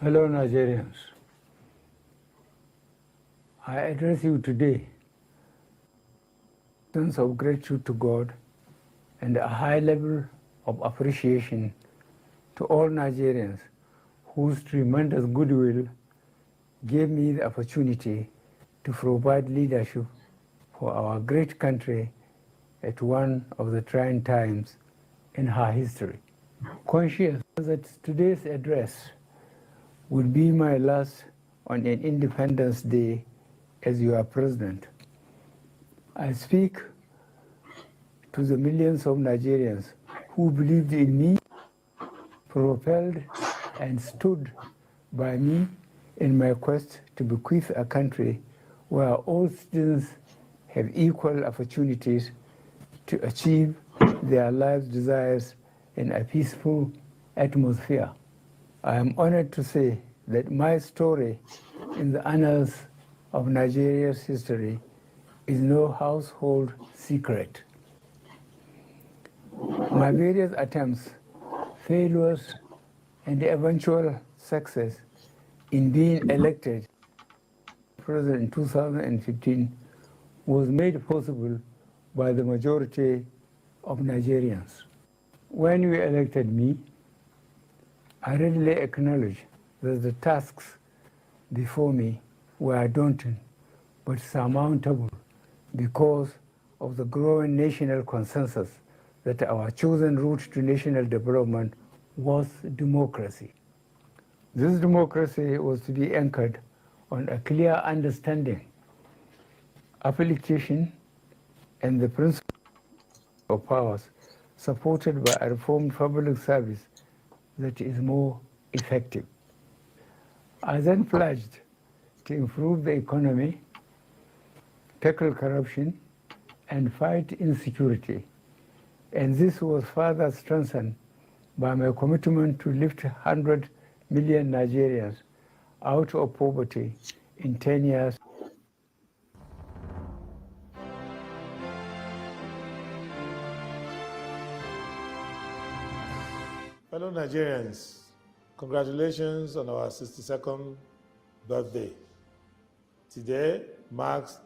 Fellow Nigerians, I address you today with a sense of gratitude to God and a high level of appreciation to all Nigerians whose tremendous goodwill gave me the opportunity to provide leadership for our great country at one of the trying times in her history. Conscious that today's address will be my last on an Independence Day as your president, I speak to the millions of Nigerians who believed in me, propelled and stood by me in my quest to bequeath a country where all citizens have equal opportunities to achieve their life's desires in a peaceful atmosphere. I am honored to say that my story in the annals of Nigeria's history is no household secret. My various attempts, failures, and eventual success in being elected president in 2015 was made possible by the majority of Nigerians. When you elected me, I readily acknowledge that the tasks before me were daunting but surmountable because of the growing national consensus that our chosen route to national development was democracy. This democracy was to be anchored on a clear understanding, application, and the principle of powers supported by a reformed public service that is more effective. I then pledged to improve the economy, tackle corruption, and fight insecurity. And this was further strengthened by my commitment to lift 100 million Nigerians out of poverty in 10 years. Fellow Nigerians, congratulations on our 62nd birthday. Today marks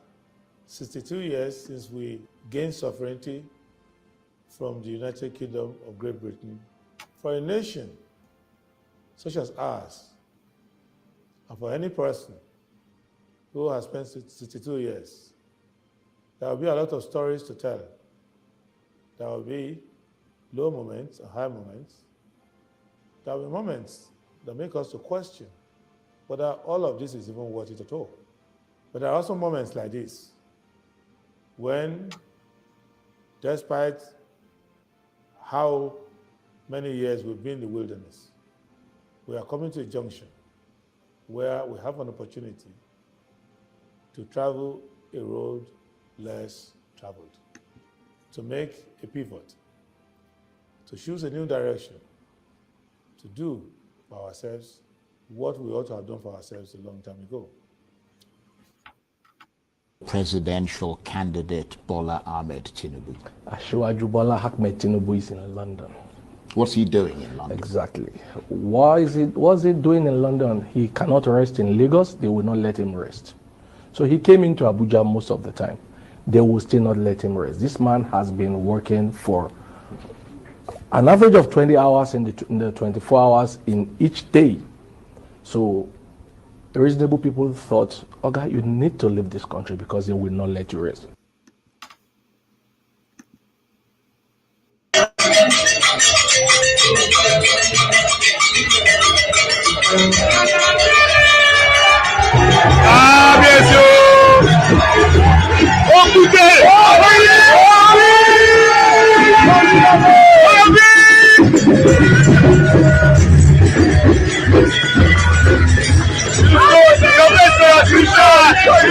62 years since we gained sovereignty from the United Kingdom of Great Britain. For a nation such as ours, and for any person who has spent 62 years, there will be a lot of stories to tell. There will be low moments and high moments. There will be moments that make us to question whether all of this is even worth it at all. But there are also moments like this, when, despite how many years we've been in the wilderness, we are coming to a junction where we have an opportunity to travel a road less traveled, to make a pivot, to choose a new direction, to do for ourselves what we ought to have done for ourselves a long time ago. Presidential candidate Bola Tinubu. Asiwaju Bola Tinubu is in London. What's he doing in London? Exactly. What's he doing in London? He cannot rest in Lagos. They will not let him rest. So he came into Abuja most of the time. They will still not let him rest. This man has been working for an average of 20 hours in the 24 hours in each day. So reasonable people thought, okay, you need to leave this country because they will not let you rest. Ah, bien sûr! Oh, putain! Oh, oui! Oh, oui! Let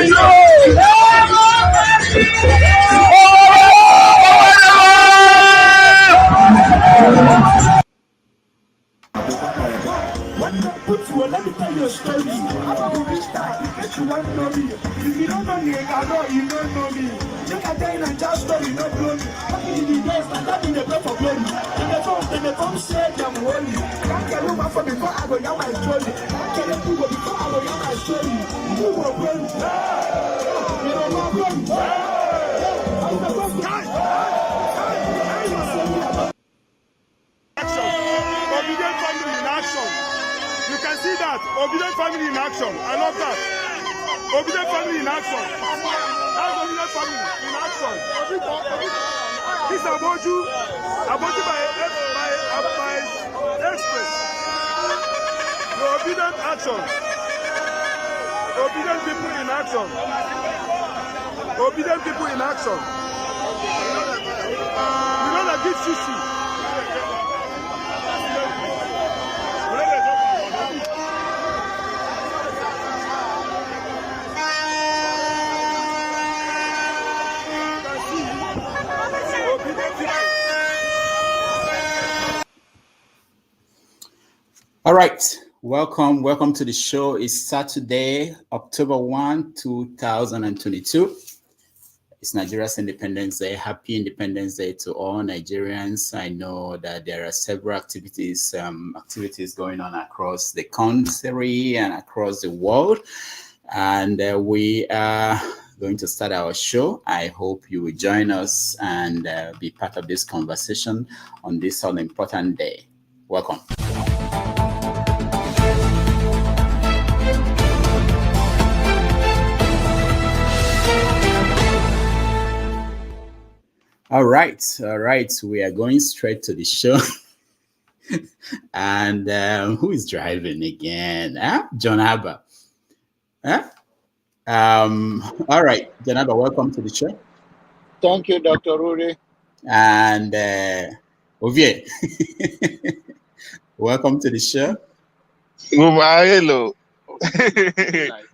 me tell you a story. I'm a rich guy. If you want to know me, if you don't know me, I know you don't know me. Look at them and just story, no glory. Back in the days, my dad in the blood for glory. And the phone said I'm holy. Can't get over for before I go down my story. Can't get over before I go down my story. You will win. You know my win. I'm the first guy. Obedient family in action. You can see that. Obedient family in action. I love that. Obedient family in action. That's obedient family in action. This is Aboju by Express. The obedient action. Obedient people in action. Obedient people in action. You know that this issue. All right, welcome to the show. It's Saturday, October 1, 2022. It's Nigeria's Independence Day. Happy Independence Day to all Nigerians. I know that there are several activities going on across the country and across the world. And we are going to start our show. I hope you will join us and be part of this conversation on this all-important day. Welcome. All right. We are going straight to the show. And who is driving again? John Abba. All right, John Abba, welcome to the show. Thank you, Dr. Rudy. And Ovie, welcome to the show. Hello.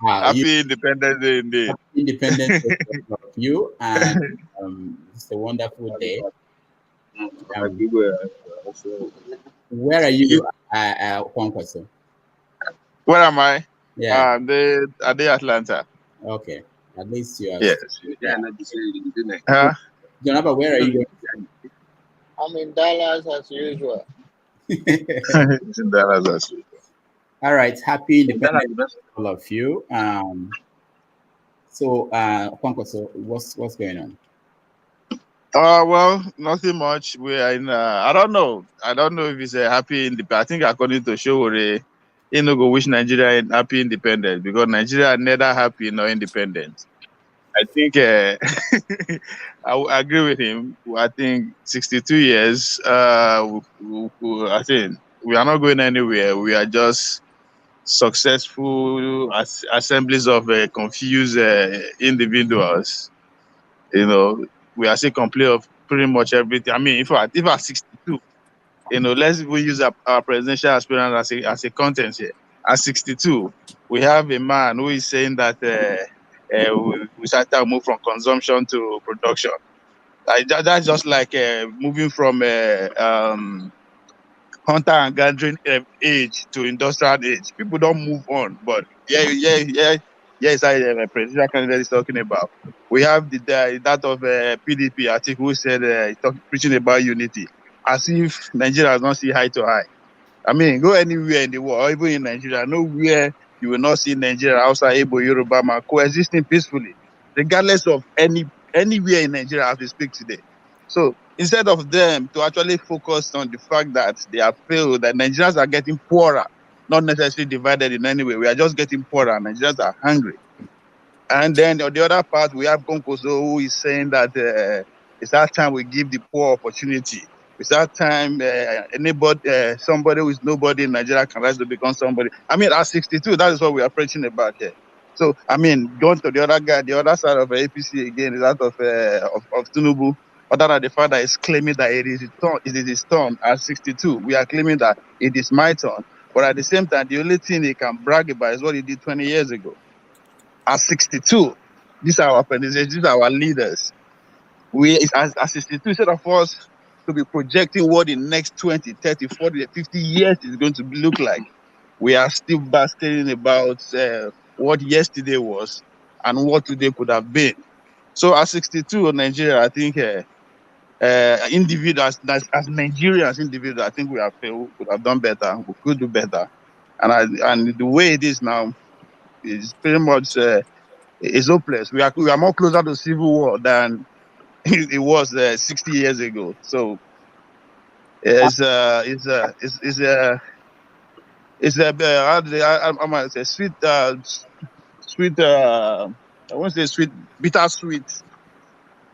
Happy Independence Day indeed. Happy Independence Day to you, and it's a wonderful day. Where are you, Kwankwaso? Where am I? Yeah. Are they Atlanta? Okay. At least you are. Yes. Jonaba, where are you? I'm in Dallas as usual. It's in Dallas as usual. All right. Happy Independence Day to all of you. So, Kwankwaso, what's going on? Well, nothing much. We are in. I don't know if it's a happy independence. I think according to Showore, go wish Nigeria a happy independence because Nigeria are neither happy nor independent. I think I agree with him. I think 62 years. I think we are not going anywhere. We are just successful assemblies of confused individuals. We are still complete of pretty much everything. I mean, if at 62, let's use our presidential aspirant as a content here. At 62, we have a man who is saying that we start to move from consumption to production. That's just like moving from hunter and gathering age to industrial age. People don't move on, but it's a presidential candidate is talking about. We have that of PDP, I think, who said preaching about unity, as if Nigeria does not see eye to eye. I mean, go anywhere in the world, or even in Nigeria, nowhere you will not see Nigeria outside Igbo, Yoruba, man, coexisting peacefully, regardless of anywhere in Nigeria as we speak today. So instead of them to actually focus on the fact that they have failed, that Nigerians are getting poorer, not necessarily divided in any way. We are just getting poorer, and Nigerians are hungry. And then on the other part, we have Konkoso, who is saying that it's that time we give the poor opportunity. It's that time somebody who is nobody in Nigeria can rise to become somebody. I mean, at 62, that is what we are preaching about here. So, I mean, going to the other guy, the other side of APC again is that of Tinubu. Other than the fact that he's claiming that it is his turn at 62. We are claiming that it is my turn. But at the same time, the only thing he can brag about is what he did 20 years ago. At 62, these are our organizations, these are our leaders. At 62, instead of us to be projecting what the next 20, 30, 40, 50 years is going to look like, we are still basking about what yesterday was and what today could have been. So at 62 in Nigeria, I think individuals, as Nigerians individuals, I think we could have done better. We could do better. And the way it is now is pretty much is hopeless. We are more closer to civil war than it was 60 years ago. So it's I might say sweet I won't say sweet, bittersweet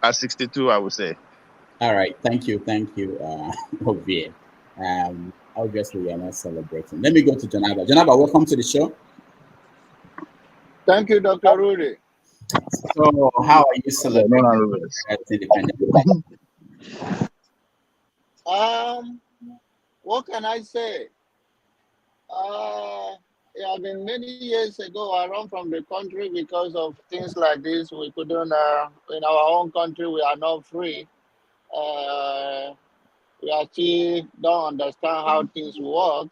at 62, I would say. All right, thank you, Ovie. Obviously, we are not celebrating. Let me go to Janaba. Janaba, welcome to the show. Thank you, Dr. Rudy. So, how are you celebrating independence? What can I say? It has been many years ago. I ran from the country because of things like this. We couldn't, in our own country, we are not free. We actually don't understand how things work.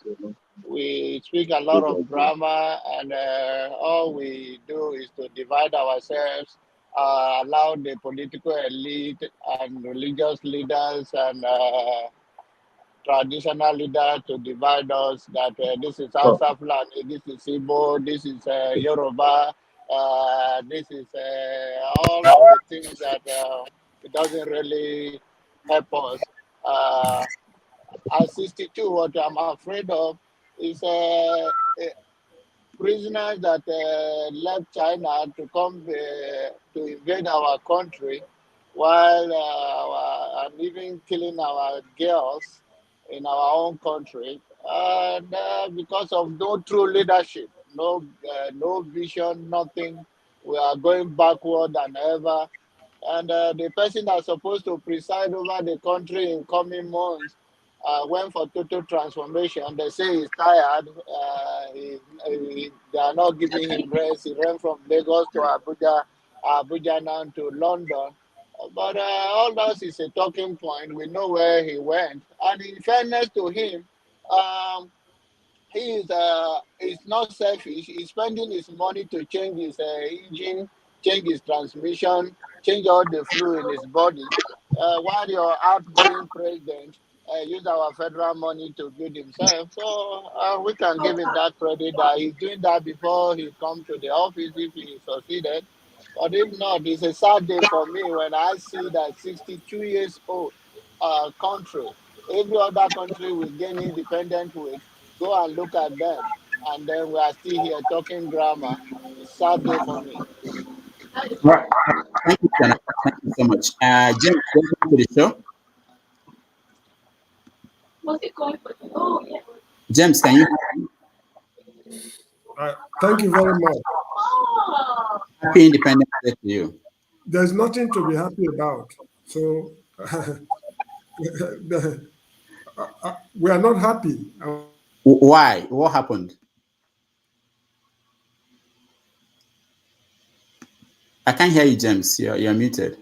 We speak a lot of grammar, and all we do is to divide ourselves, allow the political elite and religious leaders and traditional leaders to divide us, that this is Hausa Fulani, this is Igbo, this is Yoruba, this is all of the things that it doesn't really help us. At 62, what I'm afraid of is prisoners that left China to come to invade our country, while and even killing our girls in our own country, and because of no true leadership, no vision, nothing. We are going backward than ever. And the person that's supposed to preside over the country in coming months went for total transformation. They say he's tired. They are not giving him rest. He ran from Lagos to Abuja now to London. But all that is a talking point. We know where he went. And in fairness to him, he is not selfish. He's spending his money to change his engine, change his transmission, change all the fluid in his body. While your outgoing president use our federal money to build himself. So we can give him that credit that he's doing that before he come to the office if he succeeded. But if not, it's a sad day for me when I see that 62 years old country, every other country we gain independent with, go and look at them, and then we are still here talking grammar. It's a sad day for me. Right. Thank you, Jonathan. Thank you so much. James, welcome to the show. James, can you? Thank you very much. Happy Independence Day to you. There's nothing to be happy about. So we are not happy. Why? What happened? I can't hear you, James. You're muted.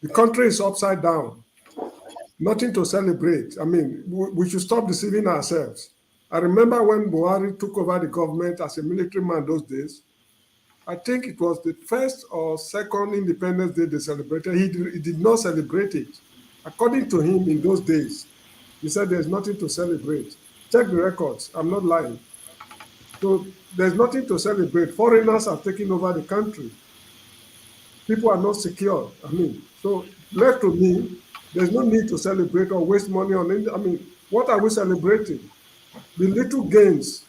The country is upside down. Nothing to celebrate. I mean, we should stop deceiving ourselves. I remember when Buhari took over the government as a military man those days. I think it was the first or second Independence Day they celebrated. He did not celebrate it. According to him, in those days, he said there's nothing to celebrate. Check the records. I'm not lying. So there's nothing to celebrate. Foreigners are taking over the country. People are not secure. I mean, so left to me, there's no need to celebrate or waste money on it. I mean, what are we celebrating? The little gains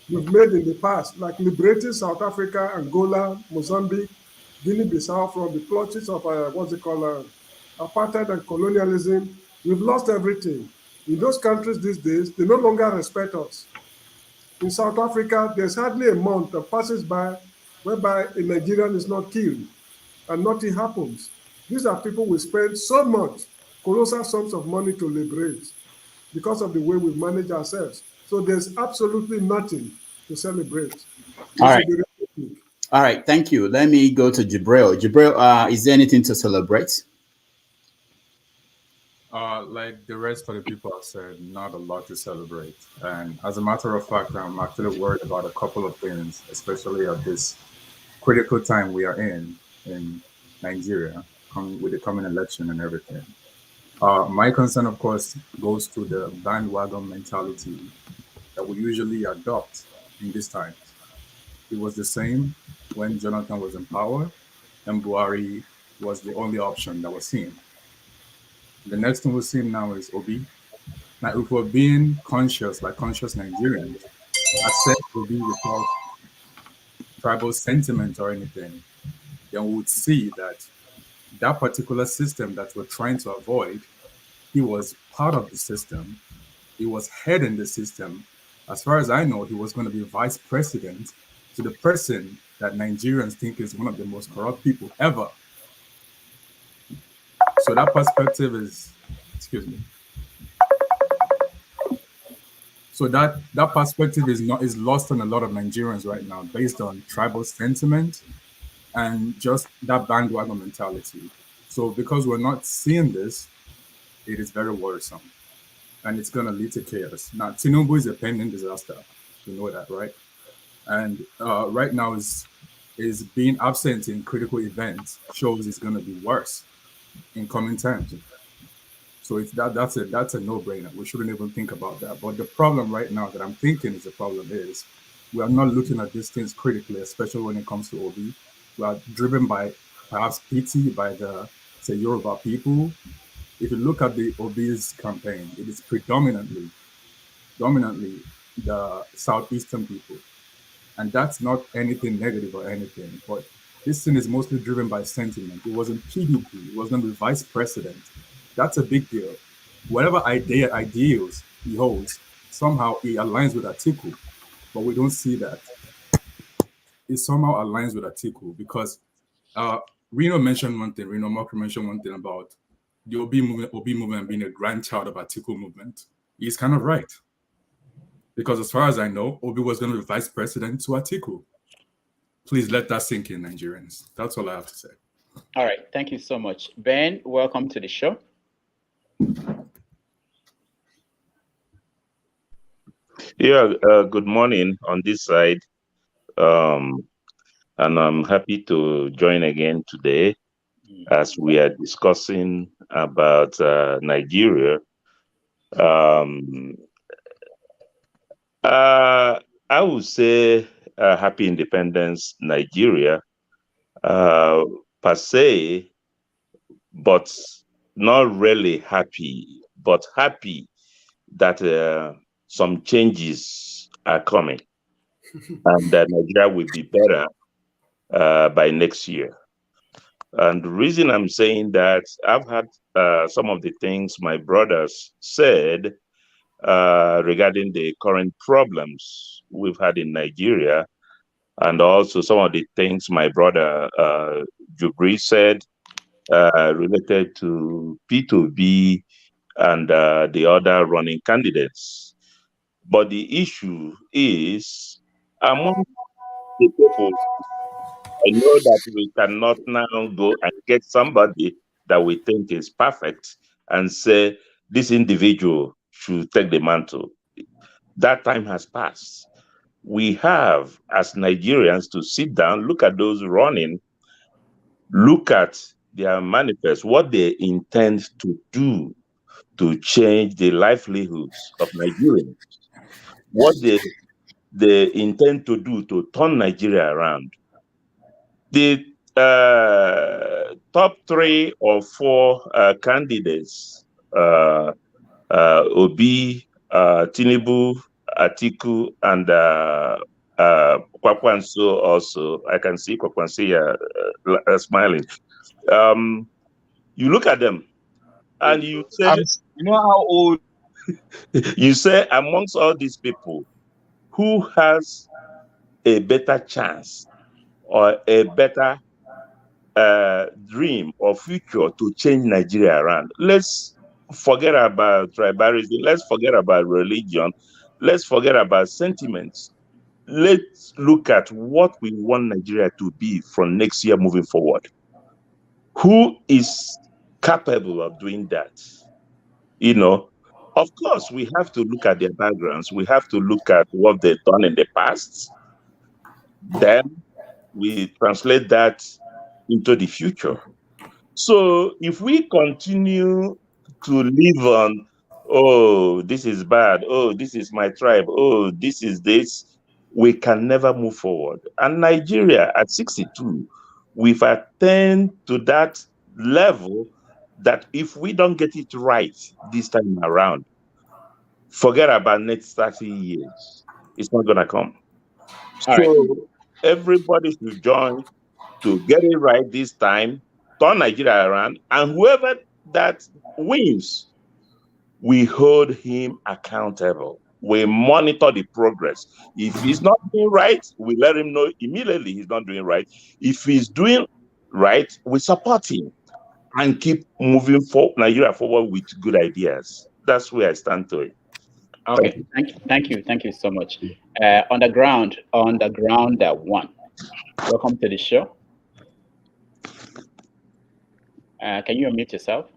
we've made in the past, like liberating South Africa, Angola, Mozambique, Guinea-Bissau from the clutches of apartheid and colonialism. We've lost everything. In those countries these days, they no longer respect us. In South Africa, there's hardly a month that passes by whereby a Nigerian is not killed and nothing happens. These are people we spend so much, colossal sums of money to liberate because of the way we manage ourselves. So there's absolutely nothing to celebrate. All right. All right, thank you. Let me go to Jibril. Jibril, is there anything to celebrate? Like the rest of the people have said, not a lot to celebrate. And as a matter of fact, I'm actually worried about a couple of things, especially at this critical time we are in Nigeria, with the coming election and everything. My concern, of course, goes to the bandwagon mentality that we usually adopt in these times. It was the same when Jonathan was in power and Buhari was the only option that was seen. The next thing we're seeing now is Obi. Now, if we're being conscious, like conscious Nigerians, accept Obi without tribal sentiment or anything, then we would see that that particular system that we're trying to avoid, he was part of the system. He was head in the system. As far as I know, he was going to be vice president to the person that Nigerians think is one of the most corrupt people ever. So that perspective is, excuse me. So that perspective is lost on a lot of Nigerians right now, based on tribal sentiment and just that bandwagon mentality. So because we're not seeing this, it is very worrisome, and it's going to lead to chaos. Now, Tinubu is a pending disaster. You know that, right? And right now is being absent in critical events shows it's going to be worse in coming times. So it's that's a no-brainer. We shouldn't even think about that. But the problem right now that I'm thinking is the problem is we are not looking at these things critically, especially when it comes to Obi. We are driven by perhaps pity by the, say, Yoruba people. If you look at the Obi's campaign, it is predominantly the southeastern people. And that's not anything negative or anything, but this thing is mostly driven by sentiment. It wasn't PDP, it was going to be vice president. That's a big deal. Whatever ideals he holds, somehow he aligns with Atiku, but we don't see that. It somehow aligns with Atiku because Reno mentioned one thing, Reno Mark mentioned one thing about the Obi movement being a grandchild of Atiku movement. He's kind of right. Because as far as I know, Obi was going to be vice president to Atiku. Please let that sink in, Nigerians. That's all I have to say. All right. Thank you so much. Ben, welcome to the show. Yeah, good morning on this side. And I'm happy to join again today as we are discussing about Nigeria. I would say happy independence, Nigeria, per se, but not really happy, but happy that some changes are coming and that Nigeria will be better by next year. And the reason I'm saying that, I've had some of the things my brothers said regarding the current problems we've had in Nigeria, and also some of the things my brother Jubri said related to P2B and the other running candidates. But the issue is, among the people, I know that we cannot now go and get somebody that we think is perfect and say this individual should take the mantle. That time has passed. We have, as Nigerians, to sit down, look at those running, look at their manifest, what they intend to do to change the livelihoods of Nigerians, what they intend to do to turn Nigeria around. The top 3 or 4 candidates, Obi, Tinubu, Atiku, and Kwakwanso also. I can see Kwakwanso here smiling. You look at them and you say, you know how old, you say amongst all these people, who has a better chance or a better dream or future to change Nigeria around? Let's forget about tribalism. Let's forget about religion. Let's forget about sentiments. let's look at what we want Nigeria to be from next year moving forward. Who is capable of doing that? You know, of course, we have to look at their backgrounds. We have to look at what they've done in the past. Then we translate that into the future. So if we continue to live on, oh, this is bad, oh, this is my tribe, oh, this is this, we can never move forward. And Nigeria at 62, we've attained to that level that if we don't get it right this time around, forget about next 30 years. It's not going to come. All right. So everybody should join to get it right this time, turn Nigeria around, and whoever that wins, we hold him accountable. We monitor the progress. If he's not doing right, we let him know immediately he's not doing right. If he's doing right, we support him and keep moving Nigeria forward with good ideas. That's where I stand to it. Okay, thank you so much. On the ground that one. Welcome to the show. Can you unmute yourself,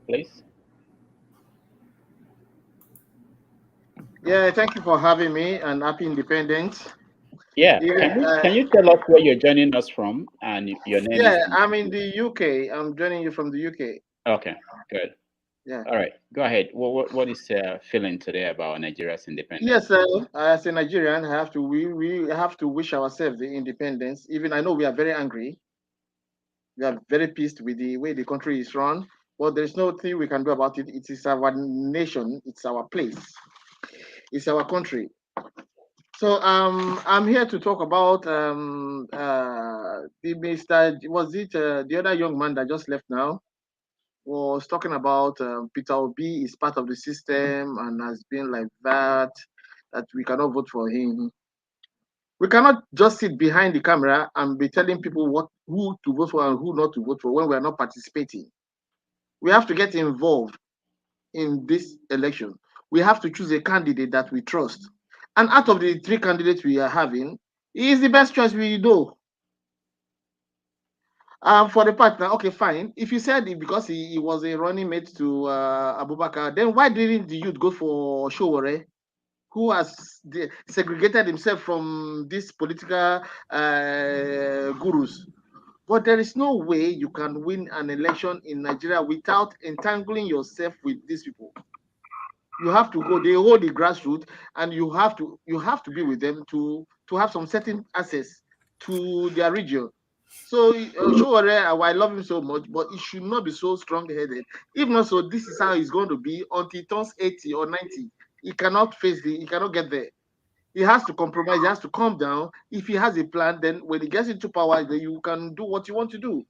please? Yeah, thank you for having me, and happy independence. Yeah, can you tell us where you're joining us from and your name? Yeah, I'm in the UK. I'm joining you from the UK. Okay, good. Yeah. All right, go ahead. What is feeling today about Nigeria's independence? Yes, sir. As a Nigerian, we have to wish ourselves the independence. Even I know we are very angry. We are very pissed with the way the country is run, but there's nothing we can do about it. It is our nation. It's our place. It's our country. So I'm here to talk about the the other young man that just left now was talking about Peter Obi is part of the system and has been like that we cannot vote for him. We cannot just sit behind the camera and be telling people who to vote for and who not to vote for when we are not participating. We have to get involved in this election. We have to choose a candidate that we trust. And out of the 3 candidates we are having, he is the best choice we know. For the partner, okay, fine. If you said it because he was a running mate to Abubakar, then why didn't the youth go for Showore, who has segregated himself from these political gurus? But there is no way you can win an election in Nigeria without entangling yourself with these people. You have to go. They hold the grassroots, and you have to be with them to have some certain access to their region. So Showore, I love him so much, but he should not be so strong-headed. If not so, this is how he's going to be until he turns 80 or 90. He cannot he cannot get there. He has to compromise. He has to calm down. If he has a plan, then when he gets into power, then you can do what you want to do.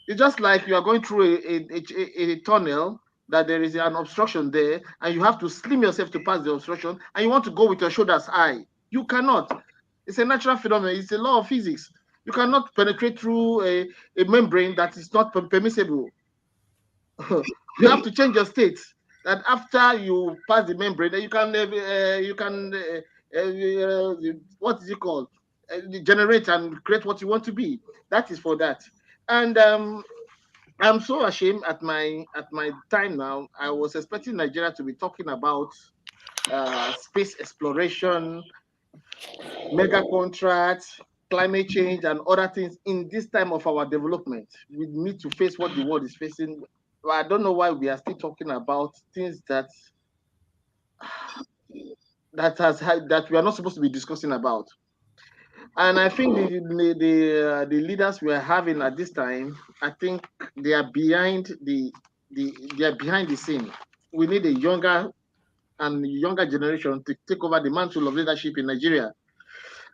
It's just like you are going through a tunnel that there is an obstruction there, and you have to slim yourself to pass the obstruction, and you want to go with your shoulders high. You cannot. It's a natural phenomenon. It's a law of physics. You cannot penetrate through a membrane that is not permissible. You have to change your state. That after you pass the membrane, you can what is it called? Generate and create what you want to be. That is for that. And I'm so ashamed at my time now. I was expecting Nigeria to be talking about space exploration, mega contracts, climate change, and other things in this time of our development. We need to face what the world is facing. I don't know why we are still talking about things that we are not supposed to be discussing about. And I think the leaders we are having at this time, I think they are behind they are behind the scene. We need a younger generation to take over the mantle of leadership in Nigeria.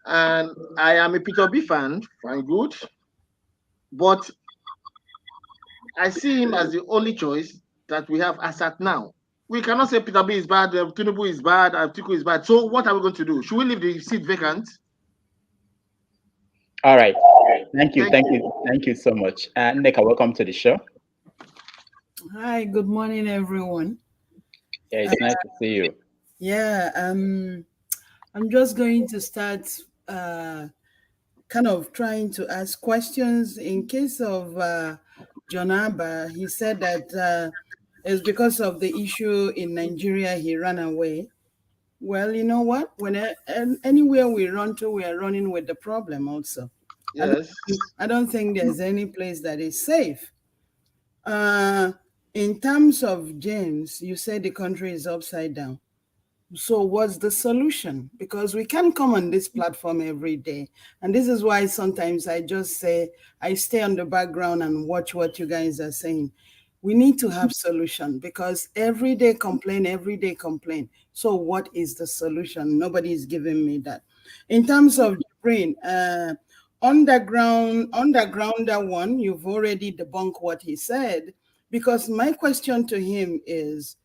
And I am a Peter Obi fan, fine, good, but I see him as the only choice that we have as at now. We cannot say Peter Obi is bad, Tinubu is bad, Atiku is bad. So what are we going to do? Should we leave the seat vacant? All right. Thank you so much. Nneka, welcome to the show. Hi, good morning, everyone. Yeah, it's nice to see you. Yeah, I'm just going to start kind of trying to ask questions. In case of John Abba, he said that it's because of the issue in Nigeria he ran away. Well, you know what? Anywhere we run to, we are running with the problem also. Yes. I don't think there's any place that is safe. In terms of James, you said the country is upside down. So what's the solution? Because we can't come on this platform every day. And this is why sometimes I just say, I stay on the background and watch what you guys are saying. We need to have solution because every day complain. So what is the solution? Nobody is giving me that. In terms of the brain, undergrounder one, you've already debunked what he said, because my question to him is,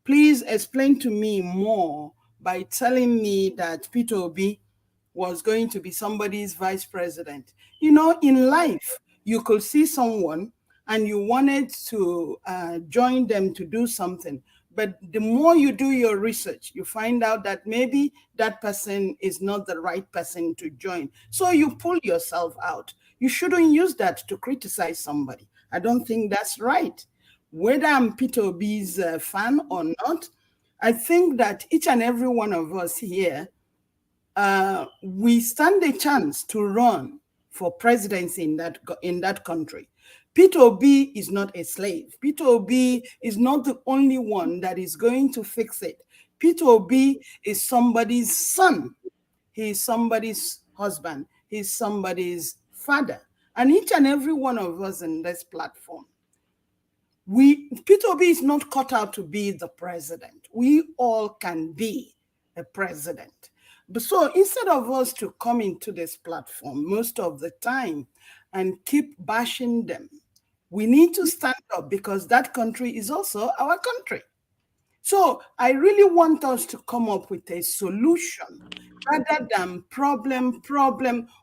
please explain to me more by telling me that Peter Obi was going to be somebody's vice president. You know, in life, you could see someone and you wanted to join them to do something. But the more you do your research, you find out that maybe that person is not the right person to join. So you pull yourself out. You shouldn't use that to criticize somebody. I don't think that's right. Whether I'm Peter Obi's fan or not, I think that each and every one of us here, we stand a chance to run for presidency in that country. Peter Obi is not a slave. Peter Obi is not the only one that is going to fix it. Peter Obi is somebody's son. He is somebody's husband. He is somebody's father. And each and every one of us in this platform, Peter Obi is not cut out to be the president. We all can be a president. But so instead of us to come into this platform most of the time and keep bashing them, we need to stand up because that country is also our country. So I really want us to come up with a solution rather than problem.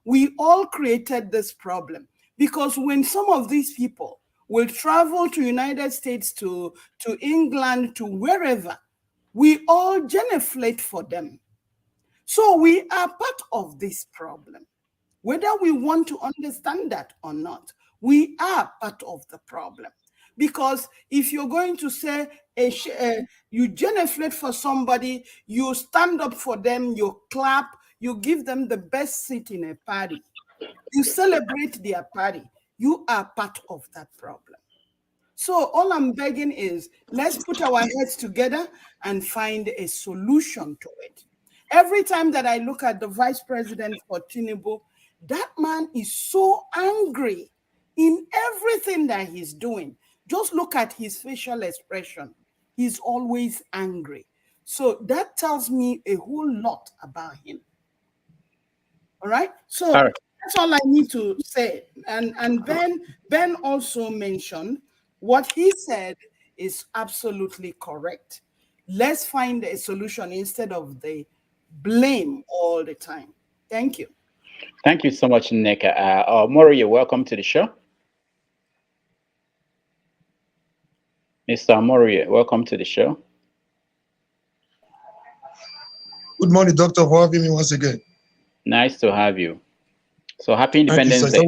We all created this problem because when some of these people will travel to United States, to England, to wherever, we all genuflect for them. So we are part of this problem. Whether we want to understand that or not, we are part of the problem. Because if you're going to say you genuflect for somebody, you stand up for them, you clap, you give them the best seat in a party, you celebrate their party, you are part of that problem. So all I'm begging is, let's put our heads together and find a solution to it. Every time that I look at the vice president for Tinubu, that man is so angry in everything that he's doing. Just look at his facial expression. He's always angry. So that tells me a whole lot about him. All right? So that's all I need to say. And Ben also mentioned what he said is absolutely correct. Let's find a solution instead of the blame all the time. Thank you. Thank you so much, Nneka. Maury, welcome to the show. Mr. Maury, welcome to the show. Good morning, Doctor, for having me once again. Nice to have you. So happy Independence Day.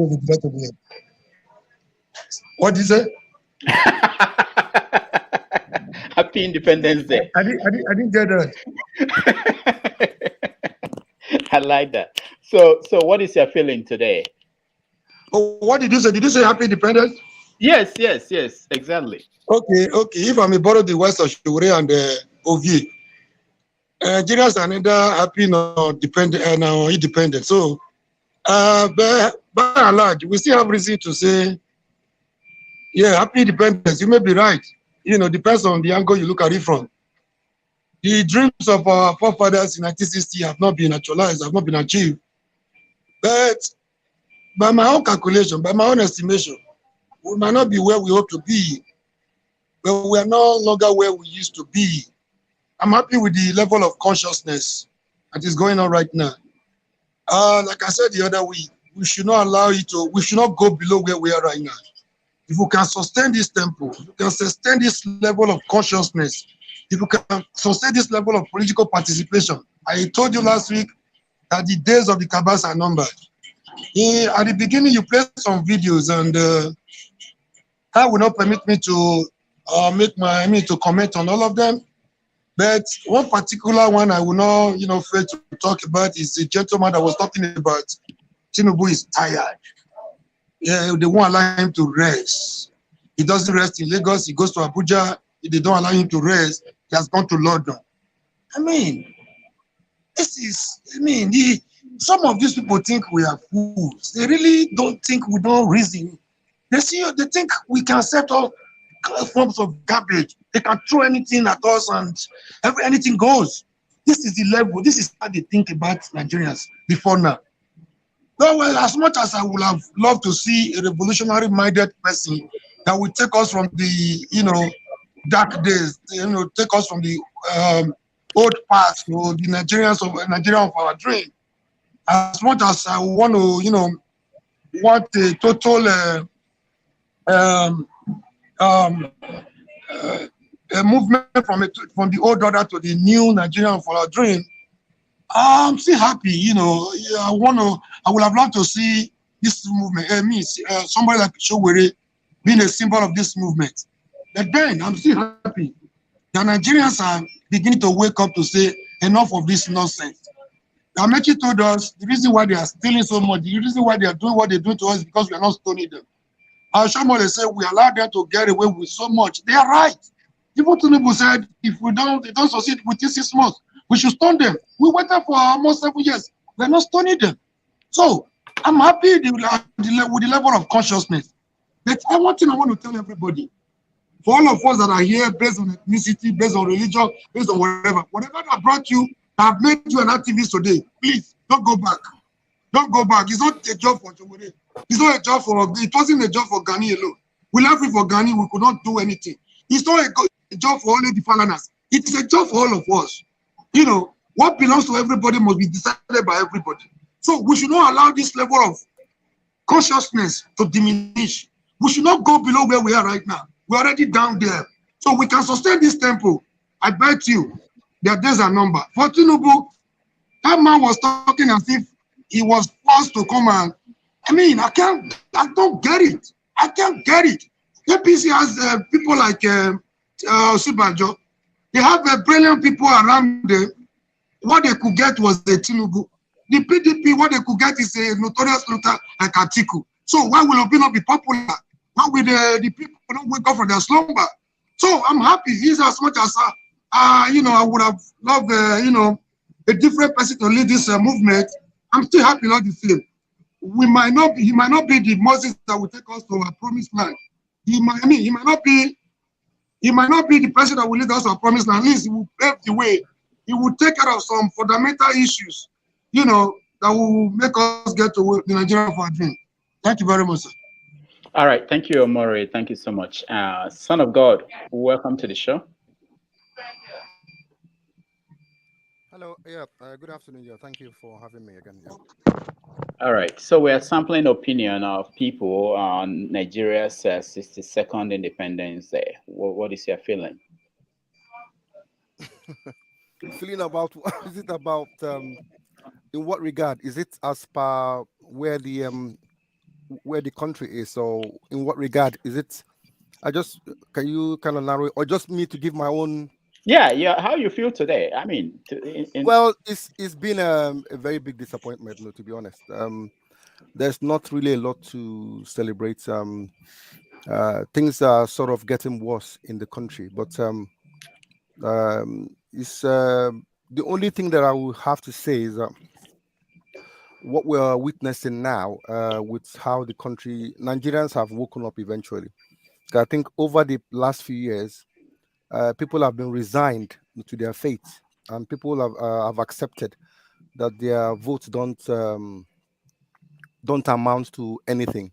What did you say? Happy Independence Day. I didn't get that. I like that. So what is your feeling today? Oh, what did you say? Did you say happy independence? Yes, exactly. Okay. If I may borrow the words of Shure and Ovi, Nigerians are neither happy nor independent. So, by and large, we still have reason to say, yeah, happy independence. You may be right. You know, depends on the angle you look at it from. The dreams of our forefathers in 1960 have not been actualized, have not been achieved. But by my own calculation, by my own estimation, we might not be where we hope to be, but we are no longer where we used to be. I'm happy with the level of consciousness that is going on right now. Like I said the other week, we should not we should not go below where we are right now. If we can sustain this tempo, if we can sustain this level of consciousness, if we can sustain this level of political participation, I told you last week that the days of the cabals are numbered. At the beginning, you played some videos, and that will not permit me to to comment on all of them. But one particular one I will not, fail to talk about is the gentleman that was talking about Tinubu is tired. Yeah, they won't allow him to rest. He doesn't rest in Lagos. He goes to Abuja. If they don't allow him to rest, he has gone to London. I mean, some of these people think we are fools. They really don't think we don't reason. They think we can set all forms of garbage. They can throw anything at us and anything goes. This is the level. This is how they think about Nigerians before now. Well, as much as I would have loved to see a revolutionary-minded person that would take us from the, dark days, take us from the old past to the Nigeria of our dream. As much as I want to, want a total a movement from the old order to the new Nigeria of our dream, I'm still happy, I would have loved to see this movement, somebody like Showere being a symbol of this movement. But then I'm still happy that Nigerians are beginning to wake up to say enough of this nonsense. Now, Mechi told us the reason why they are stealing so much, the reason why they are doing what they do to us is because we are not stoning them. Shomole said we allow them to get away with so much. They are right. Even Tinubu said if they don't succeed within 6 months, we should stone them. We waited for almost 7 years. We're not stoning them. So I'm happy with the level of consciousness. But one thing I want to tell everybody, for all of us that are here based on ethnicity, based on religion, based on whatever that brought you, that have made you an activist today, please don't go back. Don't go back. It's not a job for Chomode. It's not a job it wasn't a job for Ghani alone. We left it for Ghani, we could not do anything. It's not a job for only the Falanas. It is a job for all of us. What belongs to everybody must be decided by everybody. So we should not allow this level of consciousness to diminish. We should not go below where we are right now. We're already down there. So we can sustain this tempo. I bet you their days are numbered. For Tinubu, that man was talking as if he was forced to come and, I don't get it. I can't get it. APC has people like Sibanjo. They have brilliant people around them. What they could get was the Tinubu. The PDP, what they could get is a notorious looter like Atiku. So why will Obi not be popular? Why will the people not wake up from their slumber? So I'm happy. He's as much as I would have loved a different person to lead this movement. I'm still happy, not the same. He might not be the Moses that will take us to our promised land. He might not be the person that will lead us to our promised land. At least he will pave the way. He will take care of some fundamental issues, that will make us get to the Nigeria of our dream. Thank you very much, sir. All right. Thank you, Omori. Thank you so much. Son of God, welcome to the show. Hello. Yeah. Good afternoon. Yeah. Thank you for having me again. Yeah. All right. So we are sampling opinion of people on Nigeria's 62nd Independence Day. What is your feeling? Feeling about is it about in what regard? Is it as per where the country is? So in what regard is it? Can you kind of narrow it, or just me to give my own? Yeah. How you feel today? Well, it's been a very big disappointment, to be honest. There's not really a lot to celebrate. Things are sort of getting worse in the country, but it's the only thing that I will have to say is that what we are witnessing now with how the country, Nigerians have woken up eventually. I think over the last few years, people have been resigned to their fate, and people have accepted that their votes don't amount to anything.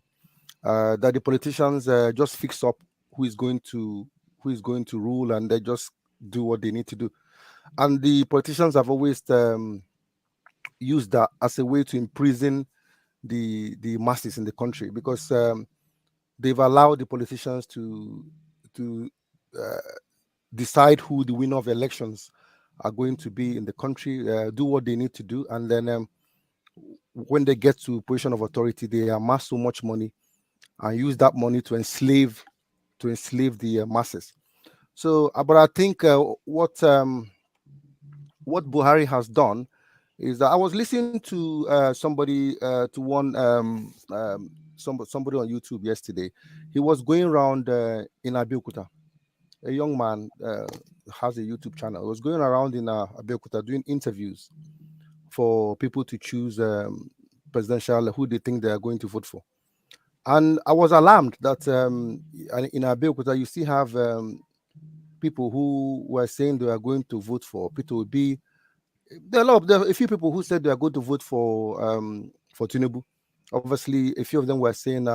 That the politicians just fix up who is going to rule, and they just do what they need to do. And the politicians have always used that as a way to imprison the masses in the country, because they've allowed the politicians to decide who the winner of elections are going to be in the country, do what they need to do, and then when they get to position of authority, they amass so much money and use that money to enslave the masses. So, but I think what Buhari has done is that I was listening to somebody somebody on YouTube yesterday. He was going around in Abeokuta. A young man has a YouTube channel. He was going around in Abeokuta doing interviews for people to choose presidential, who they think they are going to vote for. And I was alarmed that in Abeokuta you still have people who were saying they are going to vote for Peter Obi. There are a few people who said they are going to vote for Tinubu. Obviously, a few of them were saying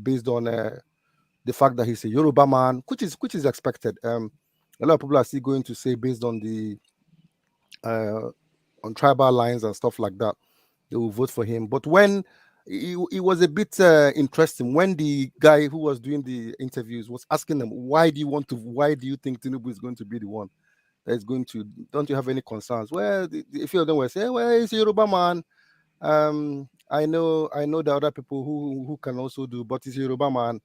based on the fact that he's a Yoruba man, which is expected. A lot of people are still going to say based on the on tribal lines and stuff like that, they will vote for him. But when it was a bit interesting when the guy who was doing the interviews was asking them, why do you think Tinubu is going to be the one that is going to, don't you have any concerns? Well, a few of them were saying, well, he's a Yoruba man. I know there are other people who can also do, but he's a Yoruba man.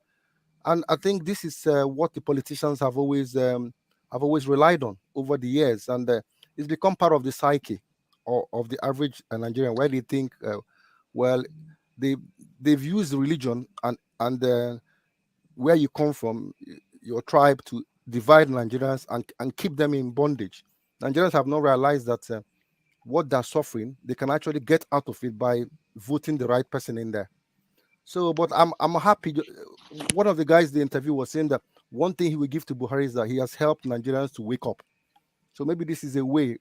And I think this is what the politicians have always relied on over the years, and it's become part of the psyche of the average Nigerian, where they think, well, they've used religion and where you come from, your tribe, to divide Nigerians and keep them in bondage. Nigerians have not realized that what they're suffering, they can actually get out of it by voting the right person in there. So, but I'm happy. One of the guys in the interview was saying that one thing he will give to Buhari is that he has helped Nigerians to wake up. So maybe this is a way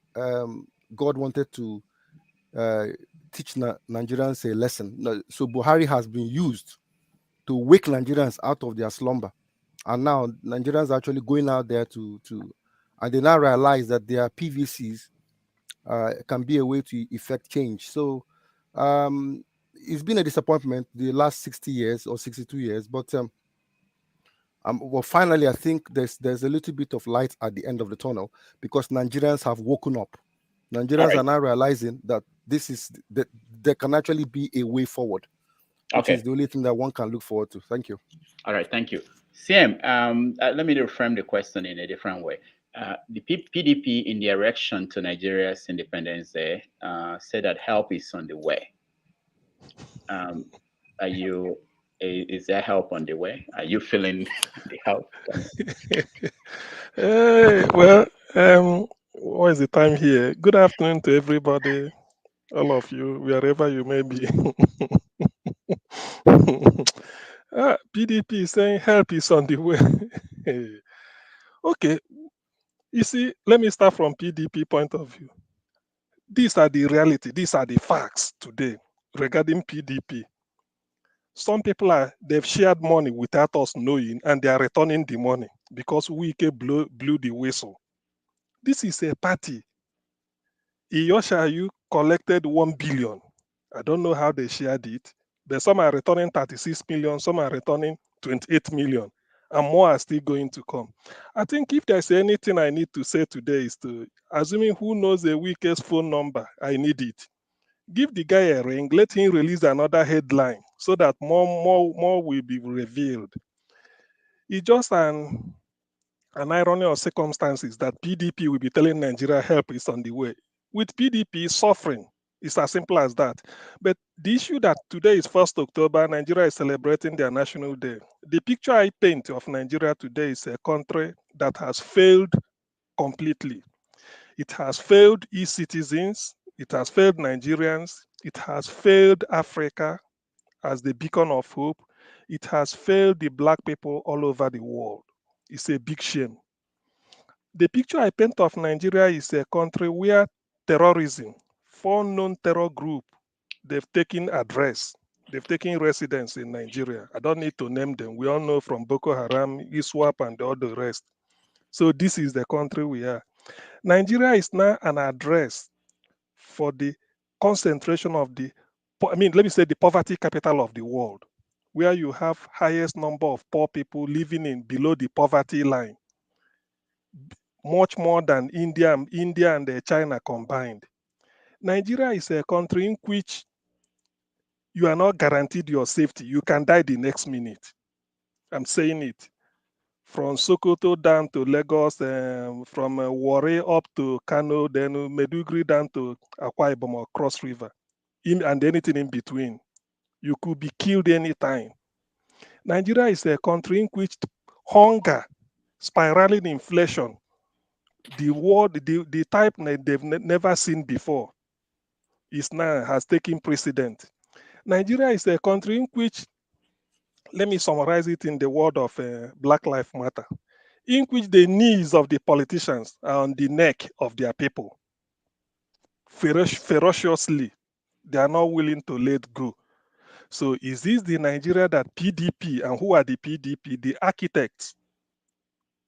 God wanted to teach Nigerians a lesson. So Buhari has been used to wake Nigerians out of their slumber, and now Nigerians are actually going out there and they now realize that their PVCs can be a way to effect change. So it's been a disappointment the last 60 years or 62 years, but well, finally, I think there's a little bit of light at the end of the tunnel, because Nigerians have woken up. Nigerians are now realizing that there can actually be a way forward, which is the only thing that one can look forward to. Thank you. All right, thank you. Sam, let me reframe the question in a different way. The PDP, in the erection to Nigeria's independence day, said that help is on the way. Is there help on the way? Are you feeling the help? Well, what is the time here? Good afternoon to everybody, all of you, wherever you may be. PDP is saying help is on the way. Okay, you see, let me start from PDP point of view. These are the reality, these are the facts today regarding PDP. Some people they've shared money without us knowing, and they are returning the money because Wike blew the whistle. This is a party. Iyoshayu collected 1 billion. I don't know how they shared it, but some are returning 36 million, some are returning 28 million, and more are still going to come. I think if there's anything I need to say today is to, assuming who knows the Wike's phone number, I need it. Give the guy a ring, let him release another headline so that more will be revealed. It's just an irony of circumstances that PDP will be telling Nigeria help is on the way. With PDP suffering, it's as simple as that. But the issue that today is 1st October, Nigeria is celebrating their National Day. The picture I paint of Nigeria today is a country that has failed completely. It has failed its citizens, it has failed Nigerians, it has failed Africa as the beacon of hope, it has failed the Black people all over the world. It's a big shame. The picture I paint of Nigeria is a country where terrorism, 4 known terror groups, they've taken address, they've taken residence in Nigeria. I don't need to name them. We all know from Boko Haram, ISWAP, and all the rest. So this is the country we are. Nigeria is now an address for the concentration of the poverty capital of the world, where you have highest number of poor people living in below the poverty line. much more than India and China combined. Nigeria is a country in which you are not guaranteed your safety. You can die the next minute. I'm saying it. From Sokoto down to Lagos, from Warri up to Kano, then Meduguri down to Akwa Ibom or Cross River, and anything in between. You could be killed anytime. Nigeria is a country in which hunger, spiraling inflation, the world, the type they've never seen before, is now has taken precedent. Nigeria is a country in which, let me summarize it in the word of Black Lives Matter, in which the knees of the politicians are on the neck of their people. Ferociously, they are not willing to let go. So is this the Nigeria that PDP, and who are the PDP? The architects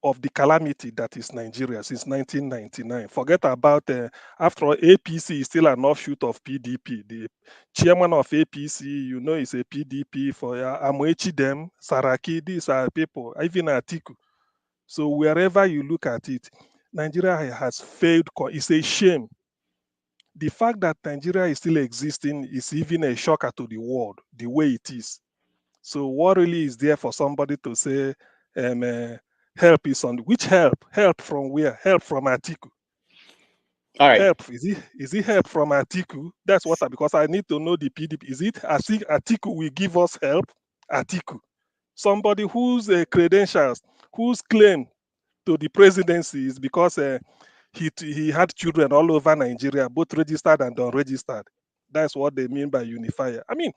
of the calamity that is Nigeria since 1999. Forget about, after all, APC is still an offshoot of PDP. The chairman of APC, you know, is a PDP. For Amoechi them, Saraki, these are people, even Atiku. So wherever you look at it, Nigeria has failed. It's a shame. The fact that Nigeria is still existing is even a shocker to the world, the way it is. So what really is there for somebody to say, help is on, which help? Help from where? Help from Atiku. All right. Help, is it help from Atiku? That's what because I need to know the PDP. Is it Atiku will give us help? Atiku. Somebody whose credentials, whose claim to the presidency is because he had children all over Nigeria, both registered and unregistered. That's what they mean by unifier. I mean,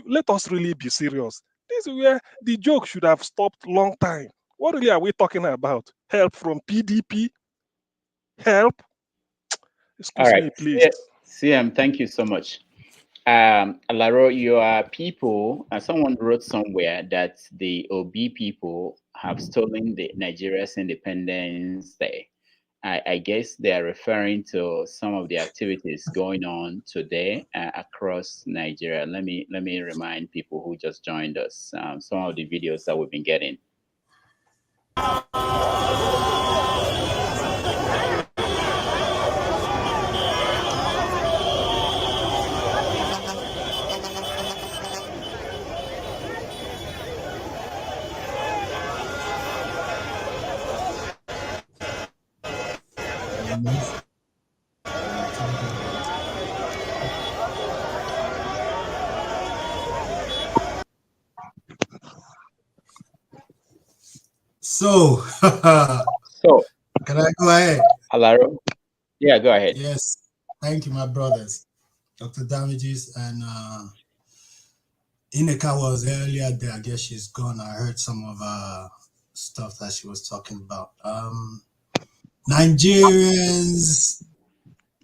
let us really be serious. This is where the joke should have stopped long time. What really are we talking about? Help from PDP? Help? Excuse All right. me, please. CM, thank you so much. Alaro, your people, someone wrote somewhere that the OB people have stolen the Nigeria's Independence Day. I guess they are referring to some of the activities going on today across Nigeria. Let me remind people who just joined us some of the videos that we've been getting. So, can I go ahead? Alaro? Yeah, go ahead. Yes. Thank you, my brothers. Dr. Damages and Ineka was earlier there. I guess she's gone. I heard some of stuff that she was talking about. Nigerians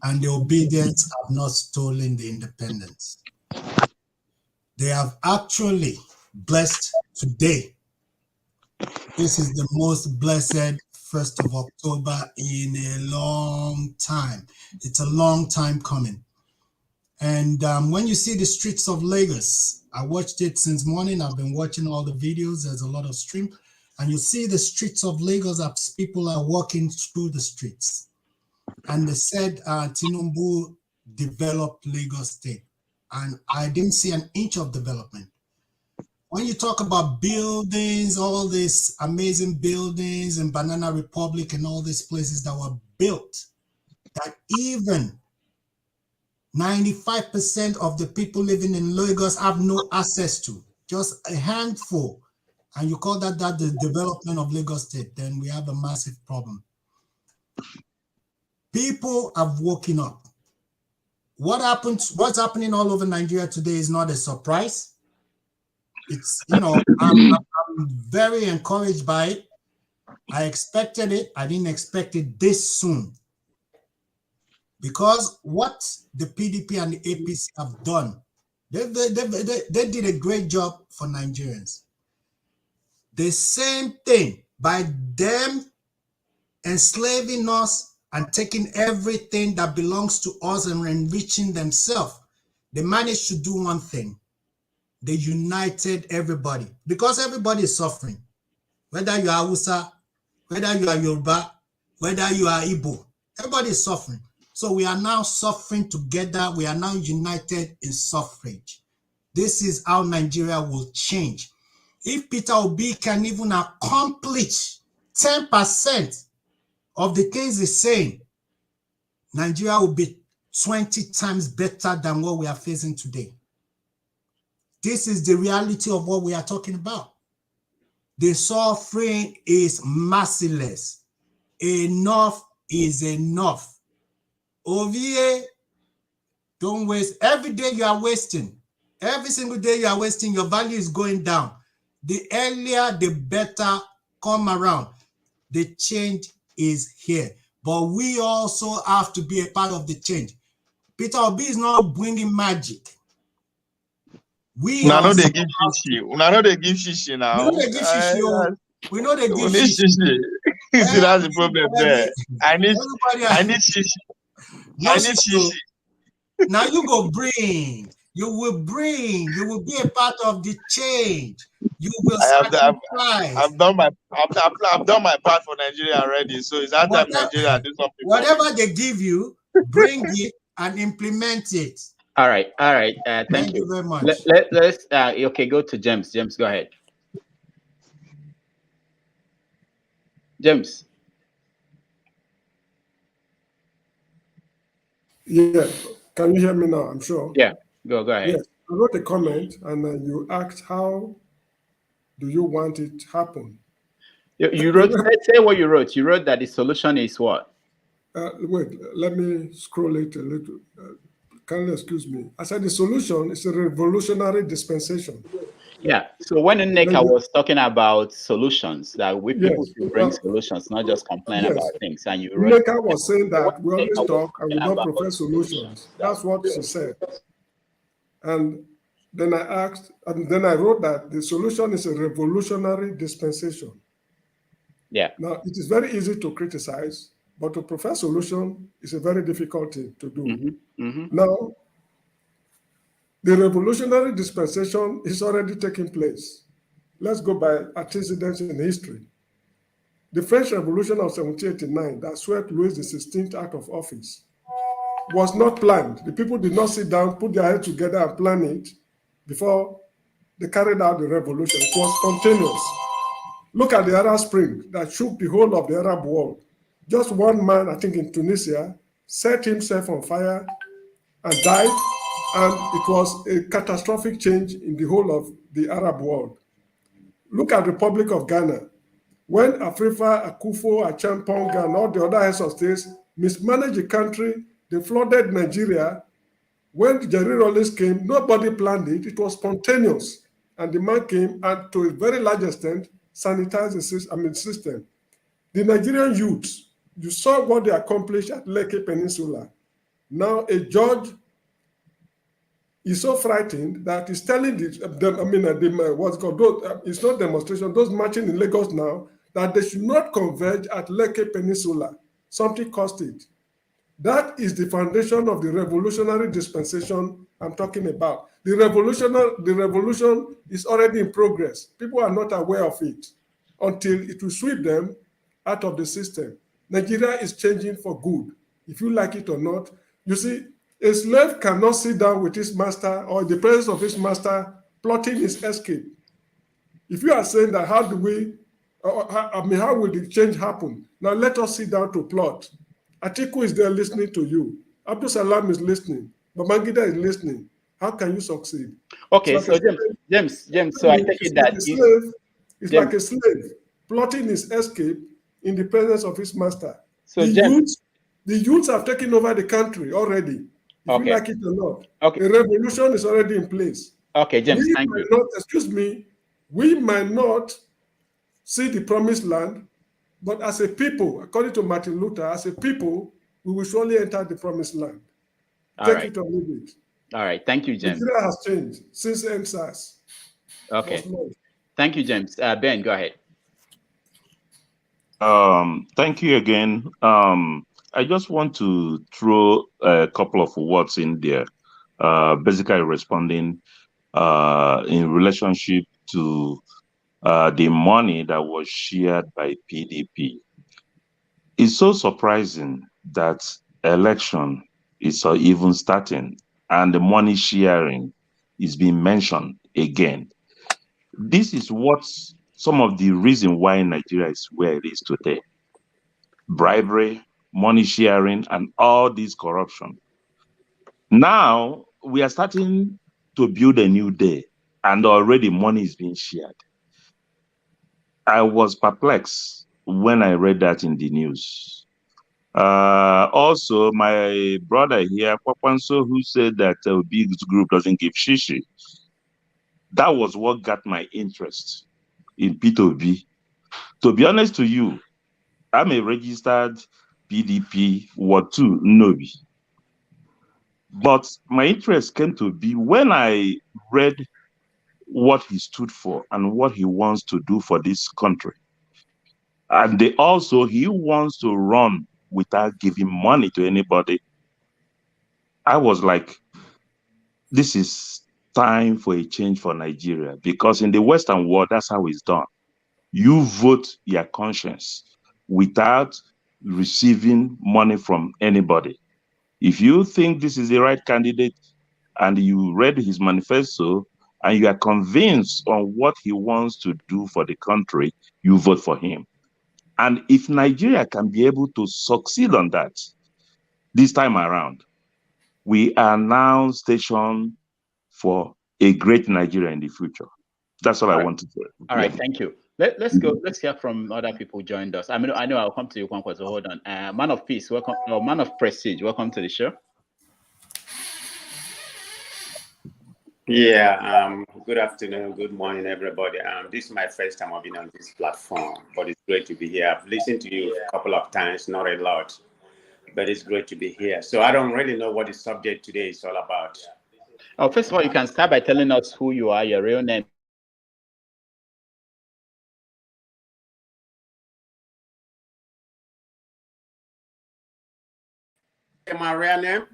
and the obedience have not stolen the independence. They have actually blessed today. This is the most blessed 1st of October in a long time. It's a long time coming. And when you see the streets of Lagos, I watched it since morning. I've been watching all the videos. There's a lot of stream. And you see the streets of Lagos as people are walking through the streets. And they said Tinubu developed Lagos State. And I didn't see an inch of development. When you talk about buildings, all these amazing buildings and Banana Republic and all these places that were built, that even 95% of the people living in Lagos have no access to, just a handful, and you call that the development of Lagos State, then we have a massive problem. People have woken up. What's happening all over Nigeria today is not a surprise. It's, I'm very encouraged by it. I expected it. I didn't expect it this soon. Because what the PDP and the APC have done, they did a great job for Nigerians. The same thing, by them enslaving us and taking everything that belongs to us and enriching themselves, they managed to do one thing. They united everybody, because everybody is suffering. Whether you are Hausa, whether you are Yoruba, whether you are Igbo, everybody is suffering. So we are now suffering together. We are now united in suffrage. This is how Nigeria will change. If Peter Obi can even accomplish 10% of the things he's saying, Nigeria will be 20 times better than what we are facing today. This is the reality of what we are talking about. The suffering is merciless. Enough is enough. Ovie, don't waste. Every day you are wasting. Every single day you are wasting, your value is going down. The earlier, the better come around. The change is here. But we also have to be a part of the change. Peter Obi is not bringing magic. We Now also they give shishi. Now they give shishi now. We know they give shishi. We know they give We need shishi. See, that's the problem there. I need shishi. No I need shishi. Now you go bring. You will bring. You will be a part of the change. You will sacrifice. I've done my part for Nigeria already. So it's that time Nigeria do something. Whatever they give you, bring it and implement it. All right. Thank you very much. Let's okay, go to James. James, go ahead. James. Yeah, can you hear me now? I'm sure. Yeah, go ahead. Yes, I wrote a comment and you asked how do you want it to happen? You wrote, say what you wrote. You wrote that the solution is what? Wait, let me scroll it a little. Kindly excuse me. I said the solution is a revolutionary dispensation. Yeah. So when Nneka was talking about solutions, that we people should bring solutions, not just complain about things. And you wrote, Nneka was saying that we always talk and we don't prefer solutions. That's what she said. And then I asked, and then I wrote that the solution is a revolutionary dispensation. Yeah. Now, it is very easy to criticize, but to prefer solution is a very difficult thing to do. Now, the revolutionary dispensation is already taking place. Let's go by antecedents in history. The French Revolution of 1789 that swept Louis XVI out of office was not planned. The people did not sit down, put their heads together and plan it before they carried out the revolution. It was spontaneous. Look at the Arab Spring that shook the whole of the Arab world. Just one man, I think in Tunisia, set himself on fire and died, and it was a catastrophic change in the whole of the Arab world. Look at the Republic of Ghana. When Afrifa, Akufo, Achampong, and all the other heads of states mismanaged the country, they flooded Nigeria. When Jerry Rawlings came, nobody planned it. It was spontaneous. And the man came and to a very large extent sanitized the system. The Nigerian youths, you saw what they accomplished at Lekki Peninsula. Now a judge is so frightened that he's telling what's called, it's not demonstration, those marching in Lagos now, that they should not converge at Lekki Peninsula. Something cost it. That is the foundation of the revolutionary dispensation I'm talking about. The revolution is already in progress. People are not aware of it until it will sweep them out of the system. Nigeria is changing for good, if you like it or not. You see, a slave cannot sit down with his master or in the presence of his master plotting his escape. If you are saying that, how will the change happen? Now let us sit down to plot. Atiku is there listening to you. Abdul Salam is listening. Babangida is listening. How can you succeed? Okay, so James, so I take it that it's like a slave plotting his escape in the presence of his master. So the youths have taken over the country already. If you like it or not. Okay. The revolution is already in place. Okay, James, thank you. Excuse me, we might not see the promised land, but as a people, according to Martin Luther, as a people, we will surely enter the promised land. Take it or leave it. All right, thank you, James. Nigeria has changed since NSAS. Okay, thank you, James. Ben, go ahead. Thank you again. I just want to throw a couple of words in there, basically responding in relationship to the money that was shared by PDP. It's so surprising that election is even starting and the money sharing is being mentioned again. This is what some of the reason why Nigeria is where it is today. Bribery, money sharing, and all this corruption. Now we are starting to build a new day, and already money is being shared. I was perplexed when I read that in the news. Also, my brother here, Papanso, who said that a big group doesn't give shishi. That was what got my interest in P2B. To be honest to you, I'm a registered PDP Ward 2 Nobi. But my interest came to be when I read what he stood for and what he wants to do for this country. And he wants to run without giving money to anybody. I was like, this is time for a change for Nigeria, because in the Western world, that's how it's done. You vote your conscience without receiving money from anybody. If you think this is the right candidate and you read his manifesto and you are convinced on what he wants to do for the country, you vote for him. And if Nigeria can be able to succeed on that this time around, we are now stationed for a great Nigeria in the future. That's all I want to say. All right, thank you. Let's go. Let's hear from other people who joined us. I mean, I know I'll come to you, Kwankwa, so hold on. Man of peace, welcome. No, man of prestige, welcome to the show. Yeah, good afternoon, good morning, everybody. This is my first time I've been on this platform, but it's great to be here. I've listened to you a couple of times, not a lot, but it's great to be here. So I don't really know what the subject today is all about. Oh, first of all, you can start by telling us who you are, your real name. My real name?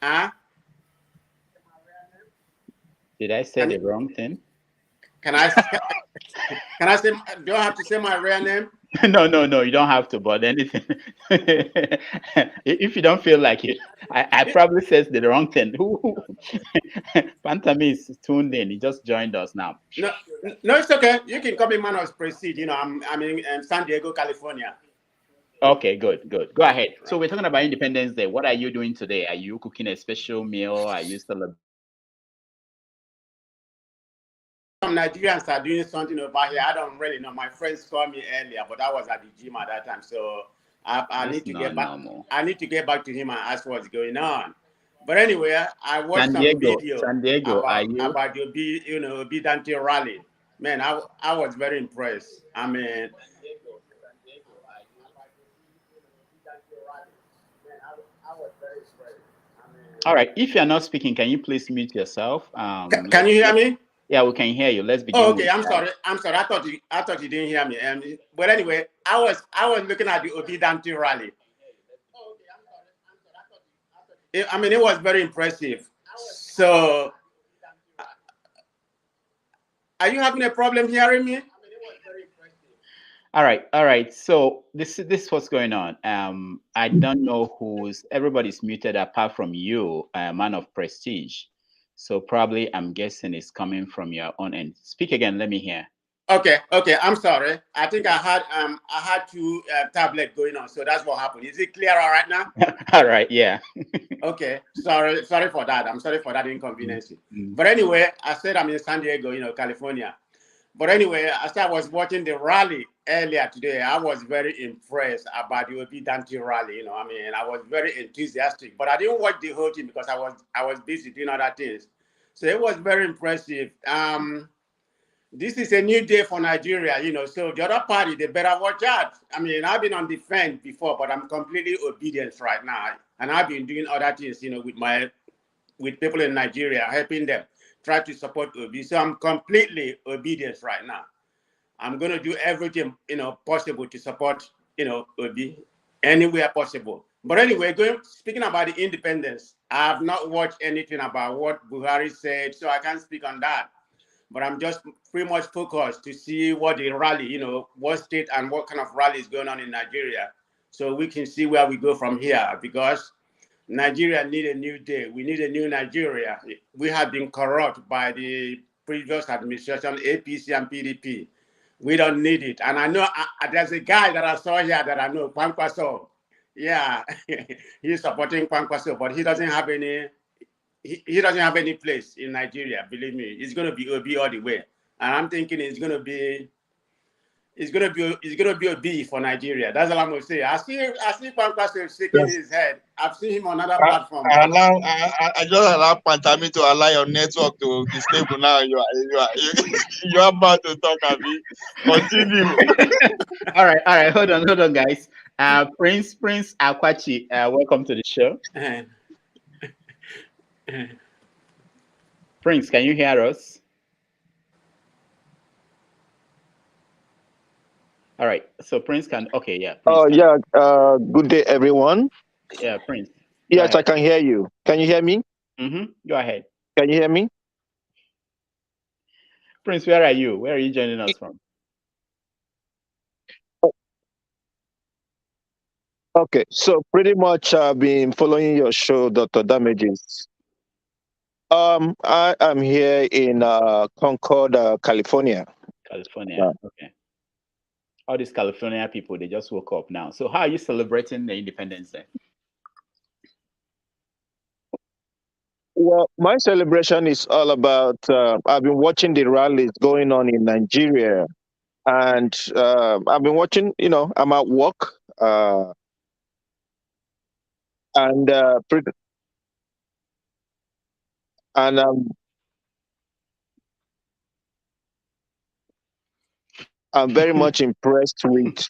Huh? Did I say the wrong thing? Can I say, do I have to say my real name? No, you don't have to, but anything. If you don't feel like it, I probably said the wrong thing. Pantami is tuned in. He just joined us now. No, it's okay. You can call me man of prestige. You know, I'm in San Diego, California. Okay, good. Go ahead. So we're talking about Independence Day. What are you doing today? Are you cooking a special meal? Are you celebrating? Some Nigerians are doing something over here. I don't really know. My friends called me earlier, but I was at the gym at that time. So I need to get back. I need to get back to him and ask what's going on. But anyway, I watched some video about the Obedante rally. Man, I was very impressed. I mean, all right. If you're not speaking, can you please mute yourself? Can you hear me? Yeah, we can hear you. Let's begin. Oh, okay. I'm sorry. I thought you didn't hear me. But anyway, I was looking at the Obedante rally. I mean, it was very impressive. So, are you having a problem hearing me? All right. So this is what's going on. I don't know everybody's muted apart from you, man of prestige. So probably I'm guessing it's coming from your own end. Speak again. Let me hear. Okay. I'm sorry. I think I had two tablets going on, so that's what happened. Is it clearer right now? All right. Yeah. Okay. Sorry for that. I'm sorry for that inconvenience. But anyway, I said I'm in San Diego, California. But anyway, as I was watching the rally earlier today, I was very impressed about the Obedante rally. I mean, I was very enthusiastic, but I didn't watch the whole thing because I was busy doing other things. So it was very impressive. This is a new day for Nigeria, so the other party, they better watch out. I mean, I've been on the fence before, but I'm completely obedient right now. And I've been doing other things, with people in Nigeria, helping them try to support Obi. So I'm completely obedient right now. I'm going to do everything, possible to support, Obi anywhere possible. But anyway, speaking about the independence, I have not watched anything about what Buhari said, so I can't speak on that. but I'm just pretty much focused to see what the rally, you know, what state and what kind of rally is going on in Nigeria, so we can see where we go from here, because Nigeria need a new day. We need a new Nigeria. We have been corrupt by the previous administration, APC and PDP. We don't need it. And I know there's a guy that I saw here that I know, Kwankwaso. Yeah, he's supporting Kwankwaso, but he doesn't have any. He doesn't have any place in Nigeria. Believe me, it's going to be OB all the way. And I'm thinking it's going to be a B for Nigeria. That's all I'm gonna say. I see Kwankwaso shaking his head. I've seen him on other platforms. I just allow Pantami to allow your network to be stable now. You are about to talk, Abi. Continue. All right. Hold on, guys. Prince Akwachi, welcome to the show. Prince, can you hear us? All right. So Prince can. Okay, yeah. Prince yeah. Good day, everyone. Yeah, Prince. Yes, I can hear you. Can you hear me? Go ahead. Can you hear me? Prince, where are you? Where are you joining us from? Okay, so pretty much I've been following your show, Dr. Damages. I am here in Concord, California. California. Okay. All these California people, they just woke up now. So how are you celebrating the Independence Day? Well, my celebration is all about, I've been watching the rallies going on in Nigeria. And I've been watching, I'm at work. And I'm very much impressed with.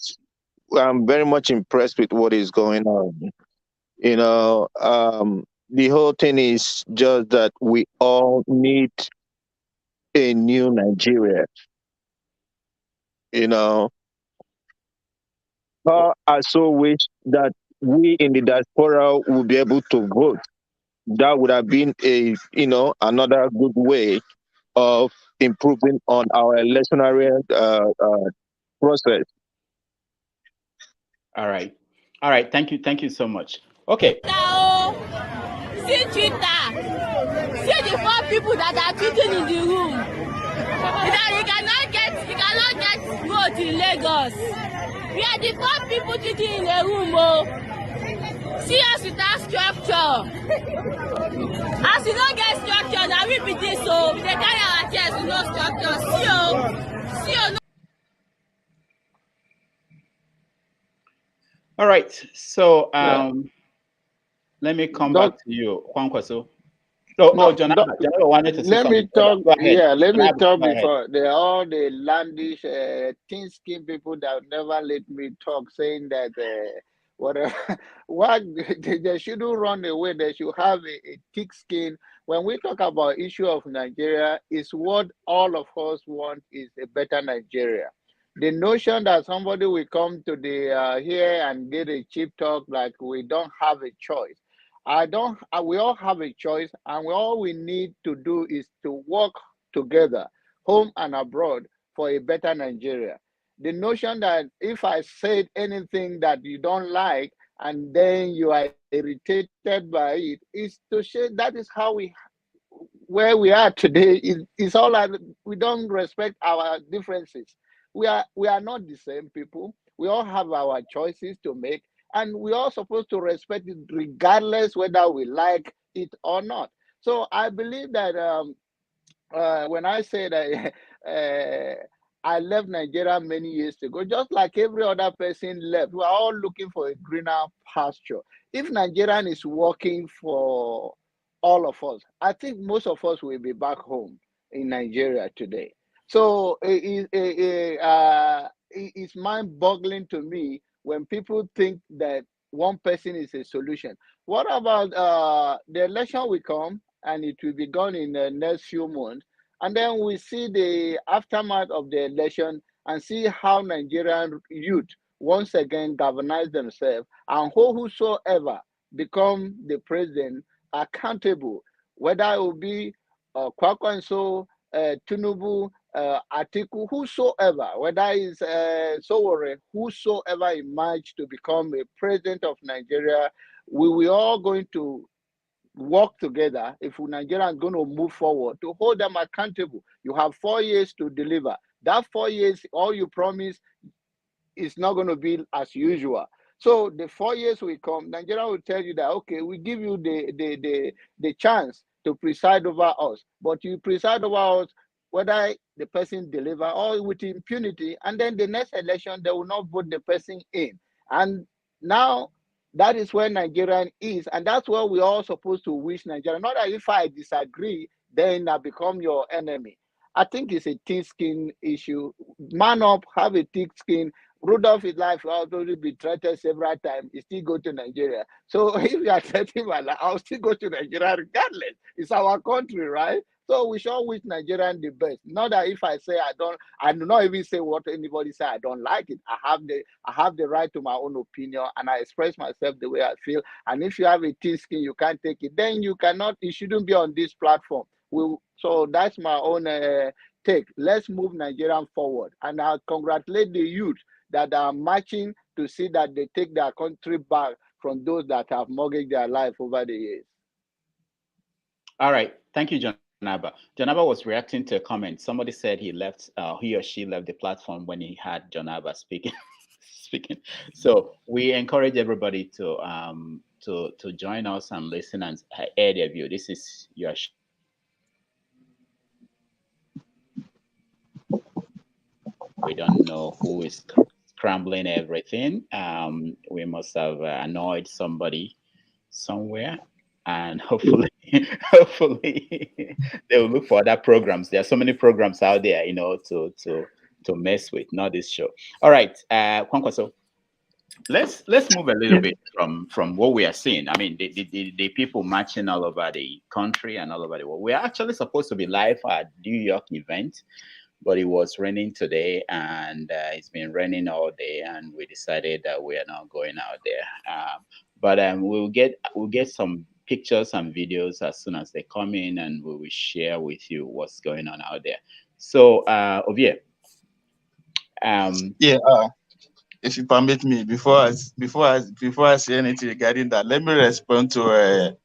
I'm very much impressed with what is going on. The whole thing is just that we all need a new Nigeria. I so wish that we in the diaspora would be able to vote. That would have been another good way of improving on our electoral process. All right. Thank you so much. Okay. See Twitter. See the 4 people that are tweeting in the room. You cannot get vote in Lagos. We are the 4 people tweeting in the room. See us without structure. As you don't get structure, now we be this, so they carry our chairs with no structure. See you. All right. So let me come back to you, Kwankwaso. John wanted to say let me talk. Let me talk before all the landish thin-skinned people that never let me talk, saying that whatever. What they shouldn't run away. They should have a thick skin. When we talk about issue of Nigeria, is what all of us want is a better Nigeria. The notion that somebody will come to the here and get a cheap talk like we don't have a choice. We all have a choice, and all we need to do is to work together, home and abroad, for a better Nigeria. The notion that if I said anything that you don't like and then you are irritated by it is to say that is how where we are today. Is all that we don't respect our differences. We are not the same people. We all have our choices to make, and we are supposed to respect it regardless whether we like it or not. So I believe that when I say that I left Nigeria many years ago, just like every other person left, we are all looking for a greener pasture. If Nigerian is working for all of us, I think most of us will be back home in Nigeria today. So it's mind-boggling to me when people think that one person is a solution. What about the election will come and it will be gone in the next few months, and then we see the aftermath of the election and see how Nigerian youth once again galvanize themselves and whosoever become the president accountable, whether it will be Kwakwanso, Tinubu, Atiku, whosoever, whether it's Sowore, whosoever emerged to become a president of Nigeria, we were all going to work together if Nigeria is going to move forward to hold them accountable. You have 4 years to deliver. That 4 years, all you promise is not going to be as usual. So the 4 years will come, Nigeria will tell you that, okay, we give you the chance to preside over us, but you preside over us whether the person deliver or with impunity, and then the next election, they will not vote the person in. And now that is where Nigerian is, and that's what we're all supposed to wish Nigeria. Not that if I disagree, then I become your enemy. I think it's a thick skin issue. Man up, have a thick skin. Rudolph is life has already been threatened several times. He still go to Nigeria. So if you are threatening my life, I'll still go to Nigeria regardless. It's our country, right? So we should wish Nigerian the best. Not that if I say I do not even say what anybody say, I don't like it. I have the right to my own opinion, and I express myself the way I feel. And if you have a thick skin, you can't take it, then you shouldn't be on this platform. So that's my own take. Let's move Nigerian forward. And I congratulate the youth that are marching to see that they take their country back from those that have mortgaged their life over the years. All right. Thank you, Janaba. Janaba was reacting to a comment. Somebody said he or she left the platform when he had Janaba speaking. So we encourage everybody to join us and listen and air their view. This is your we don't know who is scrambling everything. We must have annoyed somebody somewhere, and hopefully they will look for other programs. There are so many programs out there, to mess with, not this show. All right, Kwankwaso, let's move a little bit from what we are seeing. I mean, the people marching all over the country and all over the world. We are actually supposed to be live at New York event, but it was raining today, and it's been raining all day, and we decided that we are not going out there. But we'll get some pictures and videos as soon as they come in, and we will share with you what's going on out there. So, Ovie. If you permit me, before I say anything regarding that, let me respond to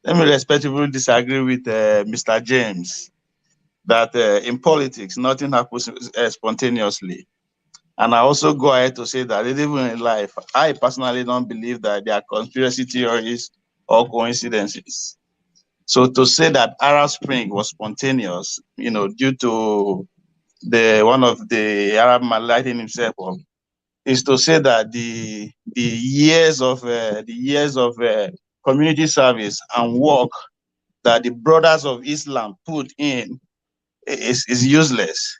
let me respectfully disagree with Mr. James that in politics nothing happens spontaneously. And I also go ahead to say that even in life, I personally don't believe that there are conspiracy theories or coincidences. So to say that Arab Spring was spontaneous, due to one of the Arab man lighting himself up, is to say that the years of community service and work that the brothers of Islam put in is useless.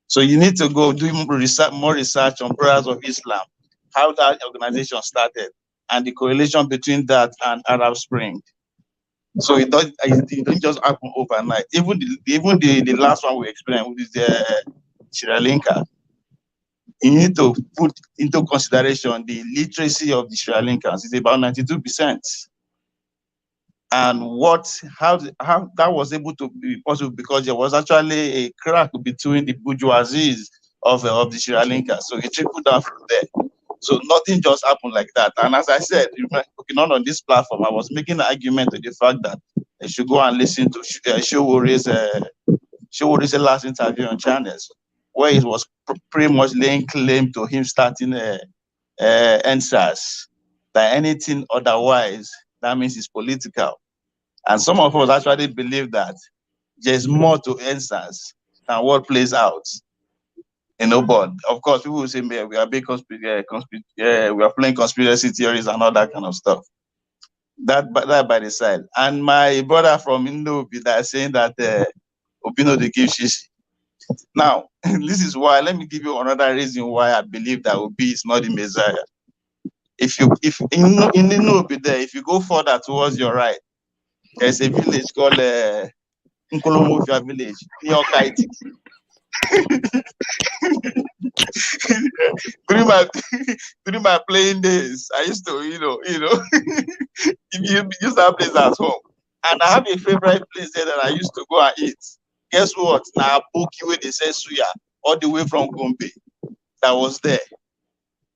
So you need to go do more research on Brothers of Islam, how that organization started, and the correlation between that and Arab Spring. So it don't just happen overnight. Even the last one we experienced, which is Sri Lanka, you need to put into consideration the literacy of the Sri Lankans. It's about 92%. And how that was able to be possible, because there was actually a crack between the bourgeoisie of the Sri Lanka. So it trickled down from there. So nothing just happened like that. And as I said, not on this platform, I was making an argument to the fact that they should go and listen to Showore's last interview on channels, where it was pretty much laying claim to him starting NSAS. That anything otherwise, that means it's political. And some of us actually believe that there's more to NSAS than what plays out. But of course, people will say, we are big we are playing conspiracy theories and all that kind of stuff. That by the side. And my brother from Indo that saying that Obino they give shishi. Now, this is why. Let me give you another reason why I believe that Obi is not the Messiah. If you there, if you go further towards your right, there's a village called Nkolomofia village near Kaiti. during my playing days, I used to, use that place at home. And I have a favorite place there that I used to go and eat. Guess what? Now book you they say Suya all the way from Gombe that was there.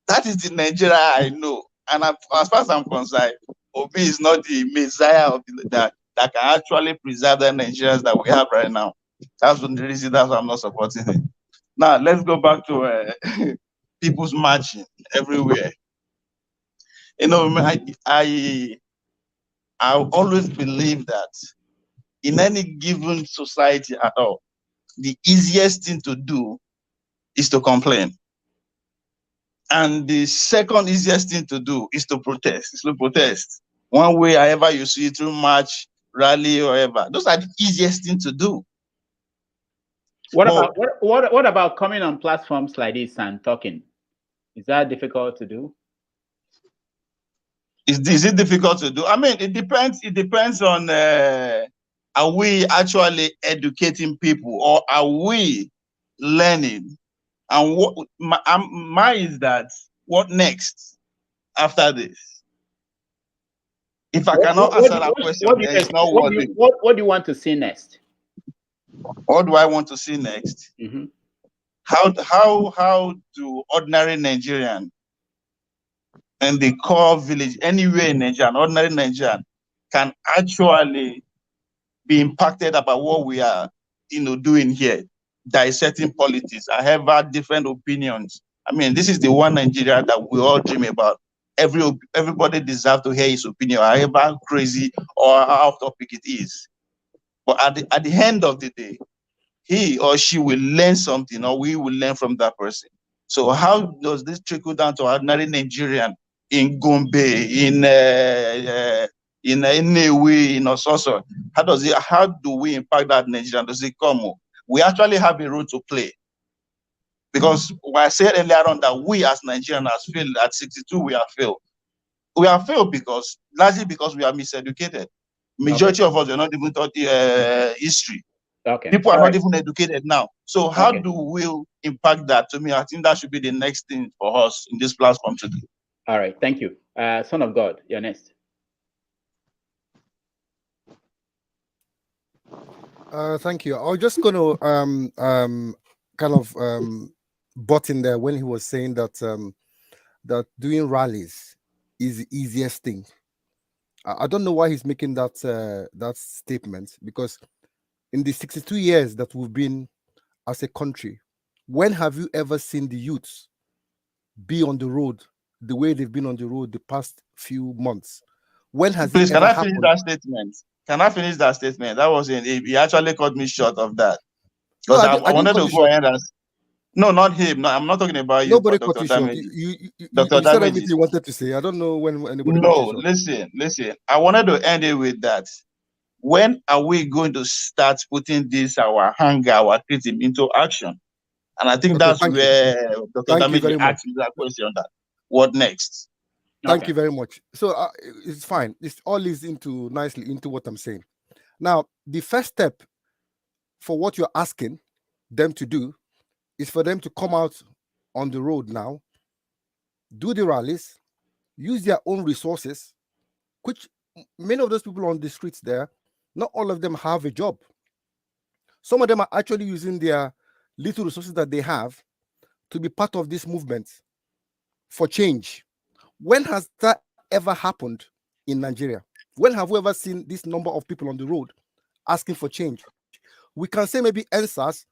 That is the Nigeria I know. And as far as I'm concerned, Obi is not the messiah of that can actually preserve the Nigerians that we have right now. That's the reason that's why I'm not supporting it. Now let's go back to people's marching everywhere. You know, I always believe that in any given society at all, the easiest thing to do is to complain. And the second easiest thing to do is to protest. One way, however you see it, through march, rally, or whatever. Those are the easiest thing to do. What about coming on platforms like this and talking? Is that difficult to do? Is it difficult to do? I mean, it depends. It depends on are we actually educating people or are we learning? And what my is that what next after this? If I cannot answer that question, it's not worthy. What do you want to see next? What do I want to see next? Mm-hmm. How do ordinary Nigerian and the core village anywhere in Nigeria, ordinary Nigerian, can actually be impacted about what we are, doing here, dissecting politics. I have had different opinions. I mean, this is the one Nigeria that we all dream about. Everybody deserves to hear his opinion, however crazy or how off topic it is. But at the end of the day, he or she will learn something, or we will learn from that person. So how does this trickle down to ordinary Nigerian in Gombe, in Newe, in Ososo? How do we impact that Nigerian? Does it come? We actually have a role to play. Because I said earlier on that we as Nigerians have failed at 62, we have failed. We have failed largely because we are miseducated. Majority of us are not even taught history. Okay. People are not even educated now. So how do we impact that? To me, I think that should be the next thing for us in this platform to do. All right. Thank you. Son of God, you're next. Thank you. I was just going to kind of butt in there when he was saying that that doing rallies is the easiest thing. I don't know why he's making that that statement, because in the 62 years that we've been as a country, when have you ever seen the youths be on the road the way they've been on the road the past few months? When has Please, it ever can I happened? finish that statement? Can I finish that statement? That was he actually cut me short of that. Because I wanted to go ahead and no, not him. No, I'm not talking about you. Nobody Dr. cut you short. Damages. You said everything you wanted to say. I don't know when anybody cut you short. Listen. I wanted to end it with that. When are we going to start putting this, our hunger, our criticism into action? And I think that's where Dr. Damages asked me that question, that what next? Thank you very much. So it's fine. This all leads nicely into what I'm saying. Now, the first step for what you're asking them to do is for them to come out on the road now, do the rallies, use their own resources, which many of those people on the streets there, not all of them have a job. Some of them are actually using their little resources that they have to be part of this movement for change. When has that ever happened in Nigeria? When have we ever seen this number of people on the road asking for change? We can say maybe answers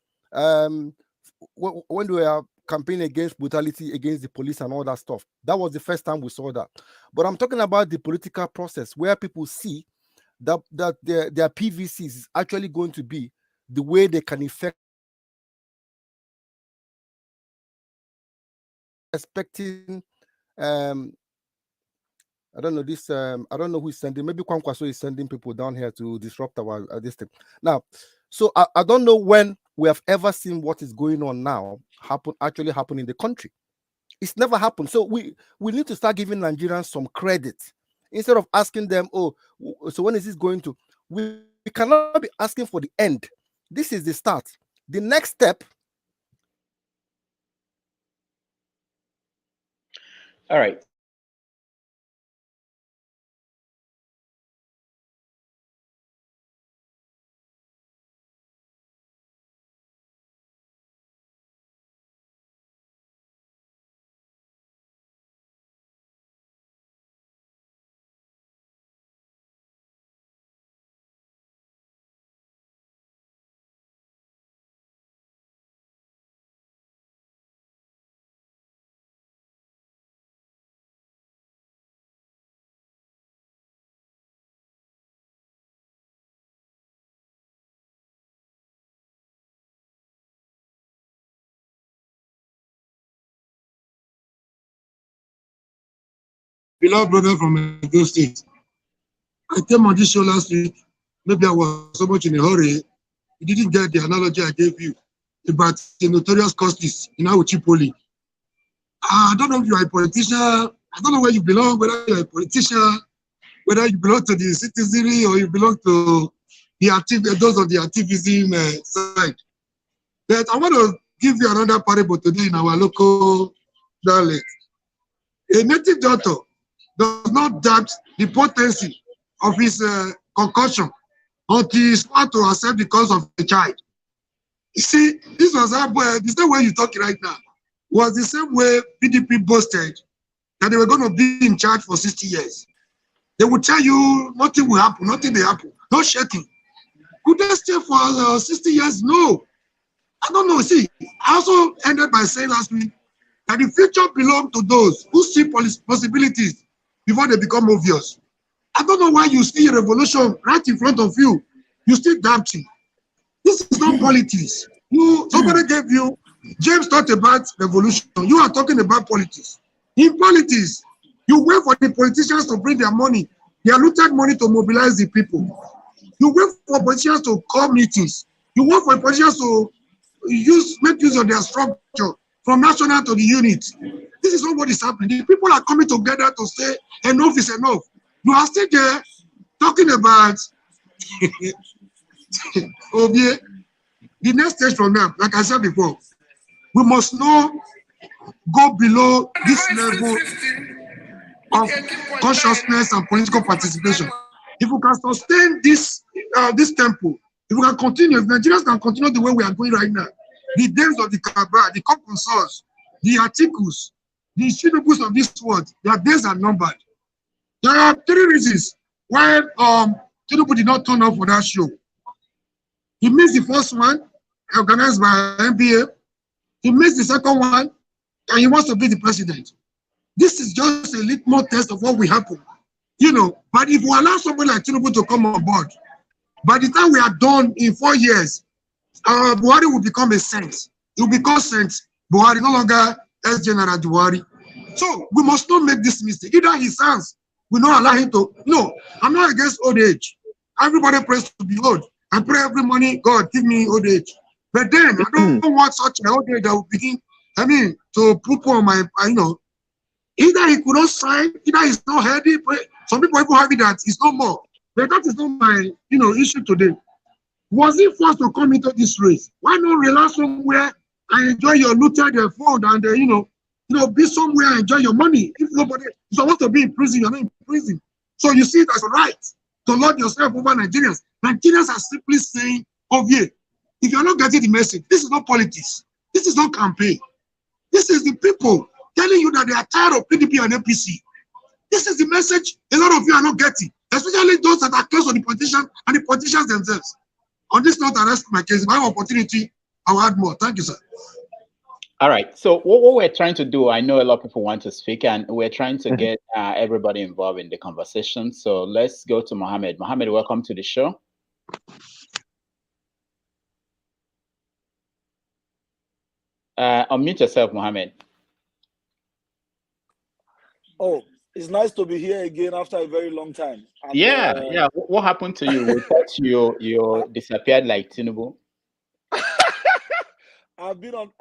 when we are campaigning against brutality against the police and all that stuff. That was the first time we saw that. But I'm talking about the political process where people see that their PVCs is actually going to be the way they can effect expecting I don't know this. I don't know who is sending. Maybe Kwankwaso is sending people down here to disrupt our this thing. Now, so I don't know when we have ever seen what is going on now actually happen in the country. It's never happened. So we need to start giving Nigerians some credit instead of asking them, oh, so when is this going to? We cannot be asking for the end. This is the start. The next step. All right. beloved brother from Edo State. I came on this show last week. Maybe I was so much in a hurry. You didn't get the analogy I gave you about the notorious costis in Auchipoli. I don't know if you are a politician. I don't know where you belong, whether you're a politician, whether you belong to the citizenry or you belong to the those of the activism side. But I want to give you another parable today in our local dialect. A native doctor does not doubt the potency of his concussion until he is found to accept the cause of the child. You see, this was the same way you're talking right now. Was the same way PDP boasted that they were going to be in charge for 60 years. They would tell you nothing will happen, nothing will happen, no shaking. Could they stay for 60 years? No. I don't know. See, I also ended by saying last week that the future belongs to those who see possibilities before they become obvious. I don't know why you see a revolution right in front of you. You still doubting. This is not politics. Somebody gave you, James talked about revolution. You are talking about politics. In politics, you wait for the politicians to bring their money, their looted money to mobilize the people. You wait for politicians to call meetings. You wait for politicians to make use of their structure from national to the unit. This is not what is happening. The people are coming together to say enough is enough. You are still there talking about the next stage from now, like I said before, we must not go below this level of consciousness and political participation. If we can sustain this tempo, if we can continue, if Nigerians can continue the way we are going right now, the days of the Kabah, the Compulsors, the articles, the Tinubus of this world, their days are numbered. There are 3 reasons why Tinubu did not turn up for that show. He missed the first one, organized by NBA. He missed the second one, and he wants to be the president. This is just a litmus test of what will happen. You know, but if we allow someone like Tinubu to come on board, by the time we are done in 4 years, Buhari will become a saint. He will become Saint Buhari, no longer as General Buhari. So we must not make this mistake. Either his sons will not allow him to. No, I'm not against old age. Everybody prays to be old. I pray every morning, God, give me old age. But then I don't want such an old age that will begin, to put on my, either he could not sign, either he's not healthy. Some people even have it that it's no more. But that is not my, issue today. Was he forced to come into this race? Why not relax somewhere and enjoy your looted food and, be somewhere and enjoy your money? If nobody is supposed to be in prison, you're not in prison. So you see it as a right to lord yourself over Nigerians. Nigerians are simply saying, if you're not getting the message, this is not politics. This is not campaign. This is the people telling you that they are tired of PDP and APC. This is the message a lot of you are not getting, especially those that are close to the politicians and the politicians themselves. On this note, I rest my case. If I have opportunity, I'll add more. Thank you, sir. All right. So what we're trying to do, I know a lot of people want to speak, and we're trying to get everybody involved in the conversation. So let's go to Mohammed. Mohammed, welcome to the show. Unmute yourself, Mohammed. Oh, it's nice to be here again after a very long time. And, yeah. What happened to you? We thought you disappeared like Tinubu. I've been on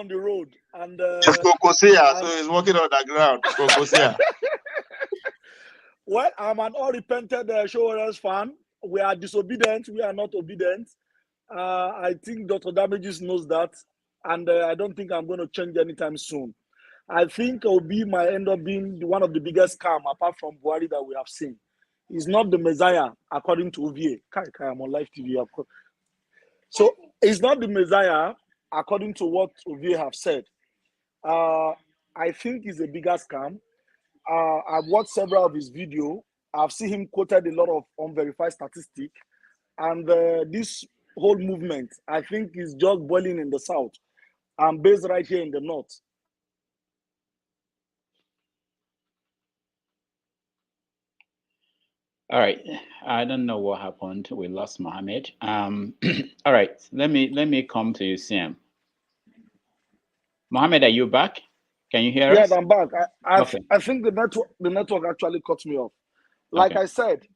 the road, and it's Kokosia, so he's walking on the ground. Kokosia. Well, I'm an unrepented Showers fan. We are disobedient. We are not obedient. I think Dr. Damages knows that, and I don't think I'm going to change anytime soon. I think Obi might end up being one of the biggest scam apart from Buhari that we have seen. He's not the Messiah, according to Ovie. I'm on live TV. So he's not the Messiah, according to what Ovie have said. I think he's a bigger scam. I've watched several of his videos. I've seen him quoted a lot of unverified statistics. And this whole movement, I think, is just boiling in the south. I'm based right here in the north. All right. I don't know what happened. We lost Mohammed. All right. Let me come to you, Sam. Mohammed, are you back? Can you hear Yes, us? I'm back. Okay. I think the network actually cut me off. Like Okay. I said,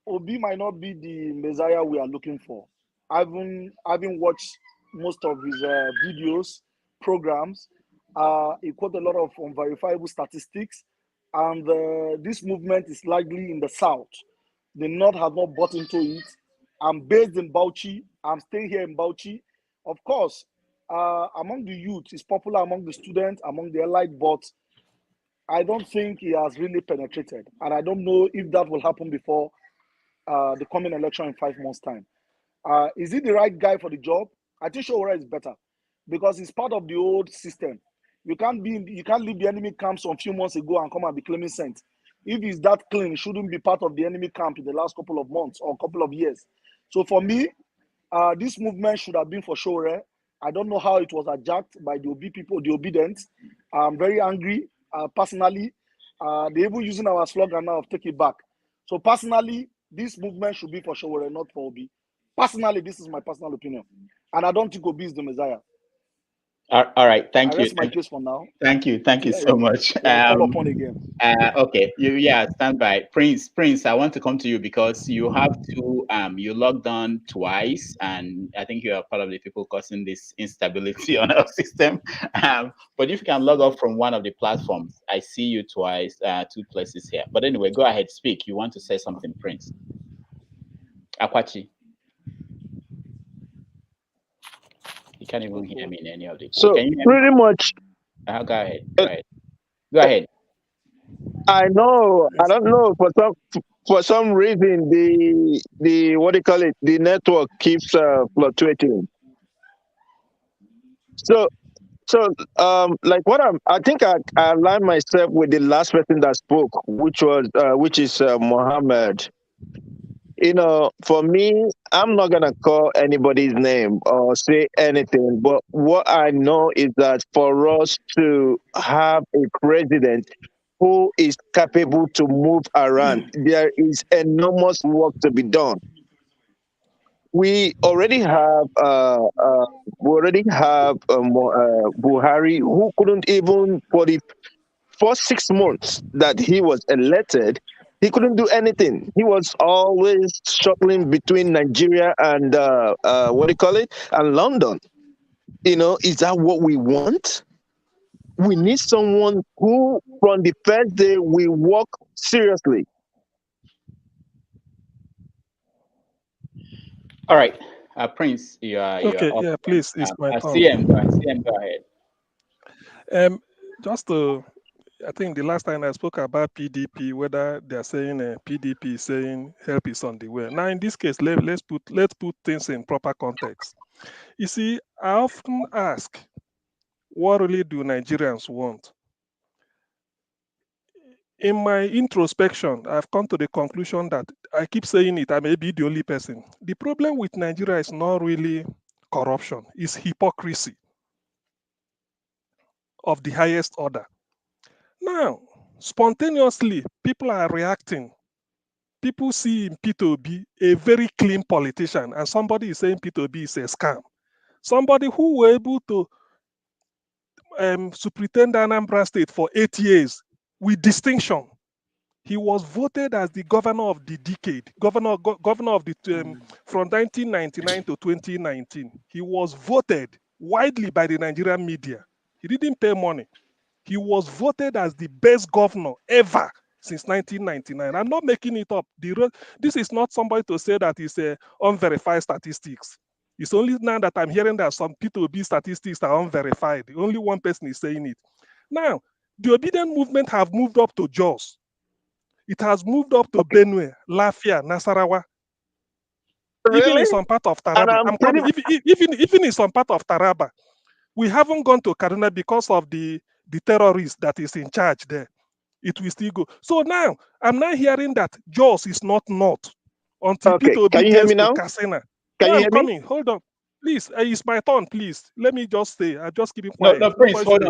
Obi might not be the Messiah we are looking for. I've been watched most of his videos, programs. He quote a lot of unverifiable statistics, and this movement is largely in the south. The north have not bought into it. I'm based in Bauchi. I'm staying here in Bauchi. Of course, among the youth, it's popular among the students, among the elite, but I don't think he has really penetrated, and I don't know if that will happen before the coming election in 5 months' time. Is he the right guy for the job? I think Showora is better because he's part of the old system. You can't leave the enemy camps a few months ago and come and be claiming scent. If he's that clean, he shouldn't be part of the enemy camp in the last couple of months or couple of years. So for me, this movement should have been for Showora. I don't know how it was hijacked by the Obi people, the obedient. I'm very angry personally. They're even using our slogan now of take it back. So personally, this movement should be for Showore, not for Obi. Personally, this is my personal opinion. And I don't think Obi is the Messiah. All right. Thank I you. rest my case for now. Thank you. Thank you so much. We'll call upon again. Okay. Stand by. Prince, I want to come to you because you have to, you logged on twice, and I think you are part of the people causing this instability on our system. But if you can log off from one of the platforms, I see you twice, 2 places here. But anyway, go ahead, speak. You want to say something, Prince? Akwachi. You can't even hear me in any of the. So can you hear pretty me? much. Go ahead. Go ahead. Go ahead. I know. I don't know. For some reason, the what do you call it? The network keeps fluctuating. So like I think I aligned myself with the last person that spoke, which is Mohammed. You know, for me, I'm not gonna call anybody's name or say anything, but what I know is that for us to have a president who is capable to move around, there is enormous work to be done. We already have Buhari, who couldn't even, for the first 6 months that he was elected, he couldn't do anything. He was always shuttling between Nigeria and and London. You know, is that what we want? We need someone who, from the first day, will work seriously. All right, Prince, you are Okay, up. yeah, please, it's my turn. CM, go ahead. Just to, I think the last time I spoke about PDP, whether they're saying PDP is saying help is on the way. Now, in this case, let's put things in proper context. You see, I often ask, what really do Nigerians want? In my introspection, I've come to the conclusion that I keep saying it, I may be the only person. The problem with Nigeria is not really corruption, it's hypocrisy of the highest order. Now, spontaneously, people are reacting. People see in P2B a very clean politician, and somebody is saying P2B is a scam. Somebody who were able to superintend Anambra State for 8 years with distinction. He was voted as the governor of the decade, governor of the from 1999 to 2019. He was voted widely by the Nigerian media. He didn't pay money. He was voted as the best governor ever since 1999. I'm not making it up. This is not somebody to say that it's unverified statistics. It's only now that I'm hearing that some P2B statistics are unverified. Only one person is saying it. Now, the obedient movement have moved up to Jos. It has moved up to Benue, Lafia, Nasarawa. Really? Even in some part of Taraba. Even in some part of Taraba. We haven't gone to Kaduna because of the terrorist that is in charge there. It will still go. So now, I'm now hearing that Jos is not north until P2B gets to Kasena. Can you hear I'm coming. me? Hold on. Please, it's my turn, please. Let me just stay. I just keep it No, quiet. Prince, hold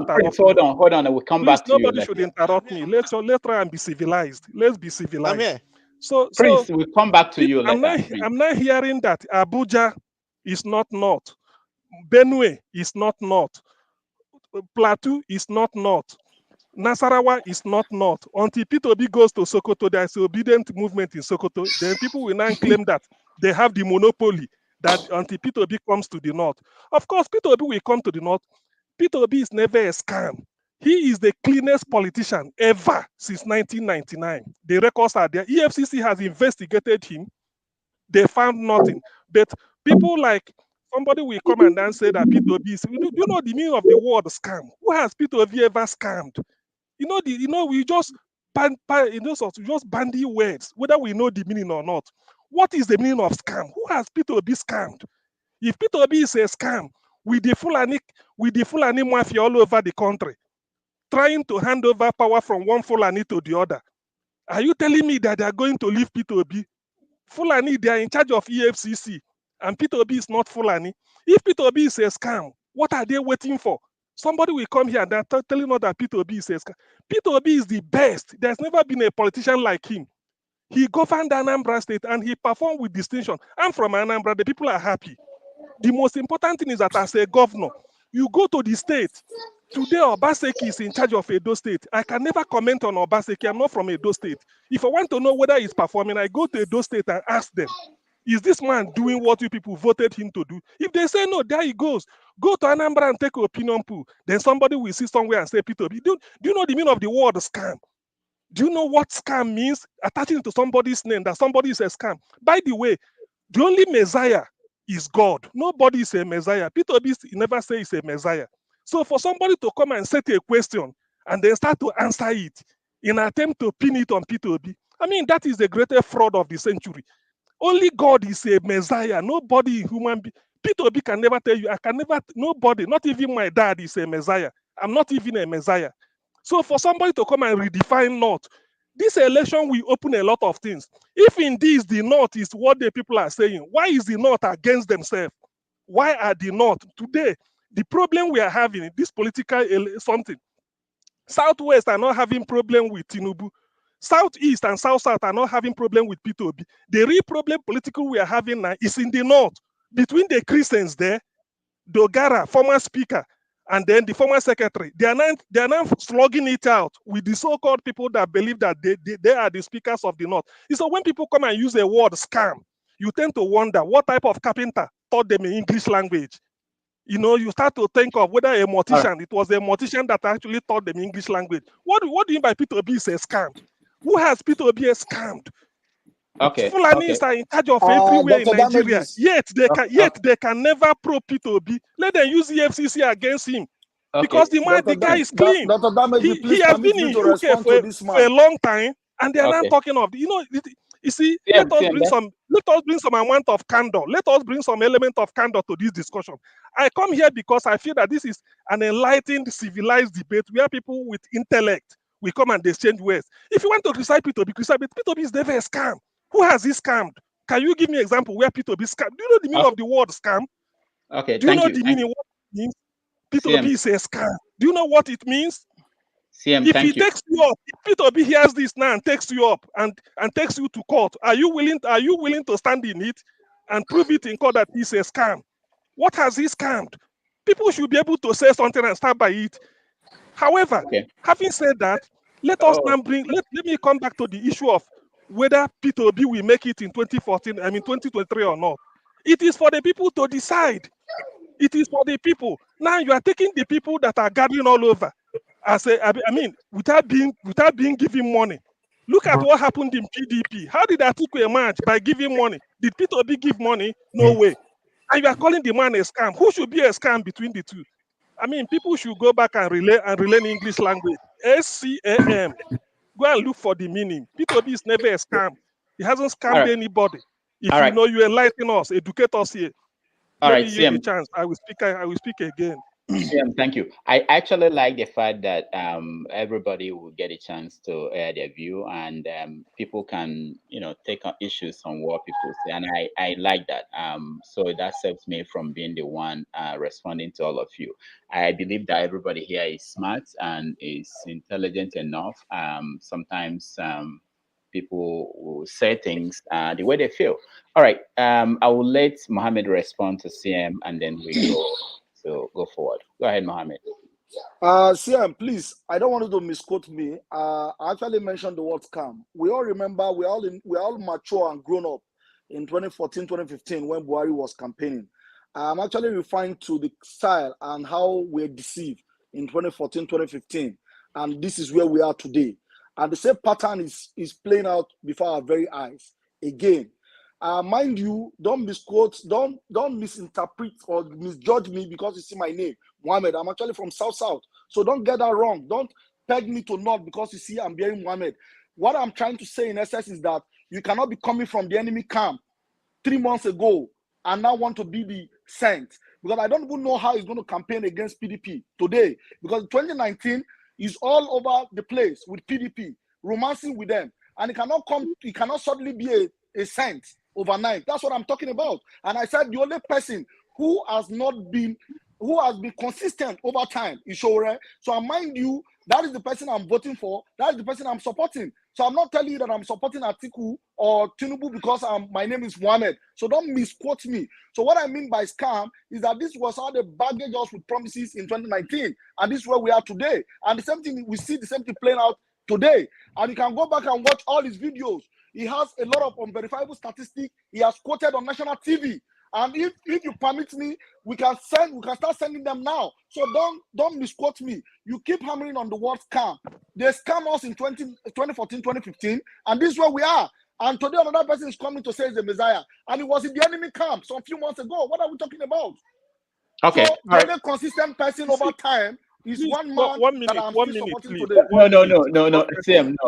on. We'll come back to you. Nobody should interrupt me. Let's try and be civilized. Let's be civilized. I'm here. So Prince, we'll come back to you later. I'm not hearing that Abuja is not north. Benue is not north. Plateau is not north. Nasarawa is not north. Until P2B goes to Sokoto, there's an obedient movement in Sokoto. Then people will now claim that they have the monopoly, that until P2B comes to the north. Of course, P2B will come to the north. P2B is never a scam. He is the cleanest politician ever since 1999. The records are there. EFCC has investigated him. They found nothing. But people like somebody will come and then say that P2B is. Do you know the meaning of the word scam? Who has P2B ever scammed? We just just bandy words, whether we know the meaning or not. What is the meaning of scam? Who has P2B scammed? If P2B is a scam, with the Fulani mafia all over the country, trying to hand over power from one Fulani to the other, are you telling me that they are going to leave P2B? Fulani, they are in charge of EFCC, and P2B is not Fulani. If P2B is a scam, what are they waiting for? Somebody will come here and they're telling us that P2B is a scam. P2B is the best. There's never been a politician like him. He governed Anambra State and he performed with distinction. I'm from Anambra, the people are happy. The most important thing is that as a governor, you go to the state. Today, Obaseki is in charge of Edo State. I can never comment on Obaseki. I'm not from Edo State. If I want to know whether he's performing, I go to Edo State and ask them, is this man doing what you people voted him to do? If they say no, there he goes. Go to Anambra and take an opinion pool. Then somebody will see somewhere and say, P2B. Do you know the meaning of the word scam? Do you know what scam means? Attaching to somebody's name, that somebody is a scam. By the way, the only Messiah is God. Nobody is a Messiah. P2B never say he's a Messiah. So for somebody to come and set a question and then start to answer it in an attempt to pin it on P2B, I mean, that is the greatest fraud of the century. Only God is a Messiah. Nobody, human being. P2B can never tell you. I can never, nobody, not even my dad is a Messiah. I'm not even a Messiah. So for somebody to come and redefine North, this election will open a lot of things. If indeed the North is what the people are saying, why is the North against themselves? Why are the North today? The problem we are having in this political something, Southwest are not having problem with Tinubu. Southeast and South-South are not having problem with P2B. The real problem political we are having now is in the North, between the Christians there, Dogara, former speaker, and then the former secretary. They are now slugging it out with the so-called people that believe that they are the speakers of the North. So when people come and use the word scam, you tend to wonder what type of carpenter taught them in English language. You start to think of whether a mortician, it was a mortician that actually taught them English language. What do you mean by P2B is a scam? Who has P2B scammed? Okay. Fulanis are in charge of everywhere in Dr. Nigeria. Damages. Yet they can never probe P2B. Let them use EFCC against him. Because the guy is clean. Dr. Damages, He has been in UK for a long time, and they are not talking of. You see, let us bring some amount of candor. Let us bring some element of candor to this discussion. I come here because I feel that this is an enlightened, civilized debate where people with intellect will come and exchange words. If you want to criticize P2B, P2B is never a scam. Who has he scammed? Can you give me an example where P2B scam? Do you know the meaning of the word scam? Okay, Do you know the meaning? What it means? P2B is a scam. Do you know what it means? If he takes you up, if P2B hears this now and takes you up and takes you to court, are you willing to stand in it and prove it in court that he's a scam? What has he scammed? People should be able to say something and stand by it. However, having said that, let me come back to the issue of whether P2B will make it in 2023 or not. It is for the people to decide. It is for the people. Now you are taking the people that are gathering all over, without being given money. Look at what happened in PDP. How did Atiku emerge? By giving money. Did P2B give money? No way. And you are calling the man a scam. Who should be a scam between the two? People should go back and learn English language. SCAM. Go and look for the meaning. P2B is never a scam. He hasn't scammed anybody. If you know, you enlighten us, educate us here. Let me give you a chance. I will speak again. Thank you. I actually like the fact that everybody will get a chance to air their view, and people can, take on issues on what people say, and I like that. So that saves me from being the one responding to all of you. I believe that everybody here is smart and is intelligent enough. Sometimes people will say things the way they feel. All right. I will let Mohammed respond to CM, and then we go. So go forward. Go ahead, Mohammed. CM, please, I don't want you to misquote me. I actually mentioned the word scam. We all remember, we're all mature and grown up in 2014, 2015 when Buhari was campaigning. I'm actually referring to the style and how we're deceived in 2014, 2015. And this is where we are today. And the same pattern is playing out before our very eyes. Again, mind you, don't misquote, don't misinterpret or misjudge me because you see my name, Mohammed. I'm actually from South. So don't get that wrong. Don't peg me to North because you see I'm bearing Mohammed. What I'm trying to say in essence is that you cannot be coming from the enemy camp 3 months ago and now want to be the saint, because I don't even know how he's going to campaign against PDP today, because 2019 is all over the place with PDP, romancing with them, and he cannot suddenly be a saint overnight. That's what I'm talking about. And I said the only person who has been consistent over time is Showore. So mind you, that is the person I'm voting for. That is the person I'm supporting. So I'm not telling you that I'm supporting Atiku or Tinubu because my name is Mohammed. So don't misquote me. So what I mean by scam is that this was how they baggage us with promises in 2019. And this is where we are today. And the same thing, we see the same thing playing out today. And you can go back and watch all his videos. He has a lot of unverifiable statistics. He has quoted on national TV. And if you permit me, we can start sending them now. So don't misquote me. You keep hammering on the word scam. They scam us in 2014, 2015, and this is where we are. And today another person is coming to say he's a messiah, and it was in the enemy camp some few months ago. What are we talking about? Okay. So the only consistent person over time is one man that I'm still supporting today. No.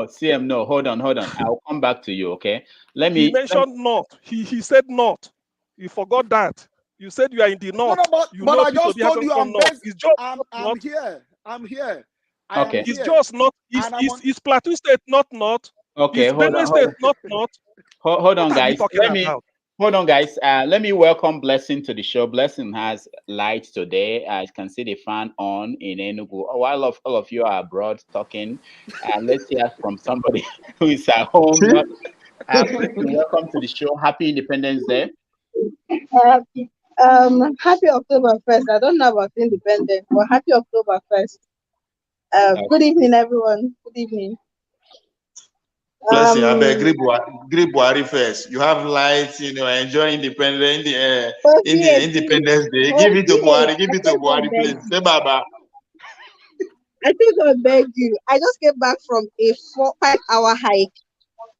CM, no. Hold on. I'll come back to you. Okay. He mentioned North. He said North. You forgot that. You said you are in the North. No, but I just told you I'm here. Okay. It's just not. Is Plateau State not North? Okay. Is Benue State not North? Hold on, guys. Let me welcome Blessing to the show. Blessing has light today. I can see the fan on in Enugu. While all of you are abroad talking, let's hear from somebody who is at home. Blessing, welcome to the show. Happy Independence Day. Happy October 1st. I don't know about Independence, but happy October 1st. Good evening, everyone. Good evening. Blessing, I beg, greet Buhari first. You have lights, enjoy Independence Day. Give it to Buhari, please. Say baba. I think I begged you. I just came back from a 5-hour hike.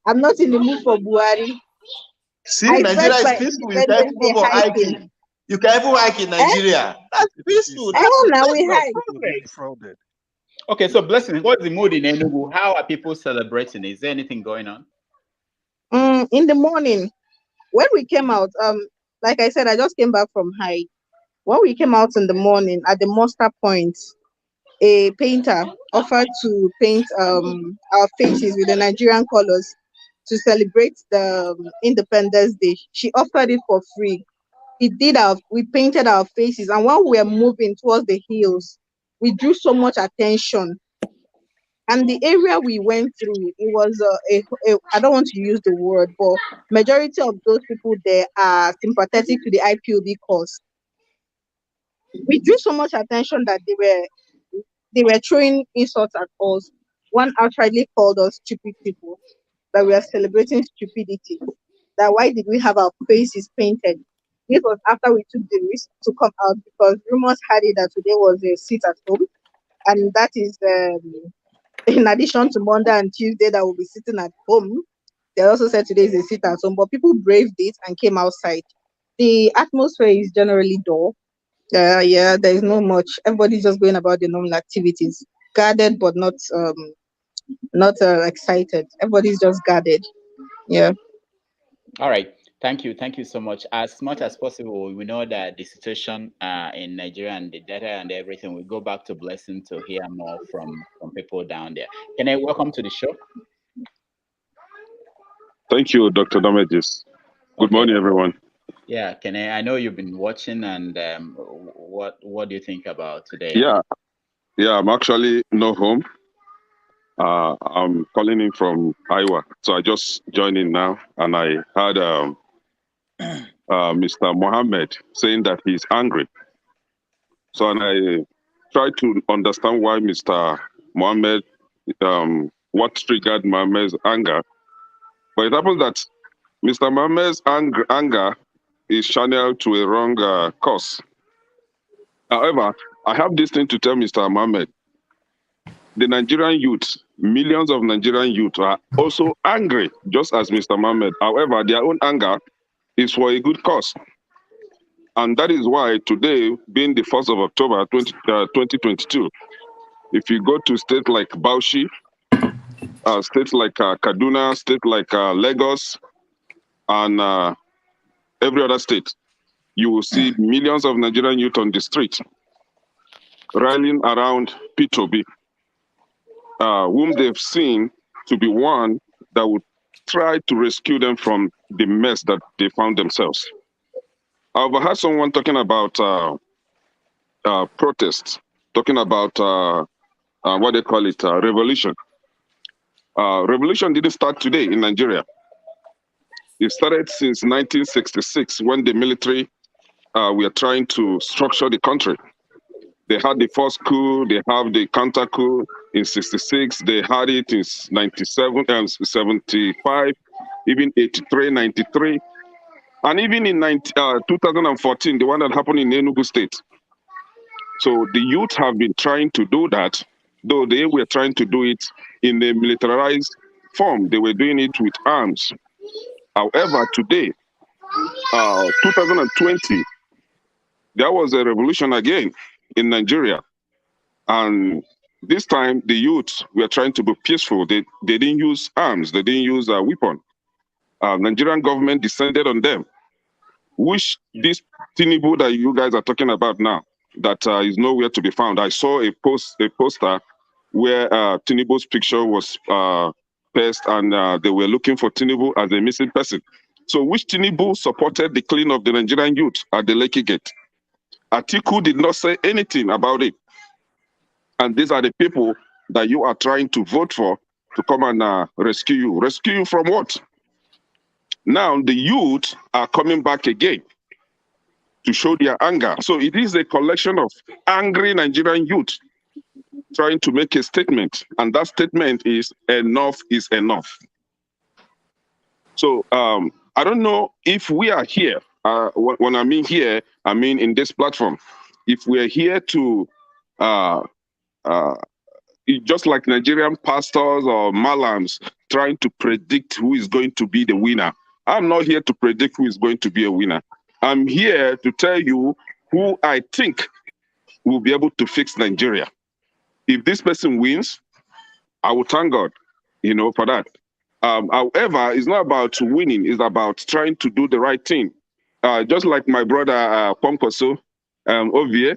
I'm not in the mood for Buhari. See, Nigeria is peaceful. You can even go for hiking. You can even hike in Nigeria. That's peaceful. Now we hike. Okay, so Blessing, what's the mood in Enugu? How are people celebrating? Is there anything going on? In the morning, when we came out, like I said, I just came back from hike. When we came out in the morning at the muster point, a painter offered to paint our faces with the Nigerian colors to celebrate the Independence Day. She offered it for free. We painted our faces, and while we were moving towards the hills, we drew so much attention. And the area we went through, it was I don't want to use the word, but majority of those people there are sympathetic to the IPOB cause. We drew so much attention that they were throwing insults at us. One outrightly called us stupid people, that we are celebrating stupidity. That why did we have our faces painted? This was after we took the risk to come out, because rumors had it that today was a sit at home, and that is in addition to Monday and Tuesday that we'll be sitting at home. They also said today is a sit at home, but people braved it and came outside. The atmosphere is generally dull. There is no much. Everybody's just going about their normal activities, guarded but not excited. Everybody's just guarded. Yeah. All right. Thank you so much. As much as possible, we know that the situation in Nigeria and the data and everything, we go back to Blessing to hear more from people down there. Can I welcome to the show? Thank you, Dr. Damages. Good morning, everyone. Yeah, I know you've been watching, and what do you think about today? Yeah, I'm actually not home. I'm calling in from Iowa, so I just joined in now, and I heard Mr. Mohammed saying that he's angry. So, and try to understand why Mr. Mohammed, what triggered Mohammed's anger. But it happens that Mr. Mohammed's anger is channeled to a wrong cause. However, I have this thing to tell Mr. Mohammed. The Nigerian youth, millions of Nigerian youth are also angry, just as Mr. Mohammed. However, their own anger is for a good cause. And that is why today, being the 1st of October 2022, if you go to states like Bauchi, states like Kaduna, states like Lagos, and every other state, you will see millions of Nigerian youth on the street rallying around P2B, whom they've seen to be one that would try to rescue them from the mess that they found themselves. I've heard someone talking about protests, talking about what they call it, revolution. Revolution didn't start today in Nigeria. It started since 1966 when the military were trying to structure the country. They had the first coup, they have the counter coup in 66, they had it in 97, 75, even 83, 93, and even in 2014, the one that happened in Enugu State. So the youth have been trying to do that, though they were trying to do it in a militarized form. They were doing it with arms. However, today, 2020, there was a revolution again in Nigeria. And this time, the youth were trying to be peaceful. They didn't use arms. They didn't use a weapon. Nigerian government descended on them, which this Tinubu that you guys are talking about now, that is nowhere to be found. I saw a poster where Tinubu's picture was passed, and they were looking for Tinubu as a missing person. So which Tinubu supported the killing of the Nigerian youth at the Lekki Gate? Atiku did not say anything about it. And these are the people that you are trying to vote for to come and rescue you. Rescue you from what? Now the youth are coming back again to show their anger. So it is a collection of angry Nigerian youth trying to make a statement. And that statement is enough is enough. So I don't know if we are here. When I mean here, I mean in this platform. If we are here to just like Nigerian pastors or malams trying to predict who is going to be the winner. I'm not here to predict who is going to be a winner. I'm here to tell you who I think will be able to fix Nigeria. If this person wins, I will thank God, for that. However, it's not about winning. It's about trying to do the right thing. Just like my brother Pomkoso, Ovie,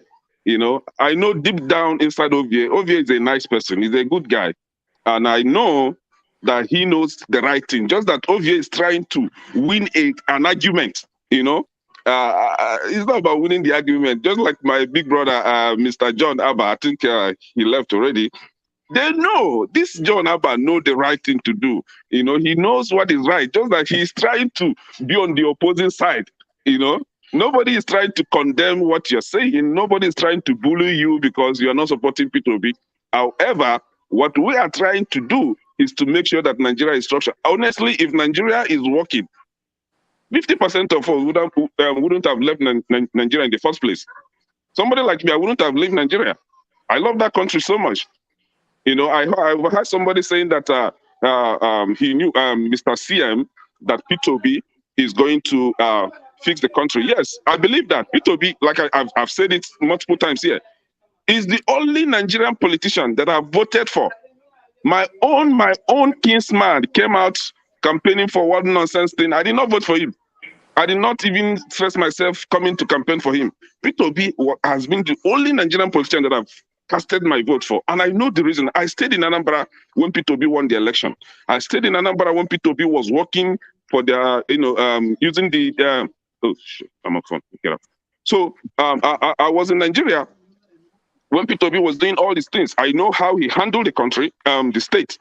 I know deep down inside Ovie is a nice person. He's a good guy. And I know that he knows the right thing. Just that Ovie is trying to win an argument, It's not about winning the argument. Just like my big brother, Mr. John Abba, I think he left already. They know, this John Abba know the right thing to do. He knows what is right. Just like he's trying to be on the opposing side, Nobody is trying to condemn what you're saying. Nobody is trying to bully you because you're not supporting P2B. However, what we are trying to do is to make sure that Nigeria is structured. Honestly, if Nigeria is working, 50% of us wouldn't have left Nigeria in the first place. Somebody like me, I wouldn't have left Nigeria. I love that country so much. I heard somebody saying that he knew Mr. CM that P2B is going to fix the country. Yes, I believe that. P2B, like I've said it multiple times here, is the only Nigerian politician that I've voted for. My own kinsman came out campaigning for one nonsense thing. I did not vote for him. I did not even stress myself coming to campaign for him. P2B has been the only Nigerian politician that I've casted my vote for. And I know the reason. I stayed in Anambra when P2B won the election. I stayed in Anambra when P2B was working for their, using the, oh shit, I'm off phone. Get up. So I was in Nigeria when P2B was doing all these things. I know how he handled the country, the state.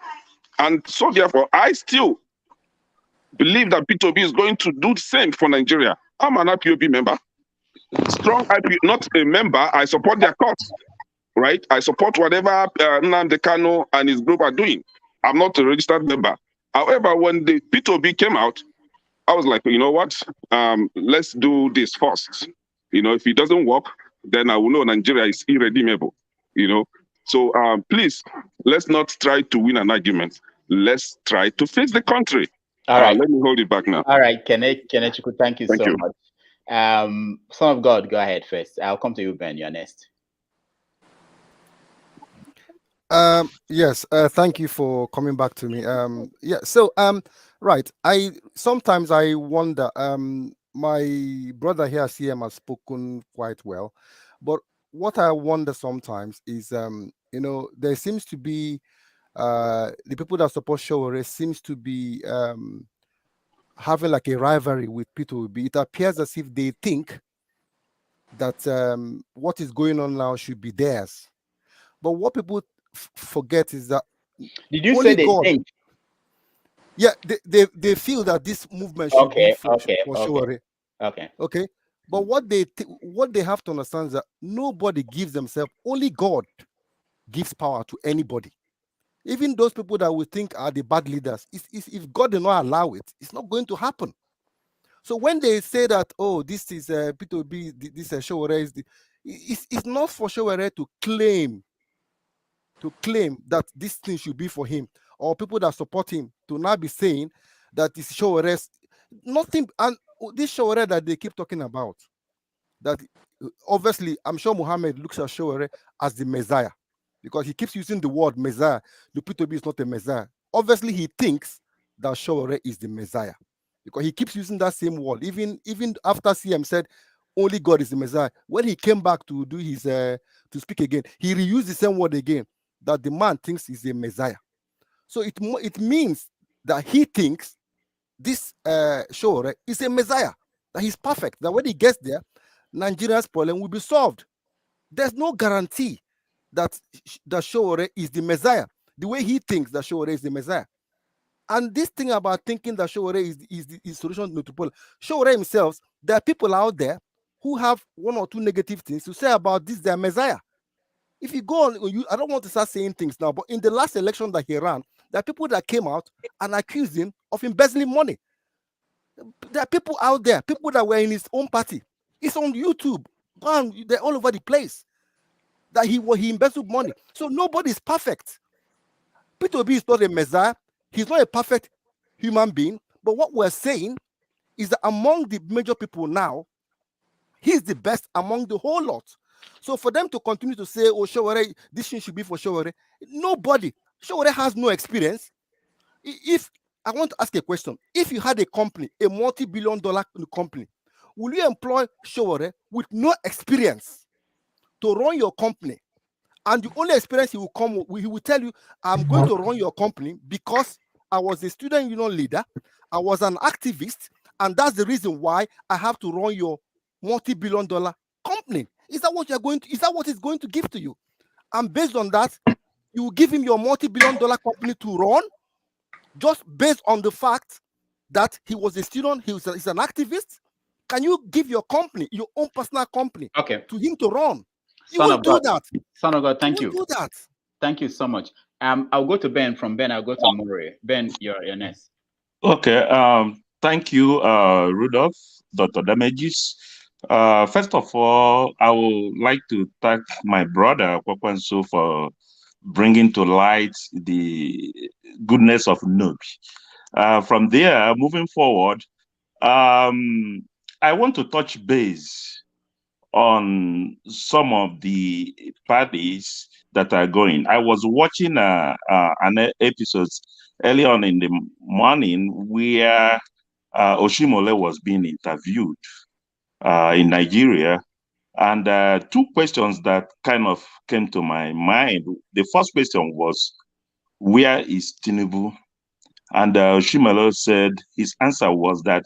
And so therefore, I still believe that P2B is going to do the same for Nigeria. I'm an IPOB member. Strong IPOB, not a member. I support their cause. right? I support whatever Nnamdi Kanu and his group are doing. I'm not a registered member. However, when the P2B came out, I was like, you know what? Let's do this first. You know, if it doesn't work, then I will know Nigeria is irredeemable. You know, so please, let's not try to win an argument. Let's try to fix the country. All right. Let me hold it back now. All right, Kenechukwu, thank you so much. Son of God, go ahead first. I'll come to you, Ben. You're next. Yes, thank you for coming back to me. Yeah, so right, sometimes I wonder, my brother here, CM, has spoken quite well, but what I wonder sometimes is, you know, there seems to be the people that support Showore seems to be having like a rivalry with P2B. It appears as if they think that what is going on now should be theirs. But what people forget is that did you say they think? Yeah, they feel that this movement should be for Showore. Okay. But what they have to understand is that nobody gives themselves, only God gives power to anybody. Even those people that we think are the bad leaders, if God did not allow it, it's not going to happen. So when they say that, oh, this is P2B, this Showore is it's not for Showore to claim that this thing should be for him, or people that support him to now be saying that it's Showore's nothing. And this Showore that they keep talking about, that obviously I'm sure Muhammad looks at Showore as the Messiah because he keeps using the word Messiah. The P2B is not a Messiah. Obviously, he thinks that Showore is the Messiah because he keeps using that same word. Even after CM said only God is the Messiah, when he came back to do his to speak again, he reused the same word again, that the man thinks is a Messiah. So it means that he thinks this Showore is a Messiah, that he's perfect, that when he gets there, Nigeria's problem will be solved. There's no guarantee that Showore is the Messiah, the way he thinks that Showore is the Messiah. And this thing about thinking that Showore is the solution to the problem, Showore himself, there are people out there who have one or two negative things to say about this, their Messiah. If you go on, I don't want to start saying things now, but in the last election that he ran, there are people that came out and accused him of embezzling money. There are people out there, people that were in his own party. It's on YouTube. They're all over the place. That he embezzled money. So nobody is perfect. P2B is not a Messiah. He's not a perfect human being. But what we're saying is that among the major people now, he's the best among the whole lot. So for them to continue to say, oh, Showore, this thing should be for Showore, nobody. Showore has no experience. If I want to ask a question, if you had a company, a multi-billion-dollar company, will you employ Showore with no experience to run your company? And the only experience he will tell you, I'm going to run your company because I was a student union leader, I was an activist, and that's the reason why I have to run your multi-billion-dollar company. Is that what it's going to give to you? And based on that, you will give him your multi-billion-dollar company to run, just based on the fact that he was a student, he's an activist. Can you give your company, your own personal company, to him to run? You won't do that. Son of God, thank you. Do that. Thank you so much. I'll go to Ben. From Ben, I'll go to Murray. Ben, you're next. Okay. Thank you, Rudolph, Dr. Damages. First of all, I would like to thank my brother Kwakwanso for bringing to light the goodness of Nubi. From there, moving forward, I want to touch base on some of the parties that are going. I was watching an episode early on in the morning where Oshimole was being interviewed in Nigeria. And two questions that kind of came to my mind. The first question was, where is Tinubu? And Oshimole said his answer was that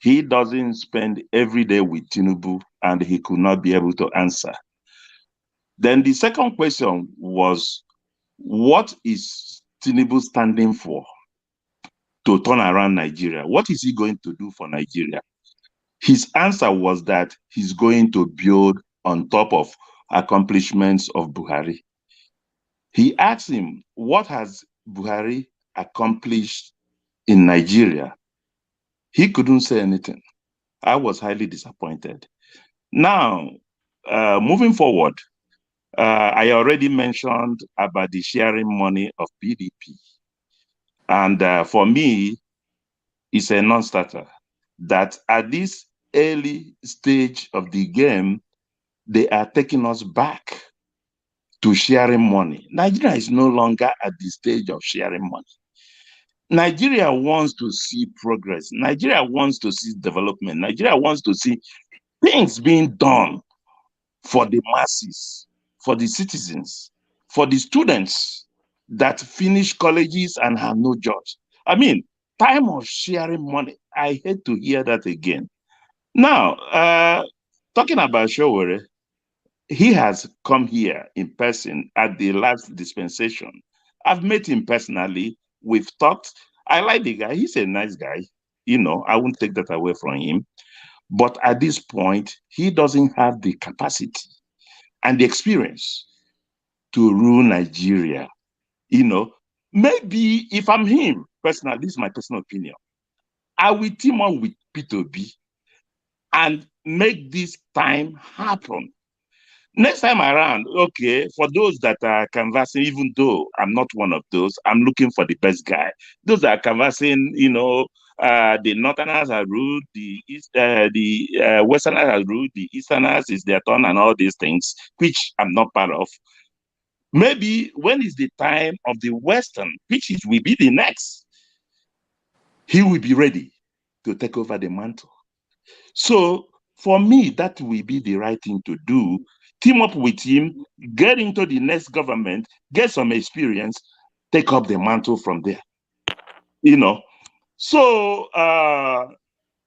he doesn't spend every day with Tinubu and he could not be able to answer. Then the second question was, what is Tinubu standing for to turn around Nigeria? What is he going to do for Nigeria? His answer was that he's going to build on top of accomplishments of Buhari. He asked him, what has Buhari accomplished in Nigeria? He couldn't say anything. I was highly disappointed. Now, moving forward, I already mentioned about the sharing money of PDP. And for me, it's a non-starter that at this early stage of the game, they are taking us back to sharing money. Nigeria is no longer at the stage of sharing money. Nigeria wants to see progress. Nigeria wants to see development. Nigeria wants to see things being done for the masses, for the citizens, for the students that finish colleges and have no jobs. I mean, time of sharing money. I hate to hear that again. Now, talking about Showore, he has come here in person at the last dispensation. I've met him personally. We've talked. I like the guy. He's a nice guy. I won't take that away from him. But at this point, he doesn't have the capacity and the experience to rule Nigeria. Maybe if I'm him, personally, this is my personal opinion, I will team up with P2B and make this time happen. Next time around, okay, for those that are canvassing, even though I'm not one of those, I'm looking for the best guy. Those that are canvassing, the Northerners are rude, the Westerners are rude, the Easterners is their turn and all these things, which I'm not part of. Maybe when is the time of the Western, which will be the next, he will be ready to take over the mantle. So for me, that will be the right thing to do. Team up with him, get into the next government, get some experience, take up the mantle from there. So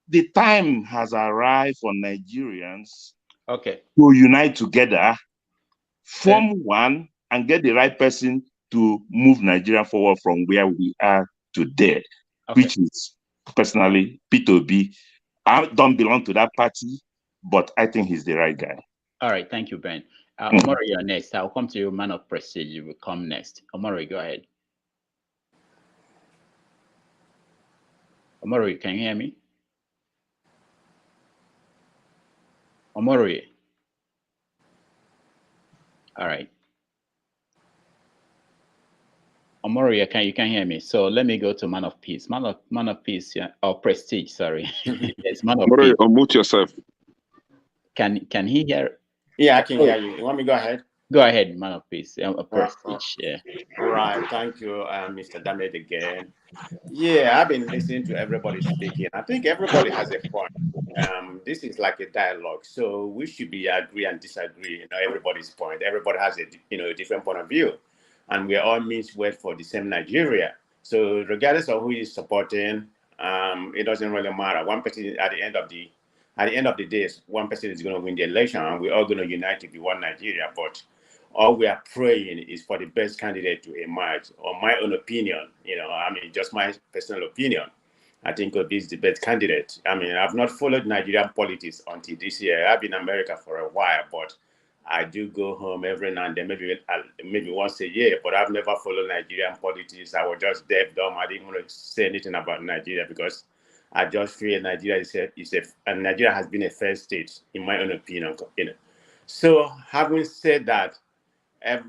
the time has arrived for Nigerians to unite together, form one, and get the right person to move Nigeria forward from where we are today, which is personally P2B. I don't belong to that party, but I think he's the right guy. All right, thank you, Ben. Omori, you're next. I'll come to you, man of prestige. You will come next. Omori, go ahead. Omori, can you hear me? Omori. All right. Omori, you can hear me. So let me go to man of peace. Man of peace, yeah. Or prestige, sorry. Yes, man of peace. Unmute yourself. Can he hear? Yeah, I can hear you. You want me to go ahead? Go ahead, man of peace. Prestige, yeah. Right. Thank you, Mr. Damed again. Yeah, I've been listening to everybody speaking. I think everybody has a point. This is like a dialogue, so we should be agree and disagree. Everybody's point. Everybody has a different point of view, and we all means wait for the same Nigeria. So regardless of who is supporting, it doesn't really matter. One person at the end of the day, one person is going to win the election, and we're all going to unite to be one Nigeria. But all we are praying is for the best candidate to emerge. Or my own opinion, just my personal opinion, I think Obi is the best candidate. I've not followed Nigerian politics until this year. I've been in America for a while, but I do go home every now and then, maybe once a year, but I've never followed Nigerian politics. I was just deaf, dumb. I didn't want to say anything about Nigeria because I just feel Nigeria and Nigeria has been a fair state, in my own opinion. So having said that,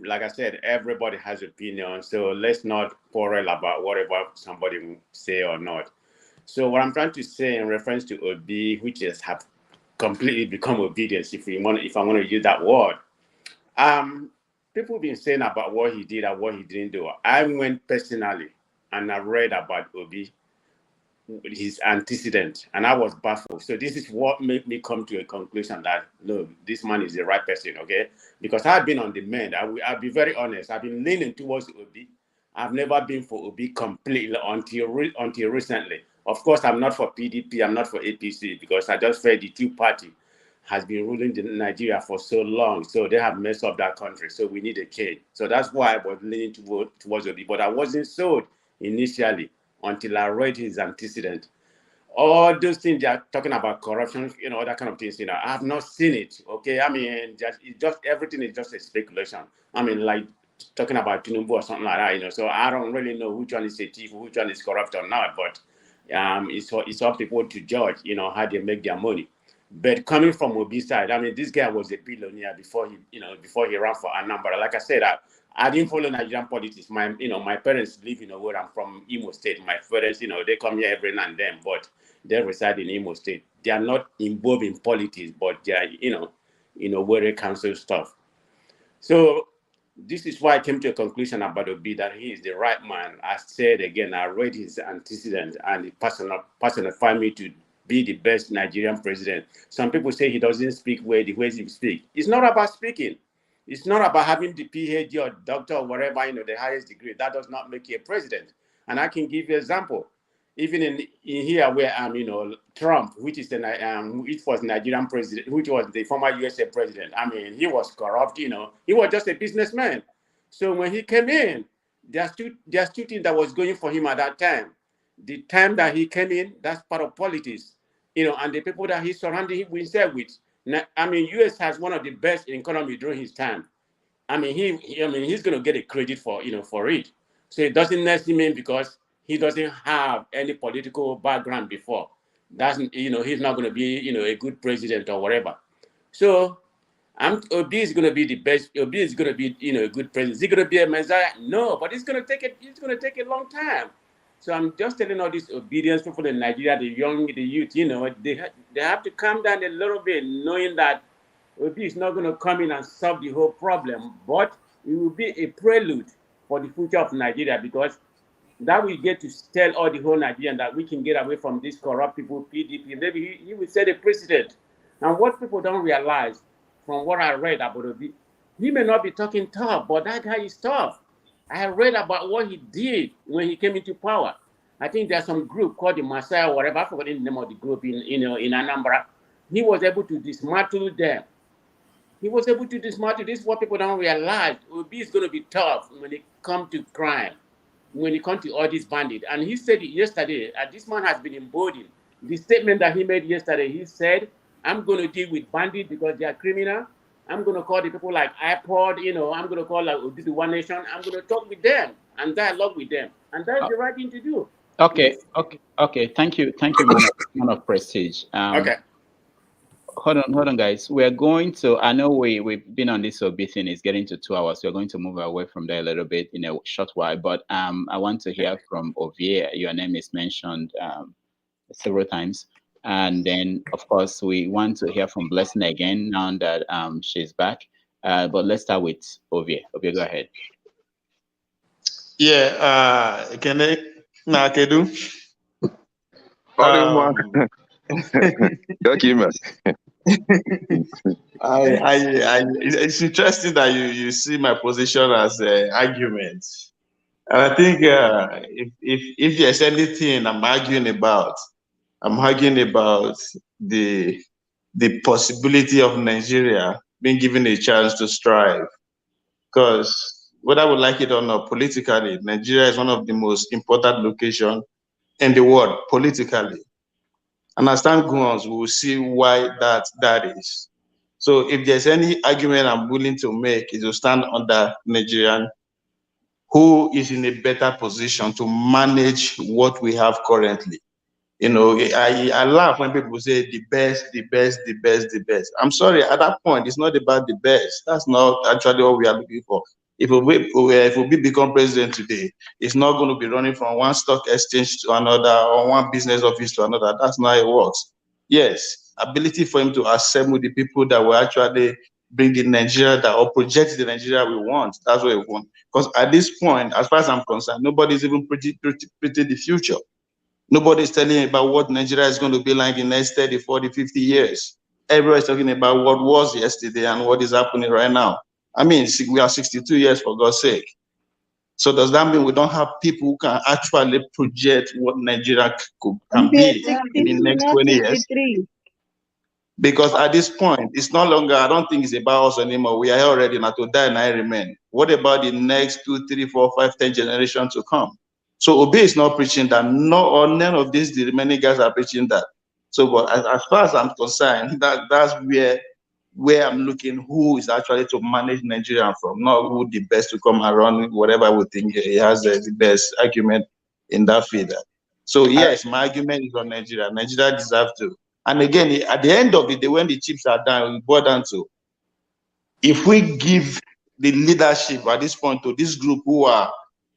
like I said, everybody has opinion. So let's not quarrel about whatever somebody will say or not. So what I'm trying to say in reference to Obi, which have completely become obedience, if I want to use that word, people have been saying about what he did and what he didn't do. I went personally and I read about Obi, his antecedent, and I was baffled. So this is what made me come to a conclusion that no, this man is the right person, okay? Because I've been on the mend. I'll be very honest. I've been leaning towards Obi. I've never been for Obi completely until recently. Of course, I'm not for PDP. I'm not for APC because I just felt the two-party has been ruling Nigeria for so long. So they have messed up that country. So we need a change. So that's why I was leaning towards Obi. But I wasn't sold initially until I read his antecedent. all those things they are talking about corruption, you know, that kind of things, you know, I have not seen it. Okay, I mean, just everything is just a speculation. I mean, like talking about Tinubu or something like that, you know. So I don't really know which one is a thief, which one is corrupt or not. But it's up people to judge, you know, how they make their money. But coming from Obi side, I mean, this guy was a billionaire before he, you know, before he ran for Anambra. Like I said, I didn't follow Nigerian politics. My parents live, you know, where I'm from, Imo State. My parents, you know, they come here every now and then, but they reside in Imo State. They are not involved in politics, but they are, where council stuff. So this is why I came to a conclusion about Obi that he is the right man. I said again, I read his antecedents and it personified me to be the best Nigerian president. Some people say he doesn't speak the way he speaks. It's not about speaking. It's not about having the PhD or doctor or whatever, the highest degree. That does not make you a president. And I can give you an example. Even in here where Trump, which was Nigerian president, which was the former USA president. I mean, he was corrupt, he was just a businessman. So when he came in, there's two things that was going for him at that time. The time that he came in, that's part of politics, and the people that he surrounded himself with. I mean, US has one of the best economy during his time. I mean, he's going to get a credit for it. So it doesn't necessarily mean because he doesn't have any political background before, he's not going to be a good president or whatever. So Obi is going to be the best. Obi is going to be a good president. Is he going to be a messiah? No, but it's going to take a long time. So I'm just telling all these obedience people in Nigeria, the youth, they have to calm down a little bit, knowing that Obi is not going to come in and solve the whole problem, but it will be a prelude for the future of Nigeria, because that we get to tell all the whole Nigerian that we can get away from these corrupt people, PDP. Maybe he will set a precedent. And what people don't realize from what I read about Obi, he may not be talking tough, but that guy is tough. I read about what he did when he came into power. I think there's some group called the Messiah or whatever, I forgot the name of the group in Anambra. He was able to dismantle them. He was able to dismantle. This is what people don't realize. Obi is going to be tough when it comes to crime, when it comes to all these bandits. And he said it yesterday, this man has been emboldened. The statement that he made yesterday, he said, I'm going to deal with bandits because they are criminal. I'm going to call the people like iPod, I'm going to call like Obi the One Nation. I'm going to talk with them and dialogue with them. And that's the right thing to do. Okay. Thank you, man of prestige. Okay. Hold on, guys. We're going to, I know we've been on this Obi thing, it's getting to 2 hours. We're going to move away from there a little bit in a short while, but I want to hear from Ovie. Your name is mentioned several times. And then, of course, we want to hear from Blessing again now that she's back. But let's start with Ovie. Ovie, go ahead. Yeah, can I? Nah, can do. It's interesting that you see my position as an argument, and I think if there's anything I'm arguing about the possibility of Nigeria being given a chance to strive, because whether I would like it or not, politically, Nigeria is one of the most important locations in the world politically. And as time goes, we will see why that is. So if there's any argument I'm willing to make, is to stand under Nigerian who is in a better position to manage what we have currently. I laugh when people say the best. I'm sorry, at that point, it's not about the best. That's not actually what we are looking for. If we become president today, it's not going to be running from one stock exchange to another or one business office to another. That's not how it works. Yes, ability for him to assemble the people that will actually bring the Nigeria or project the Nigeria we want. That's what we want. Because at this point, as far as I'm concerned, nobody's even predicting the future. Nobody's telling you about what Nigeria is going to be like in the next 30, 40, 50 years. Everybody's talking about what was yesterday and what is happening right now. I mean, we are 62 years, for God's sake. So does that mean we don't have people who can actually project what Nigeria can be in the next 20 years? Because at this point, it's no longer, I don't think it's about us anymore. We are here already, not to die and I remain. What about the next 2, 3, 4, 5, 10 generations to come? So Obi is not preaching that. No, or none of these the remaining guys are preaching that. So, but as far as I'm concerned, that's where I'm looking who is actually to manage Nigeria from, not who the best to come around, whatever we think he has the best argument in that field. So yes, my argument is on Nigeria. Nigeria deserves to. And again, at the end of the day, when the chips are down, we boil down to, if we give the leadership at this point to this group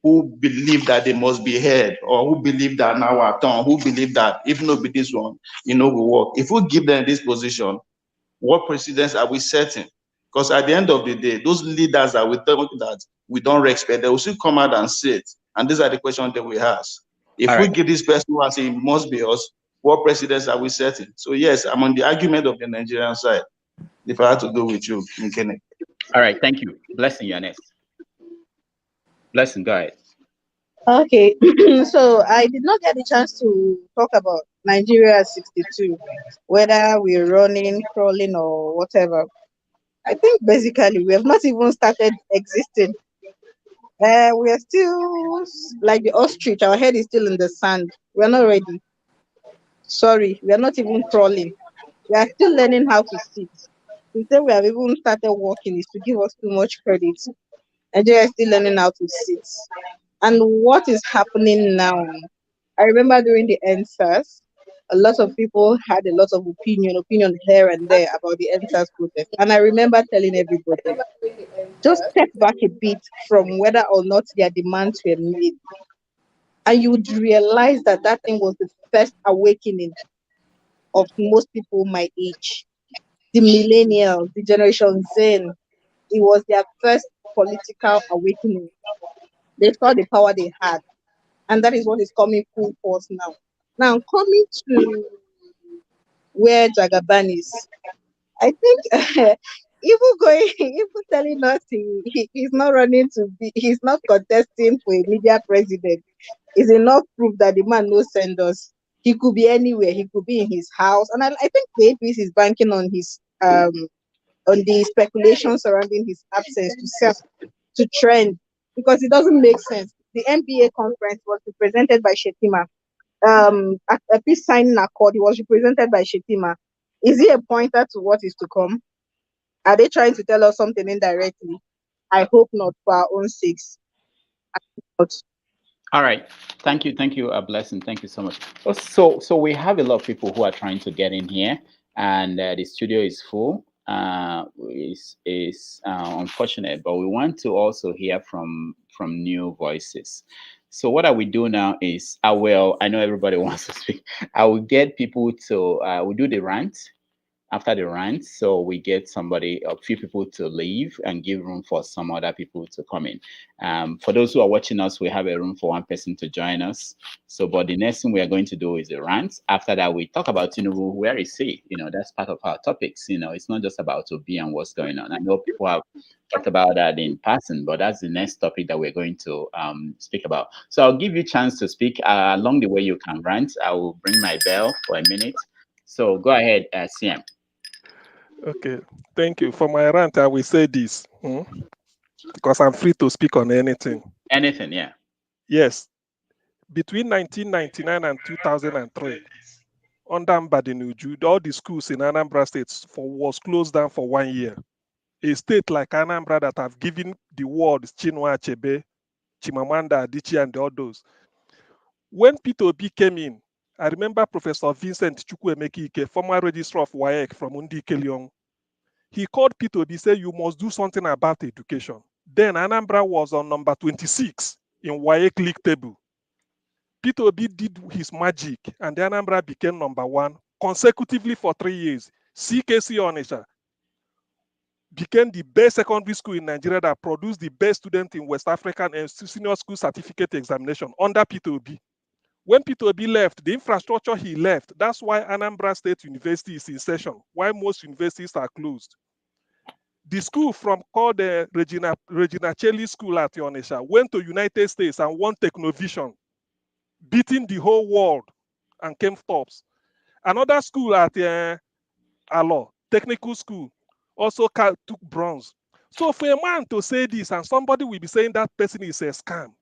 who believe that they must be heard, or who believe that now our turn, who believe that if not be this one, will work. If we give them this position, what precedents are we setting? Because at the end of the day, those leaders that we think that we don't respect, they will still come out and say it. And these are the questions that we ask. If we give this person who say it must be us, what precedents are we setting? So yes, I'm on the argument of the Nigerian side. If I had to go with you, Nkene. All right, thank you. Blessing, you're next. Blessing, go ahead. Okay, so I did not get the chance to talk about Nigeria 62, whether we're running, crawling, or whatever. I think basically we have not even started existing. We are still like the ostrich, our head is still in the sand. We are not ready. Sorry, we are not even crawling. We are still learning how to sit. To say we have even started walking is to give us too much credit. Nigeria is still learning how to sit. And what is happening now? I remember during the NSAS, a lot of people had a lot of opinion here and there about the NSAS protest. And I remember telling everybody, just step back a bit from whether or not their demands were made. And you would realize that that thing was the first awakening of most people my age. The millennials, the generation Zen, it was their first political awakening. They saw the power they had. And that is what is coming full force now. Now, coming to where Jagaban is, I think even telling us he's not running to be, he's not contesting for a media president is enough proof that the man no send us. He could be anywhere. He could be in his house, and I think the APC is banking on his on the speculation surrounding his absence to trend, because it doesn't make sense. The NBA conference was represented by Shetima. At a peace signing accord, he was represented by Shetima. Is he a pointer to what is to come? Are they trying to tell us something indirectly? I hope not, for our own sakes. All right, thank you, Blessing, thank you so much. So we have a lot of people who are trying to get in here, and the studio is full. Is unfortunate, but we want to also hear from new voices. So what I will do now is I know everybody wants to speak. I will get people to we do the rant. After the rant, so we get a few people to leave and give room for some other people to come in. For those who are watching us, we have a room for one person to join us. So, but the next thing we are going to do is the rant. After that, we talk about Tinubu. Where is he? That's part of our topics. It's not just about Obi and what's going on. I know people have talked about that in passing, but that's the next topic that we're going to speak about. So I'll give you a chance to speak. Along the way, you can rant. I will bring my bell for a minute. So go ahead, CM. Okay, thank you. For my rant, I will say this, because I'm free to speak on anything. Anything, yeah. Yes. Between 1999 and 2003, under Mbadinuju, all the schools in Anambra State was closed down for 1 year. A state like Anambra that have given the world Chinua Achebe, Chimamanda Adichie, and all those. When Peter Obi came in, I remember Professor Vincent Chukwuemeka, former registrar of WAEC from Undi Keliong. He called Peter Obi, said, you must do something about education. Then Anambra was on number 26 in WAEC league table. Peter Obi did his magic, and the Anambra became number 1 consecutively for 3 years. CKC Onitsha became the best secondary school in Nigeria that produced the best student in West African and senior school certificate examination under Peter Obi. When Peter Obi left, the infrastructure he left, that's why Anambra State University is in session, why most universities are closed. The school called the Regina Cheli School at Onitsha went to United States and won Technovision, beating the whole world, and came tops. Another school at Alo, Technical School, also took bronze. So for a man to say this and somebody will be saying that person is a scam,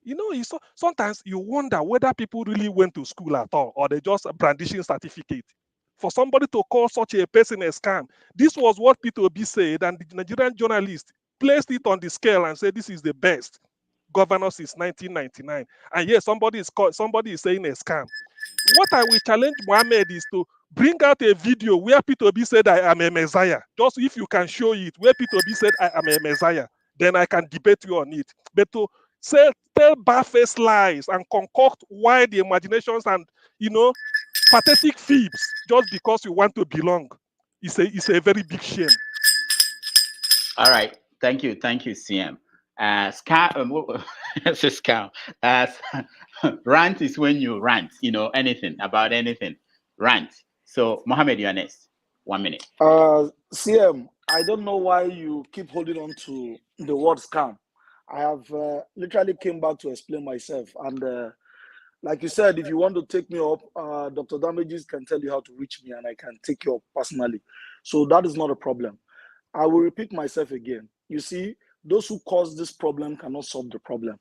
sometimes you wonder whether people really went to school at all or they just brandishing certificate. For somebody to call such a person a scam, this was what Peter Obi said, and the Nigerian journalist placed it on the scale and said this is the best governor since 1999. And yes, somebody is saying a scam. What I will challenge Mohammed is to bring out a video where Peter Obi said I am a messiah. Just if you can show it, where Peter Obi said I am a messiah, then I can debate you on it. But to tell barefaced lies and concoct wild imaginations and pathetic fibs just because you want to belong, it's a very big shame. All right, thank you, CM. Scam. Rant is when you rant, anything about anything. Rant. So, Mohammed, you are next. 1 minute. CM, I don't know why you keep holding on to the word scam. I have literally came back to explain myself. And like you said, if you want to take me up, Dr. Damages can tell you how to reach me and I can take you up personally. So that is not a problem. I will repeat myself again. You see, those who cause this problem cannot solve the problem.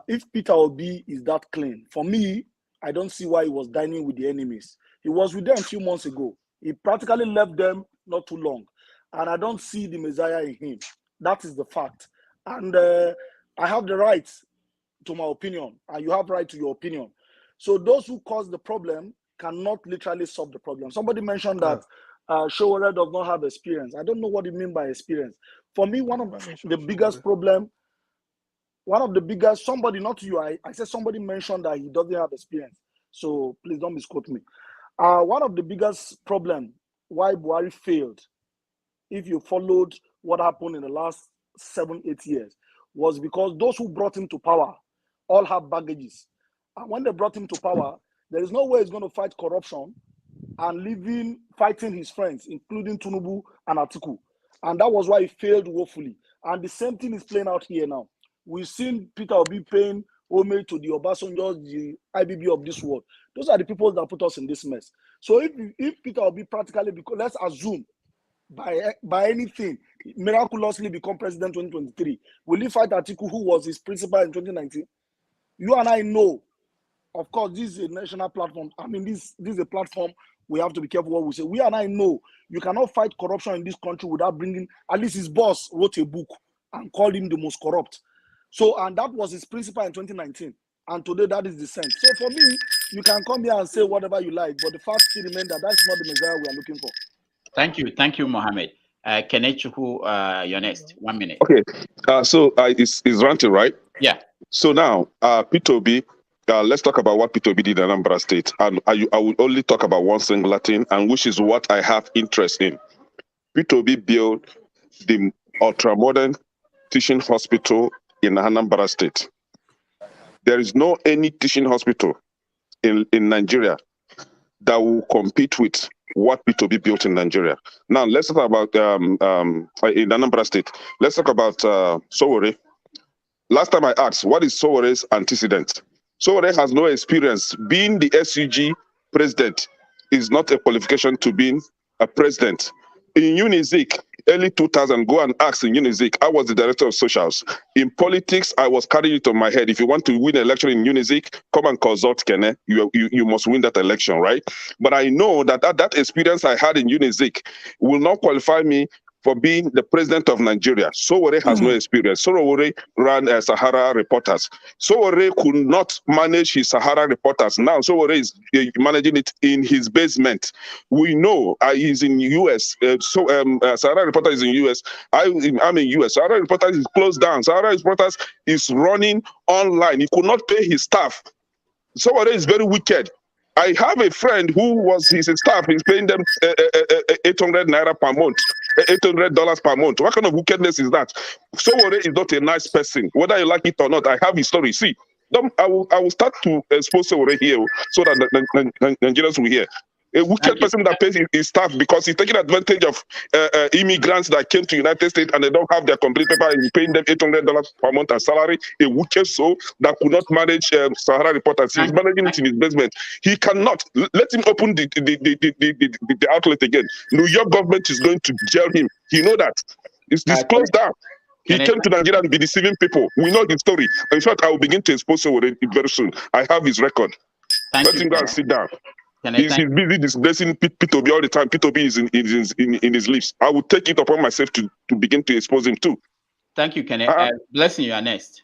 If Peter Obi is that clean, for me, I don't see why he was dining with the enemies. He was with them a few months ago. He practically left them not too long. And I don't see the Messiah in him. That is the fact. And I have the right to my opinion, and you have right to your opinion. So those who cause the problem cannot literally solve the problem. Somebody mentioned that Showore does not have experience. I don't know what you mean by experience. For me, one of the biggest problem, somebody, not you, I said somebody mentioned that he doesn't have experience. So please don't misquote me. One of the biggest problem why Buhari failed, if you followed what happened in the last 7-8 years, was because those who brought him to power all have baggages. And when they brought him to power, there is no way he's going to fight corruption and fighting his friends, including Tinubu and Atiku. And that was why he failed woefully. And the same thing is playing out here now. We've seen Peter Obi paying homage to the Obasanjo, the IBB of this world. Those are the people that put us in this mess. So if Peter Obi practically, let's assume by anything, miraculously become president 2023, will he fight Atiku, who was his principal in 2019? You and I know, of course, this is a national platform. I mean, this is a platform we have to be careful what we say. We and I know you cannot fight corruption in this country without bringing, at least his boss wrote a book and called him the most corrupt. So, and that was his principal in 2019. And today that is the sense. So for me, you can come here and say whatever you like, but the fact still remains that that's not the Messiah we are looking for. Thank you, Mohammed. Kenechuku, you're next. 1 minute. Okay. So it's ranting, right? Yeah. So now, Peter Obi, let's talk about what Peter Obi did in Anambra State. And I will only talk about one singular thing, and which is what I have interest in. Peter Obi built the ultra-modern teaching hospital in Anambra State. There is no any teaching hospital in Nigeria that will compete with what Peter Obi built in Nigeria. Now, let's talk about in Anambra State. Let's talk about Showore. Last time I asked, what is Showore's antecedent? Showore has no experience. Being the SUG president is not a qualification to being a president. In Unizik, early 2000, go and ask in Unizik, I was the director of socials. In politics, I was carrying it on my head. If you want to win an election in Unizik, come and consult Kene. You must win that election, right? But I know that experience I had in Unizik will not qualify me for being the president of Nigeria. Showore has no experience. Showore ran Sahara Reporters. Showore could not manage his Sahara Reporters. Now Showore is managing it in his basement. We know he's in US. Sahara Reporters is in US. I'm in US. Sahara Reporters is closed down. Sahara Reporters is running online. He could not pay his staff. Showore is very wicked. I have a friend who was his staff. He's paying them 800 naira per month, $800 per month. What kind of wickedness is that? Showore is not a nice person, whether you like it or not. I have his story. See, I will start to expose Showore here so that the Nigerians will hear. A wicked person that pays his staff because he's taking advantage of immigrants that came to United States and they don't have their complete paper and he's paying them $800 per month as salary. A wicked soul that could not manage Sahara Reporters. He's managing it in his basement. He cannot. Let him open the outlet again. New York government is going to jail him. You know that. It's disclosed that. He came to Nigeria and be deceiving people. We know his story. In fact, I will begin to expose him very soon. I have his record. Let him go and sit down. He's busy disgracing P2B all the time. P2B is in his lips. I will take it upon myself to begin to expose him too. Thank you, Kenneth. Blessing, you are next.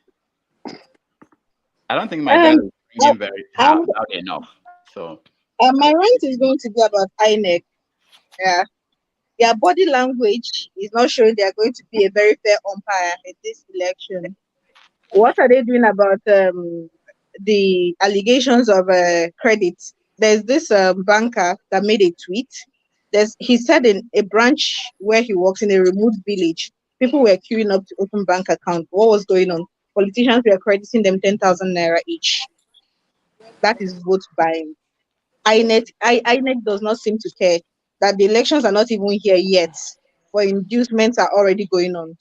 I don't think my bell is ringing very loud enough. So my rant is going to be about INEC. Yeah. Their body language is not showing they are going to be a very fair umpire in this election. What are they doing about the allegations of credit? There's this banker that made a tweet. He said in a branch where he works in a remote village, people were queuing up to open bank account. What was going on? Politicians were crediting them 10,000 naira each. That is vote buying. INEC does not seem to care that the elections are not even here yet, but inducements are already going on.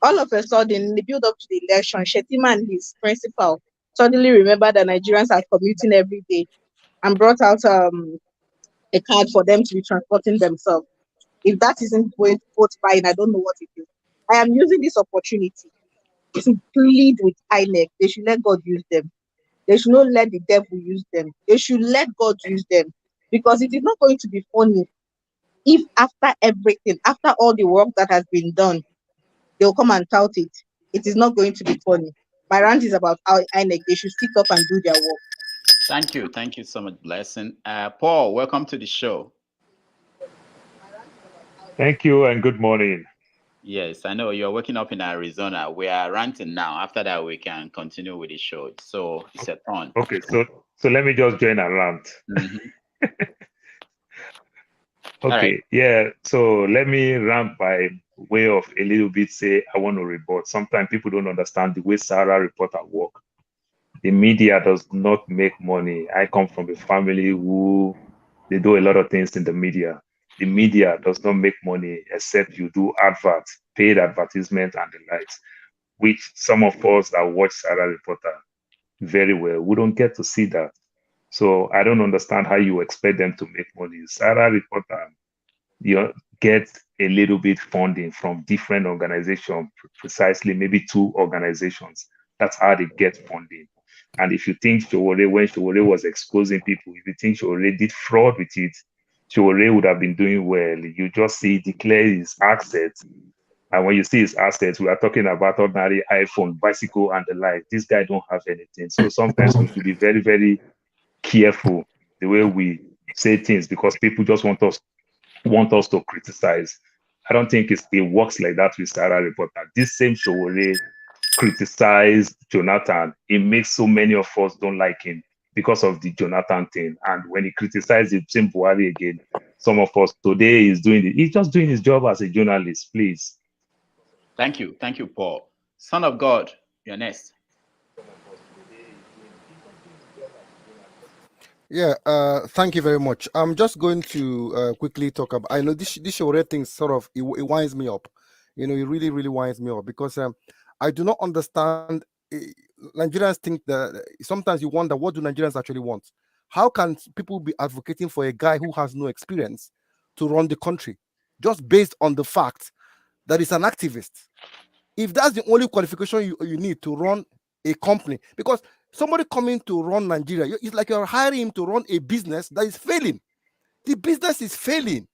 All of a sudden, in the build up to the election, Shetima and his principal suddenly remembered that Nigerians are commuting every day and brought out a card for them to be transporting themselves. If that isn't vote buying, I don't know what it is. I am using this opportunity to plead with INEC. They should let God use them. They should not let the devil use them. They should let God use them, because it is not going to be funny if after everything, after all the work that has been done, they'll come and tout it. It is not going to be funny. My rant is about INEC. They should sit up and do their work. Thank you. Thank you so much, Blessing. Paul, welcome to the show. Thank you and good morning. Yes, I know you're waking up in Arizona. We are ranting now. After that, we can continue with the show. So it's a turn. Okay, so let me just join and rant. Okay, yeah. So let me rant by way of a little bit say I want to report. Sometimes people don't understand the way Sarah reporter work. The media does not make money. I come from a family who they do a lot of things in the media. The media does not make money except you do adverts, paid advertisement and the likes, which some of us that watch Sarah reporter very well, we don't get to see that. So I don't understand how you expect them to make money. Sarah reporter, you get a little bit funding from different organizations, precisely maybe 2 organizations. That's how they get funding. And if you think Showore, when Showore was exposing people, if you think Showore did fraud with it, Showore would have been doing well. You just see declare his assets. And when you see his assets, we are talking about ordinary iPhone, bicycle, and the like. This guy don't have anything. So sometimes we should be very, very careful the way we say things, because people just want us to criticize. I don't think it works like that with Sarah reporter. This same Showore criticized Jonathan. It makes so many of us don't like him because of the Jonathan thing. And when he criticized the same Buhari again, some of us today is doing it. He's just doing his job as a journalist, please. Thank you. Thank you, Paul. Son of God, you're next. Yeah, thank you very much. I'm just going to quickly talk about, I know this Showore thing sort of, it winds me up. You know, it really, really winds me up, because I do not understand. Nigerians think that sometimes you wonder, what do Nigerians actually want? How can people be advocating for a guy who has no experience to run the country just based on the fact that he's an activist? If that's the only qualification you need to run a company, because somebody coming to run Nigeria, it's like you're hiring him to run a business that is failing. The business is failing.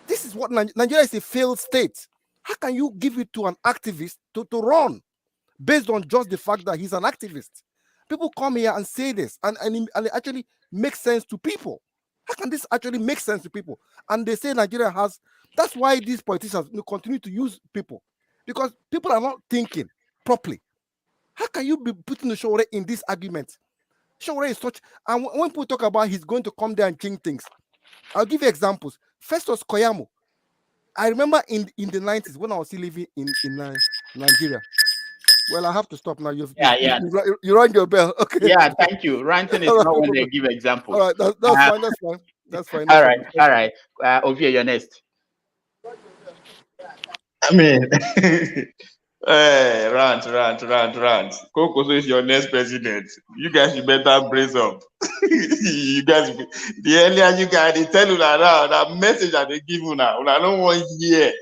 This is what Nigeria is, a failed state. How can you give it to an activist to run based on just the fact that he's an activist? People come here and say this, and it actually makes sense to people. How can this actually make sense to people? And they say Nigeria has, that's why these politicians continue to use people, because people are not thinking properly. How can you be putting the Showore in this argument? Showore is such, and when people talk about he's going to come there and change things, I'll give you examples. Festus Koyamo. I remember in the 90s when I was still living in Nigeria. Well, I have to stop now. You rang your bell. Okay. Yeah, thank you. Ranting is not when they give examples. All right, that's fine. That's fine. That's fine. All right. Ovie, you're next. I mean, hey, rant. Koko is your next president. You guys should better brace up. You guys, the earlier you guys, they tell you now, that message that they give you now, I don't want to hear.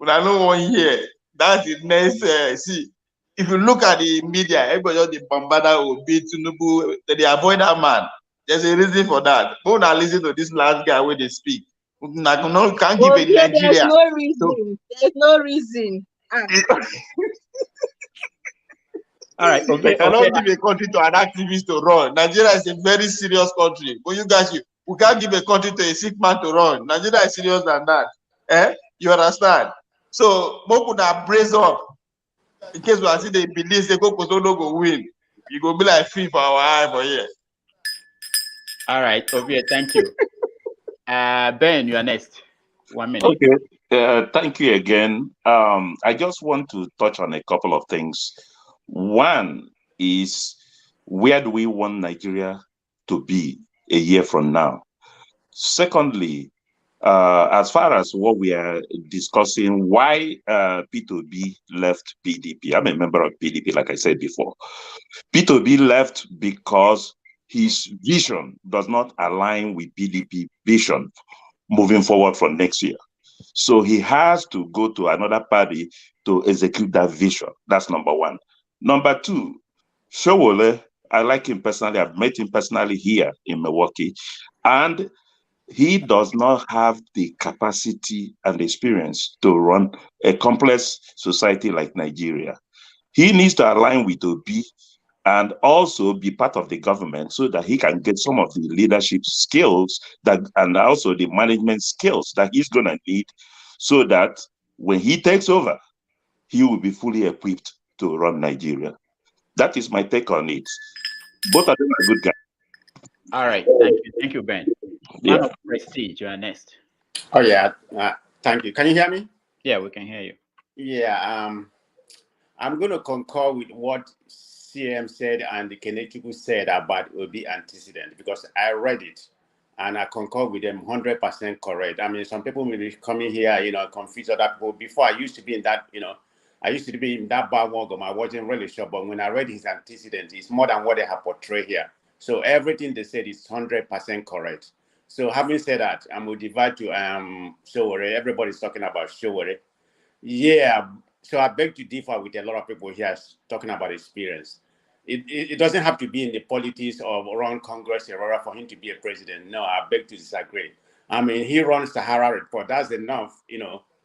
When I know 1 year, that's the next. See, if you look at the media, everybody just the bombarded Obi Tinubu. They avoid that man. There's a reason for that. But when I listen to this last guy when they speak, I can't give Oh, a yeah, there's Nigeria. no reason. There's no reason. All right. They cannot give a country to an activist to run. Nigeria is a very serious country. But you guys, we can't give a country to a sick man to run. Nigeria is serious than that. You understand? So, people that brace up in case we are see they believe they go go win. You go be like free for our eye for here. All right, Ovie, thank you. Ben, you are next. 1 minute. Okay. Thank you again. I just want to touch on a couple of things. One is, where do we want Nigeria to be a year from now? Secondly, as far as what we are discussing, why P2B left PDP. I'm a member of PDP, like I said before. P2B left because his vision does not align with PDP vision moving forward from next year. So he has to go to another party to execute that vision. That's number one. Number two, Showole, I like him personally. I've met him personally here in Milwaukee. And he does not have the capacity and experience to run a complex society like Nigeria. He needs to align with Obi and also be part of the government so that he can get some of the leadership skills and also the management skills that he's going to need, so that when he takes over, he will be fully equipped to run Nigeria. That is my take on it. Both of them are good guys. All right, thank you, Ben. Man of Prestige, you are next. Oh yeah, thank you. Can you hear me? Yeah, we can hear you. Yeah, I'm going to concur with what CM said and the Kenechukwu said about Obi antecedent, because I read it and I concur with them 100% correct. I mean, some people may be coming here, confuse other people. Before, I used to be in that, I used to be in that bandwagon. I wasn't really sure, but when I read his antecedent, it's more than what they have portrayed here. So everything they said is 100% correct. So having said that, I'm going to divide to Showore. Everybody's talking about Showore. Yeah, so I beg to differ with a lot of people here talking about experience. It doesn't have to be in the politics of around Congress era for him to be a president. No, I beg to disagree. I mean, he runs the Sahara report. That's enough,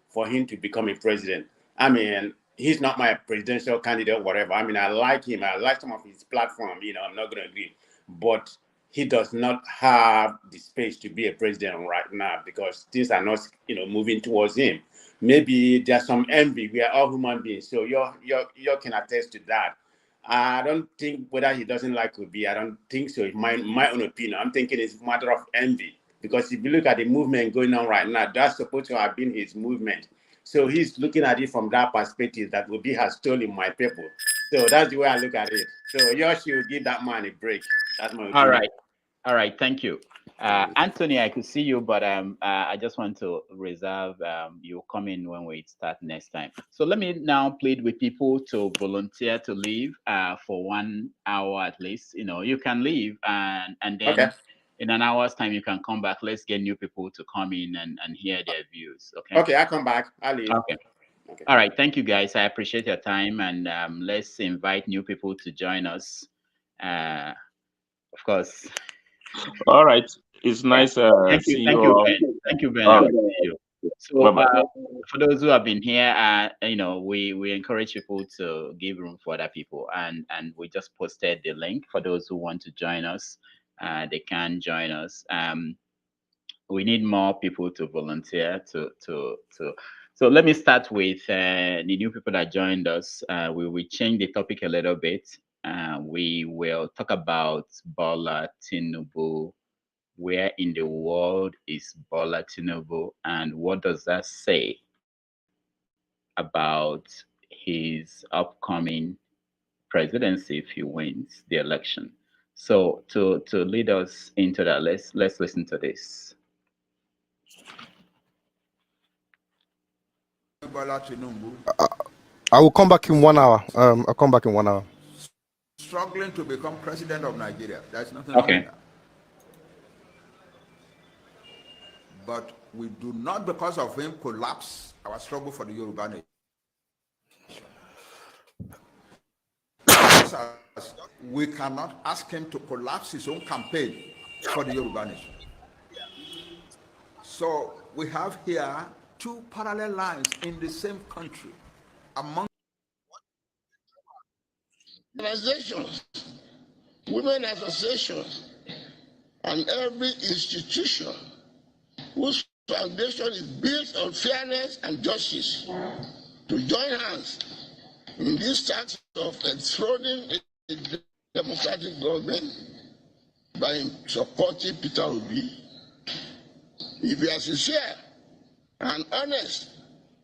for him to become a president. I mean, he's not my presidential candidate, whatever. I mean, I like him. I like some of his platform. I'm not going to agree. But he does not have the space to be a president right now because things are not, moving towards him. Maybe there's some envy. We are all human beings, so you can attest to that. I don't think whether he doesn't like Obi. I don't think so. In my own opinion, I'm thinking it's a matter of envy, because if you look at the movement going on right now, that's supposed to have been his movement. So he's looking at it from that perspective that Obi has stolen my people. So that's the way I look at it. So you should give that man a break. That's my opinion. All right. Thank you. Anthony, I could see you, but I just want to reserve you come in when we start next time. So let me now plead with people to volunteer to leave for 1 hour at least. You can leave and then in an hour's time you can come back. Let's get new people to come in and hear their views. Okay, I come back. I'll leave. Okay. All right. Thank you, guys. I appreciate your time, and let's invite new people to join us. Of course. All right. It's nice thank you, all. Ben. Thank you, Ben. Right. See you. So for those who have been here, we encourage people to give room for other people, and we just posted the link for those who want to join us. They can join us. We need more people to volunteer to. So let me start with the new people that joined us. We will change the topic a little bit. We will talk about Bola Tinubu. Where in the world is Bola Tinubu, and what does that say about his upcoming presidency if he wins the election? So to lead us into that, let's listen to this. Bola Tinubu. I will come back in 1 hour. I'll come back in 1 hour. Struggling to become president of Nigeria. That's nothing. Okay. But we do not, because of him, collapse our struggle for the Yoruba nation. We cannot ask him to collapse his own campaign for the Yoruba nation. So we have here two parallel lines in the same country among organizations, women associations, and every institution whose foundation is built on fairness and justice to join hands in this task of enthroning a democratic government by supporting Peter Obi. If we are sincere and honest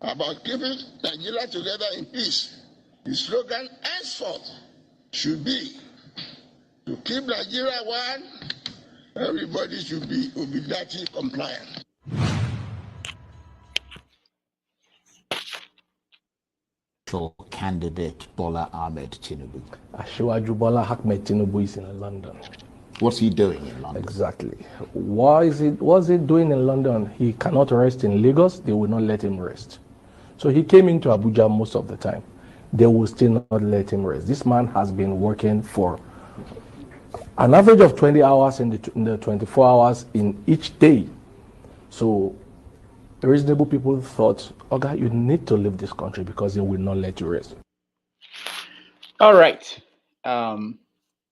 about keeping Nigeria together in peace, the slogan henceforth should be to keep Nigeria one, everybody should be obediently compliant. Candidate Bola Ahmed Tinubu. Asiwaju Bola Ahmed Tinubu is in London. What's he doing in London? Exactly. What's he doing in London? He cannot rest in Lagos. They will not let him rest. So he came into Abuja most of the time. They will still not let him rest. This man has been working for an average of 20 hours in the 24 hours in each day. So reasonable people thought, okay, you need to leave this country because they will not let you rest. All right.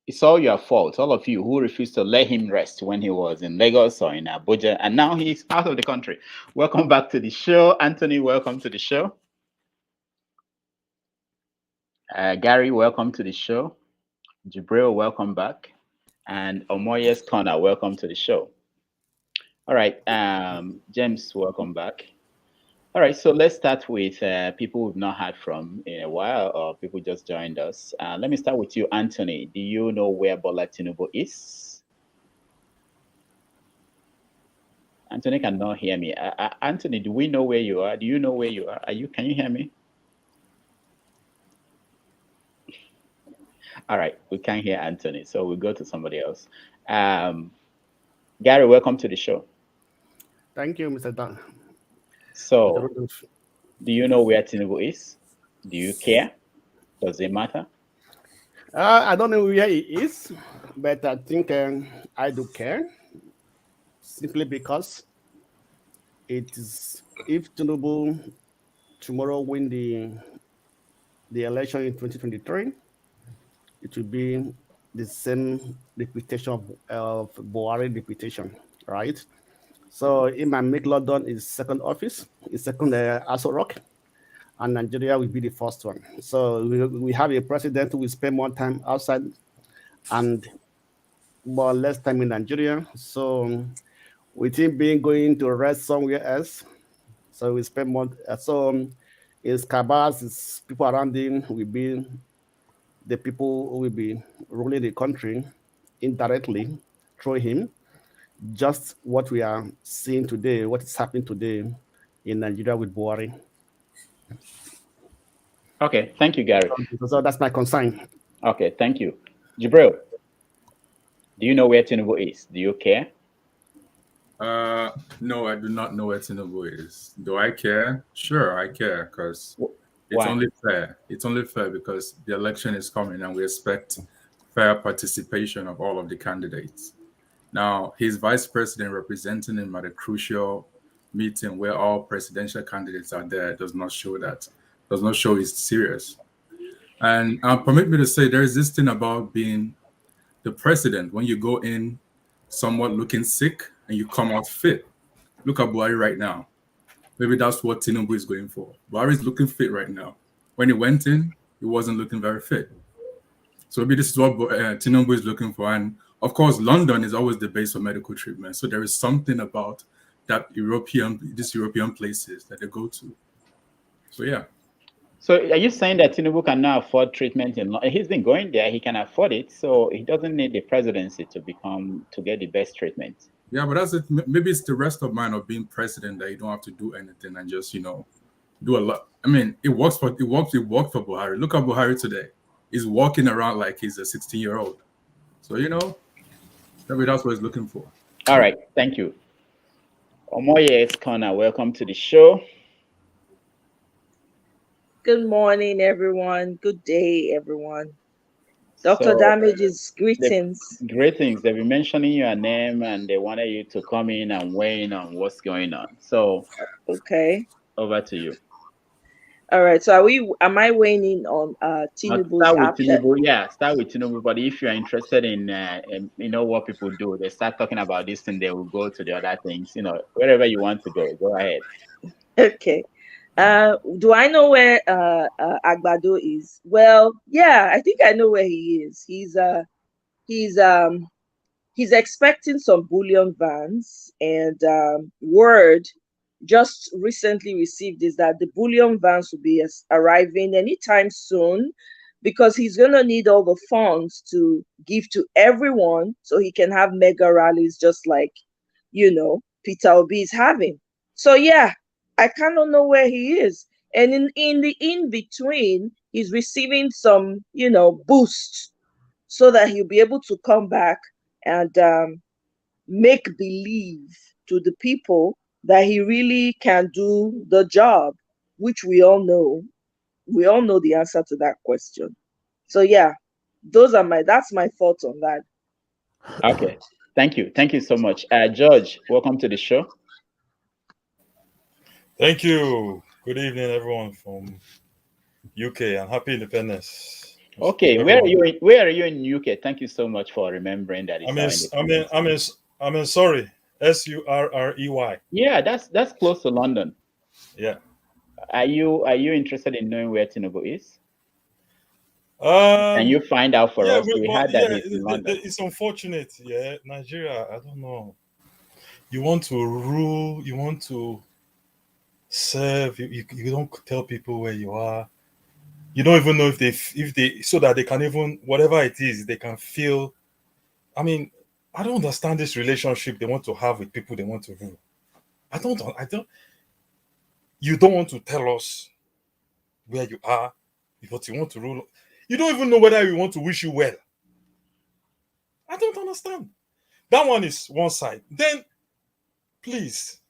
It's all your fault, all of you who refused to let him rest when he was in Lagos or in Abuja, and now he's out of the country. Welcome back to the show. Anthony, welcome to the show. Gary, welcome to the show. Jibril, welcome back. And Omoye's Corner, welcome to the show. All right, James, welcome back. All right, so let's start with people we've not heard from in a while, or people just joined us. Let me start with you, Anthony. Do you know where Bola Tinubu is? Anthony cannot hear me. Anthony, do we know where you are? Do you know where you are? Can you hear me? All right, we can't hear Anthony, so we'll go to somebody else. Gary, welcome to the show. Thank you, Mr. Dan. So, do you know where Tinubu is? Do you care? Does it matter? I don't know where he is, but I think I do care, simply because it is, if Tinubu tomorrow win the election in 2023, it will be the same reputation of Buhari reputation, right? So it might make London his second office, his second Aso Rock, and Nigeria will be the first one. So we have a president who will spend more time outside and more or less time in Nigeria. So with him going to rest somewhere else, so we spend more. So his cabals, his people around him will be the people who will be ruling the country indirectly through him. Just what we are seeing today, what is happening today in Nigeria with Buhari. Okay, thank you, Gary. So that's my concern. Okay, thank you. Jibril, do you know where Tinubu is? Do you care? No, I do not know where Tinubu is. Do I care? Sure, I care, because it's only fair. It's only fair because the election is coming and we expect fair participation of all of the candidates. Now, his vice president representing him at a crucial meeting where all presidential candidates are there does not show that, does not show he's serious. And permit me to say, there is this thing about being the president when you go in somewhat looking sick and you come out fit. Look at Buhari right now. Maybe that's what Tinubu is going for. Buhari is looking fit right now. When he went in, he wasn't looking very fit. So maybe this is what Tinubu is looking for. And of course, London is always the base of medical treatment. So there is something about that these European places that they go to. So yeah. So are you saying that Tinubu can now afford treatment in London? He's been going there, he can afford it, so he doesn't need the presidency to get the best treatment. Yeah, but that's it. Maybe it's the rest of mine of being president that you don't have to do anything and just, do a lot. I mean, it worked for Buhari. Look at Buhari today. He's walking around like he's a 16-year-old. So, maybe that's what he's looking for. All right, thank you. Omoye Connor, welcome to the show. Good morning, everyone. Good day, everyone. Dr. So, Damage's greetings. Greetings. They've been mentioning your name and they wanted you to come in and weigh in on what's going on. So, okay. Over to you. All right. So am I weighing in on Tinubu's start with Tinubu? Yeah, start with Tinubu. But if you're interested in what people do, they start talking about this and they will go to the other things. Wherever you want to go ahead. Okay. Do I know where Agbado is? Well, yeah, I think I know where he is. He's expecting some bullion vans, and word just recently received is that the bullion vans will be arriving anytime soon, because he's going to need all the funds to give to everyone so he can have mega rallies just like Peter Obi is having. So yeah, I kind of know where he is. And in the in-between, he's receiving some, boost so that he'll be able to come back and make believe to the people that he really can do the job, which we all know. We all know the answer to that question. So yeah, that's my thoughts on that. Okay. Thank you. Thank you so much. George, welcome to the show. Thank you. Good evening, everyone from UK, and happy independence. Okay, where are you in UK? Thank you so much for remembering that. I'm in Surrey. Surrey. Yeah, that's close to London. Yeah. Are you interested in knowing where Tinubu is? Can you find out for us? We had that in London. It's unfortunate. Yeah, Nigeria. I don't know. You want to rule. You want to serve. You don't tell people where you are. You don't even know if they so that they can even, whatever it is, they can feel. I mean, I don't understand this relationship they want to have with people they want to rule. I don't. You don't want to tell us where you are, but you want to rule. You don't even know whether we want to wish you well. I don't understand. That one is one side. Then, please,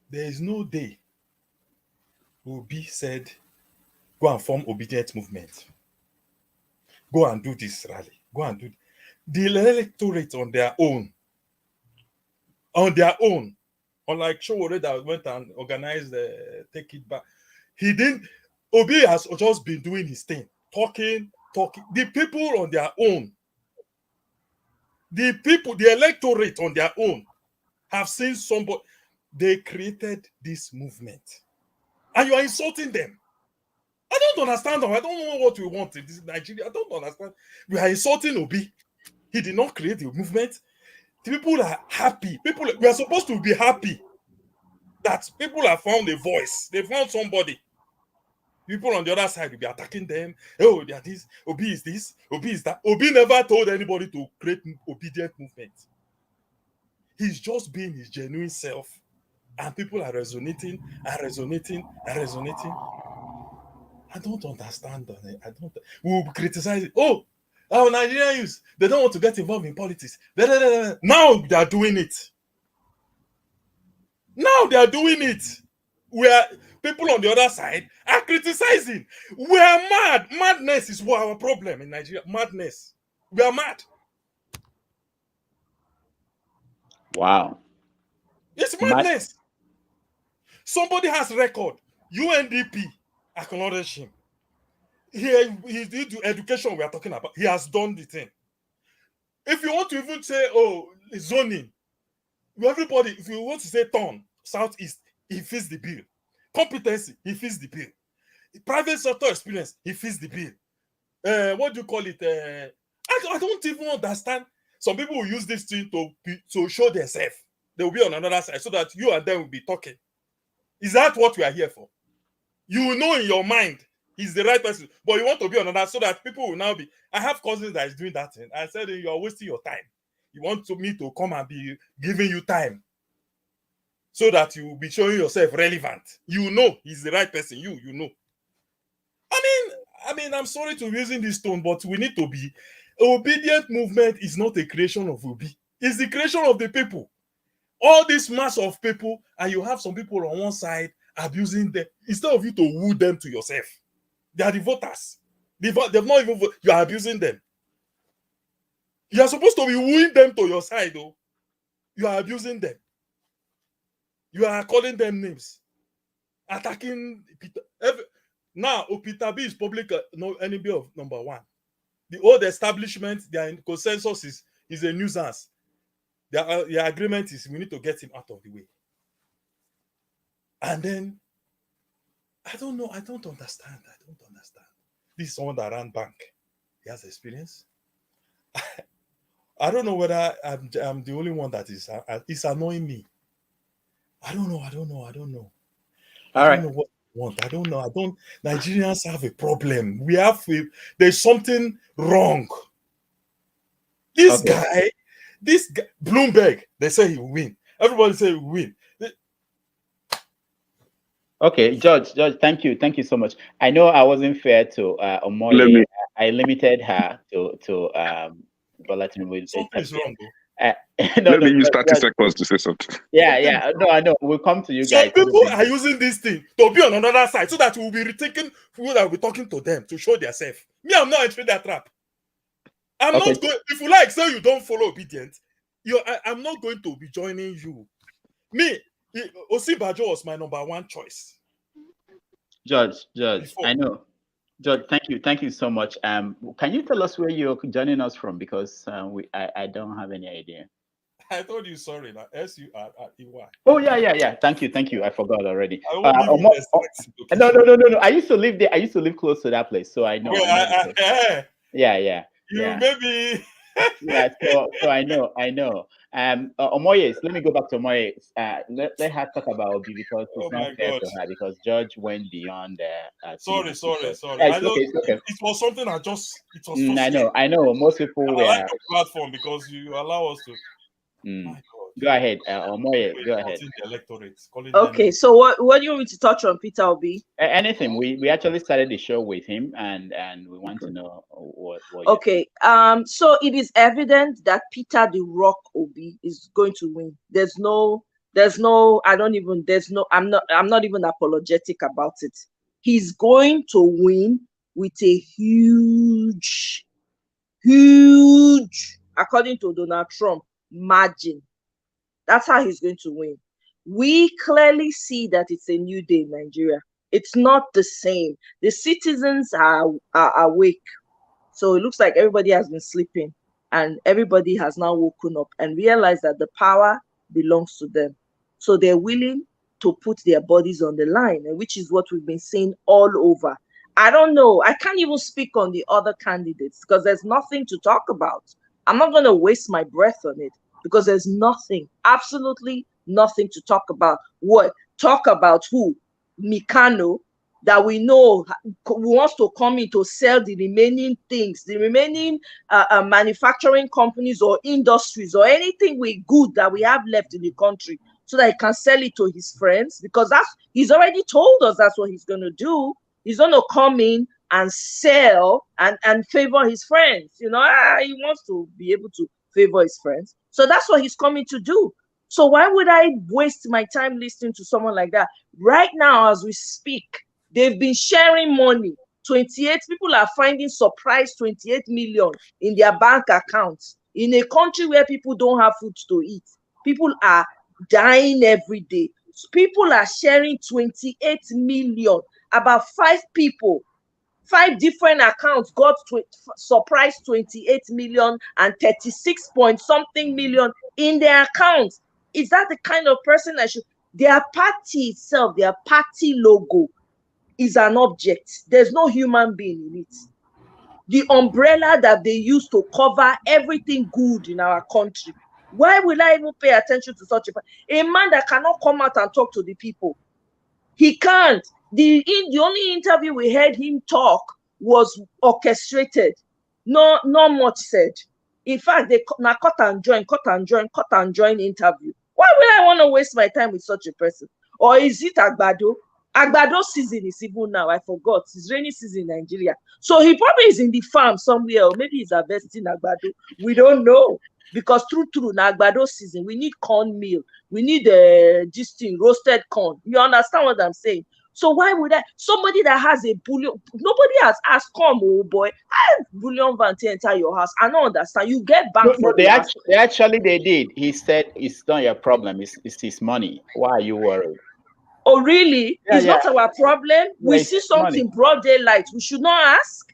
there is no day Obi said, go and form obedient movement. Go and do this rally. Go and do the electorate on their own. Unlike Showore that went and organized the Take It Back. He didn't. Obi has just been doing his thing. Talking. The people on their own. The electorate on their own have seen somebody. They created this movement. And you are insulting them. I don't understand them. I don't know what we want in this Nigeria. I don't understand. We are insulting Obi. He did not create the movement. The people are happy. We are supposed to be happy that people have found a voice. They found somebody. People on the other side will be attacking them. Oh, they are this. Obi is this. Obi is that. Obi never told anybody to create obedient movement. He's just being his genuine self. And people are resonating and resonating and resonating. I don't understand that. We will criticize it. Oh, Nigerian youth, they don't want to get involved in politics. Now they are doing it. People on the other side are criticizing. We are mad. Madness is what our problem in Nigeria. Madness. We are mad. Wow. It's madness. Somebody has record. UNDP acknowledge him. He did the education we are talking about. He has done the thing. If you want to even say, oh, zoning, everybody, if you want to say turn, southeast, he fits the bill. Competency, he fits the bill. Private sector experience, he fits the bill. What do you call it? I don't even understand. Some people will use this thing to show themselves. They will be on another side so that you and them will be talking. Is that what we are here for? You will know in your mind he's the right person, but you want to be on another so that people will now be. I have cousins that is doing that thing. I said, you are wasting your time. You want me to come and be giving you time so that you will be showing yourself relevant. You know he's the right person. You know. I mean, I'm sorry to using this tone, but we need to be. Obedient movement is not a creation of Obi. It's the creation of the people. All this mass of people and you have some people on one side abusing them, instead of you to woo them to yourself. They are the voters. They've not even voted. You are abusing them. You are supposed to be wooing them to your side, though. You are abusing them. You are calling them names. Attacking Peter. Now, Peter B is public enemy of number one. The old establishment, their consensus is a nuisance. Their agreement is we need to get him out of the way. And then, I don't know. I don't understand. This is someone that ran bank. He has experience. I don't know whether I'm the only one that is it's annoying me. I don't know. All I don't right. know what I want. I don't know. Nigerians have a problem. There's something wrong. This guy, Bloomberg, they say he will win. Everybody say he will win. Okay, George, thank you so much. I know I wasn't fair to Omoye. I limited her to Bola Tinubu. Something is wrong, though. Let me use 30 seconds to say something. Yeah. No, I know. We'll come to you guys. Some people are using this thing to be on another side so that we'll be retaking people that will be talking to them to show themselves. Me, I'm not entering that trap. I'm not going. If you like, say you don't follow obedient, I'm not going to be joining you. Me, Osinbajo was my number one choice. George, I know. George, thank you so much. Can you tell us where you're joining us from? Because I don't have any idea. I told you, sorry, now SURREY. Oh yeah. Thank you. I forgot already. No. I used to live there. I used to live close to that place, so I know. Well, Yeah. Maybe. Yeah, so I know. Omoye, let me go back to Omoye. Let her talk about Obi because it's not fair to her because George went beyond. Sorry. Yeah, It was something it was. I know. Most people were. I like the platform because you allow us to. Go ahead, Omoye. Go ahead. Okay, so what do you want me to touch on, Peter Obi? Anything. We actually started the show with him, and we want to know what. Okay. So it is evident that Peter the Rock Obi is going to win. I'm not even apologetic about it. He's going to win with a huge, according to Donald Trump, margin. That's how he's going to win. We clearly see that it's a new day in Nigeria. It's not the same. The citizens are awake. So it looks like everybody has been sleeping and everybody has now woken up and realized that the power belongs to them. So they're willing to put their bodies on the line, which is what we've been saying all over. I don't know. I can't even speak on the other candidates because there's nothing to talk about. I'm not going to waste my breath on it because there's nothing, absolutely nothing to talk about. What? Talk about who? Mikano, that we know wants to come in to sell the remaining things, the remaining manufacturing companies or industries or anything good that we have left in the country so that he can sell it to his friends because he's already told us that's what he's going to do. He's going to come in and sell and favor his friends. He wants to be able to favor his friends. So that's what he's coming to do. So why would I waste my time listening to someone like that? Right now, as we speak, they've been sharing money. 28 people are finding surprise 28 million in their bank accounts in a country where people don't have food to eat. People are dying every day. People are sharing 28 million. About 5 people, 5 different accounts got surprise 28 million and 36 point something million in their accounts. Is that the kind of person I should? Their party itself, their party logo is an object. There's no human being in it. The umbrella that they use to cover everything good in our country. Why will I even pay attention to such a man that cannot come out and talk to the people? He can't. The only interview we heard him talk was orchestrated. Not much said. In fact, they cut and join interview. Why would I want to waste my time with such a person? Or is it Agbado? Agbado season is even now. I forgot. It's rainy season in Nigeria. So he probably is in the farm somewhere, or maybe he's harvesting Agbado. We don't know. because true na agbado season, we need cornmeal, we need this thing, roasted corn. You understand what I'm saying? So why would somebody that has a bullion, nobody has asked, come, oh boy, I have bullion van to enter your house. I don't understand. You get back No, they actually they did. He said it's not your problem, it's his money. Why are you worried? Oh, really? Yeah, it's not our problem. We see something broad daylight. We should not ask.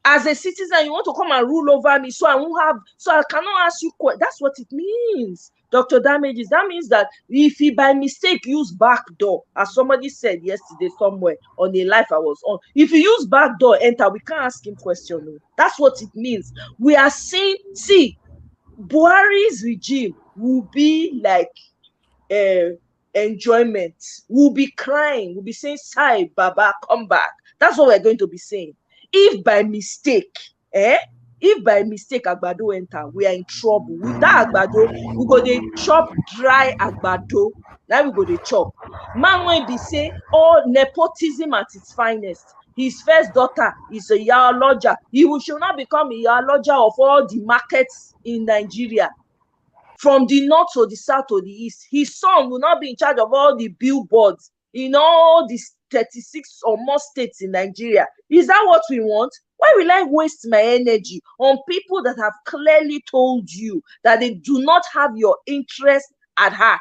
As a citizen, you want to come and rule over me, so I cannot ask you. That's what it means, Dr. Damages. That means that if he by mistake use back door, as somebody said yesterday somewhere on a live I was on, if he use back door enter, we can't ask him question. No. That's what it means. We are saying, see, Buhari's regime will be like enjoyment. We'll be crying. We'll be saying, "Sai, Baba, come back." That's what we're going to be saying. If by mistake, Agbado enter, we are in trouble. With that Agbado, we go dey chop dry Agbado. Now we go dey chop. Man when be say all nepotism at its finest. His first daughter is a yard. He should not become a yard of all the markets in Nigeria. From the north to the south to the east, his son will not be in charge of all the billboards in all the 36 or more states in Nigeria. Is that what we want? Why will I waste my energy on people that have clearly told you that they do not have your interest at heart?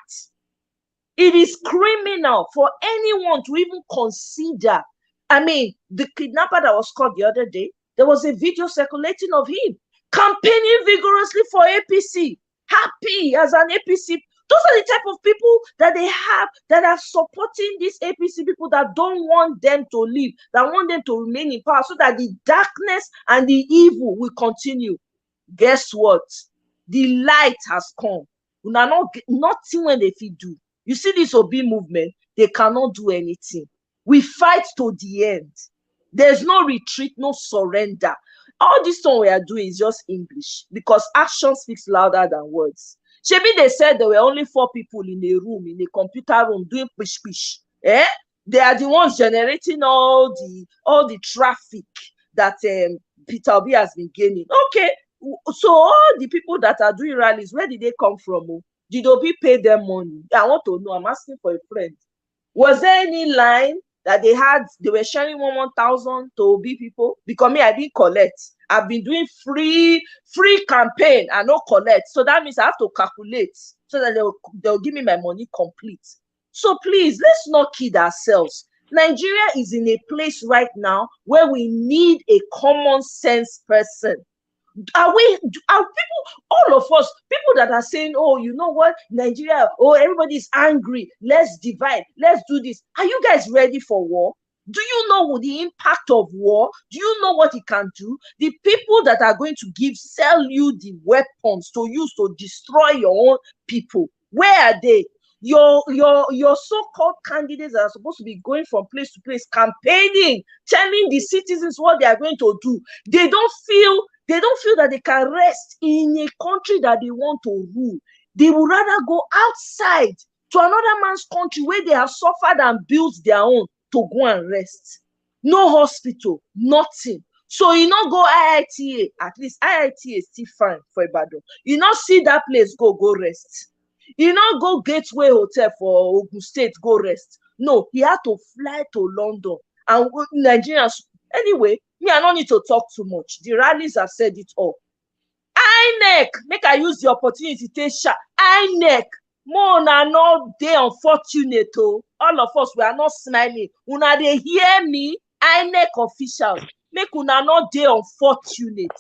It is criminal for anyone to even consider. I mean, the kidnapper that was caught the other day, there was a video circulating of him campaigning vigorously for APC. Happy as an APC. Those are the type of people that they have that are supporting these APC people that don't want them to leave, that want them to remain in power so that the darkness and the evil will continue. Guess what? The light has come. Nothing when they fit do. You see this Obi movement, they cannot do anything. We fight to the end. There's no retreat, no surrender. All this song we are doing is just English because action speaks louder than words. Maybe they said there were only 4 people in a room, in a computer room, doing pish. They are the ones generating all the traffic that Peter Obi has been gaining. Okay, so all the people that are doing rallies, where did they come from? Did Obi pay them money? I want to know. I'm asking for a friend. Was there any line that they were sharing 1,000 to Obi people? Because me, I didn't collect. I've been doing free campaign and no collect. So that means I have to calculate so that they'll give me my money complete. So please, let's not kid ourselves. Nigeria is in a place right now where we need a common sense person. Are people, all of us, people that are saying, oh, you know what, Nigeria, oh, everybody's angry, let's divide, let's do this. Are you guys ready for war? Do you know the impact of war? Do you know what it can do? The people that are going to sell you the weapons to use to destroy your own people, where are they? Your so-called candidates that are supposed to be going from place to place, campaigning, telling the citizens what they are going to do. They don't feel that they can rest in a country that they want to rule. They would rather go outside to another man's country where they have suffered and built their own to go and rest. No hospital, nothing. So you not go IITA, at least IITA is still fine for Ibadan. You not see that place, go rest. You not go Gateway Hotel for Ogun State, go rest. No, he had to fly to London. And Nigerians, anyway, me, I don't need to talk too much. The rallies have said it all. INEC, make I use the opportunity to shout. INEC, more na no dey unfortunate. All of us, we are not smiling. Una dey hear me? INEC officials, make una not dey unfortunate.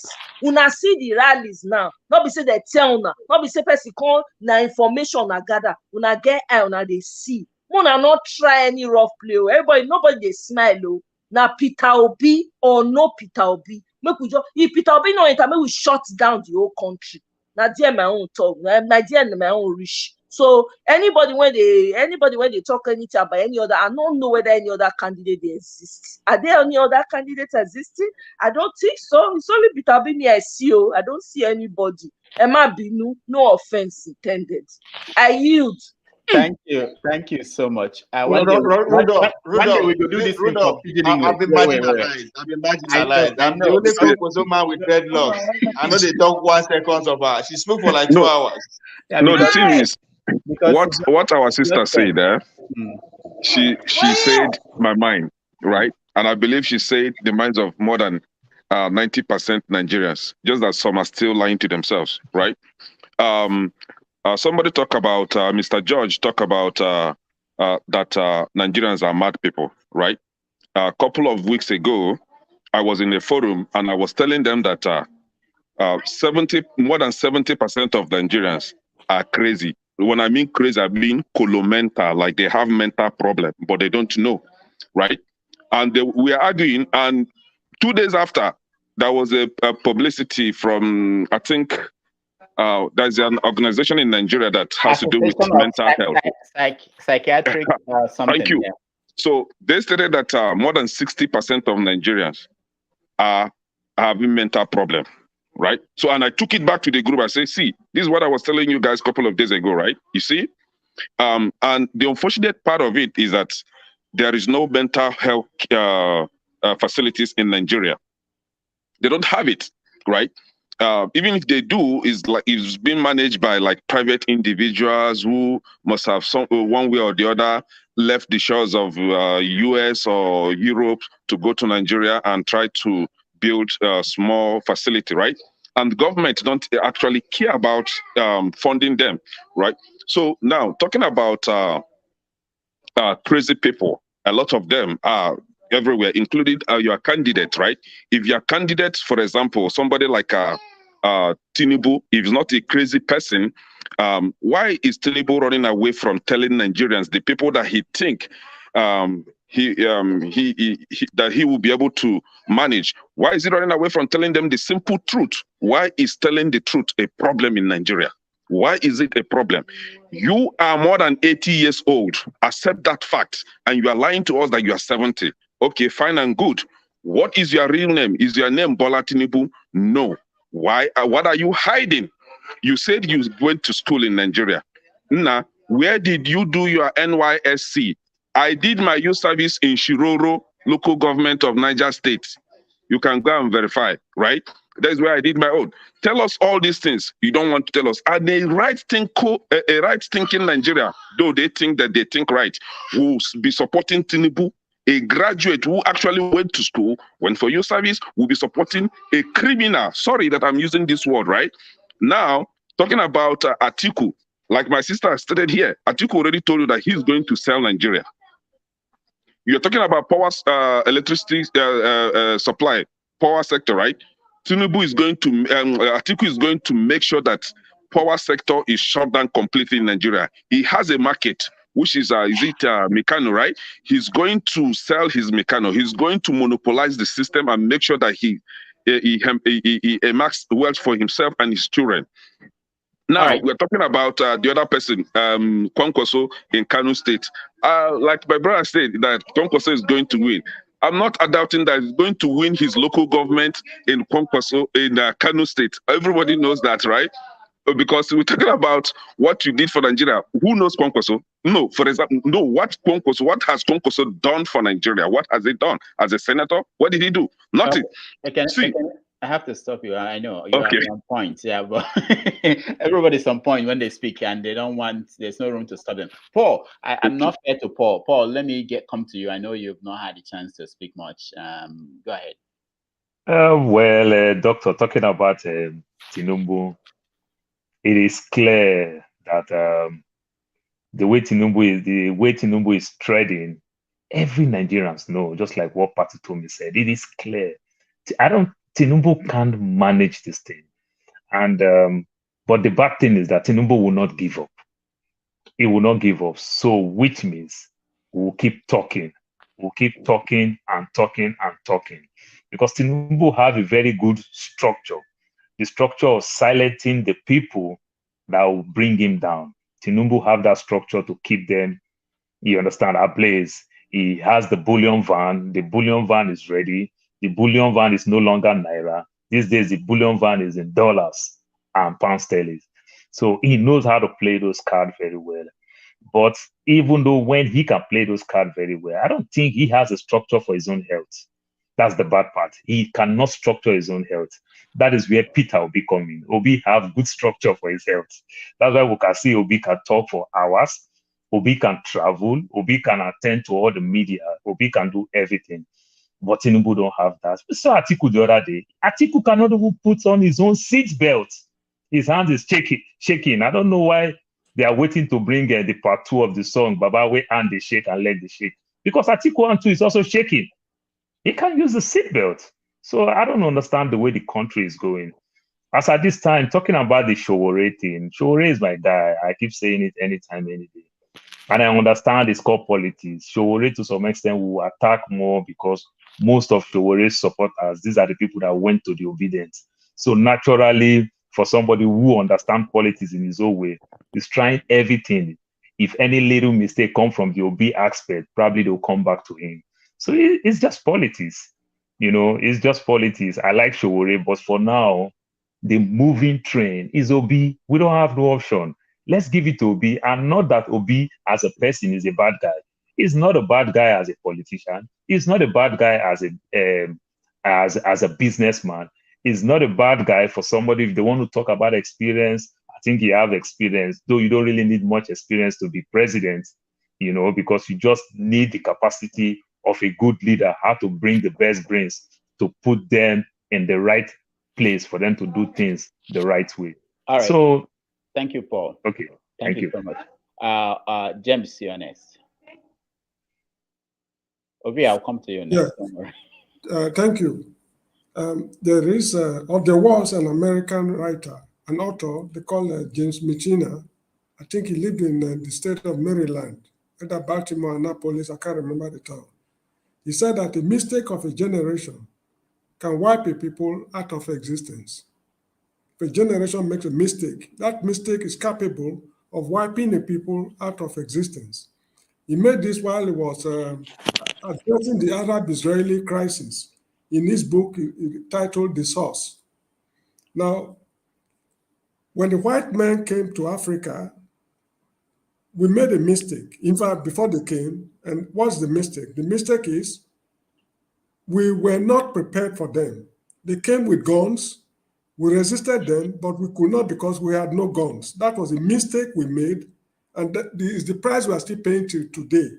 Una see the rallies now. Not be say they tell una. Not be say person come na information una gather. Una get eye, una dey see. Una not try any rough play. Nobody dey smile. Now Peter Obi or no Peter Obi, make we just, if Peter Obi no enter, make we shut down the whole country. Now there my own talk, Nigeria my own rich. So anybody when they talk anything about any other, I don't know whether any other candidate they exist. Are there any other candidates existing? I don't think so. It's only Peter Obi me I see. I don't see anybody. Emma Binu, no offense intended. I yield. Thank you so much. One day we could do this thing for Rudolph, pidgin English. I've been Wait. marginalized. I've been I marginalized. know. I'm the only Kwankwaso man with dreadlocks. I know they talk 1 second of her. She spoke for like 2 hours. Yeah, No, the thing is, because what our sister said there, she said my mind, right? And I believe she said the minds of more than 90% Nigerians, just that some are still lying to themselves, right? Somebody talk about, Mr. George talk about that Nigerians are mad people, right? A couple of weeks ago, I was in a forum and I was telling them that more than 70% of Nigerians are crazy. When I mean crazy, I mean colomental, like they have mental problem, but they don't know, right? And we are arguing, and 2 days after, there was a publicity from, I think, there's an organization in Nigeria that has to do with mental health. Psychiatric something. Thank you. Yeah. So they stated that more than 60% of Nigerians are having mental problem, right? So, and I took it back to the group. I say, see, this is what I was telling you guys a couple of days ago, right? You see? And the unfortunate part of it is that there is no mental health facilities in Nigeria. They don't have it, right? Even if they do, it's being managed by like private individuals who must have some one way or the other left the shores of US or Europe to go to Nigeria and try to build a small facility, right? And the government don't actually care about funding them, right? So now talking about crazy people, a lot of them are everywhere, including your candidate, right? If your candidate, for example, somebody like Tinubu, if he's not a crazy person, why is Tinubu running away from telling Nigerians, the people that he think that he will be able to manage? Why is he running away from telling them the simple truth? Why is telling the truth a problem in Nigeria? Why is it a problem? You are more than 80 years old. Accept that fact. And you are lying to us that you are 70. Okay, fine and good. What is your real name? Is your name Bola Tinubu? No. Why? What are you hiding? You said you went to school in Nigeria. Nah, where did you do your NYSC? I did my youth service in Shiroro, local government of Niger State. You can go and verify, right? That's where I did my own. Tell us all these things. You don't want to tell us. And a right thinking Nigeria, though they think that they think right, will be supporting Tinubu. A graduate who actually went to school, went for youth service, will be supporting a criminal. Sorry that I'm using this word, right? Now, talking about Atiku, like my sister stated here, Atiku already told you that he's going to sell Nigeria. You're talking about power, electricity supply, power sector, right? Tinubu is going to, Atiku is going to make sure that power sector is shut down completely in Nigeria. He has a market, which is Mekano, right? He's going to sell his Mekano. He's going to monopolize the system and make sure that he amass wealth for himself and his children. Now, we're talking about the other person, Kwankwaso in Kano State. Like my brother said, that Kwankwaso is going to win. I'm not doubting that he's going to win his local government in Kwankwaso in Kano State. Everybody knows that, right? Because we're talking about what you did for Nigeria. Who knows Kwankwaso? No, for example, no, what has Kwankwaso done for Nigeria? What has he done? As a senator, what did he do? Nothing. I have to stop you. I know you're on point. Yeah, but everybody's on point when they speak and they don't want, there's no room to stop them. Paul, I'm not fair to Paul. Paul, let me come to you. I know you've not had a chance to speak much. Go ahead. Doctor, talking about Tinubu, it is clear that the way Tinubu is treading, every Nigerians know, just like what Patitomi said, it is clear. Tinubu can't manage this thing. And but the bad thing is that Tinubu will not give up. He will not give up. So which means we'll keep talking. We'll keep talking and talking and talking. Because Tinubu have a very good structure. The structure of silencing the people that will bring him down. Tinubu have that structure to keep them, you understand, ablaze. He has the bullion van. The bullion van is ready. The bullion van is no longer Naira. These days, the bullion van is in dollars and pound sterling. So he knows how to play those cards very well. But even though when he can play those cards very well, I don't think he has a structure for his own health. That's the bad part. He cannot structure his own health. That is where Peter will be coming. Obi have good structure for his health. That's why we can see Obi can talk for hours. Obi can travel. Obi can attend to all the media. Obi can do everything. But Tinubu don't have that. We saw Atiku the other day. Atiku cannot even put on his own seat belt. His hand is shaking. I don't know why they are waiting to bring the part 2 of the song, Baba, where hand they shake and leg they shake. Because Atiku hand too is also shaking. He can't use the seatbelt. So I don't understand the way the country is going. As at this time, talking about the Showore thing, Showore is my guy. I keep saying it anytime, any day. And I understand it's called politics. Showore, to some extent, will attack more because most of Showore's supporters, these are the people that went to the obedience. So naturally, for somebody who understands politics in his own way, is trying everything. If any little mistake come from the OB aspect, probably they'll come back to him. So it's just politics. It's just politics. I like Showore, but for now, the moving train is OB. We don't have no option. Let's give it to OB, and not that OB as a person is a bad guy. He's not a bad guy as a politician. He's not a bad guy as a businessman. He's not a bad guy for somebody. If they want to talk about experience, I think he have experience, though you don't really need much experience to be president, because you just need the capacity of a good leader, how to bring the best brains to put them in the right place for them to do things the right way. All right. So thank you, Paul. Okay. Thank you so much. James, you're next. Okay, I'll come to you next. Yeah. Thank you. There is, or there was an American writer, an author, they call James Michina. I think he lived in the state of Maryland, either Baltimore or Annapolis, I can't remember the town. He said that the mistake of a generation can wipe a people out of existence. If a generation makes a mistake, that mistake is capable of wiping a people out of existence. He made this while he was addressing the Arab-Israeli crisis in his book titled Discourse. Now, when the white men came to Africa, we made a mistake. In fact, before they came, and what's the mistake? The mistake is we were not prepared for them. They came with guns. We resisted them, but we could not because we had no guns. That was a mistake we made, and that is the price we are still paying till today.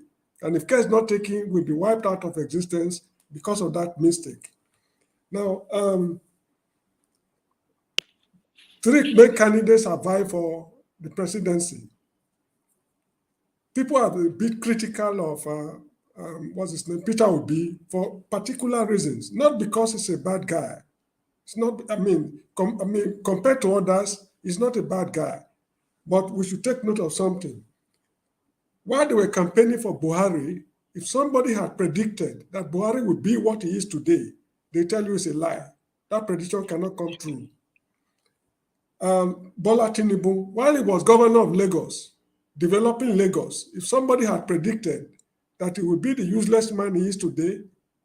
And if care is not taken, we'll be wiped out of existence because of that mistake. Now, 3 main candidates have vied for the presidency. People are a bit critical of what's his name, Peter Obi, for particular reasons, not because he's a bad guy. It's not, compared to others, he's not a bad guy. But we should take note of something. While they were campaigning for Buhari, if somebody had predicted that Buhari would be what he is today, they tell you it's a lie. That prediction cannot come true. Bola Tinubu, while he was governor of Lagos, developing Lagos, if somebody had predicted that he would be the useless man he is today,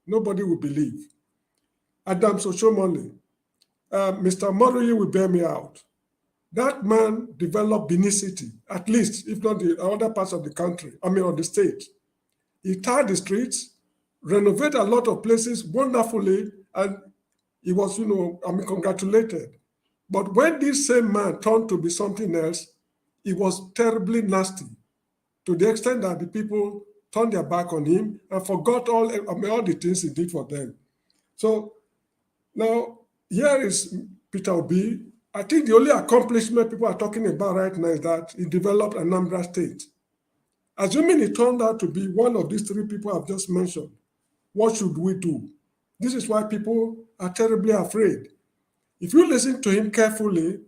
nobody would believe. Adams Oshomole, Mr. Morley will bear me out. That man developed Benin City, at least, if not the other parts of the country, of the state. He tarred the streets, renovated a lot of places wonderfully, and he was, congratulated. But when this same man turned to be something else, it was terribly nasty, to the extent that the people turned their back on him and forgot all the things he did for them. So now, here is Peter Obi. I think the only accomplishment people are talking about right now is that he developed Anambra State. Assuming it turned out to be one of these 3 people I've just mentioned, what should we do? This is why people are terribly afraid. If you listen to him carefully,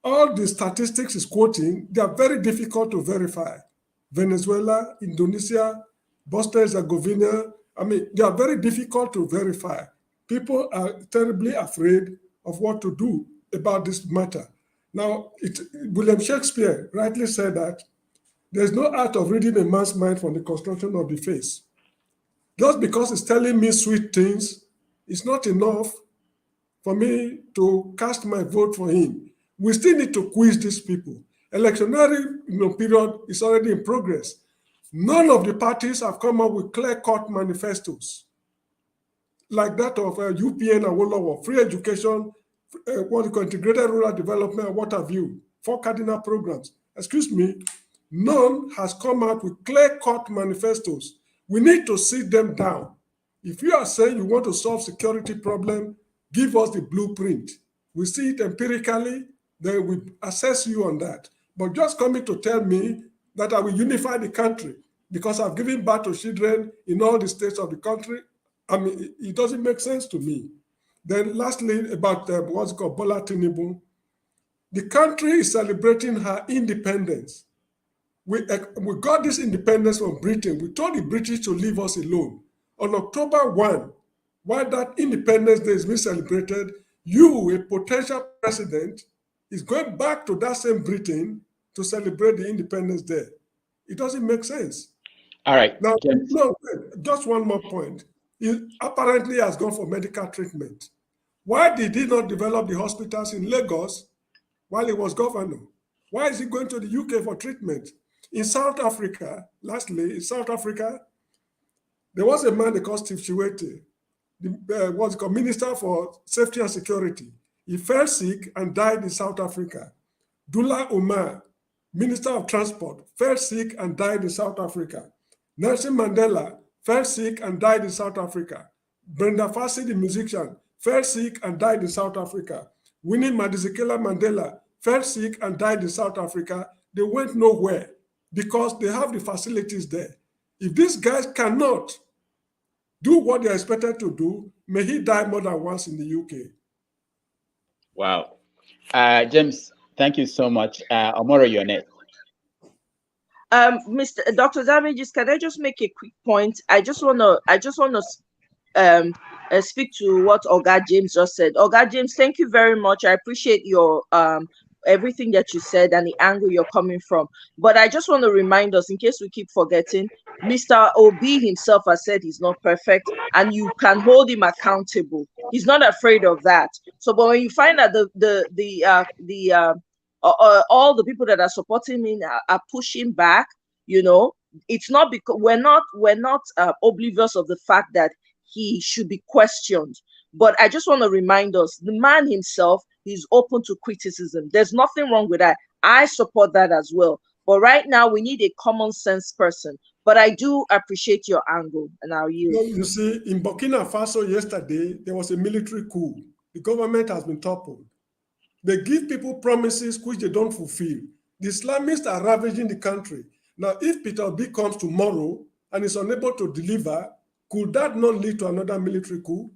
all the statistics he's quoting, they are very difficult to verify. Venezuela, Indonesia, Bosnia-Herzegovina, they are very difficult to verify. People are terribly afraid of what to do about this matter. Now, William Shakespeare rightly said that there's no art of reading a man's mind from the construction of the face. Just because he's telling me sweet things, it's not enough for me to cast my vote for him. We still need to quiz these people. Electionary period is already in progress. None of the parties have come up with clear-cut manifestos like that of UPN and Awolowo, free education, what you call integrated rural development, and what have you, 4 cardinal programs. Excuse me, none has come out with clear-cut manifestos. We need to sit them down. If you are saying you want to solve security problem, give us the blueprint. We see it empirically, then we assess you on that. But just coming to tell me that I will unify the country because I've given birth to children in all the states of the country, I mean, it doesn't make sense to me. Then lastly, about what's called Bola Tinubu. The country is celebrating her independence. We got this independence from Britain. We told the British to leave us alone. On October 1, while that Independence Day is being celebrated, you, a potential president, is going back to that same Britain to celebrate the Independence Day. It doesn't make sense. All right. Now, no, just one more point. He apparently has gone for medical treatment. Why did he not develop the hospitals in Lagos while he was governor? Why is he going to the UK for treatment? In South Africa, lastly, in South Africa, there was a man they called Steve Chiwete, what's called Minister for Safety and Security. He fell sick and died in South Africa. Dula Umar, Minister of Transport, fell sick and died in South Africa. Nelson Mandela fell sick and died in South Africa. Brenda Fassie, the musician, fell sick and died in South Africa. Winnie Madikizela Mandela fell sick and died in South Africa. They went nowhere because they have the facilities there. If these guys cannot do what they're expected to do, may he die more than once in the UK. Wow. James, thank you so much. Omoro, you're next. Mr. Dr. Damages, can I just make a quick point? I just want to speak to what Oga James just said. Oga James, thank you very much. I appreciate your everything that you said and the angle you're coming from. But I just want to remind us, in case we keep forgetting, Mr. Obi himself has said he's not perfect, and you can hold him accountable. He's not afraid of that. So, but when you find out all the people that are supporting him are pushing back, you know, it's not because we're not oblivious of the fact that he should be questioned. But I just want to remind us, the man himself is open to criticism. There's nothing wrong with that. I support that as well. But right now, we need a common sense person. But I do appreciate your angle, and I'll use. Well, you see, in Burkina Faso yesterday, there was a military coup. The government has been toppled. They give people promises which they don't fulfill. The Islamists are ravaging the country. Now, if Peter Obi comes tomorrow and is unable to deliver, could that not lead to another military coup?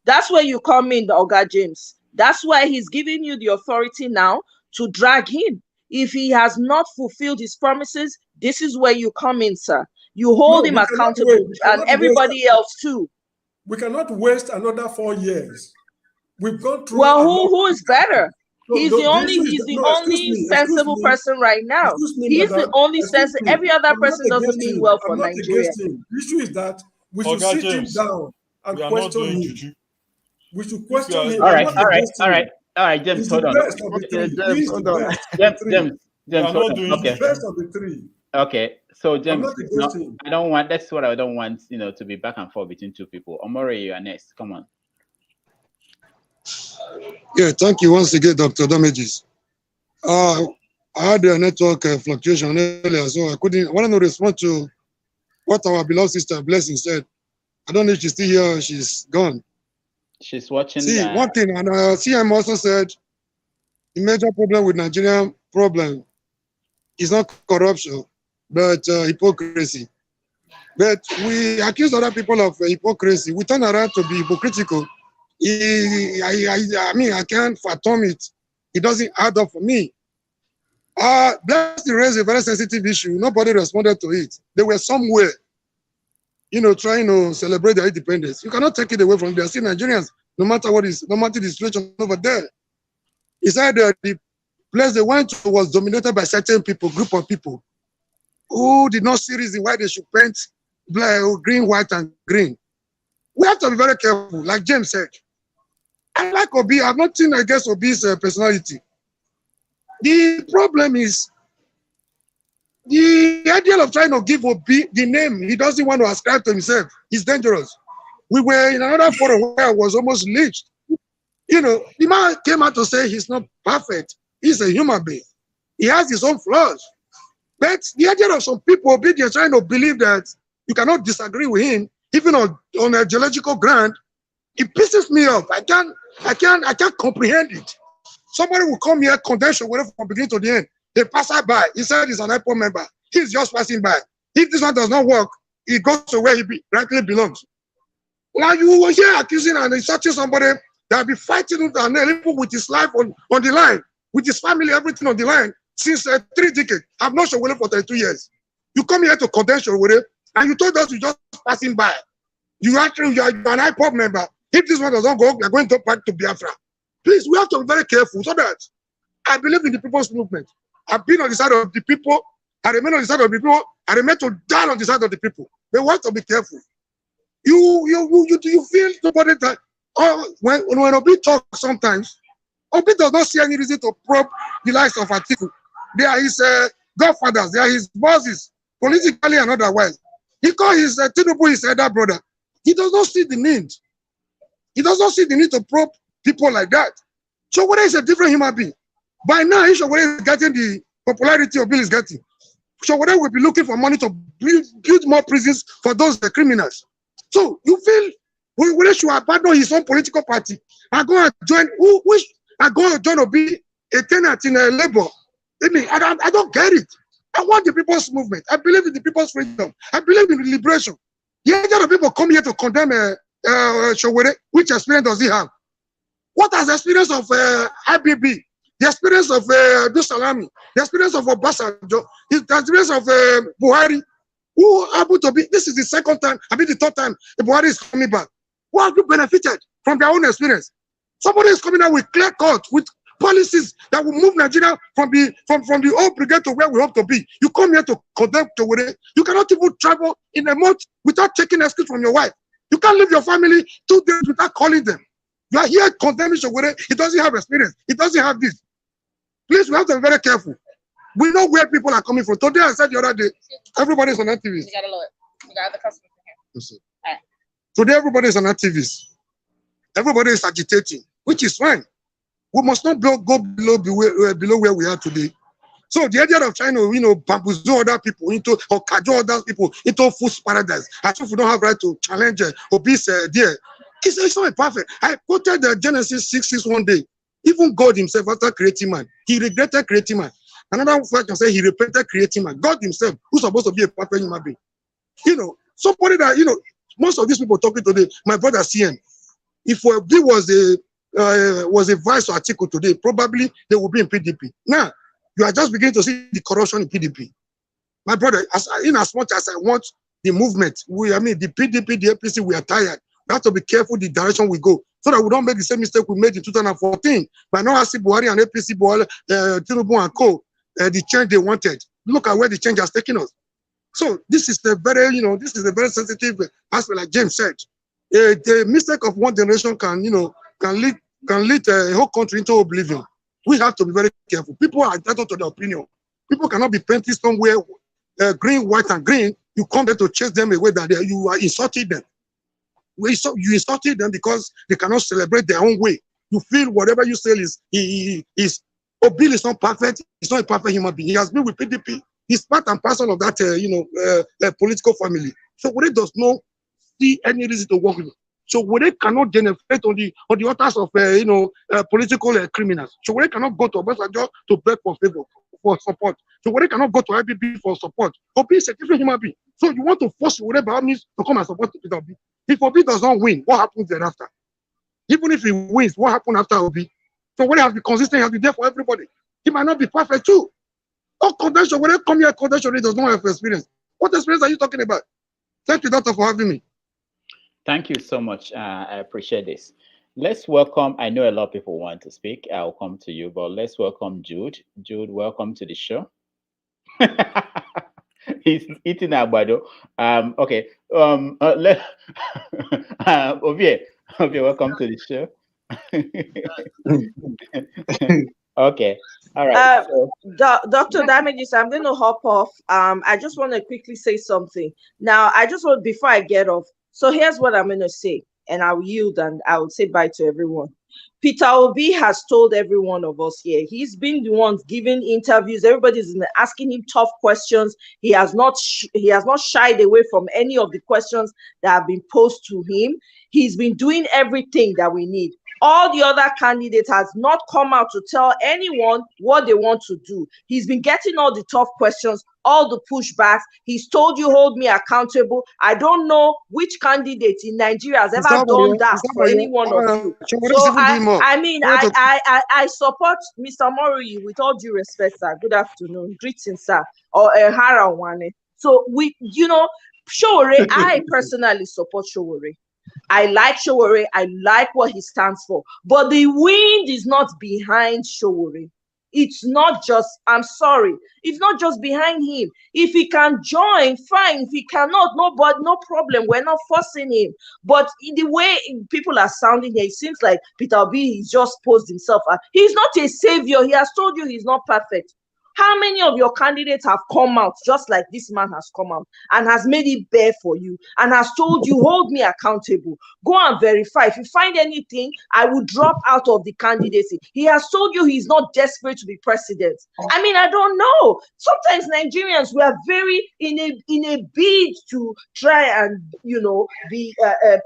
That's where you come in, Oga James. That's why he's giving you the authority now to drag him. If he has not fulfilled his promises, this is where you come in, sir. You hold him accountable, and everybody else too. We cannot waste another 4 years. We've gone through. Well, who is better? He's the only sensible person right now. He's the only sensible. Every other person doesn't mean well for Nigeria. The issue is that we should sit him down and question him. We should question him. All right, James, hold on. James, hold on. Okay. Best of the three. Okay, so James, I don't want. That's what I don't want. You know, to be back and forth between two people. Omori, you are next. Come on. Yeah, thank you once again, Dr. Damages. I had a network fluctuation earlier, so I wanted to respond to what our beloved sister Blessing said. I don't know if she's still here or she's gone. She's watching. See, one thing, and CM also said the major problem with Nigerian problem is not corruption, but hypocrisy. But we accuse other people of hypocrisy. We turn around to be hypocritical. I mean, I can't fathom it. It doesn't add up for me. Blessing raised a very sensitive issue. Nobody responded to it. They were somewhere, you know, trying to celebrate their independence. You cannot take it away from them. See, Nigerians, no matter the situation over there. He said that the place they went to was dominated by certain people, group of people, who did not see reason why they should paint black, green, white, and green. We have to be very careful, like James said. I like Obi. I have nothing against Obi's personality. The problem is the idea of trying to give Obi the name he doesn't want to ascribe to himself is dangerous. We were in another forum where I was almost lynched. You know, the man came out to say he's not perfect. He's a human being. He has his own flaws. But the idea of some people they're trying to believe that you cannot disagree with him, even on a geological ground, it pisses me off. I can't comprehend it. Somebody will come here, condemn whatever from beginning to the end. They pass by. He said he's an IPO member. He's just passing by. If this one does not work, he goes to where he rightly belongs. Now you were here accusing and insulting somebody that will be fighting with his life on the line, with his family, everything on the line since 3 decades. I've known Showore for 32 years. You come here to condemn Showore and you told us you're just passing by. You are an IPO member. If this one doesn't go, you're going to back to Biafra. Please, we have to be very careful so that I believe in the people's movement. I've been on the side of the people. I remain on the side of the people. I remain to die on the side of the people. But we have to be careful. You feel somebody that when Obi talks sometimes, Obi does not see any reason to probe the likes of Atiku. They are his godfathers. They are his bosses, politically and otherwise. He calls his Tinubu his elder brother. He does not see the need. He does not see the need to probe people like that. Showore is a different human being. By now, if Showore is getting the popularity Obi is getting, Showore will be looking for money to build more prisons for those criminals. So you feel whether should abandon his own political party and go and join Obi a tenant in a labor? I don't get it. I want the people's movement. I believe in the people's freedom. I believe in liberation. The idea of people come here to condemn Showore, which experience does he have? What has the experience of IBB, the experience of Dusalami, the experience of Obasanjo, the experience of Buhari, who able to be, this is the second time, the third time the Buhari is coming back. Who have you benefited from their own experience? Somebody is coming out with clear cut, with policies that will move Nigeria from the old brigade to where we hope to be. You come here to condemn Showore. You cannot even travel in a month without taking excuse from your wife. You can't leave your family 2 days without calling them. You are here condemning Showore. He doesn't have experience. He doesn't have this. Please, we have to be very careful. We know where people are coming from. Today, I said the other day, everybody's on activists. You got the customers here. Right. Today, everybody is on activists. Everybody is agitating, which is fine. We must not go below where we are today. So the idea of trying to, bamboozle other people or cajole other people into fool's paradise, as if we don't have right to challenge Obi's there. It's not perfect. I quoted Genesis 6:6 one day. Even God himself, after creating man, he regretted creating man. Another fact can say he repented creating man. God himself, who's supposed to be a perfect human being. Somebody that, most of these people talking today, my brother CN, if Obi was a vice to Atiku today, probably they would be in PDP. Now, you are just beginning to see the corruption in PDP. My brother, as much as I want the movement, the PDP, the APC, we are tired. We have to be careful the direction we go, so that we don't make the same mistake we made in 2014. By now, I see Buhari and APC, Tinubu and co, the change they wanted. Look at where the change has taken us. So this is the very sensitive aspect, like James said. The mistake of one generation can lead a whole country into oblivion. We have to be very careful. People are entitled to their opinion. People cannot be painted somewhere, green, white, and green. You come there to chase them away, that you are insulting them. You insulted them because they cannot celebrate their own way. You feel whatever you say is Obi is not perfect. He's not a perfect human being. He has been with PDP. He's part and parcel of that political family. So when it does not see any reason to work with him. So when they cannot generate on the authors of political criminals. So when they cannot go to Obasanjo to beg for favor, for support. So when they cannot go to IBB for support. Obi is a different human being. So you want to force whatever means to come and support Obi. If Obi does not win, what happens thereafter? Even if he wins, what happens after Obi? So when he has to be consistent, he has to be there for everybody. He might not be perfect too. Or convention, when they come here, convention, he does not have experience. What experience are you talking about? Thank you, Doctor, for having me. Thank you so much. I appreciate this. Let's welcome, I know a lot of people want to speak. I'll come to you, but let's welcome Jude. Jude, welcome to the show. He's eating agbado. Okay. Ovie, welcome to the show. Okay. All right. Dr. Damages, I'm going to hop off. I just want to quickly say something. Now, I just want, before I get off, so here's what I'm going to say, and I'll yield and I will say bye to everyone. Peter Obi has told every one of us here. He's been the one giving interviews. Everybody's asking him tough questions. He has not shied away from any of the questions that have been posed to him. He's been doing everything that we need. All the other candidates has not come out to tell anyone what they want to do. He's been getting all the tough questions, all the pushbacks. He's told you, hold me accountable. I don't know which candidate in Nigeria has ever done that for any one of you. So I support Mr. Mori with all due respect, sir. Good afternoon. Greetings, sir. Or Harawane. So Showore, I personally support Showore. I like Showore. I like what he stands for. But the wind is not behind Showore. It's not just, I'm sorry, it's not just behind him. If he can join, fine. If he cannot, no problem. We're not forcing him. But in the way people are sounding here, it seems like Peter Obi, he's just posed himself. He's not a savior. He has told you he's not perfect. How many of your candidates have come out just like this man has come out and has made it bare for you and has told you, hold me accountable, go and verify. If you find anything, I will drop out of the candidacy. He has told you he's not desperate to be president. I mean, I don't know. Sometimes Nigerians, we are very in a bid to try and, be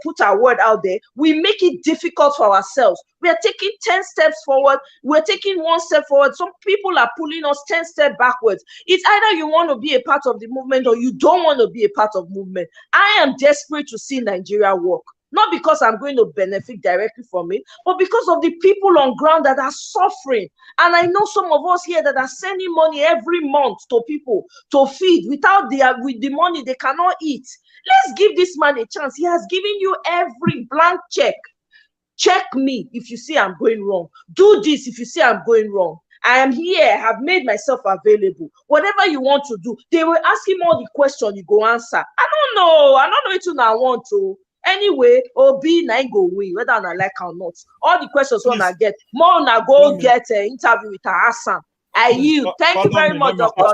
put our word out there. We make it difficult for ourselves. We are taking 10 steps forward. We're taking 1 step forward. Some people are pulling us 10 steps backwards. It's either you want to be a part of the movement or you don't want to be a part of movement. I am desperate to see Nigeria work. Not because I'm going to benefit directly from it, but because of the people on ground that are suffering. And I know some of us here that are sending money every month to people to feed. With the money, they cannot eat. Let's give this man a chance. He has given you every blank check. Check me if you see I'm going wrong. Do this if you see I'm going wrong. I am here, have made myself available. Whatever you want to do, they will ask him all the questions, you go answer. I don't know it I want to. Anyway, Obi na go win, whether I like or not. All the questions when I get, more na go get an interview with Hassan. Thank you very much, Dr.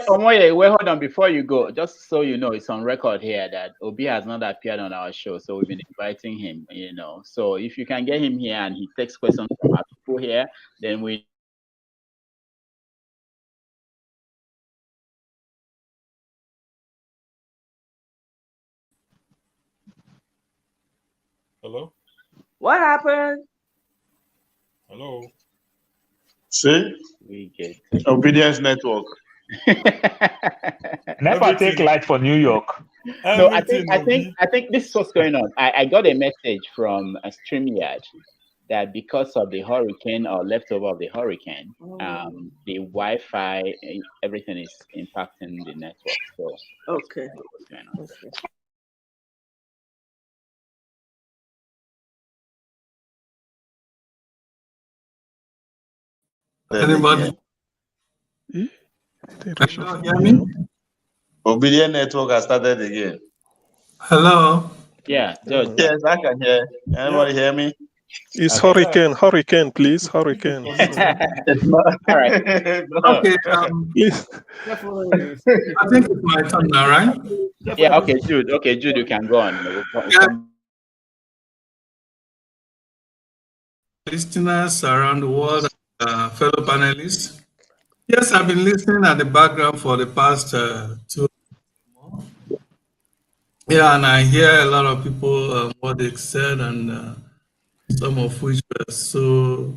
Omoye, wait, hold on before you go. Just so you know, it's on record here that Obi has not appeared on our show, so we've been inviting him. So if you can get him here and he takes questions from our people here, then we. Hello. What happened? Hello. See? We get Obedience network. Never take light for New York. No, I think this is what's going on. I got a message from a StreamYard that because of the hurricane or leftover of the hurricane, the Wi-Fi, everything is impacting the network. So okay. What's going on. Okay. Anybody? Obedient network has started again. Hello. Yeah, George. Yes, I can hear. Anybody hear me? It's hurricane, please, hurricane. All right. Okay. Please. I think it's my turn now, right? Yeah. Okay, Jude. Okay, Jude, you can go on. Listeners around the world, fellow panelists. Yes, I've been listening at the background for the past 2 months. Yeah, and I hear a lot of people what they've said, and some of which were so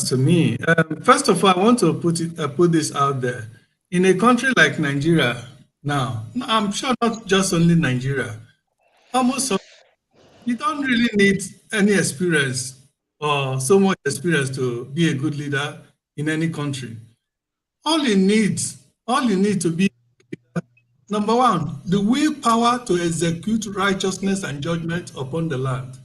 to me. First of all, I want to put this out there. In a country like Nigeria now, I'm sure not just only Nigeria, almost you don't really need any experience or so much experience to be a good leader in any country. All you need to be, number one, the willpower to execute righteousness and judgment upon the land.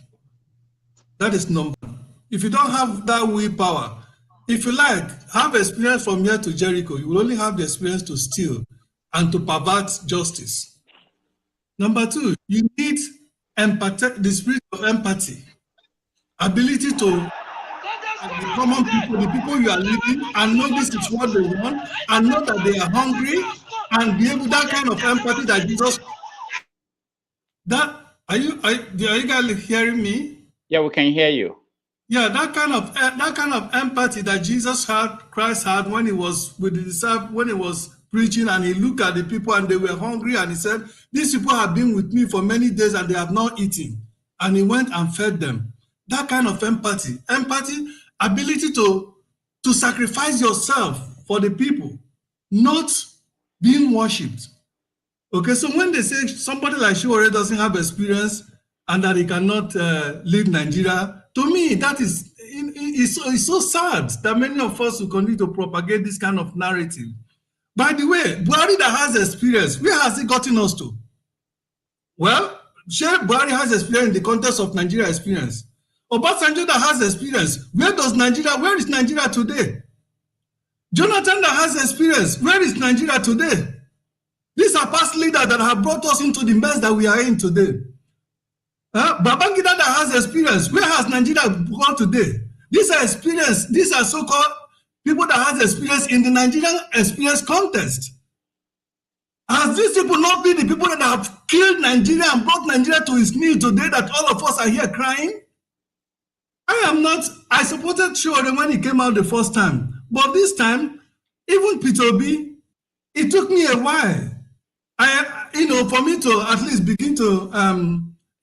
That is number one. If you don't have that willpower, if you have experience from here to Jericho, you will only have the experience to steal and to pervert justice. Number two, you need the spirit of empathy, ability to the common people, the people you are leading, and know this is what they want, and know that they are hungry, and be able that kind of empathy that Jesus. That are you guys hearing me? Yeah, we can hear you. Yeah, that kind of empathy that Jesus had, Christ had when he was with the disciples, when he was preaching, and he looked at the people and they were hungry, and he said, "These people have been with me for many days and they have not eaten," and he went and fed them. That kind of empathy, ability to sacrifice yourself for the people, not being worshipped. Okay, so when they say somebody like Shiwore doesn't have experience and that he cannot lead Nigeria, to me, that is it's so sad that many of us will continue to propagate this kind of narrative. By the way, Buhari that has experience, where has he gotten us to? Well, Buhari has experience in the context of Nigeria experience. Obasanjo that has experience, where is Nigeria today? Jonathan that has experience, where is Nigeria today? These are past leaders that have brought us into the mess that we are in today. Babangida that has experience, where has Nigeria gone today? These are so-called people that has experience in the Nigerian experience context. Has these people not been the people that have killed Nigeria and brought Nigeria to its knees today that all of us are here crying? I supported Shiwore when he came out the first time. But this time, even Peter Obi, it took me a while. For me to at least begin to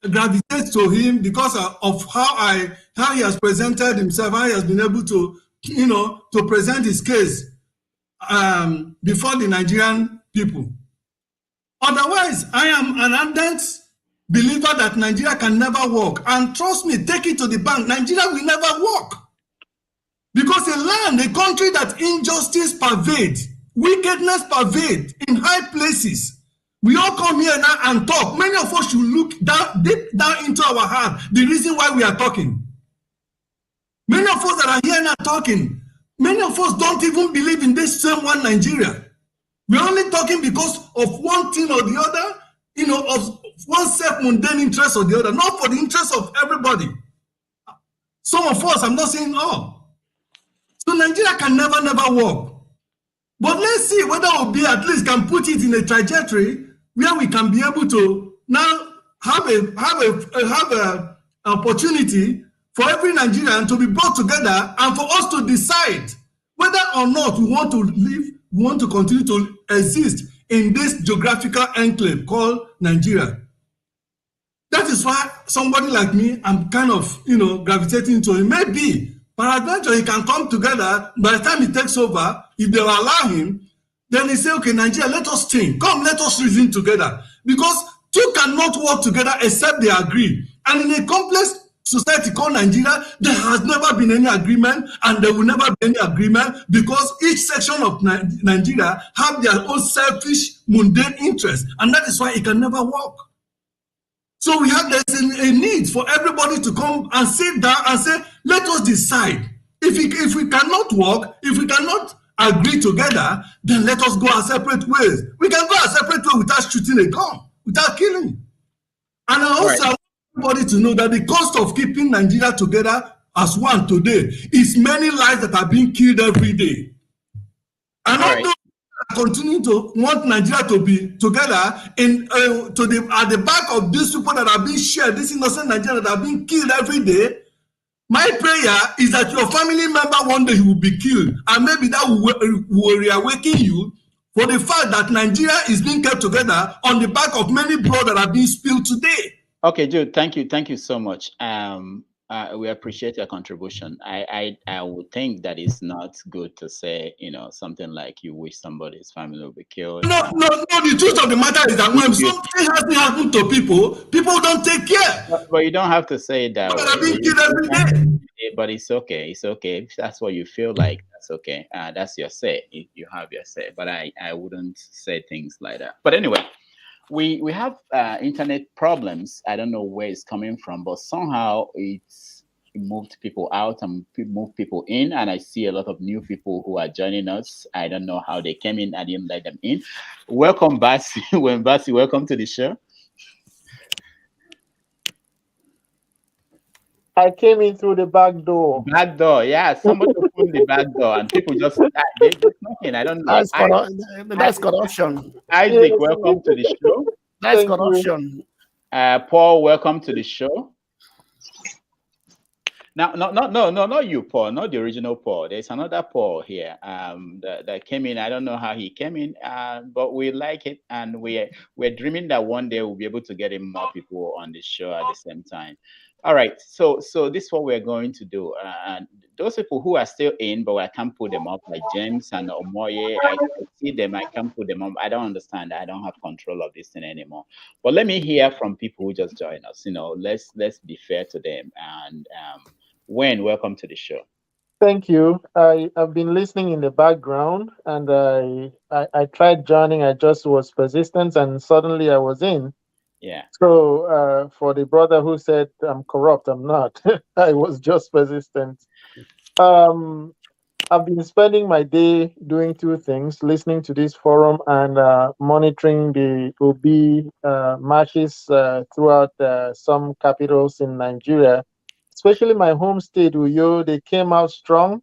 gravitate to him because of how he has presented himself, how he has been able to, to present his case before the Nigerian people. Otherwise, I am an ardent believer that Nigeria can never work. And trust me, take it to the bank, Nigeria will never work. Because a country that injustice pervades, wickedness pervades in high places. We all come here now and talk. Many of us should look deep down into our heart, the reason why we are talking. Many of us that are here now talking, many of us don't even believe in this same one Nigeria. We're only talking because of one thing or the other, of one self-mundane interest or the other, not for the interest of everybody. Some of us, I'm not saying all. So Nigeria can never work. But let's see whether Obi at least can put it in a trajectory where we can be able to now have a opportunity for every Nigerian to be brought together and for us to decide whether or not we want to live, we want to continue to exist in this geographical enclave called Nigeria. That is why somebody like me, I'm kind of, gravitating to him. Maybe, peradventure, he can come together. By the time he takes over, if they will allow him, then he say, okay, Nigeria, let us think. Come, let us reason together. Because two cannot work together except they agree. And in a complex society called Nigeria, there has never been any agreement, and there will never be any agreement because each section of Nigeria have their own selfish, mundane interests. And that is why it can never work. So there's a need for everybody to come and sit down and say, let us decide. If we cannot work, if we cannot agree together, then let us go our separate ways. We can go our separate ways without shooting a gun, without killing. And I also want everybody to know that the cost of keeping Nigeria together as one today is many lives that are being killed every day. And although continue to want Nigeria to be together at the back of these people that are being shared, this innocent Nigerians that are being killed every day, my prayer is that your family member one day will be killed, and maybe that will reawaken you for the fact that Nigeria is being kept together on the back of many blood that are being spilled today. Okay, Jude, thank you so much. We appreciate your contribution. I would think that it's not good to say, something like you wish somebody's family would be killed. No. The truth of the matter is that when something has happened to people don't take care. But you don't have to say it that way. But it's okay. It's okay. If that's what you feel like, that's okay. That's your say. You have your say. But I wouldn't say things like that. But anyway. We have internet problems. I don't know where it's coming from, but somehow it moved people out and moved people in. And I see a lot of new people who are joining us. I don't know how they came in. I didn't let them in. Welcome, Basi. Basi, welcome to the show. I came in through the back door. Back door, yeah. Somebody opened the back door, and people just they smoking. I don't know. That's corruption. Isaac, welcome to the show. That's corruption. Paul, welcome to the show. Now, no, not you, Paul, not the original Paul. There's another Paul here that came in. I don't know how he came in, but we like it, and we're dreaming that one day we'll be able to get in more people on the show at the same time. All right, so this is what we're going to do. And those people who are still in, but I can't put them up, like James and Omoye, I see them, I can't put them up. I don't understand. I don't have control of this thing anymore. But let me hear from people who just joined us. Let's be fair to them. And Wayne, welcome to the show. Thank you. I've been listening in the background, and I tried joining. I just was persistent, and suddenly I was in. Yeah. So for the brother who said I'm corrupt, I'm not. I was just persistent. I've been spending my day doing two things: listening to this forum and monitoring the OB marches throughout some capitals in Nigeria, especially my home state, Uyo. They came out strong.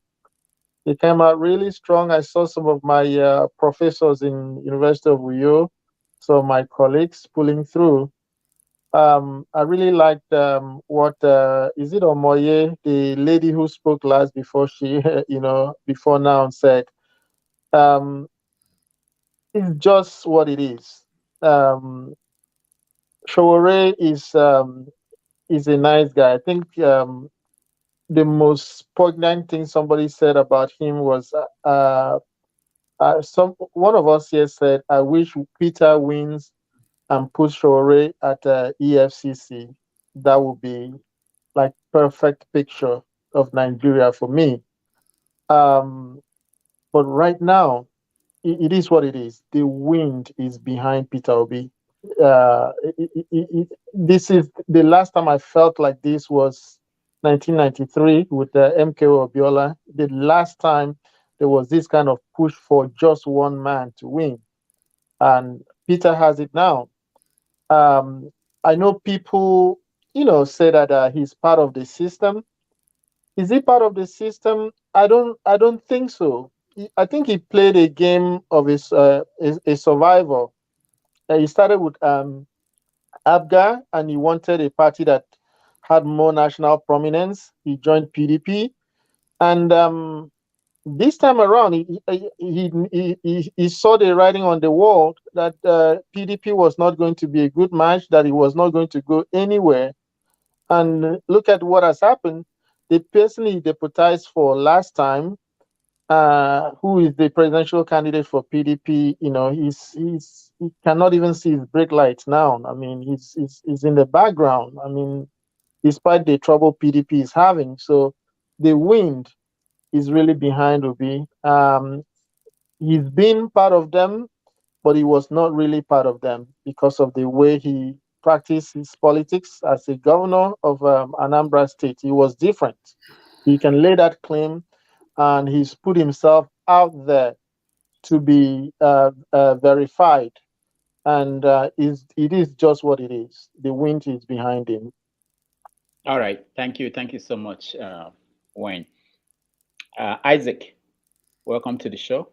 They came out really strong. I saw some of my professors in University of Uyo, so my colleagues pulling through. I really liked what is it Omoye, the lady who spoke last before she, before now said, it's just what it is. Showore is a nice guy. I think the most poignant thing somebody said about him was one of us here said, "I wish Peter wins and puts Showore at EFCC." That would be like perfect picture of Nigeria for me. But right now, it is what it is. The wind is behind Peter Obi. This is the last time I felt like this was 1993 with MKO Abiola. The last time there was this kind of push for just one man to win, and Peter has it now. I know people, say that he's part of the system. Is he part of the system? I don't think so. I think he played a game of a survivor. He started with Abga, and he wanted a party that had more national prominence. He joined PDP, and this time around, he saw the writing on the wall that PDP was not going to be a good match, that it was not going to go anywhere. And look at what has happened. The person he deputized for last time, who is the presidential candidate for PDP, he cannot even see his brake lights now. I mean, he's in the background. I mean, despite the trouble PDP is having. So the wind is really behind Obi. He's been part of them, but he was not really part of them because of the way he practiced his politics as a governor of Anambra State. He was different. He can lay that claim, and he's put himself out there to be verified. And it is just what it is. The wind is behind him. All right. Thank you. Thank you so much, Wayne. Isaac, welcome to the show.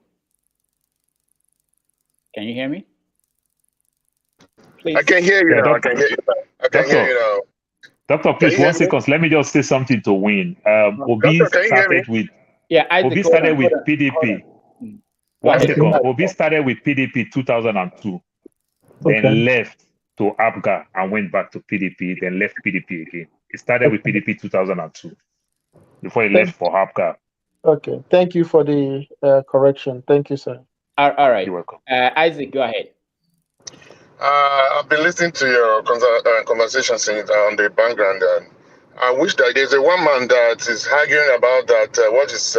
Can you hear me? Please. I can hear you now. I can hear you now. I can hear you now. Doctor, please, 1 second. Let me just say something to Wayne. Obi started with PDP. 1 second. Obi started with PDP 2002, then left to ABGA and went back to PDP, then left PDP again. He started with PDP 2002 before he left for ABGA. Okay. Thank you for the correction. Thank you, sir. All right. You're welcome. Isaac, go ahead. I've been listening to your conversations on the background. I wish that there's a one man that is arguing about that what is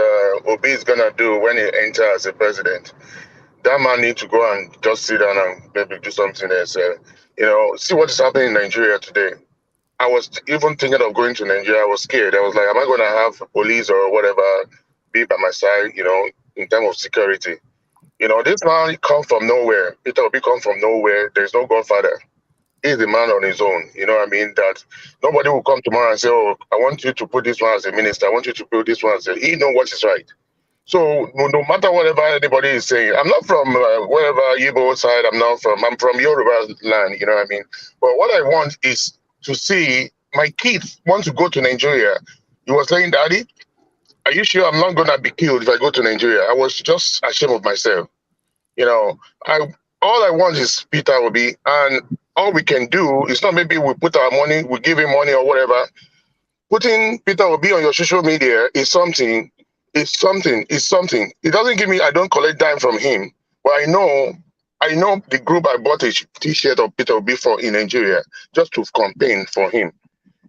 Obi is gonna do when he enters as a president. That man needs to go and just sit down and maybe do something else. See what is happening in Nigeria today. I was even thinking of going to Nigeria. I was scared. I was like, am I going to have police or whatever be by my side? In terms of security. This man come from nowhere. Peter Obi come from nowhere. There's no godfather. he's a man on his own. You know what I mean? That nobody will come tomorrow and say, "Oh, I want you to put this one as a minister. I want you to put this one as a." He knows what is right. So no matter whatever anybody is saying, I'm not from wherever Igbo side. I'm from Yoruba land. You know what I mean? But what I want is to see my kids want to go to Nigeria. You were saying, Daddy, are you sure I'm not gonna be killed if I go to Nigeria? I was just ashamed of myself. You know, all I want is Peter Obi, and all we can do is not maybe we put our money, we give him money or whatever. Putting Peter Obi on your social media is something. It's something. It's something. It doesn't give me. I don't collect dime from him, but I know the group I bought a T-shirt of Peter Obi for in Nigeria just to campaign for him.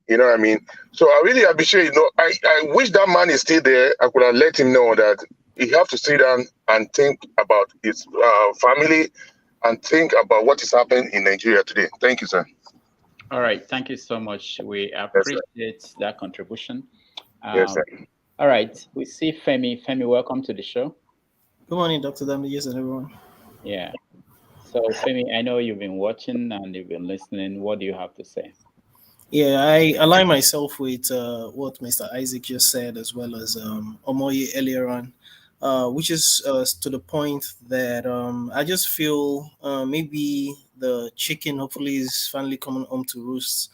You know what I mean? So I really appreciate. I wish that man is still there. I could have let him know that he have to sit down and think about his family and think about what is happening in Nigeria today. Thank you, sir. All right. Thank you so much. We appreciate that contribution. Yes, sir. All right. We see Femi. Femi, welcome to the show. Good morning, Dr. Damages and everyone. Yeah. So, Femi, I know you've been watching and you've been listening. What do you have to say? Yeah, I align myself with what Mr. Isaac just said, as well as Omoye earlier on, which is to the point that I just feel maybe the chicken hopefully is finally coming home to roost.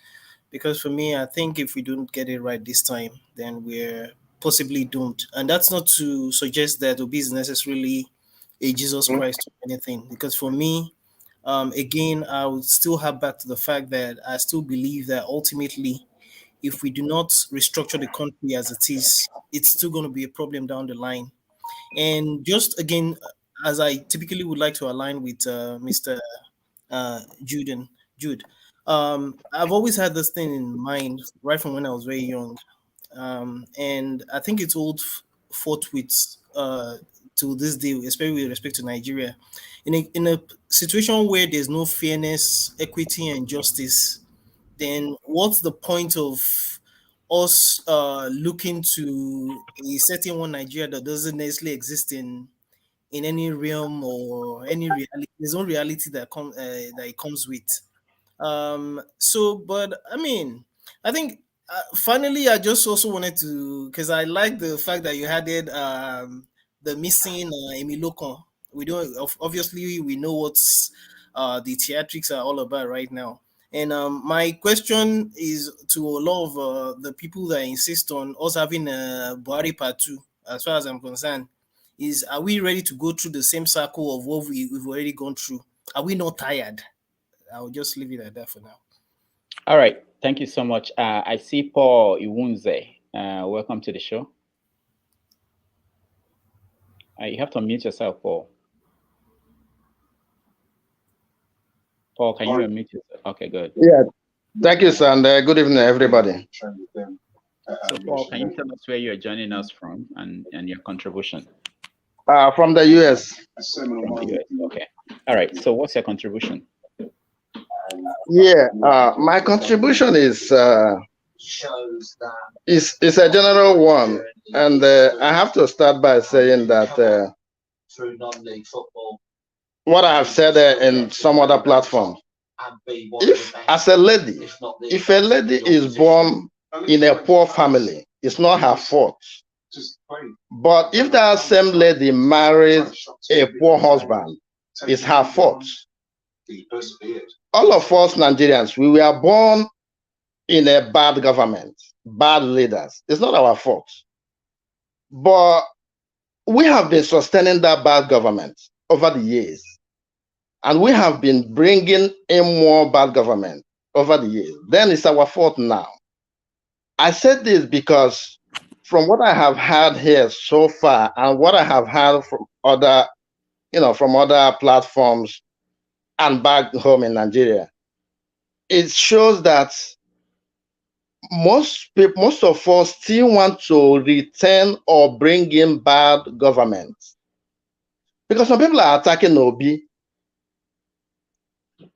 Because for me, I think if we don't get it right this time, then we're possibly doomed. And that's not to suggest that Obi is necessarily a Jesus Christ or anything. Because for me, again, I would still have back to the fact that I still believe that ultimately, if we do not restructure the country as it is, it's still going to be a problem down the line. And just again, as I typically would like to align with Mr. Jude, I've always had this thing in mind right from when I was very young. And I think it's old forthwith to this day, especially with respect to Nigeria. In a situation where there's no fairness, equity, and justice, then what's the point of us looking to a certain one Nigeria that doesn't necessarily exist in any realm or any reality? There's no reality that it comes with. But I mean, I think finally, I just also wanted to, because I like the fact that you added the missing Emilokon. We don't obviously we know what's the theatrics are all about right now. And my question is to a lot of the people that insist on us having a Buhari Part 2, as far as I'm concerned, is are we ready to go through the same cycle of what we've already gone through? Are we not tired? I'll just leave it at that for now. All right. Thank you so much. I see Paul Iwunze. Welcome to the show. You have to unmute yourself, Paul. Paul, can you unmute yourself? Okay, good. Yeah. Thank you, sir, and good evening, everybody. So, Paul, can you tell us where you're joining us from and your contribution? From the US. From the US. Okay. All right. So, what's your contribution? Yeah, my contribution is a general one, and I have to start by saying that what I have said in some other platform. If a lady is born in a poor family, it's not her fault. But if that same lady marries a poor husband, it's her fault. All of us Nigerians, we were born in a bad government, bad leaders. It's not our fault. But we have been sustaining that bad government over the years. And we have been bringing in more bad government over the years. Then it's our fault now. I said this because from what I have heard here so far and what I have heard from other, from other platforms and back home in Nigeria, it shows that most of us still want to return or bring in bad government. Because some people are attacking Obi,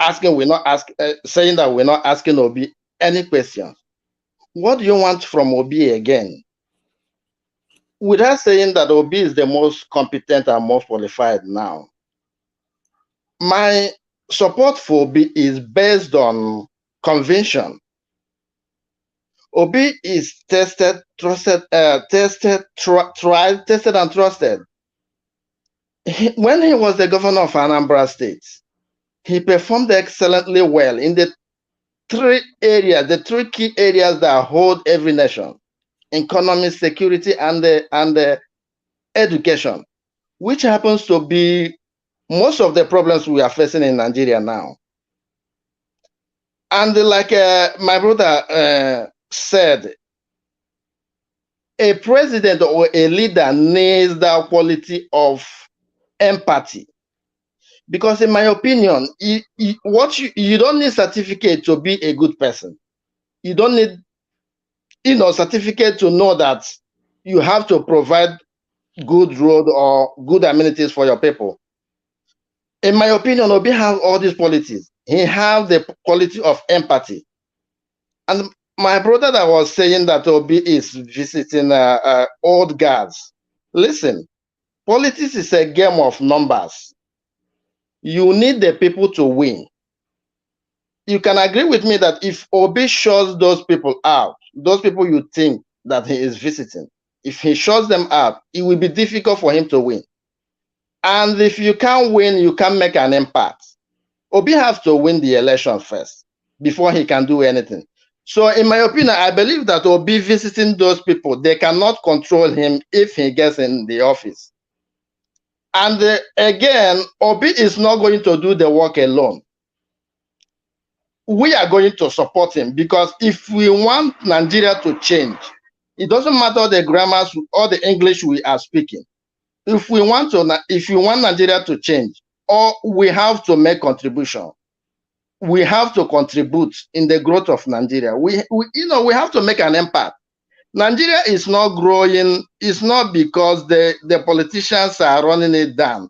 saying that we're not asking Obi any questions. What do you want from Obi again? Without saying that Obi is the most competent and most qualified now. My support for Obi is based on conviction. Obi is tested, trusted, tried, tested, and trusted. When he was the governor of Anambra State, he performed excellently well in the three key areas that hold every nation: economy, security, and education, which happens to be most of the problems we are facing in Nigeria now. And like my brother said, a president or a leader needs that quality of empathy. Because in my opinion, you don't need certificate to be a good person. You don't need certificate to know that you have to provide good road or good amenities for your people. In my opinion, Obi has all these qualities. He has the quality of empathy. And my brother that was saying that Obi is visiting old guards. Listen, politics is a game of numbers. You need the people to win. You can agree with me that if Obi shuts those people out, those people you think that he is visiting, if he shuts them out, it will be difficult for him to win. And if you can't win, you can't make an impact. Obi has to win the election first before he can do anything. So in my opinion, I believe that Obi visiting those people, they cannot control him if he gets in the office. And again, Obi is not going to do the work alone. We are going to support him, because if we want Nigeria to change, it doesn't matter the grammars or the English we are speaking. If you want Nigeria to change, or we have to make contribution, we have to contribute in the growth of Nigeria. We have to make an impact. Nigeria is not growing. It's not because the politicians are running it down,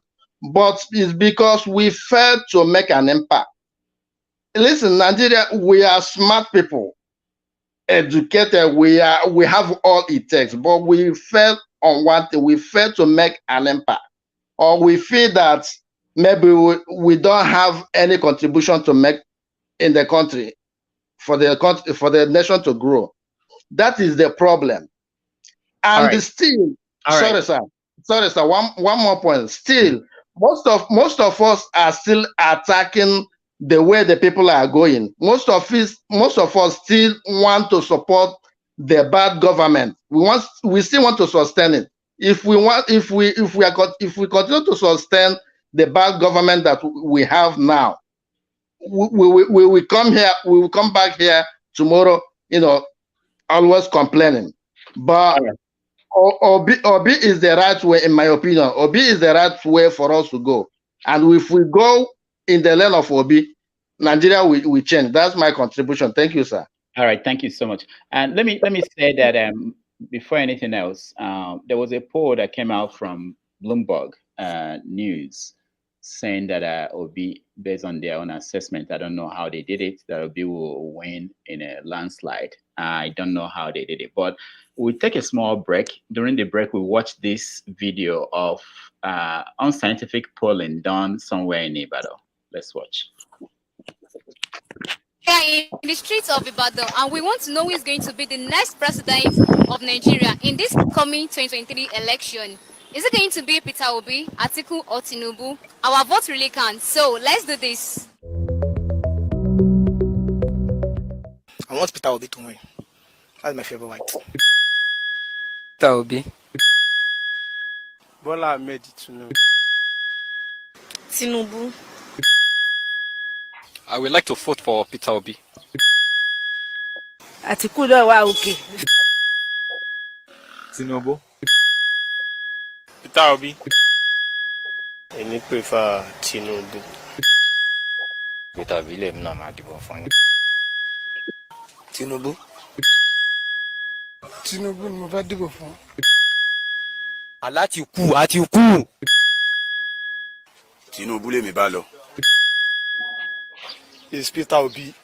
but it's because we failed to make an impact. Listen, Nigeria, we are smart people, educated. We have all it takes, but we failed on one thing. We failed to make an impact, or we feel that maybe we don't have any contribution to make in the country for the nation to grow. That is the problem. And still, sorry, sir. One more point. Still, most of us are still attacking the way the people are going. Most of us still want to support the bad government. We still want to sustain it. If we continue to sustain the bad government that we have now, we will come here. We will come back here tomorrow. Always complaining. But Obi is the right way, in my opinion. Obi is the right way for us to go. And if we go in the lane of Obi, Nigeria will change. That's my contribution. Thank you, sir. All right, thank you so much. And let me say that before anything else, there was a poll that came out from Bloomberg News saying that Obi, based on their own assessment, I don't know how they did it, that Obi will win in a landslide. I don't know how they did it, but we'll take a small break. During the break, we watch this video of unscientific polling done somewhere in Ibadan. Let's watch. We are in the streets of Ibadan, and we want to know who is going to be the next president of Nigeria in this coming 2023 election. Is it going to be Peter Obi, Atiku, or Tinubu? Our vote really counts. So let's do this. I want Peter Obi to win. That's my favorite white. Peter Obi. Bola Tinubu. Tinubu. I would like to vote for Peter Obi. Atiku do wa okay. Tinubu. Peter Obi. I prefer Tinubu. Peter Obi le na ma dibo fun. Tinubu. Tinubu ni mo fẹ́ dìbò fún. Atiku. Tinubu lèmi bá lọ. It's Peter Obi.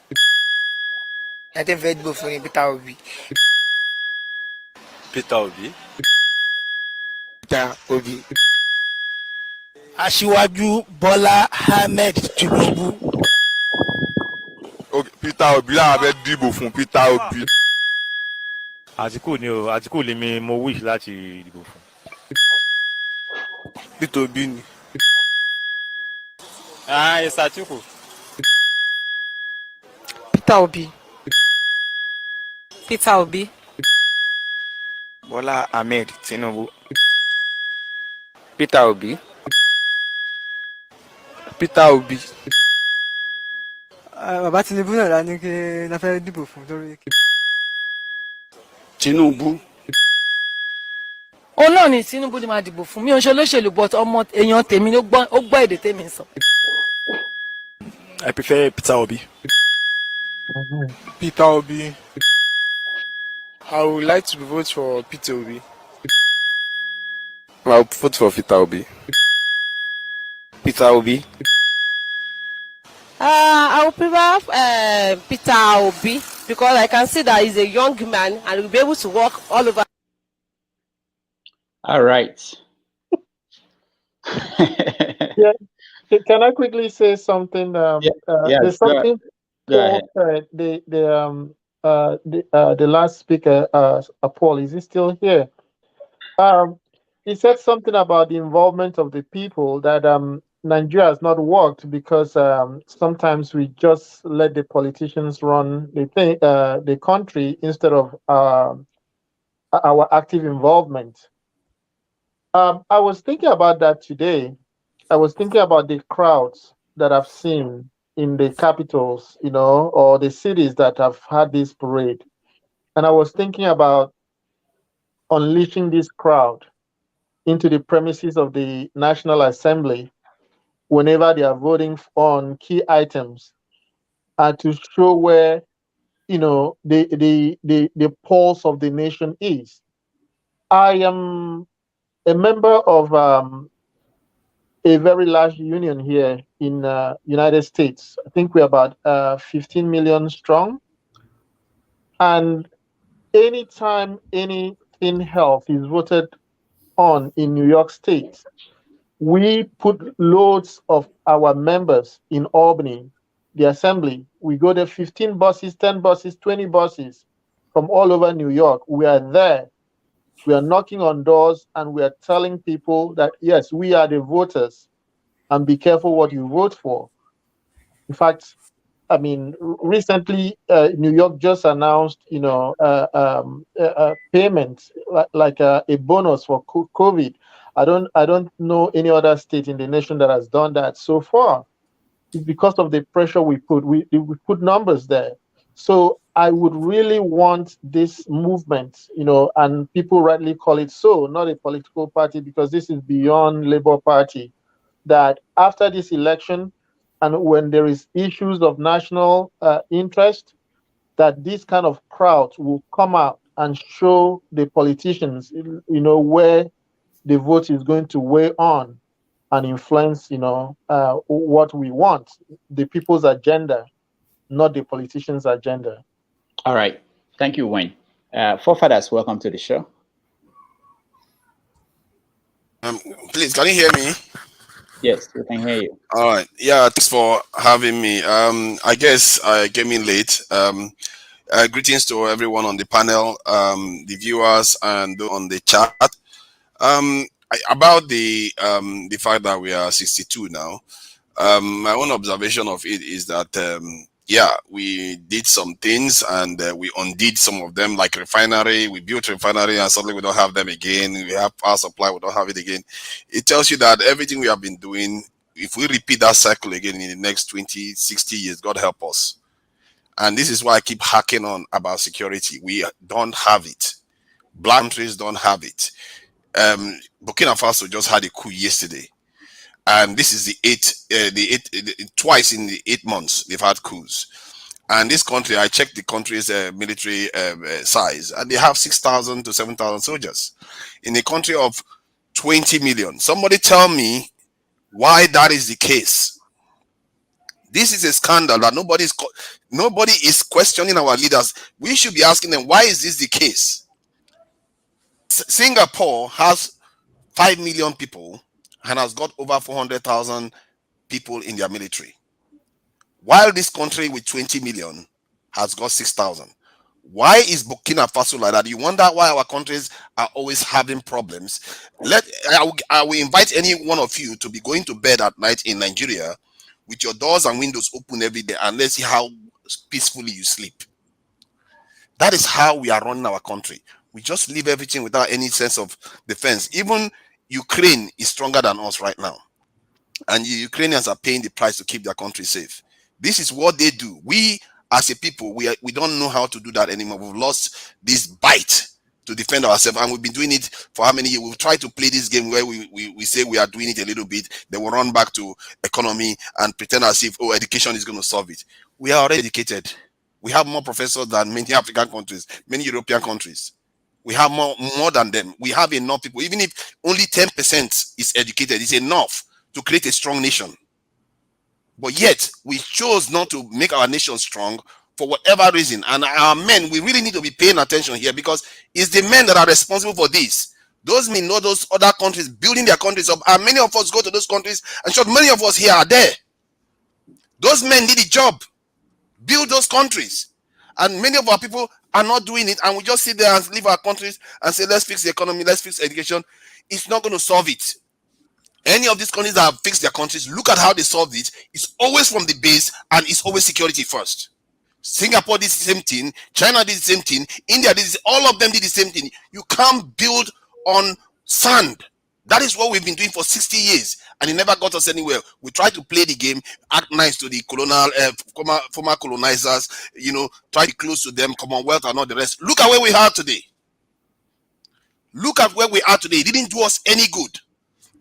I think fẹ́ dìbò fún Peter Obi. Peter Obi. Peter Obi. Aṣíwájú Bola Tinubu. Okay, Peter Obi làwọn fẹ́ dìbò fún Peter Obi. Àtíkù ni o, Àtíkù lè mi mo wish láti dìbò fún. Peter Obi ni. Yes, Àtíkù. Peter Obi. Peter Obi. Bola Tinubu. Peter Obi. Peter Obi. Bàbá Tinubu náà la ní kí la fẹ́ dìbò fún torí. Tinubu. Òun náà ni Tinubu ni máa dìbò fún mi ò ń ṣe olóṣèlú but ọmọ èèyàn tèmi ló gbọ́ ó gbọ́ èdè tèmi sọ. I prefer Peter Obi. Peter Obi. I would like to vote for Peter Obi. I'll vote for Peter Obi. Peter Obi. I would prefer Peter Obi because I can see that he's a young man and will be able to walk all over. All right. Yeah. Can I quickly say something? There's something. Go ahead. The last speaker, Paul, is he still here? He said something about the involvement of the people that Nigeria has not worked because sometimes we just let the politicians run the country instead of our active involvement. I was thinking about that today. I was thinking about the crowds that I've seen in the capitals, or the cities that have had this parade. And I was thinking about unleashing this crowd into the premises of the National Assembly whenever they are voting on key items and to show where, the pulse of the nation is. I am a member of a very large union here in United States. I think we're about 15 million strong. And anytime anything health is voted on in New York State, we put loads of our members in Albany, the assembly. We go there, 15 buses, 10 buses, 20 buses from all over New York. We are there. We are knocking on doors and we are telling people that, yes, we are the voters and be careful what you vote for. In fact, recently, New York just announced, payment like a bonus for COVID. I don't know any other state in the nation that has done that so far. It's because of the pressure we put. We put numbers there. So I would really want this movement, and people rightly call it so, not a political party, because this is beyond Labour Party, that after this election, and when there is issues of national interest, that this kind of crowd will come out and show the politicians, where the vote is going to weigh on and influence, what we want, the people's agenda, not the politicians' agenda. All right. Thank you, Wayne. Forefathers, welcome to the show. Please, can you hear me? Yes, we can hear you. All right. Yeah, thanks for having me. I guess I came in late. Greetings to everyone on the panel, the viewers, and on the chat. About the fact that we are 62 now, my own observation of it is that we did some things and we undid some of them, like refinery. We built refinery and suddenly we don't have them again. We have power supply, we don't have it again. It tells you that everything we have been doing, if we repeat that cycle again in the next 20, 60 years, God help us. And this is why I keep hacking on about security. We don't have it. Black countries don't have it. Burkina Faso just had a coup yesterday. And this is twice in the 8 months they've had coups. And this country, I checked the country's military size, and they have 6,000 to 7,000 soldiers in a country of 20 million. Somebody tell me why that is the case. This is a scandal that nobody is questioning our leaders. We should be asking them, why is this the case? Singapore has 5 million people and has got over 400,000 people in their military, while this country with 20 million has got 6,000. Why is Burkina Faso like that? You wonder why our countries are always having problems. I will invite any one of you to be going to bed at night in Nigeria with your doors and windows open every day, and let's see how peacefully you sleep. That is how we are running our country. We just leave everything without any sense of defense. Even Ukraine is stronger than us right now, and the Ukrainians are paying the price to keep their country safe. This is what they do. We, as a people, we don't know how to do that anymore. We've lost this bite to defend ourselves, and we've been doing it for how many years? We've tried to play this game where we say we are doing it a little bit, then we'll run back to economy and pretend as if, oh, education is going to solve it. We are already educated. We have more professors than many African countries, many European countries. We have more than them. We have enough people. Even if only 10% is educated, it's enough to create a strong nation. But yet, we chose not to make our nation strong for whatever reason. And our men, we really need to be paying attention here, because it's the men that are responsible for this. Those men know those other countries building their countries up, and many of us go to those countries, and sure, many of us here are there. Those men did the job, build those countries, and many of our people are not doing it, and we just sit there and leave our countries and say, let's fix the economy, let's fix education. It's not going to solve it. Any of these countries that have fixed their countries, look at how they solved it. It's always from the base, and it's always security first. Singapore did the same thing, China did the same thing, India did all of them did the same thing. You can't build on sand. That is what we've been doing for 60 years, and it never got us anywhere. We try to play the game, act nice to the former colonizers, try to be close to them, Commonwealth and all the rest. Look at where we are today. Look at where we are today. It didn't do us any good.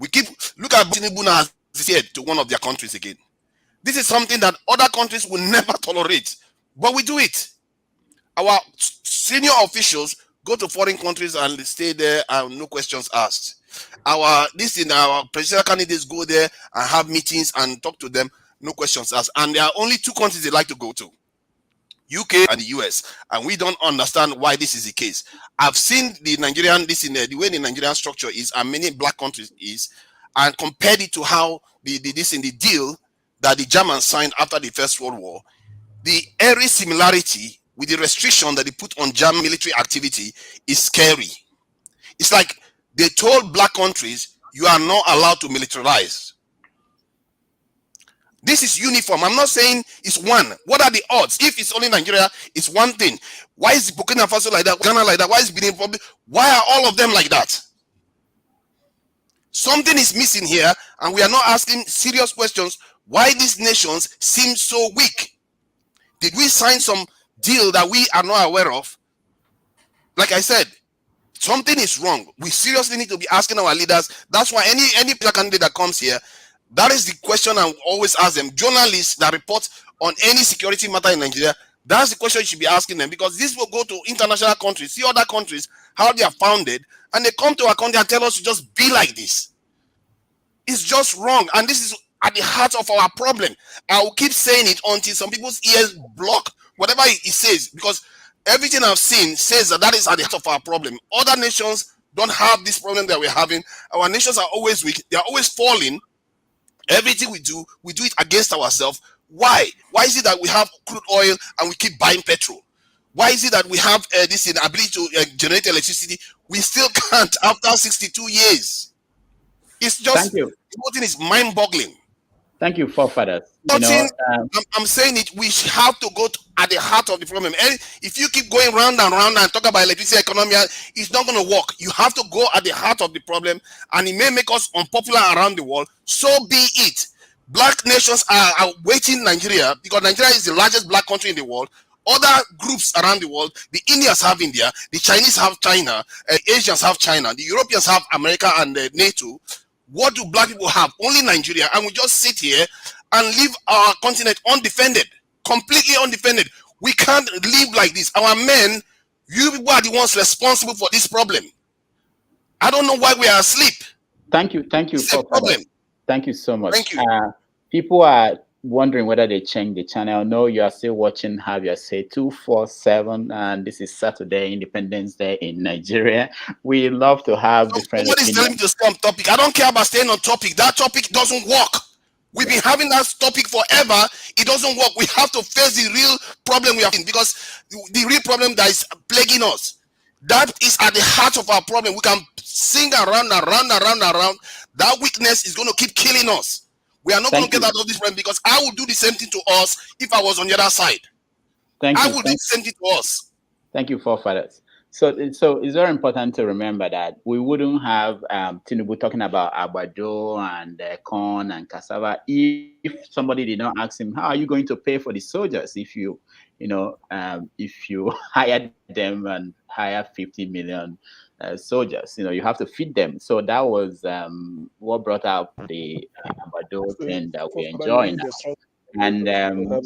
Look at Tinubu now has said to one of their countries again. This is something that other countries will never tolerate, but we do it. Our senior officials go to foreign countries and stay there and no questions asked. Our presidential candidates go there and have meetings and talk to them, no questions asked. And there are only two countries they like to go to, UK and the US, and we don't understand why this is the case. I've seen the Nigerian, the way the Nigerian structure is, and many black countries is, and compared it to how the deal that the Germans signed after the First World War. The eerie similarity with the restriction that they put on German military activity is scary. It's like they told black countries, you are not allowed to militarize. This is uniform. I'm not saying it's one. What are the odds? If it's only Nigeria, it's one thing. Why is Burkina Faso like that? Ghana like that? Why is Benin Republic? Why are all of them like that? Something is missing here, and we are not asking serious questions. Why these nations seem so weak? Did we sign some deal that we are not aware of? Like I said, something is wrong. We seriously need to be asking our leaders. That's why any candidate that comes here, that is the question I always ask them. Journalists that report on any security matter in Nigeria, that's the question you should be asking them, because this will go to international countries, see other countries, how they are founded, and they come to our country and tell us to just be like this. It's just wrong, and this is at the heart of our problem. I will keep saying it until some people's ears block whatever it says, because everything I've seen says that is at the heart of our problem. Other nations don't have this problem that we're having. Our nations are always weak. They are always falling. Everything we do it against ourselves. Why? Why is it that we have crude oil and we keep buying petrol? Why is it that we have this ability to generate electricity? We still can't after 62 years. It's just, the whole thing is mind-boggling. Thank you, forefathers. I'm saying it. We have to go at the heart of the problem. And if you keep going round and round and talk about electricity economy, it's not going to work. You have to go at the heart of the problem, and it may make us unpopular around the world. So be it. Black nations are waiting Nigeria, because Nigeria is the largest black country in the world. Other groups around the world, the Indians have India, the Chinese have China, Asians have China, the Europeans have America and NATO. What do black people have? Only Nigeria. And we just sit here and leave our continent undefended, completely undefended. We can't live like this. Our men, you people are the ones responsible for this problem. I don't know why we are asleep. Thank you. It's a problem. Thank you so much. Thank you. People are wondering whether they changed the channel. No, you are still watching Have Your Say 247, and this is Saturday, Independence Day in Nigeria. We love to have different Somebody's telling me to stay on topic. I don't care about staying on topic. That topic doesn't work. We've been having that topic forever. It doesn't work. We have to face the real problem we have in, because the real problem that is plaguing us, that is at the heart of our problem. We can sing around. That weakness is going to keep killing us. We are not going to get out of this problem, because I would do the same thing to us if I was on the other side. I would do the same thing to us. Thank you, forefathers. So it's very important to remember that we wouldn't have Tinubu talking about abado and corn and cassava if somebody did not ask him, how are you going to pay for the soldiers if you hire them and hire 50 million soldiers? You have to feed them. So that was what brought up the abado thing that we're enjoying now. And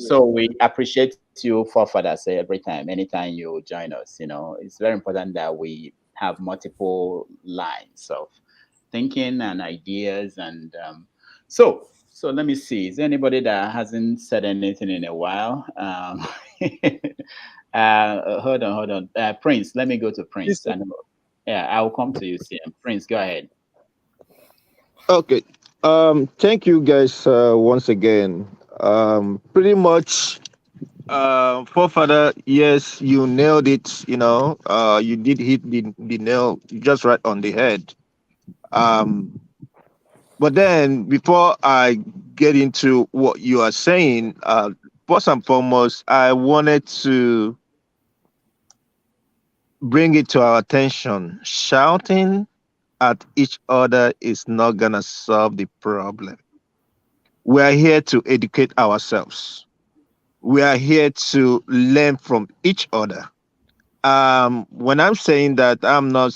so we appreciate you, forefathers, every time, anytime you join us. It's very important that we have multiple lines of thinking and ideas. And so let me see. Is there anybody that hasn't said anything in a while? Hold on. Prince, let me go to Prince. I will come to you, CM. Prince, go ahead. Okay. Thank you guys once again. Pretty much, forefather, yes, you nailed it. You did hit the nail just right on the head. But then, before I get into what you are saying, first and foremost, I wanted to bring it to our attention. Shouting at each other is not gonna solve the problem. We are here to educate ourselves. We are here to learn from each other. When I'm saying that, I'm not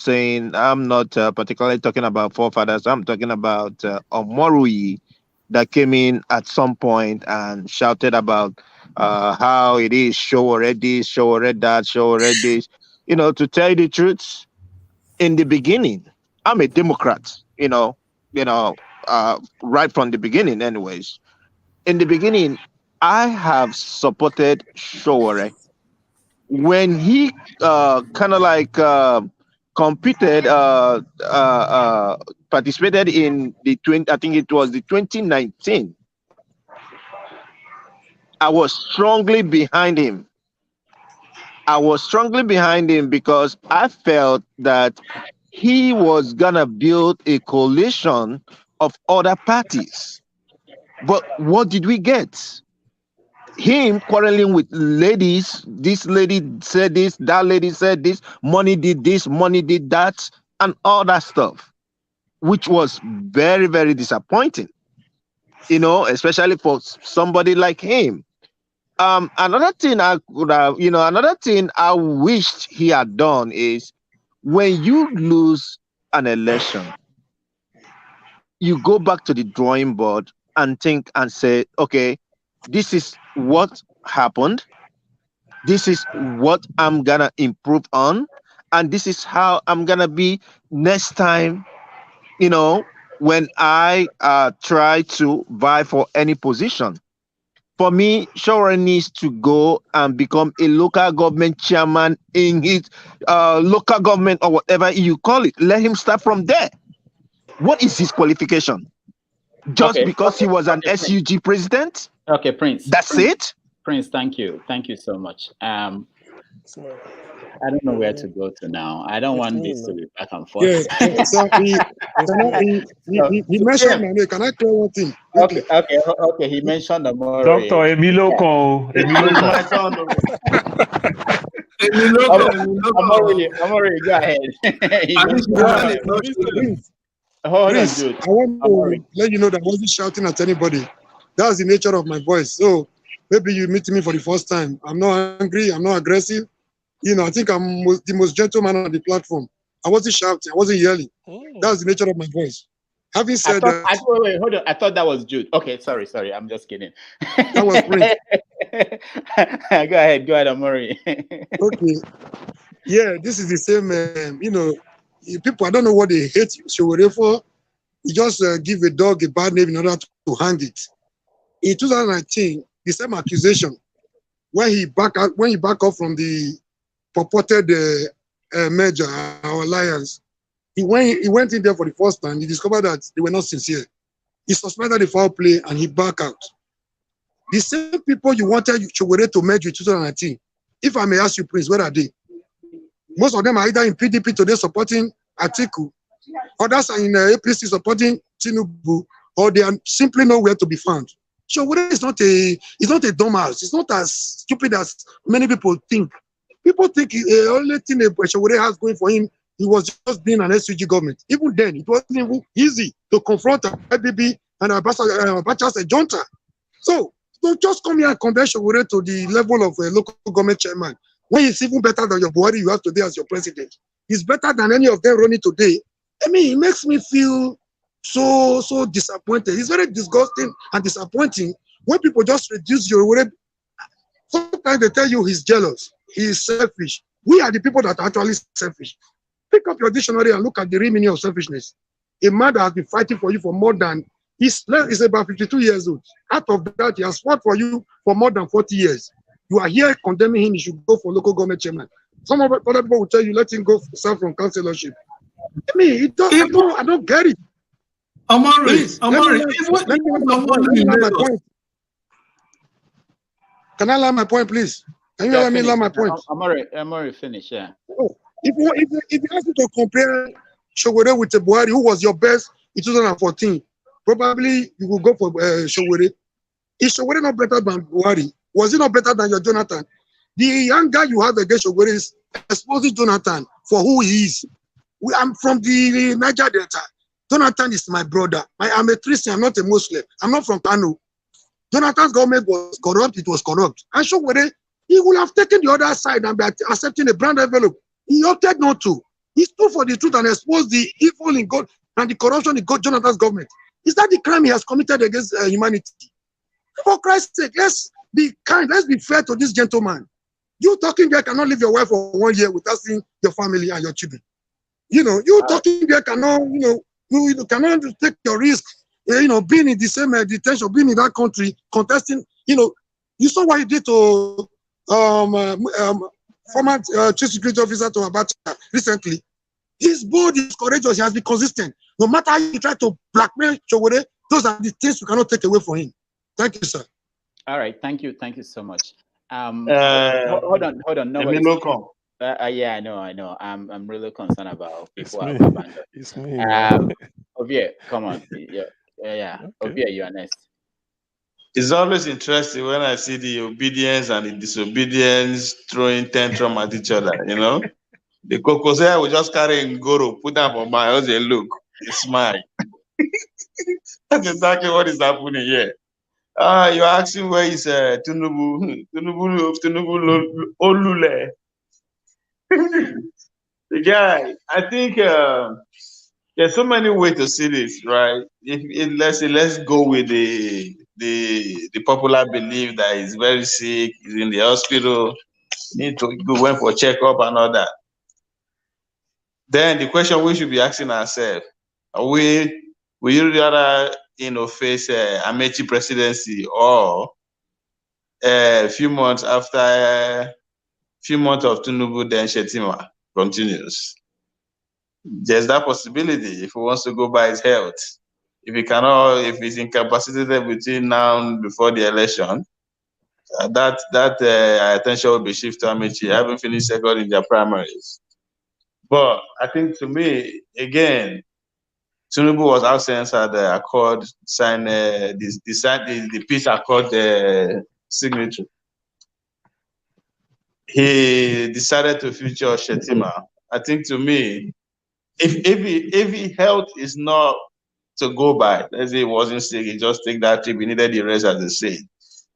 particularly talking about forefathers. I'm talking about Omorui that came in at some point and shouted about how it is, show already, show already that, show already this. To tell you the truth, in the beginning, I'm a Democrat, right from the beginning anyways. In the beginning, I have supported Showore. When he kind of like competed, participated in I think it was the 2019, I was strongly behind him. Because I felt that he was gonna build a coalition of other parties. But what did we get? Him quarreling with ladies. This lady said this, that lady said this, money did this, money did that, and all that stuff, which was very, very disappointing, especially for somebody like him. Another thing I wished he had done is, when you lose an election, you go back to the drawing board and think and say, okay, this is what happened. This is what I'm gonna improve on, and this is how I'm gonna be next time, when I try to vie for any position. For me, Showore needs to go and become a local government chairman in his local government, or whatever you call it. Let him start from there. What is his qualification? Just because he was an SUG president? Okay, Prince. That's it? Prince, thank you. Thank you so much. I don't know where to go to now. I don't want this to be back and forth. Yeah, so he mentioned my name. Can I clear one thing? Okay. He mentioned the more. Dr. Emilio Con. Amori, go ahead. Please, I want to let you know that I wasn't shouting at anybody. That's the nature of my voice. So maybe you meet me for the first time. I'm not angry. I'm not aggressive. I think I'm the most gentle man on the platform. I wasn't shouting. I wasn't yelling. That's the nature of my voice. Having said that, wait, hold on. I thought that was Jude. Okay, sorry. I'm just kidding. That was Prince. Go ahead, Amori. Okay. Yeah, this is the same. People, I don't know what they hate Showore for. You just give a dog a bad name in order to hang it. in 2019, the same accusation when he back off from the purported merger or alliance. He went in there for the first time. He discovered that they were not sincere. He suspended the foul play and he backed out. The same people you wanted Showore to merge with 2019. If I may ask you, Prince, where are they? Most of them are either in PDP today supporting Atiku, others are in APC supporting Tinubu, or they are simply nowhere to be found. Showore is not a dumbass. It's not as stupid as many people think. People think the only thing Showore has going for him, he was just being an SUG government. Even then, it wasn't even easy to confront IBB and Abacha's junta. So don't just come here and compare Showore to the level of a local government chairman. When he's even better than your Buhari you have today as your president. He's better than any of them running today. I mean, it makes me feel so disappointed. It's very disgusting and disappointing when people just reduce your word. Sometimes they tell you he's jealous, he's selfish. We are the people that are actually selfish. Pick up your dictionary and look at the real meaning of selfishness. A man that has been fighting for you for more than, he's about 52 years old. Out of that, he has fought for you for more than 40 years. You are here condemning him, he should go for local government chairman. Some other people will tell you, let him go serve from councillorship. I mean, I don't get it. Please, let me land my point. Can I land my point, please? Can you let me land my point? Amore, finish, yeah. Oh, if you ask me to compare Showore with Buhari, who was your best in 2014, probably you will go for Showore. Is Showore not better than Buhari? Was he not better than your Jonathan? The young guy you have against Showore is exposing Jonathan for who he is. I'm from the Niger Delta. Jonathan is my brother. I'm a Christian, I'm not a Muslim. I'm not from Kano. Jonathan's government was corrupt, it was corrupt. And Showore, he would have taken the other side and be accepting a brand envelope. He opted not to. He stood for the truth and exposed the evil in God and the corruption in God, Jonathan's government. Is that the crime he has committed against humanity? For Christ's sake, let's be kind, let's be fair to this gentleman. You talking there cannot leave your wife for 1 year without seeing your family and your children. You talking there cannot, you cannot take your risk, being in the same detention, being in that country, contesting, you saw what he did to former chief security officer to Abacha recently. He's bold, he's courageous, he has been consistent. No matter how you try to blackmail Showore, those are the things you cannot take away from him. Thank you, sir. All right, thank you so much. Hold on. No, yeah, I know. I'm really concerned about people who have abandoned. It's me. Ovie, come on. Yeah. Okay. Ovie, you are next. It's always interesting when I see the obedience and the disobedience throwing tantrum at each other, The Kokosea will just carry Ngoro, put them on my house and look, you smile. That's exactly what is happening here. You're asking where is Tinubu Olule. The guy, I think there's so many ways to see this, right? Let's go with the popular belief that he's very sick, he's in the hospital, need to go went for checkup and all that. Then the question we should be asking ourselves: will you rather face Amechi presidency or a few months after? Few months of Tinubu, then Shetima continues. There's that possibility if he wants to go by his health. If he's incapacitated between now and before the election, that attention will be shifted to Amechi. I haven't finished second in their primaries. But I think to me, again, Tinubu was absent at the accord, signed the peace accord signature. He decided to feature Shetima. I think to me, if he health is not to go by, let's say he wasn't sick, he just take that trip, he needed the rest, as they say.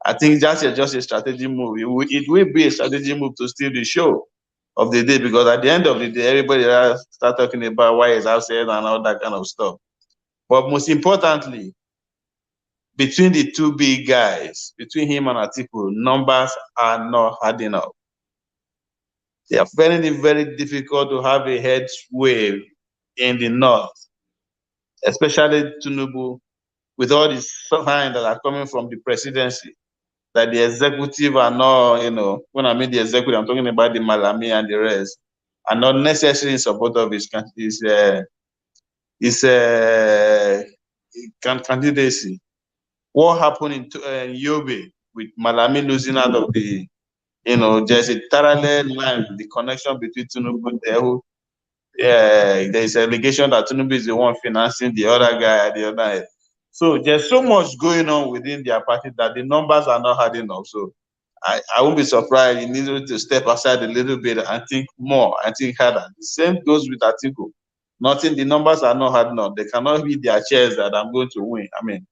I think that's just a strategic move. It will be a strategic move to steal the show of the day, because at the end of the day, everybody start talking about why he's outside and all that kind of stuff. But most importantly, between the two big guys, between him and Atiku, numbers are not adding up. They are finding it very difficult to have a head wave in the north, especially Tinubu with all these signs that are coming from the presidency, that the executive are not, when I mean the executive, I'm talking about the Malami and the rest, are not necessarily in support of his candidacy. What happened in Yobe with Malami losing out of the, there's a parallel line, the connection between Tinubu there. There's allegation that Tinubu is the one financing the other guy at the other end. So there's so much going on within their party that the numbers are not hard enough. So I won't be surprised. You need to step aside a little bit and think more, and think harder. The same goes with Atiku. Nothing, the numbers are not hard enough. They cannot be their chairs that I'm going to win. I mean,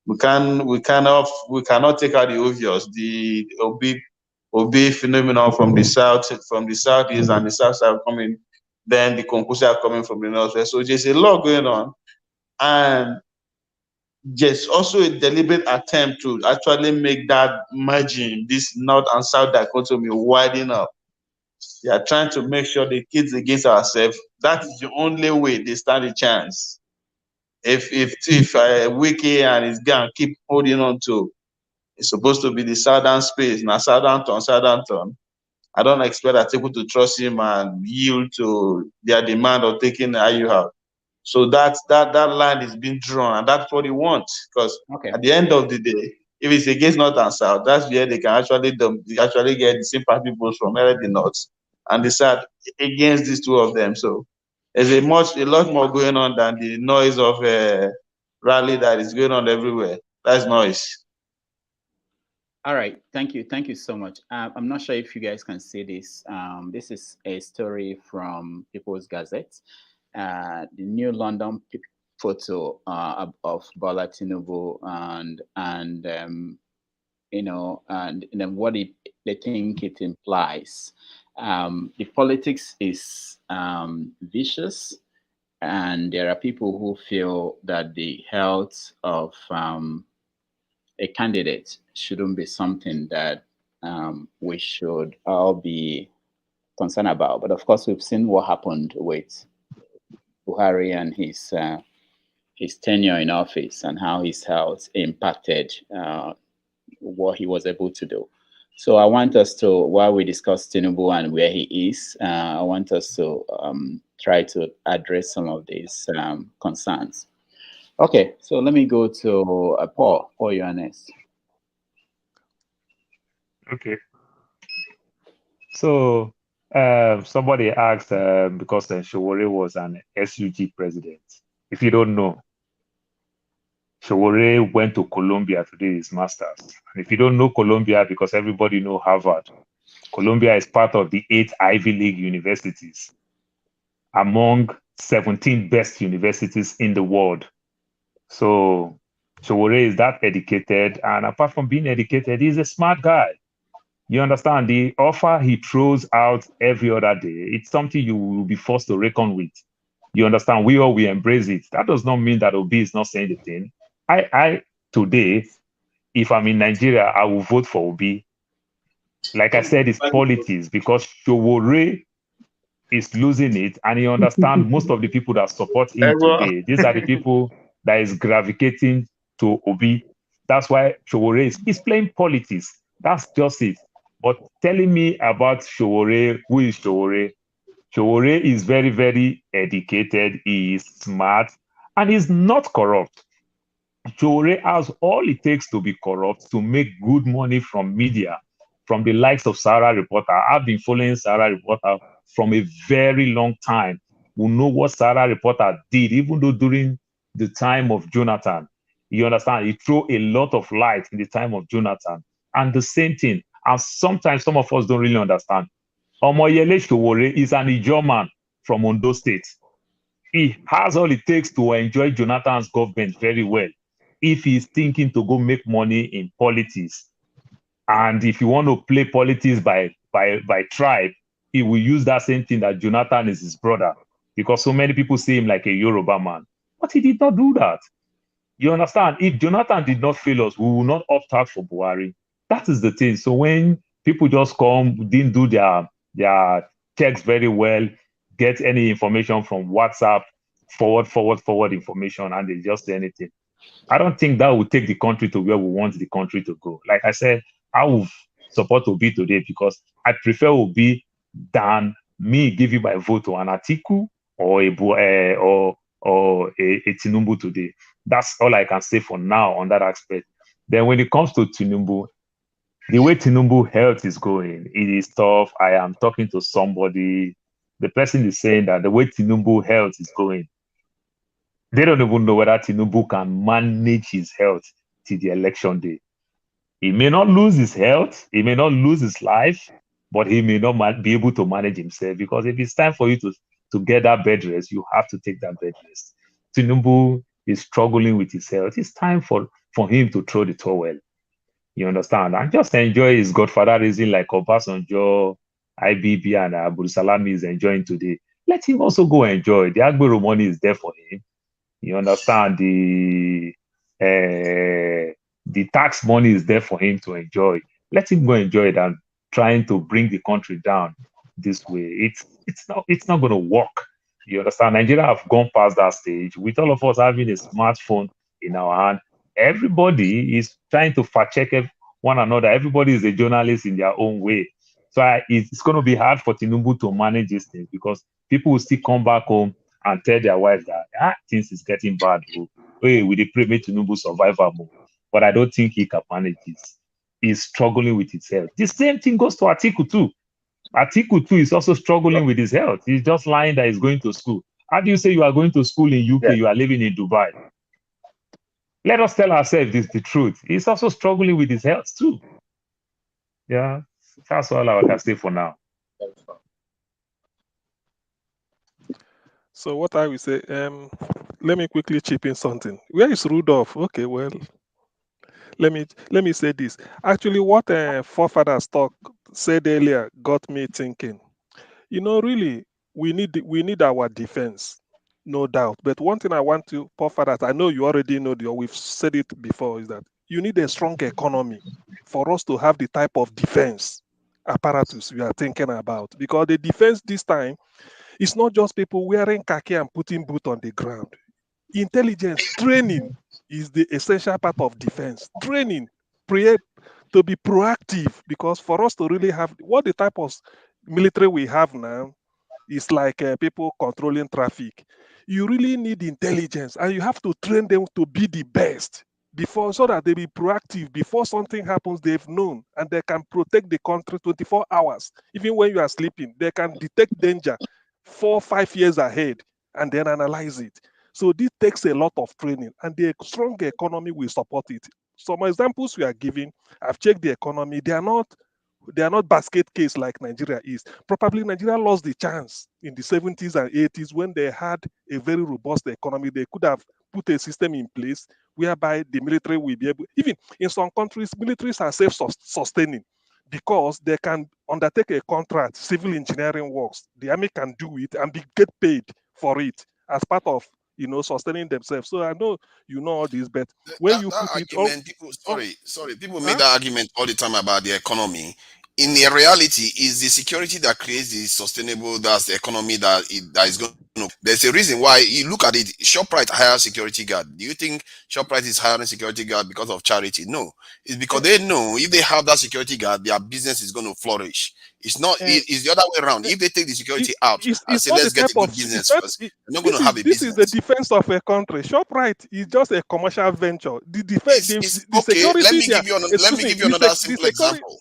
we cannot take out the obvious. The Obi phenomenon from the southeast and the south side coming, then the conclusion are coming from the northwest. So there's a lot going on, and there's also a deliberate attempt to actually make that margin, this north and south dichotomy, widen up. They are trying to make sure the kids against ourselves. That is the only way they stand a chance. If Wiki and his gang keep holding on to, it's supposed to be the southern space, now southern turn. I don't expect that people to trust him and yield to their demand of taking IU out. So that line is being drawn, and that's what he wants. Because at the end of the day, if it's against North and South, that's where they can actually get the sympathy votes from the North and decide against these two of them. So there's a lot more going on than the noise of a rally that is going on everywhere. That's noise. All right, thank you so much. I'm not sure if you guys can see this. This is a story from People's Gazette. The New London photo of Bola Tinubu and then what they think it implies. The politics is vicious, and there are people who feel that the health of a candidate shouldn't be something that we should all be concerned about. But of course, we've seen what happened with Buhari and his tenure in office and how his health impacted what he was able to do. So I want us to, while we discuss Tinubu and where he is, I want us to try to address some of these concerns. Okay, so let me go to Paul. Paul, you are next. Okay. So somebody asked because Showore was an SUG president. If you don't know, Showore went to Columbia to do his master's. And if you don't know Columbia, because everybody know Harvard, Columbia is part of the 8 Ivy League universities, among 17 best universities in the world. So Showore is that educated, and apart from being educated, he's a smart guy. You understand? The offer he throws out every other day, it's something you will be forced to reckon with. You understand? We embrace it. That does not mean that Obi is not saying the thing. I today, if I'm in Nigeria, I will vote for Obi. Like I said, it's politics, because Showore is losing it, and he understands most of the people that support him today. These are the people that is gravitating to Obi. That's why Showore is playing politics. That's just it. But telling me about Showore, who is Showore? Showore is very, very educated. He is smart, and he's not corrupt. Showore has all it takes to be corrupt, to make good money from media, from the likes of Sarah Reporter. I've been following Sarah Reporter from a very long time. We know what Sarah Reporter did, even though during the time of Jonathan, you understand, he threw a lot of light in the time of Jonathan. And the same thing, and sometimes some of us don't really understand. Omoyele Showore is an Ijaw man from Ondo State. He has all it takes to enjoy Jonathan's government very well, if he's thinking to go make money in politics. And if you want to play politics by tribe, he will use that same thing, that Jonathan is his brother, because so many people see him like a Yoruba man. But he did not do that. You understand? If Jonathan did not fail us, we will not opt out for Buhari. That is the thing. So when people just come, didn't do their checks very well, get any information from WhatsApp, forward information, and they just say anything, I don't think that will take the country to where we want the country to go. Like I said, I will support Obi today because I prefer Obi than me giving my vote to an Atiku or a Tinubu today. That's all I can say for now on that aspect. Then when it comes to Tinubu, the way Tinubu health is going, it is tough. I am talking to somebody. The person is saying that the way Tinubu health is going, they don't even know whether Tinubu can manage his health till the election day. He may not lose his health, he may not lose his life, but he may not be able to manage himself because if it's time for you to get that bed rest, you have to take that bed rest. Tinubu is struggling with his health. It's time for him to throw the towel. You understand? And just enjoy his godfatherism like Obasanjo, IBB, and Abu Salami is enjoying today. Let him also go enjoy. The Agbero money is there for him. You understand? The tax money is there for him to enjoy. Let him go enjoy it and trying to bring the country down this way. It's not going to work. You understand? Nigeria have gone past that stage. With all of us having a smartphone in our hand, everybody is trying to fact check one another. Everybody is a journalist in their own way. So it's going to be hard for Tinubu to manage these things because people will still come back home and tell their wife that things is getting bad. Hey, we pray make Tinubu survival mode. But I don't think he can manage this. He's struggling with his health. The same thing goes to Atiku too. Atiku too is also struggling with his health. He's just lying that he's going to school. How do you say you are going to school in UK? You are living in Dubai. Let us tell ourselves the truth. He's also struggling with his health too. Yeah, that's all I can say for now. So what I will say, let me quickly chip in something. Where is Rudolph? Okay, well, let me say this. Actually, what forefathers said earlier got me thinking. Really, we need our defense, no doubt. But one thing I want to forefathers, I know you already know, we've said it before, is that you need a strong economy for us to have the type of defense apparatus we are thinking about. Because the defense this time, it's not just people wearing khaki and putting boot on the ground. Intelligence, training is the essential part of defense. Training, to be proactive, because for us to really have what the type of military we have now is like people controlling traffic. You really need intelligence, and you have to train them to be the best before, so that they be proactive before something happens. They've known, and they can protect the country 24 hours. Even when you are sleeping, they can detect danger 4-5 years ahead and then analyze it. So this takes a lot of training, and the strong economy will support it. Some examples we are giving, I've checked the economy. They are not basket case like Nigeria is. Probably Nigeria lost the chance in the 70s and 80s when they had a very robust economy. They could have put a system in place whereby the military will be able, even in some countries, militaries are self-sustaining because they can undertake a contract, civil engineering works. The army can do it and get paid for it as part of sustaining themselves. So I know you know all this, but when you that put argument, people make that argument all the time about the economy. In the reality, is the security that creates the sustainable, that's the economy that is going to. There's a reason why you look at it. ShopRite hires security guard. Do you think ShopRite is hiring security guard because of charity? No, it's because they know if they have that security guard, their business is going to flourish. It's not. It's the other way around. If they take the security out and say let's get a good business first, they're not going to have a business. This is the defense of a country. ShopRite is just a commercial venture. The defense, the okay. security. Let me give you another simple example.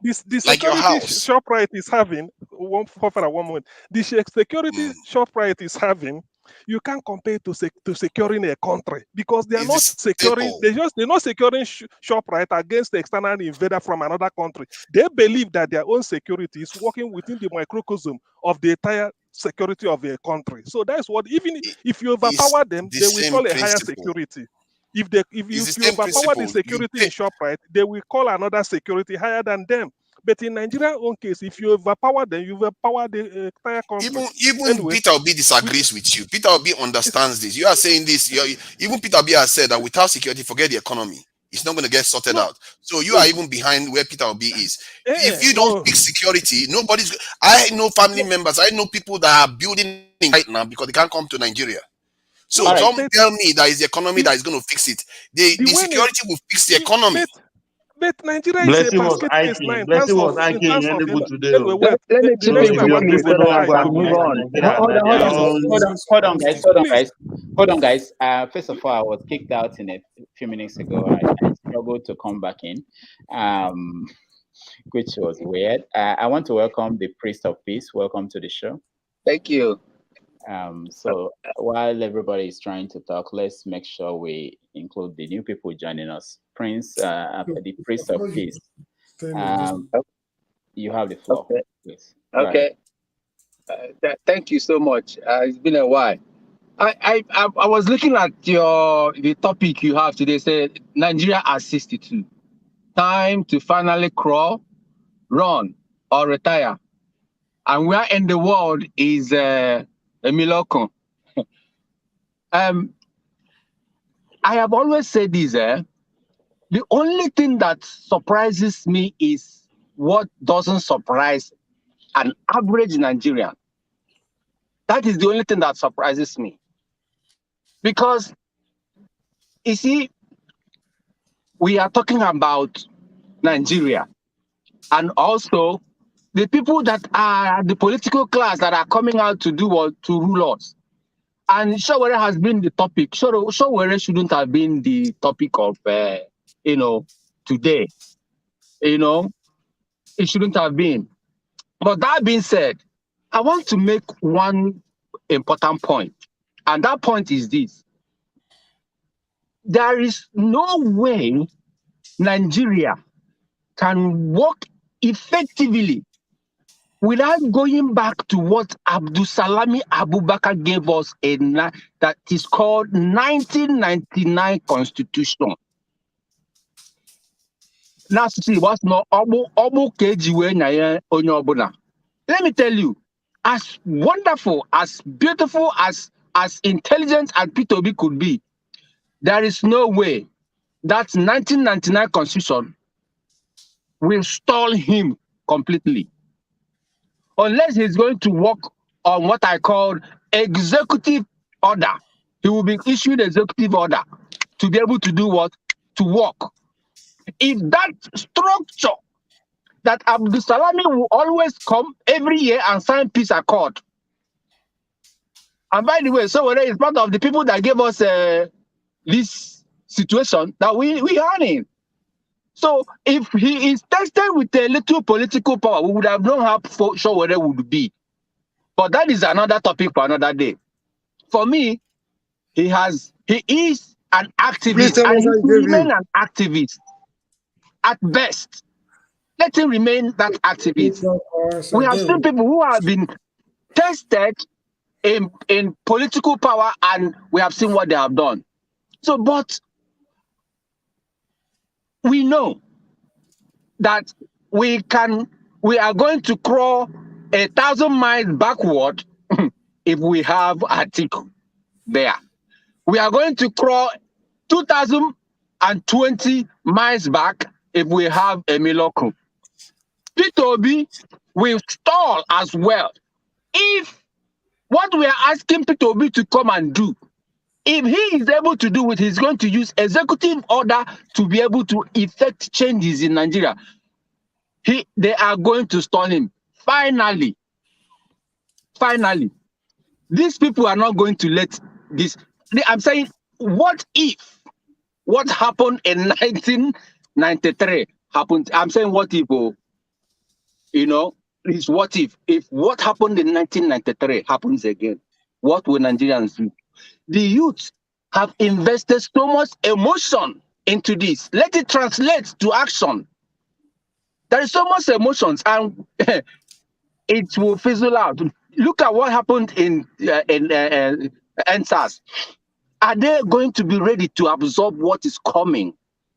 The like your security house. ShopRite is having, one moment, the security ShopRite is having, you can't compare to securing a country, because they are not securing, they're not securing ShopRite against the external invader from another country. They believe that their own security is working within the microcosm of the entire security of a country. So that's what, even if you overpower them, they will call a higher security. If you overpower the security in ShopRite, they will call another security higher than them. But in Nigeria's own case, if you overpower them, you overpower the entire country. Even anyway, Peter Obi disagrees with you. Peter Obi understands this. You are saying this. Even Peter Obi has said that without security, forget the economy. It's not going to get sorted out. So you are even behind where Peter Obi is. If you don't fix security, nobody's. I know family members. I know people that are building right now because they can't come to Nigeria. So All right. don't tell me that it's the economy that is going to fix it. The security will fix the economy. But Nigeria is a Blessing was basket case now hiking. Blessing was in hiking in terms of Enugu today. anyway, well, Let me the chip So next in if time your I'm quickly going to people so say that don't I I fight can go. move on. Nigeria, Hold on, guys. Hold on, guys. First of all, I was kicked out in a few minutes ago. I struggled to come back in, which was weird. I want to welcome the priest of peace. Welcome to the show. Thank you. So while everybody is trying to talk, let's make sure we include the new people joining us. Prince, the priest of peace. You have the floor, okay. please. Okay. Thank you so much. It's been a while. I was looking at the topic you have today. Said Nigeria at 62. Time to finally crawl, run, or retire. And where in the world is Emilokon? I have always said this. The only thing that surprises me is what doesn't surprise an average Nigerian. That is the only thing that surprises me. Because, you see, we are talking about Nigeria. And also, the people that are the political class that are coming out to do what to rule us. And Shawere has been the topic. Shawere shouldn't have been the topic of, today. It shouldn't have been. But that being said, I want to make one important point. And that point is this. There is no way Nigeria can work effectively without going back to what Abdul Salami Abubakar gave us that is called 1999 Constitution. Now, see what's not let me tell you, as wonderful, as beautiful, as intelligent as P2B could be, there is no way that 1999 Constitution will stall him completely. Unless he's going to work on what I call executive order. He will be issued executive order to be able to do what? To work. If that structure that Abdul Salami will always come every year and sign peace accord. And by the way, Sowore is part of the people that gave us this situation that we are in. So if he is tested with a little political power, we would have known how Sowore would be. But that is another topic for another day. For me, he is an activist and he will remain an activist at best. Let him remain that activist. We have seen people who have been tested in political power and we have seen what they have done. So, but we know that we are going to crawl 1,000 miles backward if we have Atiku there. We are going to crawl 2,020 miles back if we have Emilokun. P2B will stall as well. If what we are asking P2B to come and do, if he is able to do it, he's going to use executive order to be able to effect changes in Nigeria. They are going to stall him. Finally, these people are not going to let this. I'm saying, what if what happened in 1993 happened? I'm saying what if, is what if what happened in 1993 happens again? What will Nigerians do? The youth have invested so much emotion into this. Let it translate to action. There is so much emotions and it will fizzle out. Look at what happened in NSAS. Are they going to be ready to absorb what is coming?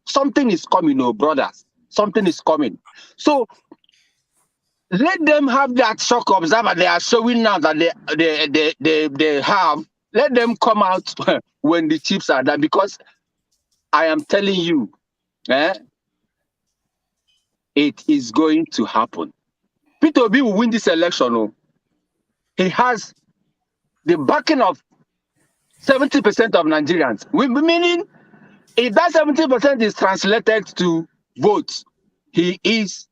Something is coming, brothers. Something is coming. So let them have that shock observer they are showing now that they have. Let them come out when the chips are there, because I am telling you, it is going to happen. P2B will win this election. He has the backing of 70% of Nigerians. Meaning, if that 70% is translated to votes, he is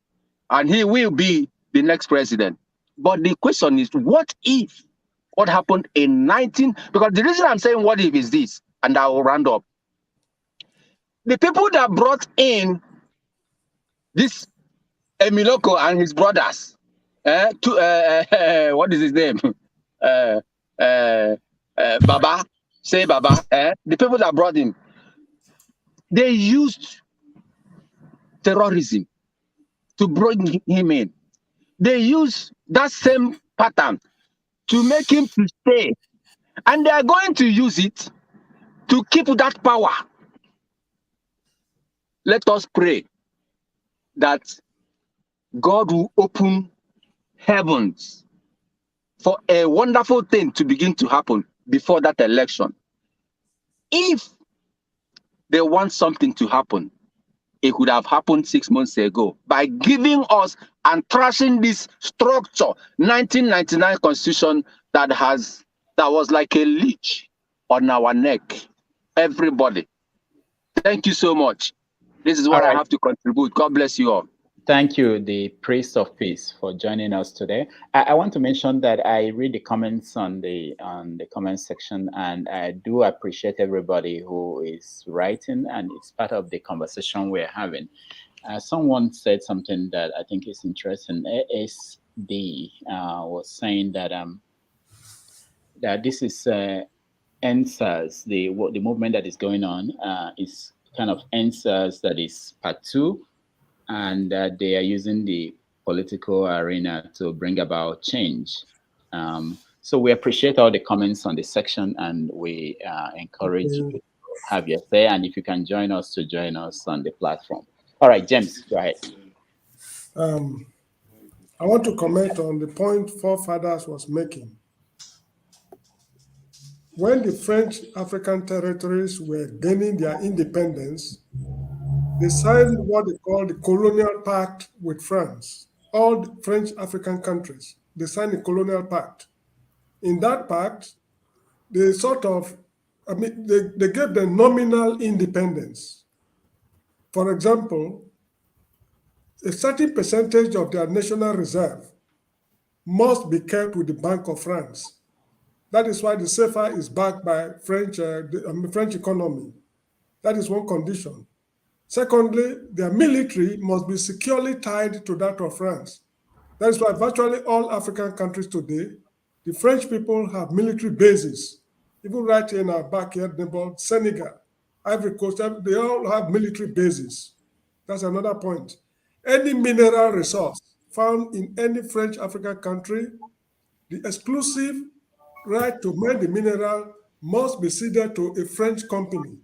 and he will be the next president. But the question is, what if what happened in 19? Because the reason I'm saying what if is this, and I will round up. The people that brought in this Emiloko and his brothers, what is his name? Baba, say Baba. The people that brought him, they used terrorism to bring him in. They use that same pattern to make him to stay. And they are going to use it to keep that power. Let us pray that God will open heavens for a wonderful thing to begin to happen before that election. If they want something to happen, it could have happened 6 months ago by giving us and trashing this structure, 1999 constitution that was like a leech on our neck. Everybody. Thank you so much. This is what I have to contribute. God bless you all. Thank you, the priest of peace, for joining us today. I want to mention that I read the comments on the comment section, and I do appreciate everybody who is writing, and it's part of the conversation we're having. Someone said something that I think is interesting. ASD was saying that that this is NSAS, the movement that is going on is kind of NSAS, that is part 2. And they are using the political arena to bring about change. So we appreciate all the comments on the section, and we encourage you to have your say. And if you can join us on the platform. All right, James, go ahead. I want to comment on the point forefathers was making. When the French African territories were gaining their independence, they signed what they call the colonial pact with France. All the French African countries, they signed a colonial pact. In that pact, they they gave them nominal independence. For example, a certain percentage of their national reserve must be kept with the Bank of France. That is why the CFA is backed by French economy. That is one condition. Secondly, their military must be securely tied to that of France. That is why virtually all African countries today, the French people have military bases. Even right here in our backyard neighbor, Senegal, Ivory Coast, they all have military bases. That's another point. Any mineral resource found in any French African country, the exclusive right to mine the mineral must be ceded to a French company,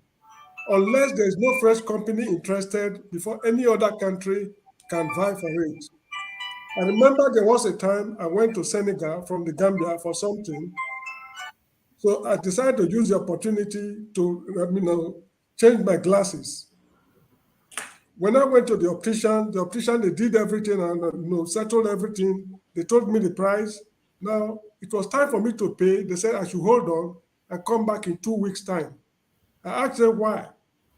unless there is no French company interested before any other country can vie for it. I remember there was a time I went to Senegal from the Gambia for something. So I decided to use the opportunity to change my glasses. When I went to the optician, they did everything and settled everything. They told me the price. Now, it was time for me to pay. They said I should hold on and come back in 2 weeks' time. I asked them why.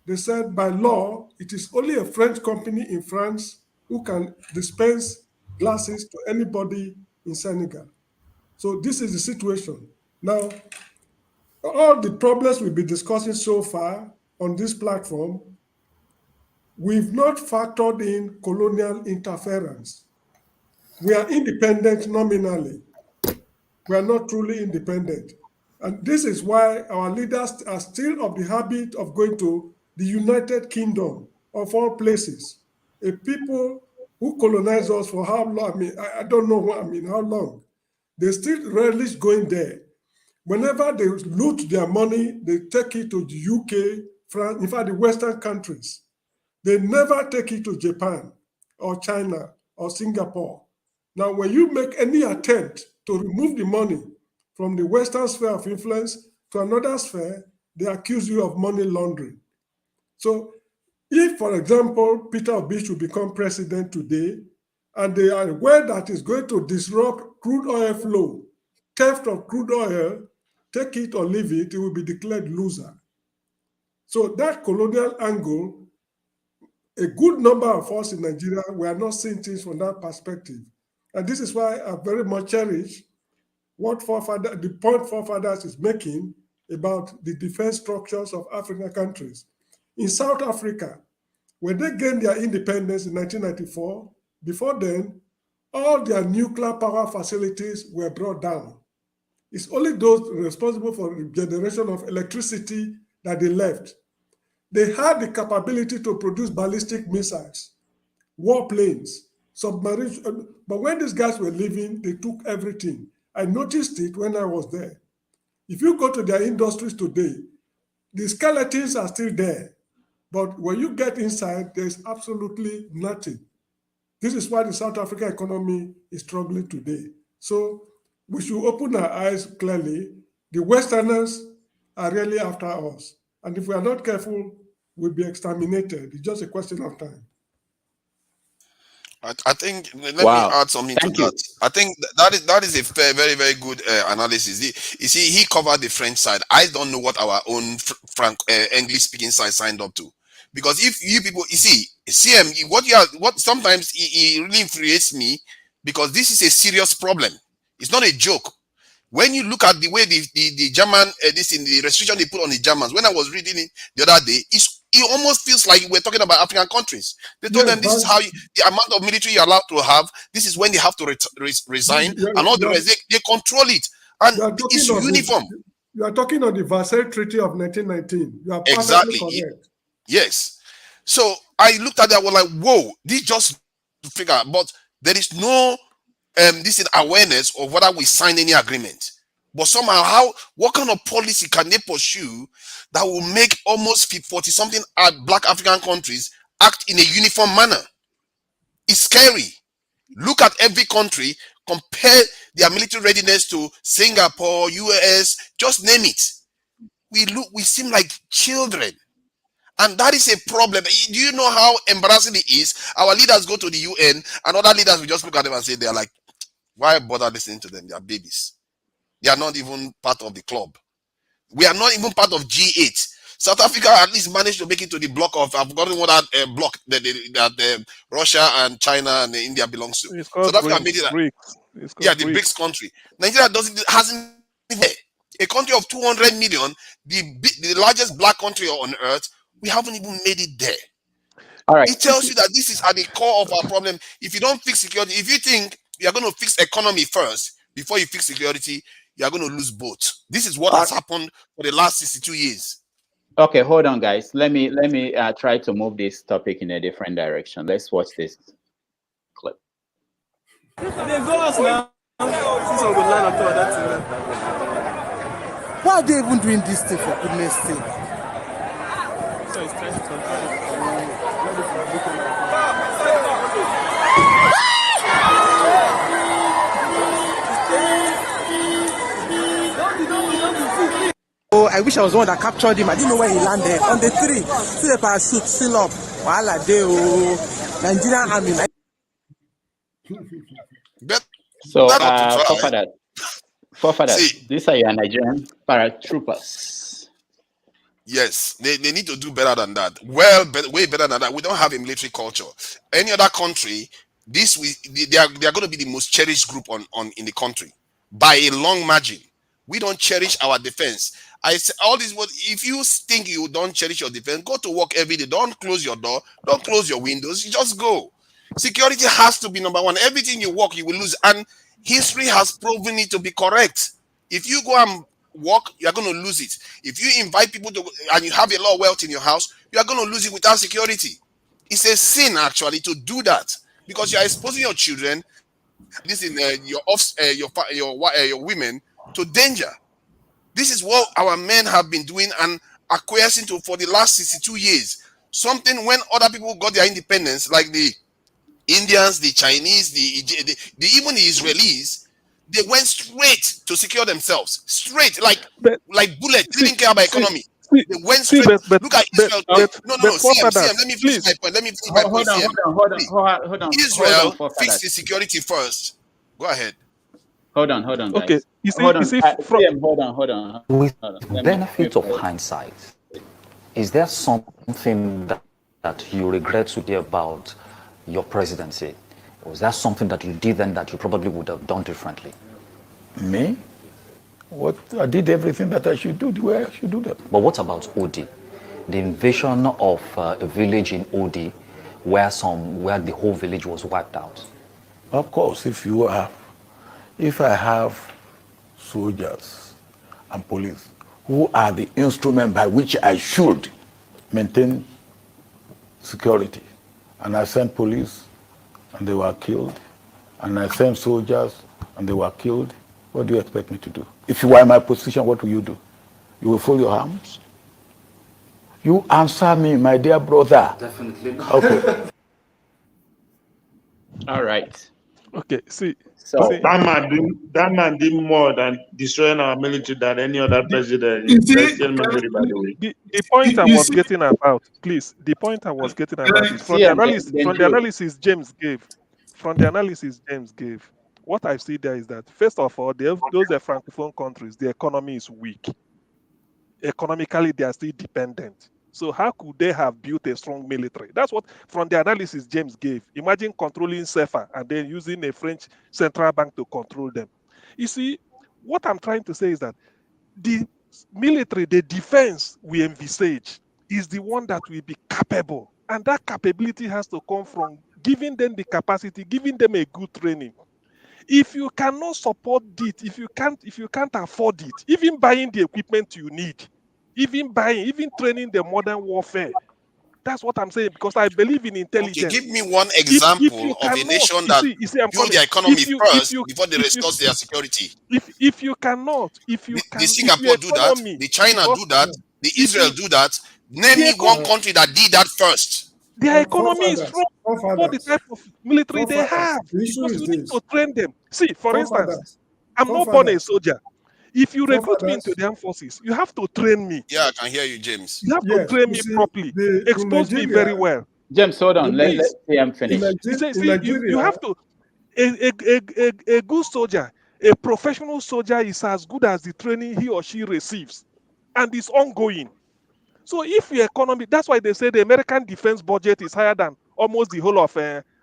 They said by law, it is only a French company in France who can dispense glasses to anybody in Senegal. So this is the situation. Now, all the problems we've been discussing so far on this platform, we've not factored in colonial interference. We are independent nominally. We are not truly independent. And this is why our leaders are still of the habit of going to the United Kingdom of all places. A people who colonize us for how long? I don't know how long. They still relish going there. Whenever they loot their money, they take it to the UK, France, in fact, the Western countries. They never take it to Japan or China or Singapore. Now, when you make any attempt to remove the money from the Western sphere of influence to another sphere, they accuse you of money laundering. So if, for example, Peter Obi should become president today, and they are aware that it's going to disrupt crude oil flow, theft of crude oil, take it or leave it, it will be declared loser. So that colonial angle, a good number of us in Nigeria, we are not seeing things from that perspective. And this is why I very much cherish the point forefathers is making about the defense structures of African countries. In South Africa, when they gained their independence in 1994, before then, all their nuclear power facilities were brought down. It's only those responsible for the generation of electricity that they left. They had the capability to produce ballistic missiles, warplanes, submarines. But when these guys were leaving, they took everything. I noticed it when I was there. If you go to their industries today, the skeletons are still there. But when you get inside, there's absolutely nothing. This is why the South African economy is struggling today. So we should open our eyes clearly. The Westerners are really after us. And if we are not careful, we'll be exterminated. It's just a question of time. I think let me add something to that. I think that is a fair, very, very good analysis. You see, he covered the French side. I don't know what our own English speaking side signed up to, because if you people, you see, CM, what sometimes it really infuriates me, because this is a serious problem. It's not a joke. When you look at the way the German the restriction they put on the Germans, when I was reading it the other day, it almost feels like we're talking about African countries. They told them this is how the amount of military you're allowed to have. This is when they have to resign, and all the rest they control it, and it's uniform. You are talking of the Versailles Treaty of 1919. You are exactly correct. Yes. So I looked at that. I was like, whoa, this just figure. But there is no this is awareness of whether we signed any agreement. But somehow, what kind of policy can they pursue that will make almost 40-something black African countries act in a uniform manner? It's scary. Look at every country, compare their military readiness to Singapore, US, just name it. We seem like children. And that is a problem. Do you know how embarrassing it is? Our leaders go to the UN and other leaders will just look at them and say, they're like, why bother listening to them? They are babies. They are not even part of the club. We are not even part of G8. South Africa at least managed to make it to the block of, I've forgotten what that block that Russia and China and India belongs to. South Africa made it. The BRICS country. Nigeria hasn't been there. A country of 200 million, the largest black country on earth, we haven't even made it there. All right. It tells you that this is at the core of our problem. If you don't fix security, if you think you are going to fix economy first before you fix security, you are going to lose both. This is what has happened for the last 62 years. Okay, hold on, guys. Let me try to move this topic in a different direction. Let's watch this clip. Why are they even doing this thing, for goodness sake? Oh, I wish I was the one that captured him. I didn't know where he landed. On the tree. See the parachute, seal up. Wahala dey o. Nigerian army. So, forefathers, these are your Nigerian paratroopers. Yes, they need to do better than that. Well, way better than that. We don't have a military culture. Any other country, they are going to be the most cherished group in the country by a long margin. We don't cherish our defense. I say all this. If you think you don't cherish your defense, go to work every day. Don't close your door. Don't close your windows. You just go. Security has to be number one. Everything you work, you will lose. And history has proven it to be correct. If you go and work, you are going to lose it. If you invite people to, and you have a lot of wealth in your house, you are going to lose it without security. It's a sin actually to do that, because you are exposing your children, this in your women, to danger. This is what our men have been doing and acquiescing to for the last 62 years. Something when other people got their independence, like the Indians, the Chinese, even the Israelis, they went straight to secure themselves. Straight, like bullets. They didn't care about economy. They went straight. Look at Israel. CM, let me finish my point. Let me finish my point. Hold on. Israel fixed the security first. Go ahead. Hold on, guys. Okay, you see, Hold on. from Hold on. With Let benefit of me hindsight, is there something that you regret today about your presidency? Was that something that you did then that you probably would have done differently? Me? What I did everything that I should do the way I should do them. But what about OD? The invasion of a village in OD where the whole village was wiped out. Of course, if I have soldiers and police who are the instrument by which I should maintain security, and I sent police and they were killed, and I sent soldiers and they were killed, what do you expect me to do? If you are in my position, what will you do? You will fold your arms? You answer me, my dear brother. Definitely not. Okay. All right. Okay, see. That man did more than destroying our military than any other president in Western memory, by the way. The point I was getting about, please. The point I was getting about is from the analysis James gave. From the analysis James gave, what I see there is that first of all, those are francophone countries. The economy is weak. Economically, they are still dependent. So how could they have built a strong military? That's what, from the analysis James gave. Imagine controlling CFA and then using a French central bank to control them. You see, what I'm trying to say is that the military, the defense we envisage is the one that will be capable. And that capability has to come from giving them the capacity, giving them a good training. If you cannot support it, if you can't afford it, even buying the equipment you need, even training the modern warfare. That's what I'm saying, because I believe in intelligence. Okay, give me one example of a nation that build their economy first before they restore their security. If you cannot, the Singapore do that, the China do that, the Israel do that. Name me one country that did that first. Their economy is strong for the type of military they have. Because you need to train them. See, for instance, I'm not born a soldier. If you recruit me into the armed forces, you have to train me. Yeah, I can hear you, James. You have to train me properly, expose me very well. James, hold on. Let him finish. You have to. A good soldier, a professional soldier, is as good as the training he or she receives, and it's ongoing. So if your economy, that's why they say the American defense budget is higher than almost the whole of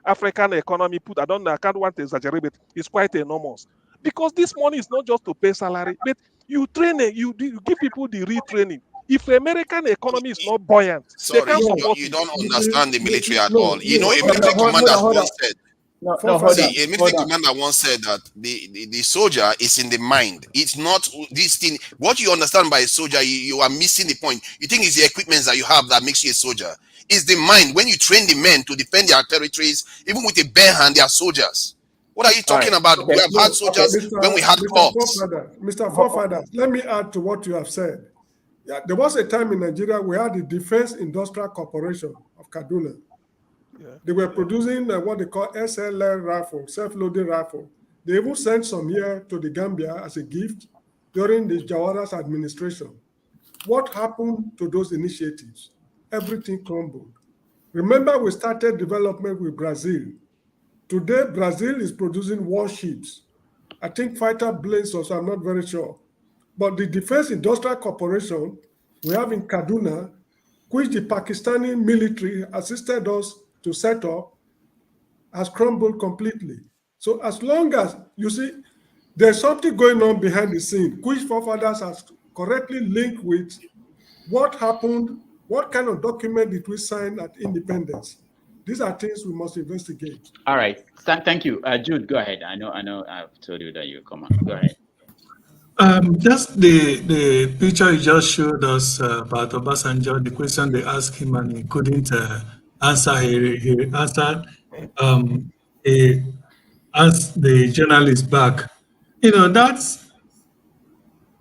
African economy put. I can't want to exaggerate, but it's quite enormous. Because this money is not just to pay salary, but you train it, you give people the retraining. If the American economy is not buoyant, sorry, you don't understand the military at all. You know, a military commander once said. A military commander once said that the soldier is in the mind. It's not this thing. What you understand by a soldier, you are missing the point. You think it's the equipment that you have that makes you a soldier. It's the mind. When you train the men to defend their territories, even with a bare hand, they are soldiers. What are you talking about? We have had soldiers when we had corps. Mr. Forefather, let me add to what you have said. Yeah, there was a time in Nigeria we had the Defense Industrial Corporation of Kaduna. Yeah. They were producing what they call SLR rifle, self-loading rifle. They even sent some here to the Gambia as a gift during the Jawara's administration. What happened to those initiatives? Everything crumbled. Remember, we started development with Brazil. Today, Brazil is producing warships. I think fighter planes also, I'm not very sure. But the Defense Industrial Corporation we have in Kaduna, which the Pakistani military assisted us to set up, has crumbled completely. So as long as, you see, there's something going on behind the scene, which forefathers has correctly linked with what happened, what kind of document did we sign at independence. These are things we must investigate. All right. Thank you. Jude, go ahead. I know I've told you that you come on. Go ahead. Just the picture you just showed us about Obasanjo, the question they asked him and he couldn't answer. He answered, he asked the journalist back. You know, that's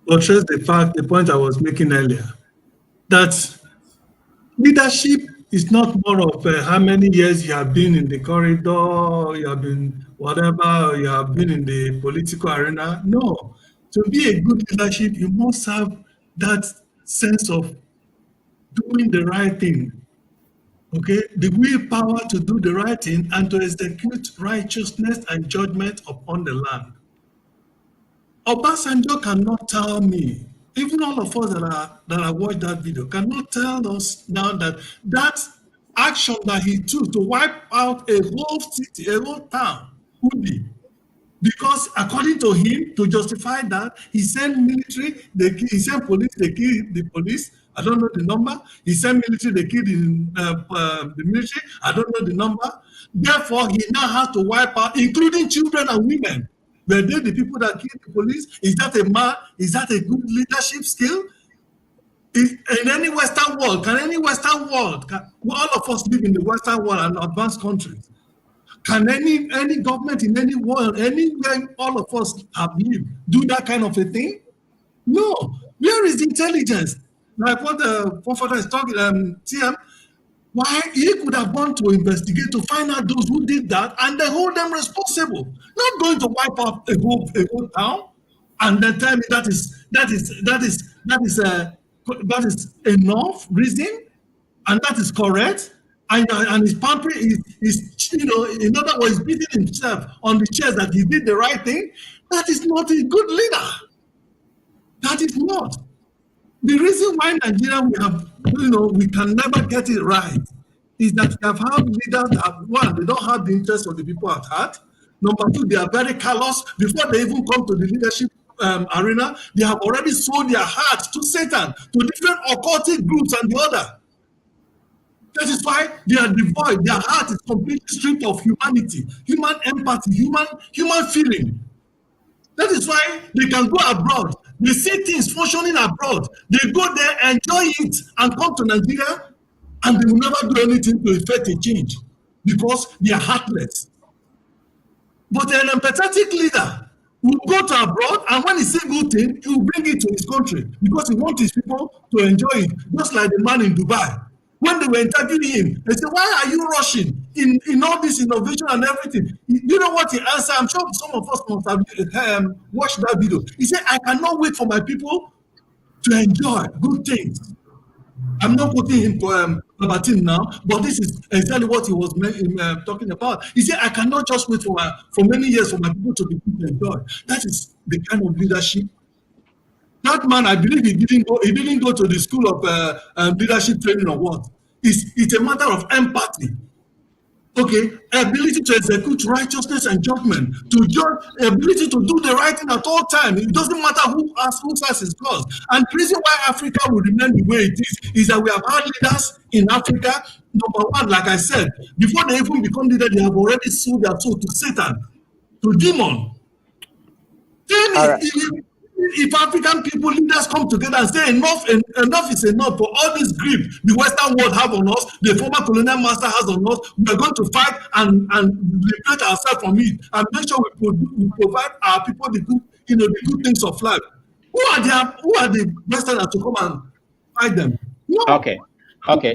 portrays the point I was making earlier, that leadership is not more of how many years you have been in the corridor, you have been whatever, you have been in the political arena. No. To be a good leadership, you must have that sense of doing the right thing. Okay? The willpower to do the right thing and to execute righteousness and judgment upon the land. Obasanjo cannot tell me, even all of us that I watched that video, cannot tell us now that that action that he took to wipe out a whole city, a whole town, Ubi, because according to him, to justify that, he sent military, he sent police, they killed the police. I don't know the number. He sent military, they killed the military. I don't know the number. Therefore, he now has to wipe out, including children and women. Were they the people that killed the police? Is that a man? Is that a good leadership skill? In any Western world, can any Western world, all of us live in the Western world and advanced countries, can any government in any world, anywhere all of us have lived, do that kind of a thing? No. Where is the intelligence? Like what the professor is talking, TM, why he could have gone to investigate to find out those who did that and then hold them responsible. Not going to wipe up a whole town and then tell me that is enough reason and that is correct. And his pampering is, in other words, beating himself on the chest that he did the right thing. That is not a good leader. That is not. The reason why Nigeria we can never get it right is that we have had leaders that, one, they don't have the interest of the people at heart. Number two, they are very callous. Before they even come to the leadership arena, they have already sold their hearts to Satan, to different occultic groups and the other. That is why they are devoid. Their heart is completely stripped of humanity, human empathy, human feeling. That is why they can go abroad. They see things functioning abroad. They go there, enjoy it, and come to Nigeria, and they will never do anything to effect a change because they are heartless. But an empathetic leader will go to abroad, and when he sees good thing, he will bring it to his country because he wants his people to enjoy it, just like the man in Dubai. When they were interviewing him, they said, "Why are you rushing in all this innovation and everything?" You know what he answered? I'm sure some of us must have watched that video. He said, "I cannot wait for my people to enjoy good things." I'm not quoting him to Babatin now, but this is exactly what he was talking about. He said, "I cannot just wait for many years for my people to be able to enjoy." That is the kind of leadership. That man, I believe he didn't go to the school of leadership training or what. It's a matter of empathy. Okay, ability to execute righteousness and judgment, ability to do the right thing at all times. It doesn't matter who says it's cause. And the reason why Africa will remain the way it is that we have had leaders in Africa. Number one, like I said, before they even become leaders, they have already sold their soul to Satan, to demon. If African people, leaders come together and say enough is enough for all this grief the Western world have on us, the former colonial master has on us, we are going to fight and liberate ourselves from it and make sure we provide our people the good things of life. Who are the Westerners to come and fight them? No. Okay.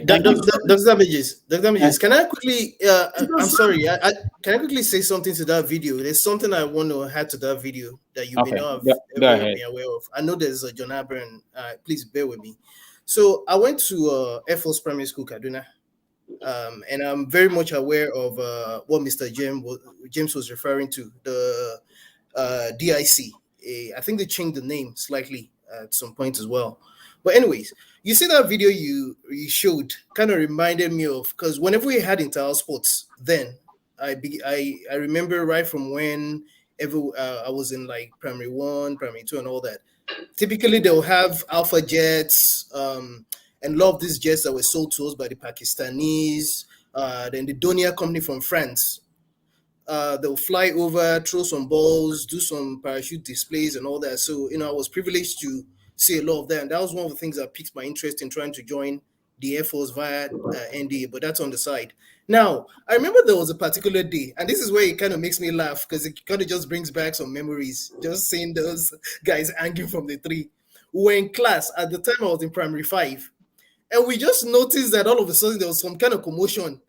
Dr. Damages, can I quickly, I'm sorry, can I quickly say something to that video? There's something I want to add to that video that you may not have ever been aware of. I know there's a John Abern, please bear with me. So I went to Air Force Primary School, Kaduna, and I'm very much aware of what Mr. James was referring to, the DIC. I think they changed the name slightly at some point as well. But anyways, you see that video you showed kind of reminded me of, because whenever we had inter sports, then I remember right from when I was in like primary 1, primary 2 and all that. Typically they'll have Alpha jets and a lot of these jets that were sold to us by the Pakistanis, then the Donia company from France. They'll fly over, throw some balls, do some parachute displays and all that. So, I was privileged to see a lot of that. And that was one of the things that piqued my interest in trying to join the Air Force via NDA, but that's on the side. Now, I remember there was a particular day, and this is where it kind of makes me laugh because it kind of just brings back some memories, just seeing those guys hanging from the tree. We were in class. At the time, I was in primary 5, and we just noticed that all of a sudden there was some kind of commotion,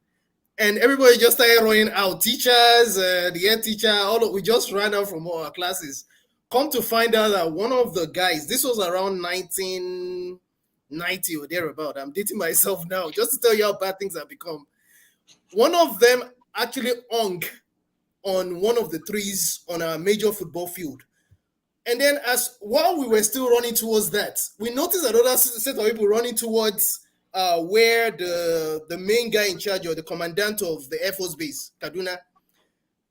and everybody just started running out. Teachers, the head teacher, we just ran out from all our classes. Come to find out that one of the guys, this was around 1990 or thereabout. I'm dating myself now, just to tell you how bad things have become. One of them actually hung on one of the trees on a major football field. And then while we were still running towards that, we noticed another set of people running towards where the main guy in charge, or the commandant of the Air Force Base, Kaduna,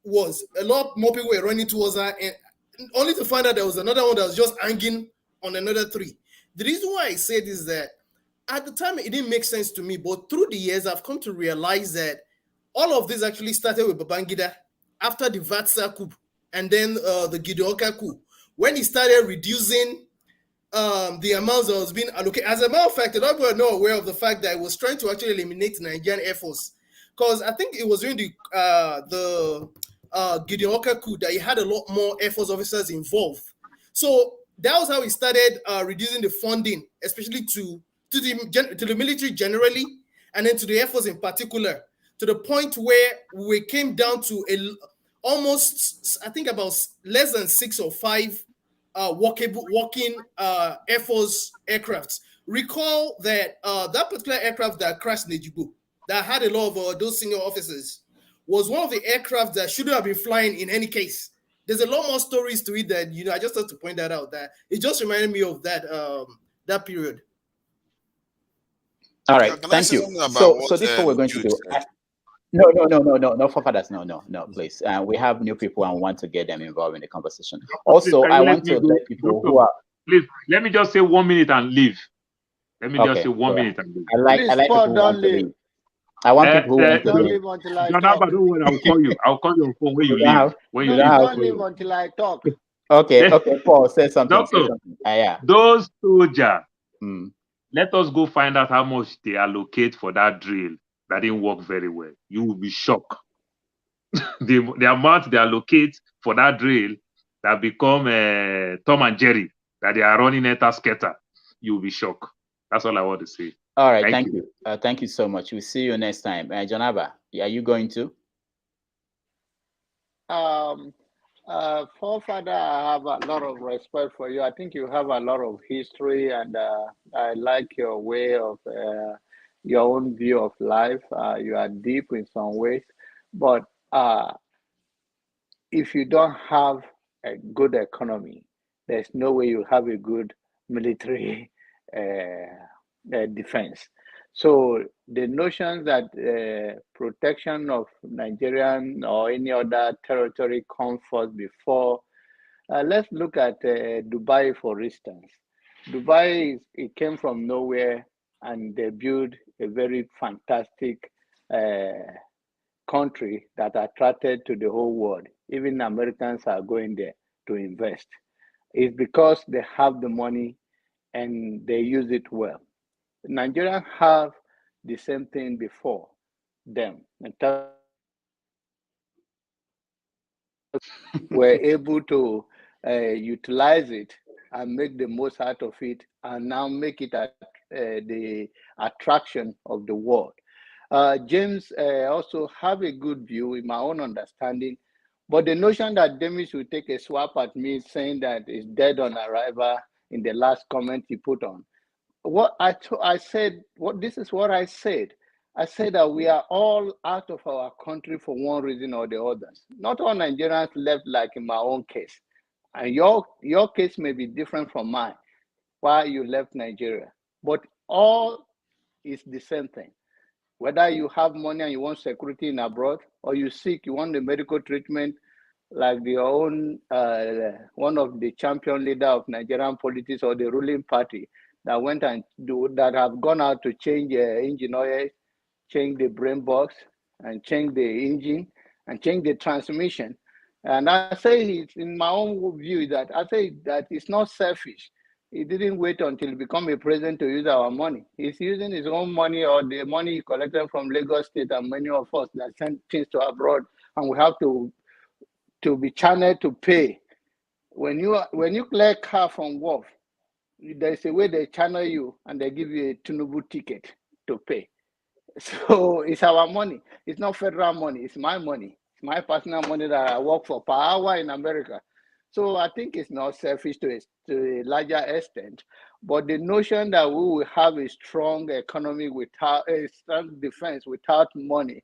was. A lot more people were running towards her, and only to find out there was another one that was just hanging on another three. The reason why I said is that at the time it didn't make sense to me, but through the years I've come to realize that all of this actually started with Babangida after the Vatsa coup and then the Gideonka coup, when he started reducing the amounts that was being allocated. As a matter of fact, a lot of people are not aware of the fact that it was trying to actually eliminate the Nigerian Air Force, because I think it was during the Gideonka coup that he had a lot more Air Force officers involved. So that was how he started reducing the funding, especially to the military generally, and then to the Air Force in particular, to the point where we came down to almost, I think, about less than 6 or 5 working Air Force aircrafts. Recall that that particular aircraft that crashed in Ejibo, that had a lot of those senior officers, was one of the aircraft that shouldn't have been flying in any case. There's a lot more stories to it that, I just have to point that out. That it just reminded me of that period. All right, thank you. So this is what we're going to do. No, forefathers, no, please. We have new people and want to get them involved in the conversation. Also, I want to let people who are. Please, let me just say 1 minute and leave. Let me just say 1 minute and leave. I like people who want to leave. I want people who want to don't leave. leave until I Don't talk. worry, I'll call you. I'll call you on phone when you leave. When you leave, don't leave until I talk. Okay, Paul, say something. Doctor, Yeah. Those soldiers, let us go find out how much they allocate for that drill that didn't work very well. You will be shocked. the amount they allocate for that drill that become Tom and Jerry, that they are running at a scatter, you will be shocked. That's all I want to say. All right, thank you. Thank you so much. We'll see you next time. Janaba, are you going to? Forefather, I have a lot of respect for you. I think you have a lot of history, and I like your way of your own view of life. You are deep in some ways, but if you don't have a good economy, there's no way you have a good military defense. So the notion that protection of Nigerian or any other territory comes first before, let's look at Dubai, for instance. Dubai, it came from nowhere, and they built a very fantastic country that attracted to the whole world. Even Americans are going there to invest. It's because they have the money and they use it well. Nigerians have the same thing before them. Were able to utilize it and make the most out of it, and now make it the attraction of the world. James also have a good view, in my own understanding, but the notion that Demis will take a swap at me saying that it's dead on arrival in the last comment he put on. What I said, this is what I said. I said that we are all out of our country for one reason or the other. Not all Nigerians left like in my own case. And your case may be different from mine, why you left Nigeria. But all is the same thing. Whether you have money and you want security in abroad, or you sick, you want the medical treatment, like the own one of the champion leader of Nigerian politics or the ruling party that went and that have gone out to change engine oil, change the brain box, and change the engine, and change the transmission. And I say, it's in my own view, that I say that it's not selfish. He didn't wait until he became a president to use our money. He's using his own money, or the money he collected from Lagos State and many of us that send things to abroad, and we have to be channeled to pay. When you clear car from Wharf, there's a way they channel you and they give you a Tinubu ticket to pay. So it's our money. It's not federal money. It's my money. It's my personal money that I work for per hour in America. So I think it's not selfish to a larger extent. But the notion that we will have a strong economy without a strong defense without money,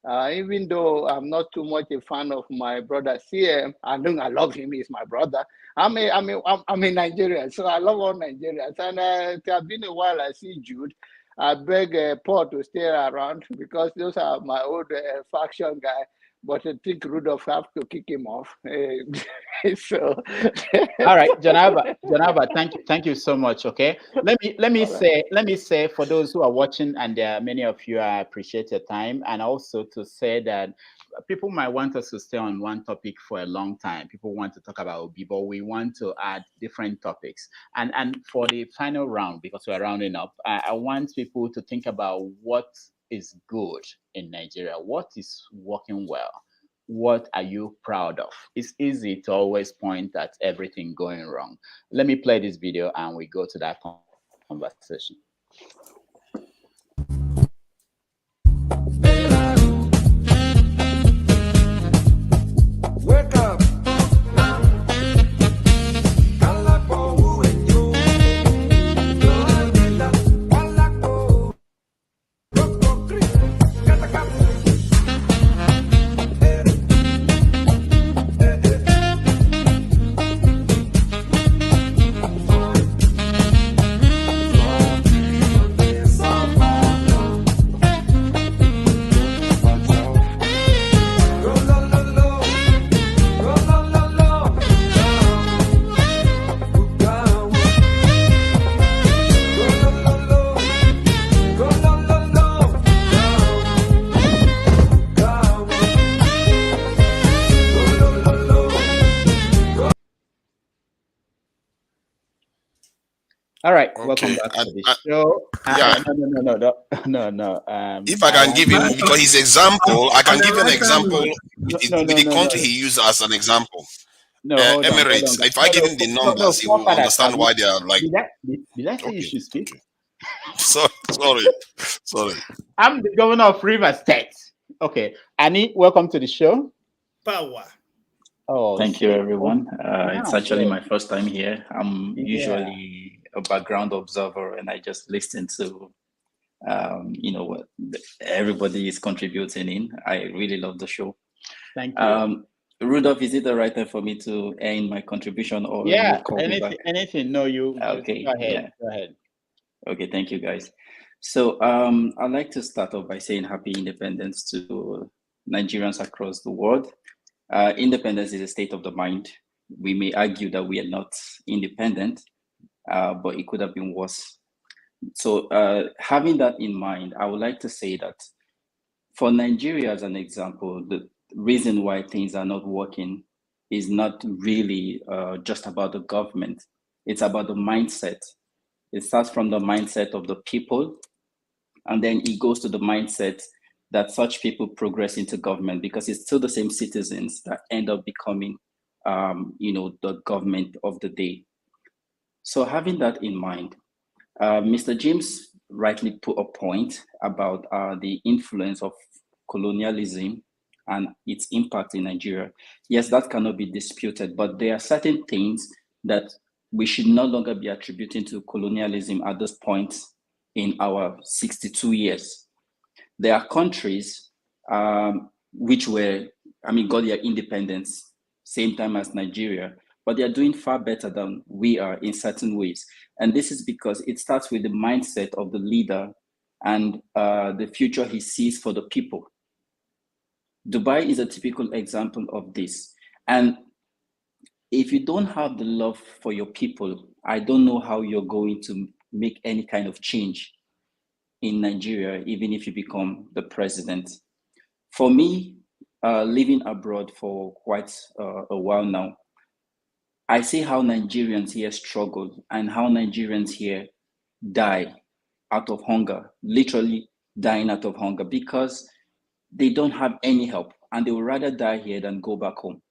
Even though I'm not too much a fan of my brother CM, I love him. He's my brother. I'm in Nigeria, so I love all Nigerians. And it has been a while. I see Jude. I beg Paul to stay around because those are my old faction guy. But I think Rudolph have to kick him off. So, all right, Janaba, thank you so much. Okay, let me say for those who are watching, and there are many of you, I appreciate your time, and also to say that people might want us to stay on one topic for a long time. People want to talk about Obi, but we want to add different topics. And for the final round, because we're rounding up, I want people to think about what is good in Nigeria, what is working well, what are you proud of? It's easy to always point at everything going wrong. Let me play this video and we go to that conversation. Wake up. All right, welcome back to the show. Yeah. No. If I can give him, because his example, I can give an example with the country he used as an example. No, Emirates. If I give him the numbers, he will understand why they are like. Did I say you should speak? Okay. Sorry. I'm the governor of Rivers State. Okay, Annie, welcome to the show. Power. Oh, thank you, everyone. It's actually my first time here. I'm usually a background observer, and I just listen to, what everybody is contributing in. I really love the show. Thank you. Rudolph, is it the right time for me to end my contribution, or anything? No, you. Okay. Go ahead. Go ahead. Okay, thank you, guys. So I'd like to start off by saying happy independence to Nigerians across the world. Independence is a state of the mind. We may argue that we are not independent, but it could have been worse. So having that in mind, I would like to say that for Nigeria, as an example, the reason why things are not working is not really just about the government. It's about the mindset. It starts from the mindset of the people, and then it goes to the mindset that such people progress into government, because it's still the same citizens that end up becoming, the government of the day. So having that in mind, Mr. James rightly put a point about the influence of colonialism and its impact in Nigeria. Yes, that cannot be disputed, but there are certain things that we should no longer be attributing to colonialism at this point in our 62 years. There are countries which got their independence same time as Nigeria, but they are doing far better than we are in certain ways. And this is because it starts with the mindset of the leader and the future he sees for the people. Dubai is a typical example of this. And if you don't have the love for your people, I don't know how you're going to make any kind of change in Nigeria, even if you become the president. For me, living abroad for quite a while now, I see how Nigerians here struggle and how Nigerians here die out of hunger, literally dying out of hunger, because they don't have any help and they would rather die here than go back home.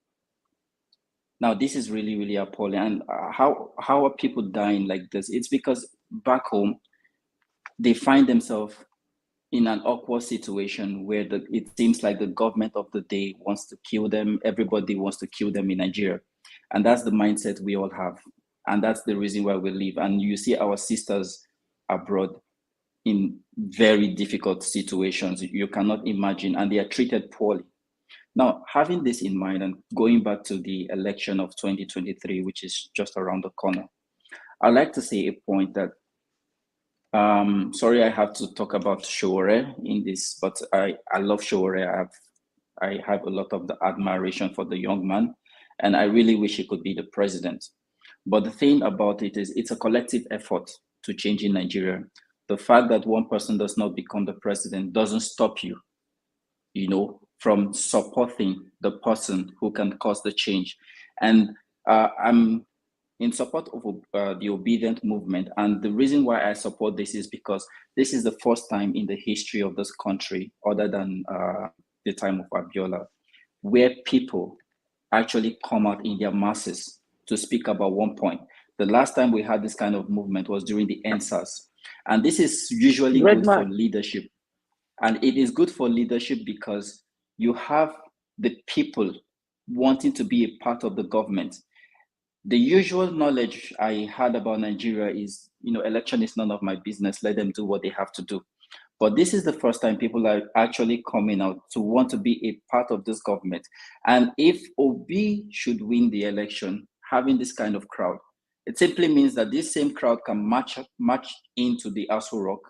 Now, this is really, really appalling. And how are people dying like this? It's because back home, they find themselves in an awkward situation where it seems like the government of the day wants to kill them. Everybody wants to kill them in Nigeria. And that's the mindset we all have. And that's the reason why we live. And you see our sisters abroad, in very difficult situations you cannot imagine, and they are treated poorly. Now, having this in mind and going back to the election of 2023, which is just around the corner, I'd like to say a point that, sorry, I have to talk about Showore in this, but I love Showore. I have a lot of the admiration for the young man, and I really wish he could be the president. But the thing about it is it's a collective effort to change in Nigeria. The fact that one person does not become the president doesn't stop you, from supporting the person who can cause the change. And I'm in support of the obedient movement. And the reason why I support this is because this is the first time in the history of this country, other than the time of Abiola, where people actually come out in their masses to speak about one point. The last time we had this kind of movement was during the NSAS. And this is usually good for leadership. And it is good for leadership because you have the people wanting to be a part of the government. The usual knowledge I had about Nigeria is, election is none of my business. Let them do what they have to do. But this is the first time people are actually coming out to want to be a part of this government. And if Obi should win the election, having this kind of crowd, it simply means that this same crowd can match into the Aso Rock,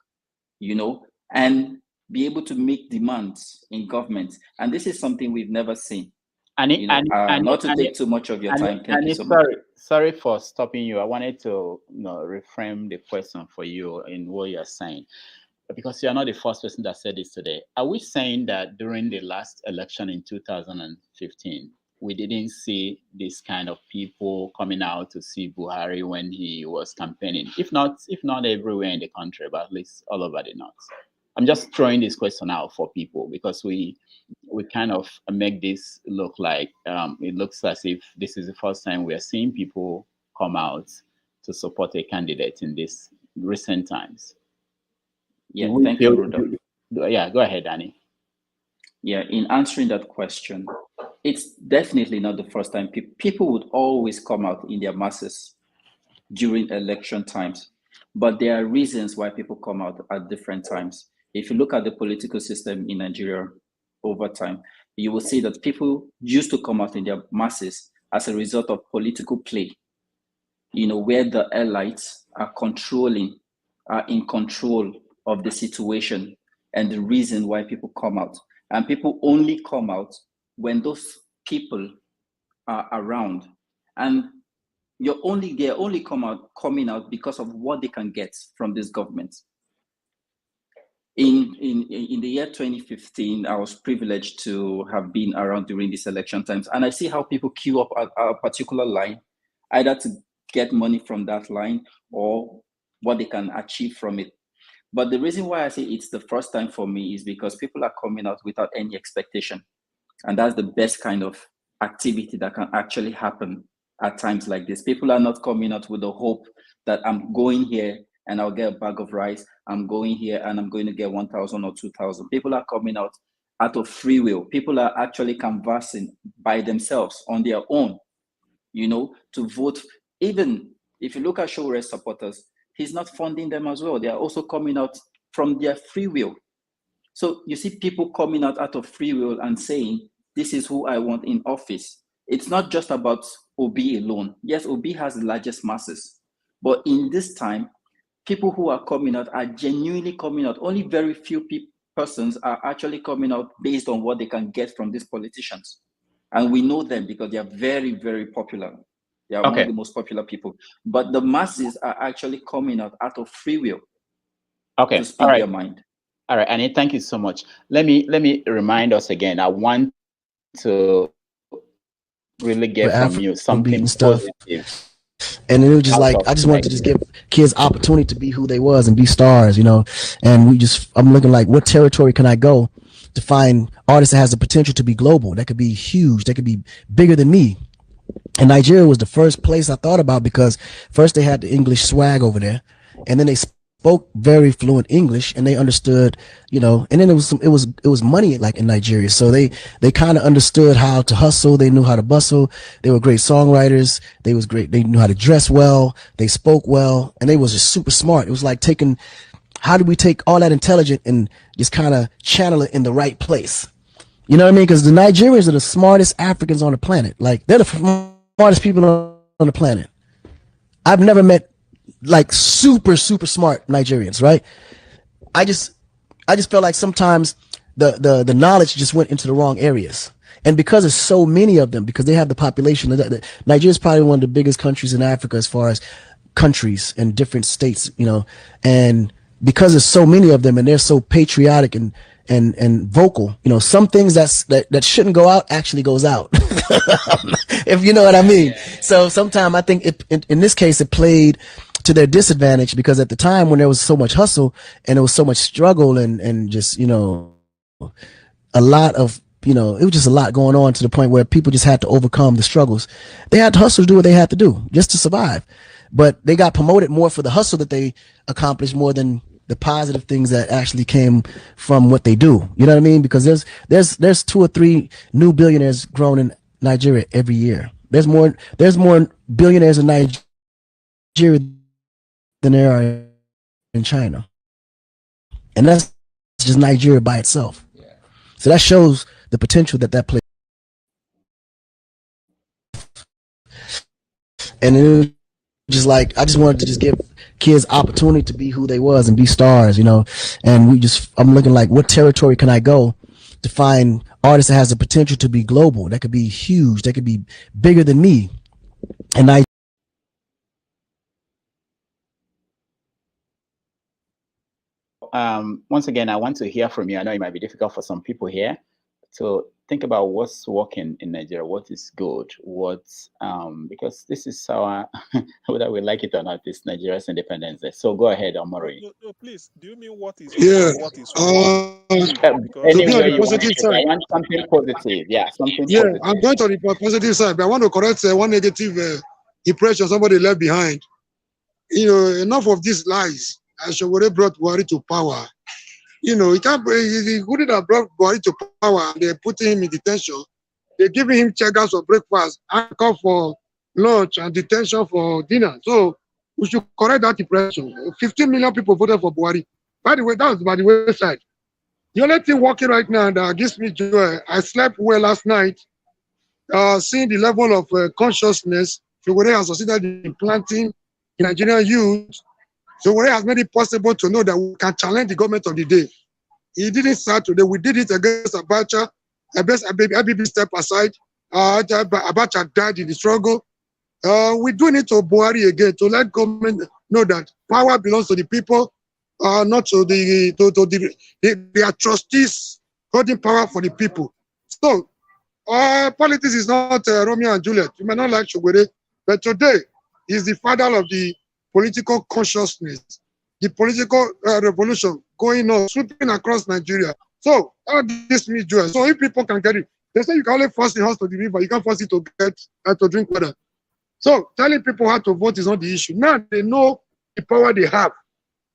and be able to make demands in government. And this is something we've never seen. Not to take too much of your time. Thank you so much. Sorry for stopping you. I wanted to reframe the question for you in what you're saying, because you're not the first person that said this today. Are we saying that during the last election in 2015, we didn't see this kind of people coming out to see Buhari when he was campaigning? If not everywhere in the country, but at least all over the north. I'm just throwing this question out for people because we kind of make this look like it looks as if this is the first time we are seeing people come out to support a candidate in these recent times. Yeah, thank you, Rudolph. Yeah, go ahead, Danny. Yeah, in answering that question, it's definitely not the first time. People would always come out in their masses during election times, but there are reasons why people come out at different times. If you look at the political system in Nigeria over time, you will see that people used to come out in their masses as a result of political play, where the elites are in control of the situation and the reason why people come out. And people only come out when those people are around. And they're only coming out because of what they can get from this government. In the year 2015, I was privileged to have been around during these election times, and I see how people queue up at a particular line, either to get money from that line or what they can achieve from it. But the reason why I say it's the first time for me is because people are coming out without any expectation, and that's the best kind of activity that can actually happen at times like this. People are not coming out with the hope that I'm going here and I'll get a bag of rice. I'm going here and I'm going to get 1,000 or 2,000. People are coming out of free will. People are actually canvassing by themselves on their own, to vote. Even if you look at Showore's supporters, he's not funding them as well. They are also coming out from their free will. So you see people coming out of free will and saying, this is who I want in office. It's not just about Obi alone. Yes, Obi has the largest masses, but in this time, people who are coming out are genuinely coming out. Only very few persons are actually coming out based on what they can get from these politicians. And we know them because they are very, very popular. They are one of the most popular people. But the masses are actually coming out of free will to speak their mind. All right, Annie, thank you so much. Let me remind us again. I want to really get from you something positive. And it was just like, I just wanted to just give kids opportunity to be who they was and be stars, and I'm looking like, what territory can I go to find artists that has the potential to be global, that could be huge, that could be bigger than me. And Nigeria was the first place I thought about, because first they had the English swag over there, and then they spoke very fluent English, and they understood, and then it was money like in Nigeria. So they kind of understood how to hustle. They knew how to bustle. They were great songwriters. They knew how to dress well. They spoke well, and they was just super smart. It was like taking how do we take all that intelligence and just kind of channel it in the right place? You know what I mean? Because the Nigerians are the smartest Africans on the planet. Like, they're the smartest people on the planet. I've never met like super smart Nigerians, right? I just felt like sometimes the knowledge just went into the wrong areas. And because there's so many of them, because they have the population, Nigeria is probably one of the biggest countries in Africa as far as countries and different states, you know, and because there's so many of them and they're so patriotic and vocal, you know, some things that shouldn't go out actually goes out, if you know what I mean. So sometimes I think in this case, it played to their disadvantage, because at the time when there was so much hustle and there was so much struggle and just, you know, a lot of, you know, it was just a lot going on to the point where people just had to overcome the struggles. They had to hustle to do what they had to do just to survive. But they got promoted more for the hustle that they accomplished more than the positive things that actually came from what they do. You know what I mean? Because there's 2 or 3 new billionaires grown in Nigeria every year. There's more billionaires in Nigeria than there are in China. And that's just Nigeria by itself. So that shows the potential that plays. And it was just like, I just wanted to just give kids opportunity to be who they was and be stars, you know. And I'm looking like, what territory can I go to find artists that has the potential to be global, that could be huge, that could be bigger than me. And once again, I want to hear from you. I know it might be difficult for some people here. So think about what's working in Nigeria, what is good, because this is our, whether we like it or not, this Nigeria's independence day. So go ahead, Omori. No, please, do you mean what is what is anywhere you want to take, I want something positive. Yeah, something positive. I'm going to the positive side, but I want to correct one negative impression somebody left behind. You know, enough of these lies. Ashogore brought Buhari to power. You know, he couldn't have brought Buhari to power. They put him in detention. They're giving him checkers for breakfast, anchor for lunch, and detention for dinner. So we should correct that impression. 15 million people voted for Buhari. By the way, that was by the wayside. The only thing working right now that gives me joy, I slept well last night, seeing the level of consciousness Shogore has succeeded in planting in Nigerian youth. So what has made it possible to know that we can challenge the government of the day. He didn't start today. We did it against Abacha. Abibi step aside. Abacha died in the struggle. We're doing it to Buhari again, to let government know that power belongs to the people, not to they are trustees holding power for the people. So politics is not Romeo and Juliet. You may not like Shogore, but today is the father of the political consciousness, the political revolution going on, sweeping across Nigeria. So that gives me joy. So if people can get it, they say you can only force the horse to the river, you can't force it to get to drink water. So telling people how to vote is not the issue. Now they know the power they have.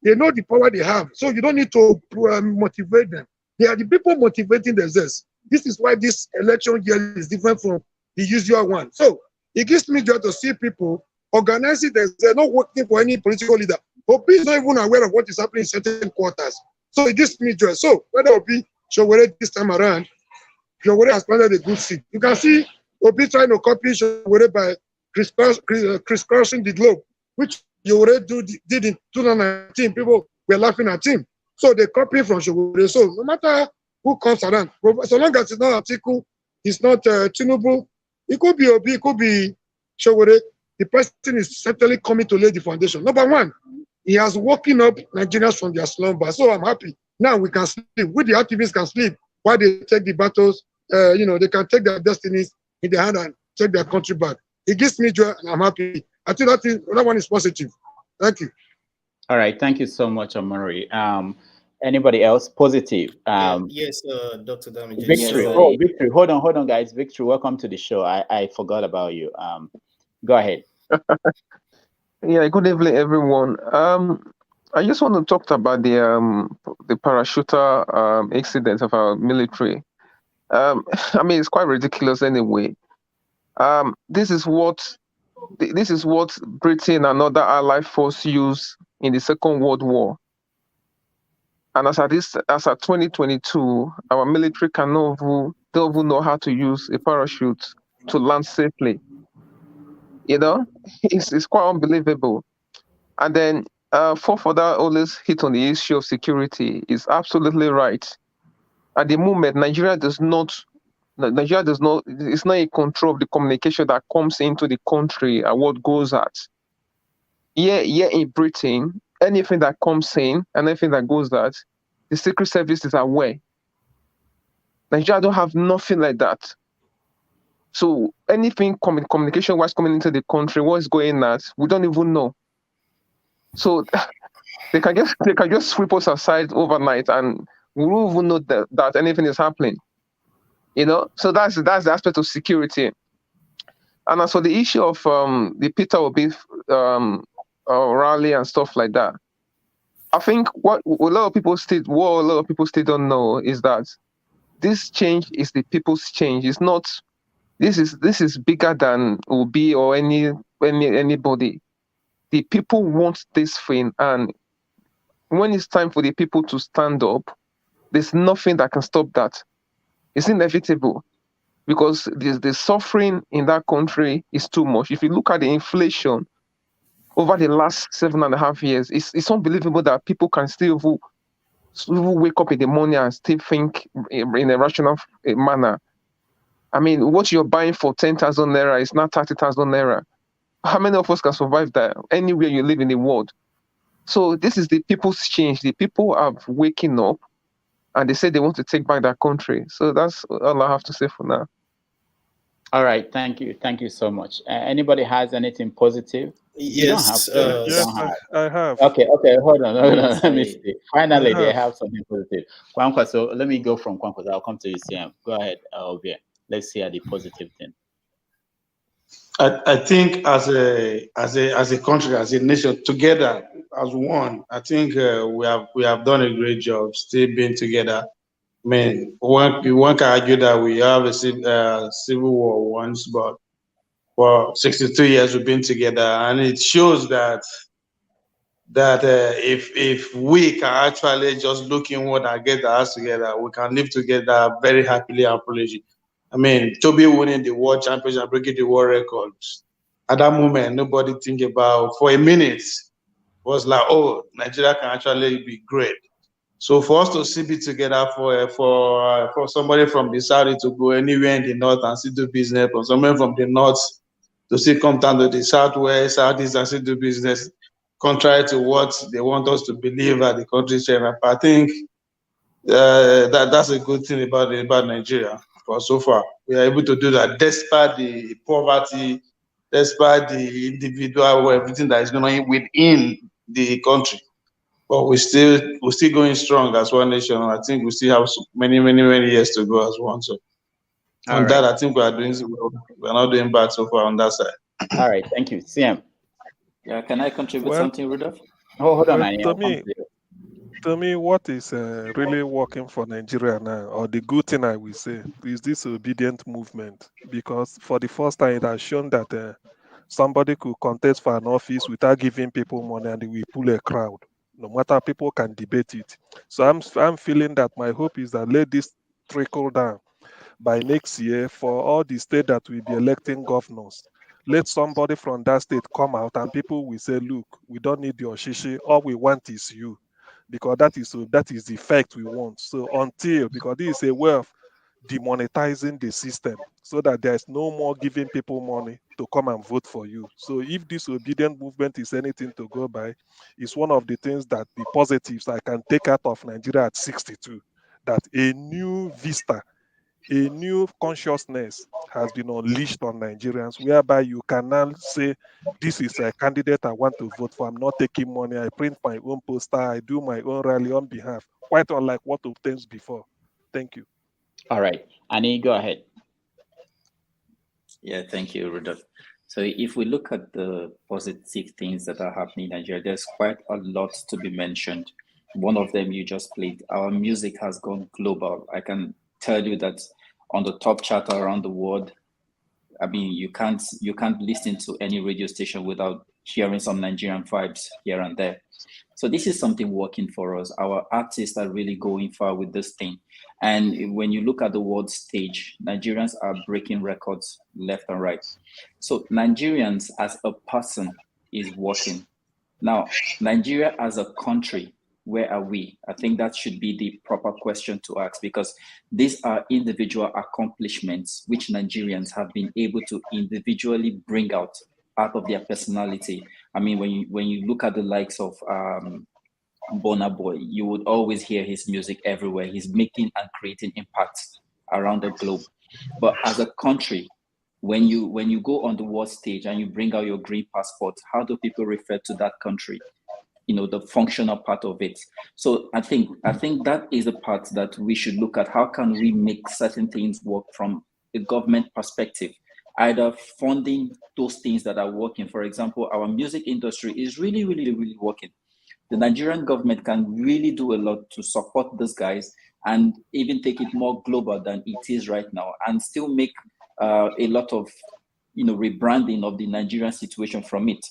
They know the power they have. So you don't need to motivate them. They are the people motivating themselves. This is why this election year is different from the usual one. So it gives me joy to see people organizing themselves. They're not working for any political leader. Obi is not even aware of what is happening in certain quarters. So it gives me joy. So whether Obi Shogore this time around, Shogore has planted a good seed. You can see Obi trying to copy Shogore by crisscrossing the globe, which Shogore did in 2019. People were laughing at him. So they copy from Shogore. So no matter who comes around, so long as it's not Atiku, it's not Tinubu, it could be Obi, it could be Shogore. The person is certainly coming to lay the foundation. Number one, he has woken up Nigerians from their slumber. So I'm happy. Now we can sleep. We, the activists, can sleep while they take the battles. You know, they can take their destinies in their hand and take their country back. It gives me joy and I'm happy. I think that one is positive. Thank you. All right. Thank you so much, Omori. Anybody else? Positive. Yes, Dr. Damage. Victory. Oh, Victory. Hold on, guys. Victory, welcome to the show. I forgot about you. Go ahead. Yeah, good evening, everyone. I just want to talk about the parachuter incident of our military. I mean, it's quite ridiculous anyway. This is what Britain and other allied forces used in the Second World War. And as at 2022, our military don't even know how to use a parachute to land safely. You know, it's quite unbelievable. And then further always hit on the issue of security is absolutely right. At the moment, Nigeria does not, it's not in control of the communication that comes into the country and what goes out. Here in Britain, anything that comes in and anything that goes out, the Secret Service is aware. Nigeria don't have nothing like that. So anything communication-wise coming into the country, what's going on, we don't even know. So they can just sweep us aside overnight, and we won't even know that anything is happening. You know, so that's the aspect of security. And as for the issue of the Peter Obi rally and stuff like that, I think what a lot of people still don't know is that this change is the people's change. It's not. This is bigger than Obi or anybody. The people want this thing, and when it's time for the people to stand up, there's nothing that can stop that. It's inevitable, because the suffering in that country is too much. If you look at the inflation over the last 7.5 years, it's unbelievable that people can still wake up in the morning and still think in a rational manner. I mean, what you're buying for 10,000 naira is now 30,000 naira. How many of us can survive that anywhere you live in the world? So this is the people's change. The people are waking up, and they say they want to take back their country. So that's all I have to say for now. All right, thank you so much. Anybody has anything positive? Yes, I have. Okay, hold on. Let me see. Finally, they have something positive. Kwankwa, so let me go from Kwankwa. I'll come to you, CM. Go ahead, Obie. Let's hear the positive thing. I think as a country, as a nation, together as one, I think we have done a great job still being together. I mean, one can argue that we have a civil war once, but for 62 years we've been together, and it shows that if we can actually just look inward and get our house together, we can live together very happily and foolishly. I mean, Toby winning the world championship, breaking the world records. At that moment, nobody think about, for a minute, was like, oh, Nigeria can actually be great. So for us to still be together, for somebody from the South to go anywhere in the North and still do business, or somebody from the North to still come down to the Southwest, Southeast and still do business, contrary to what they want us to believe at the country's chairman. I think that's a good thing about Nigeria. For so far, we are able to do that despite the poverty, despite the individual or everything that is going on within the country. But we're still going strong as one nation. I think we still have many years to go as one. So on that, I think we're not doing bad so far on that side. All right, thank you, CM. Yeah, can I contribute something, Rudolph? Hold on, to me, what is really working for Nigeria now, or the good thing I will say, is this obedient movement. Because for the first time, it has shown that somebody could contest for an office without giving people money, and they will pull a crowd. No matter, people can debate it. So I'm feeling that my hope is that let this trickle down by next year for all the states that will be electing governors. Let somebody from that state come out and people will say, look, we don't need your shishi. All we want is you. Because that is the effect we want. So because this is a way of demonetizing the system so that there's no more giving people money to come and vote for you. So if this obedient movement is anything to go by, it's one of the things that the positives I can take out of Nigeria at 62, that a new vista, a new consciousness has been unleashed on Nigerians, whereby you can now say, this is a candidate I want to vote for. I'm not taking money. I print my own poster. I do my own rally on behalf. Quite unlike what obtains before. Thank you. All right. Annie, go ahead. Yeah, thank you, Rudolph. So if we look at the positive things that are happening in Nigeria, there's quite a lot to be mentioned. One of them you just played. Our music has gone global. I can tell you that on the top chart around the world, I mean, you can't listen to any radio station without hearing some Nigerian vibes here and there. So this is something working for us. Our artists are really going far with this thing. And when you look at the world stage, Nigerians are breaking records left and right. So Nigerians as a person is working. Now, Nigeria as a country, where are we? I think that should be the proper question to ask, because these are individual accomplishments which Nigerians have been able to individually bring out of their personality. I mean, when you look at the likes of Burna Boy, you would always hear his music everywhere. He's making and creating impacts around the globe. But as a country, when you go on the world stage and you bring out your green passport, how do people refer to that country? You know, the functional part of it. So I think that is the part that we should look at. How can we make certain things work from a government perspective? Either funding those things that are working. For example, our music industry is really, really, really working. The Nigerian government can really do a lot to support these guys and even take it more global than it is right now, and still make a lot of, rebranding of the Nigerian situation from it.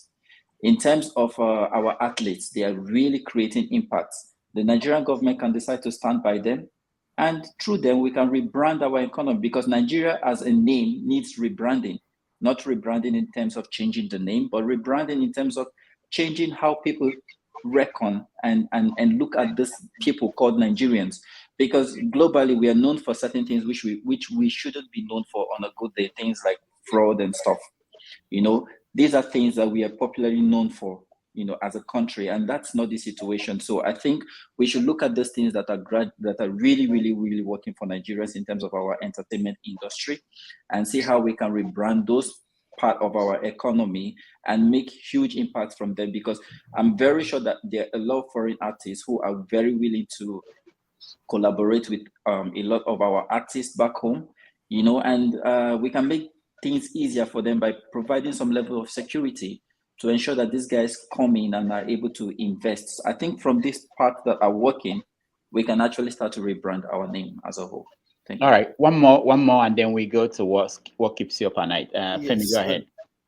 In terms of our athletes, they are really creating impacts. The Nigerian government can decide to stand by them, and through them, we can rebrand our economy, because Nigeria as a name needs rebranding, not rebranding in terms of changing the name, but rebranding in terms of changing how people reckon and look at these people called Nigerians. Because globally, we are known for certain things which we shouldn't be known for on a good day, things like fraud and stuff. These are things that we are popularly known for, as a country, and that's not the situation. So I think we should look at those things that are really, really, really working for Nigerians in terms of our entertainment industry, and see how we can rebrand those part of our economy and make huge impacts from them. Because I'm very sure that there are a lot of foreign artists who are very willing to collaborate with a lot of our artists back home, and we can make things easier for them by providing some level of security to ensure that these guys come in and are able to invest. I think from this part that are working, we can actually start to rebrand our name as a whole. Thank you. All right, one more, and then we go to what keeps you up at night. Femi, go ahead.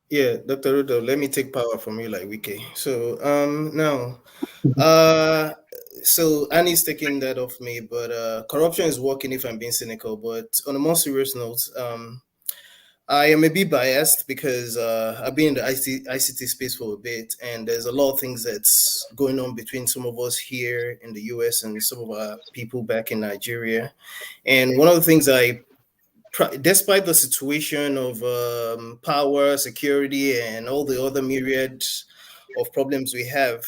Yeah, Dr. Rudo, let me take power from you like Wiki. So now, so Annie's taking that off me, but corruption is working, if I'm being cynical. But on a more serious note, I am a bit biased because I've been in the ICT space for a bit, and there's a lot of things that's going on between some of us here in the US and some of our people back in Nigeria. And one of the things despite the situation of power, security, and all the other myriad of problems we have,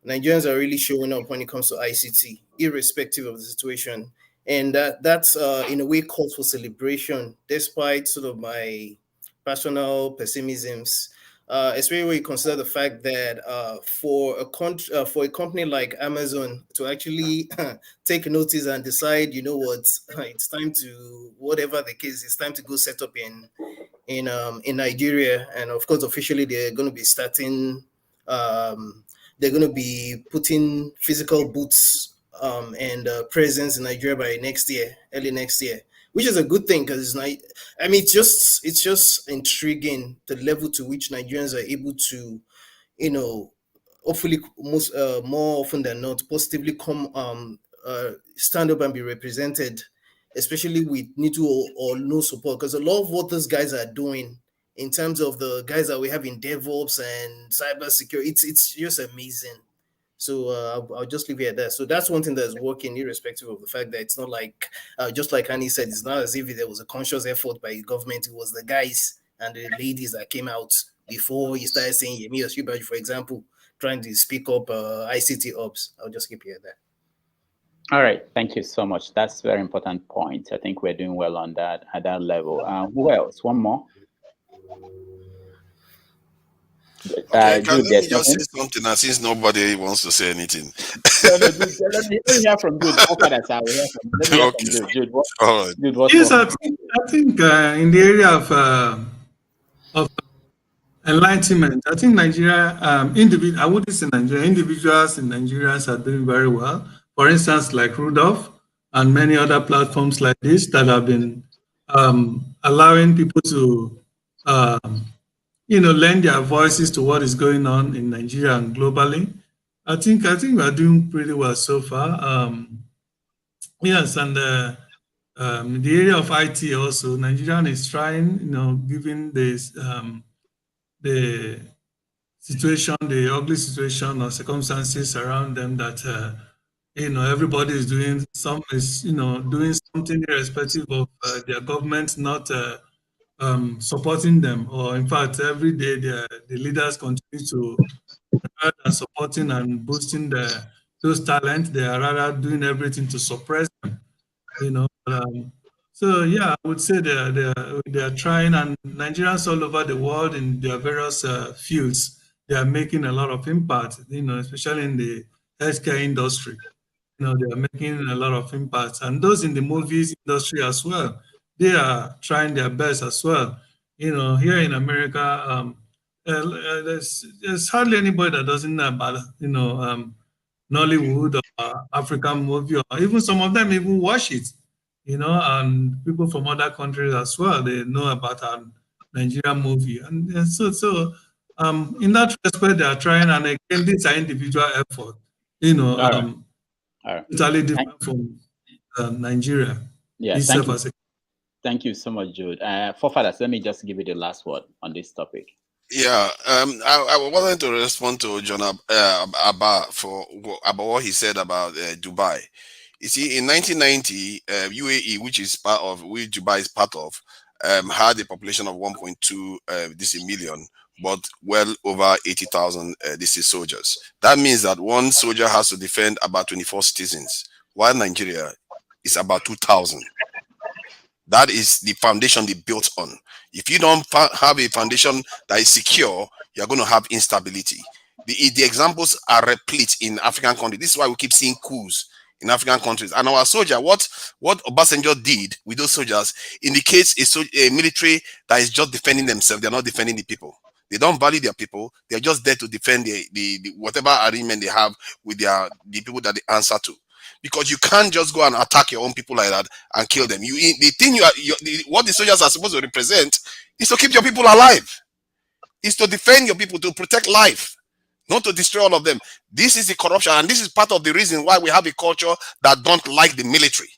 Nigerians are really showing up when it comes to ICT, irrespective of the situation. And that's in a way calls for celebration, despite sort of my personal pessimisms, especially when you consider the fact that for a company like Amazon to actually take notice and decide, it's time to, whatever the case, it's time to go set up in Nigeria. And of course, officially they're going to be starting. They're going to be putting physical boots and presence in Nigeria by early next year, which is a good thing, because it's just intriguing the level to which Nigerians are able to, hopefully more often than not, positively come stand up and be represented, especially with little or no support. Because a lot of what those guys are doing in terms of the guys that we have in DevOps and cybersecurity, it's just amazing. So I'll just leave it at that. So that's one thing that's working, irrespective of the fact that it's not like, just like Annie said, it's not as if there was a conscious effort by the government. It was the guys and the ladies that came out before you started saying Yemi Osinbajo, for example, trying to speak up ICT ops. I'll just keep it at that. All right, thank you so much. That's a very important point. I think we're doing well on that at that level. Who else? One more. Okay, let me just say something now, since nobody wants to say anything. Let me hear from Jude. After that, I will hear from Jude. Jude, yes, I think in the area of enlightenment, I think Nigeria, I wouldn't say Nigeria, individuals in Nigeria are doing very well. For instance, like Rudolph and many other platforms like this that have been allowing people to lend their voices to what is going on in Nigeria and globally. I think we are doing pretty well so far. Yes, and the area of IT also, Nigerian is trying, given this the situation, the ugly situation or circumstances around them, that everybody is doing doing something irrespective of their government not supporting them, or in fact every day the leaders continue to, rather than supporting and boosting those talents, they are rather doing everything to suppress them. So yeah, I would say they are trying, and Nigerians all over the world in their various fields, they are making a lot of impact. Especially in the healthcare industry, they are making a lot of impact, and those in the movies industry as well, they are trying their best as well. Here in America, there's hardly anybody that doesn't know about Nollywood or African movie, or even some of them even watch it. And people from other countries as well, they know about our Nigerian movie. And so in that respect, they are trying, and again, these are individual effort, totally different from Nigeria. Yeah, thank you so much, Jude. Forefathers, let me just give you the last word on this topic. Yeah, I wanted to respond to John about what he said about Dubai. You see, in 1990, UAE, which Dubai is part of, had a population of 1.2 million, but well over 80,000 soldiers. That means that one soldier has to defend about 24 citizens, while Nigeria is about 2,000. That is the foundation they built on. If you don't have a foundation that is secure, you're going to have instability. The examples are replete in African countries. This is why we keep seeing coups in African countries. And our soldier, what Obasanjo did with those soldiers indicates a military that is just defending themselves. They're not defending the people. They don't value their people. They're just there to defend the whatever agreement they have with the people that they answer to. Because you can't just go and attack your own people like that and kill them. What the soldiers are supposed to represent is to keep your people alive. Is to defend your people, to protect life, not to destroy all of them. This is the corruption, and this is part of the reason why we have a culture that don't like the military.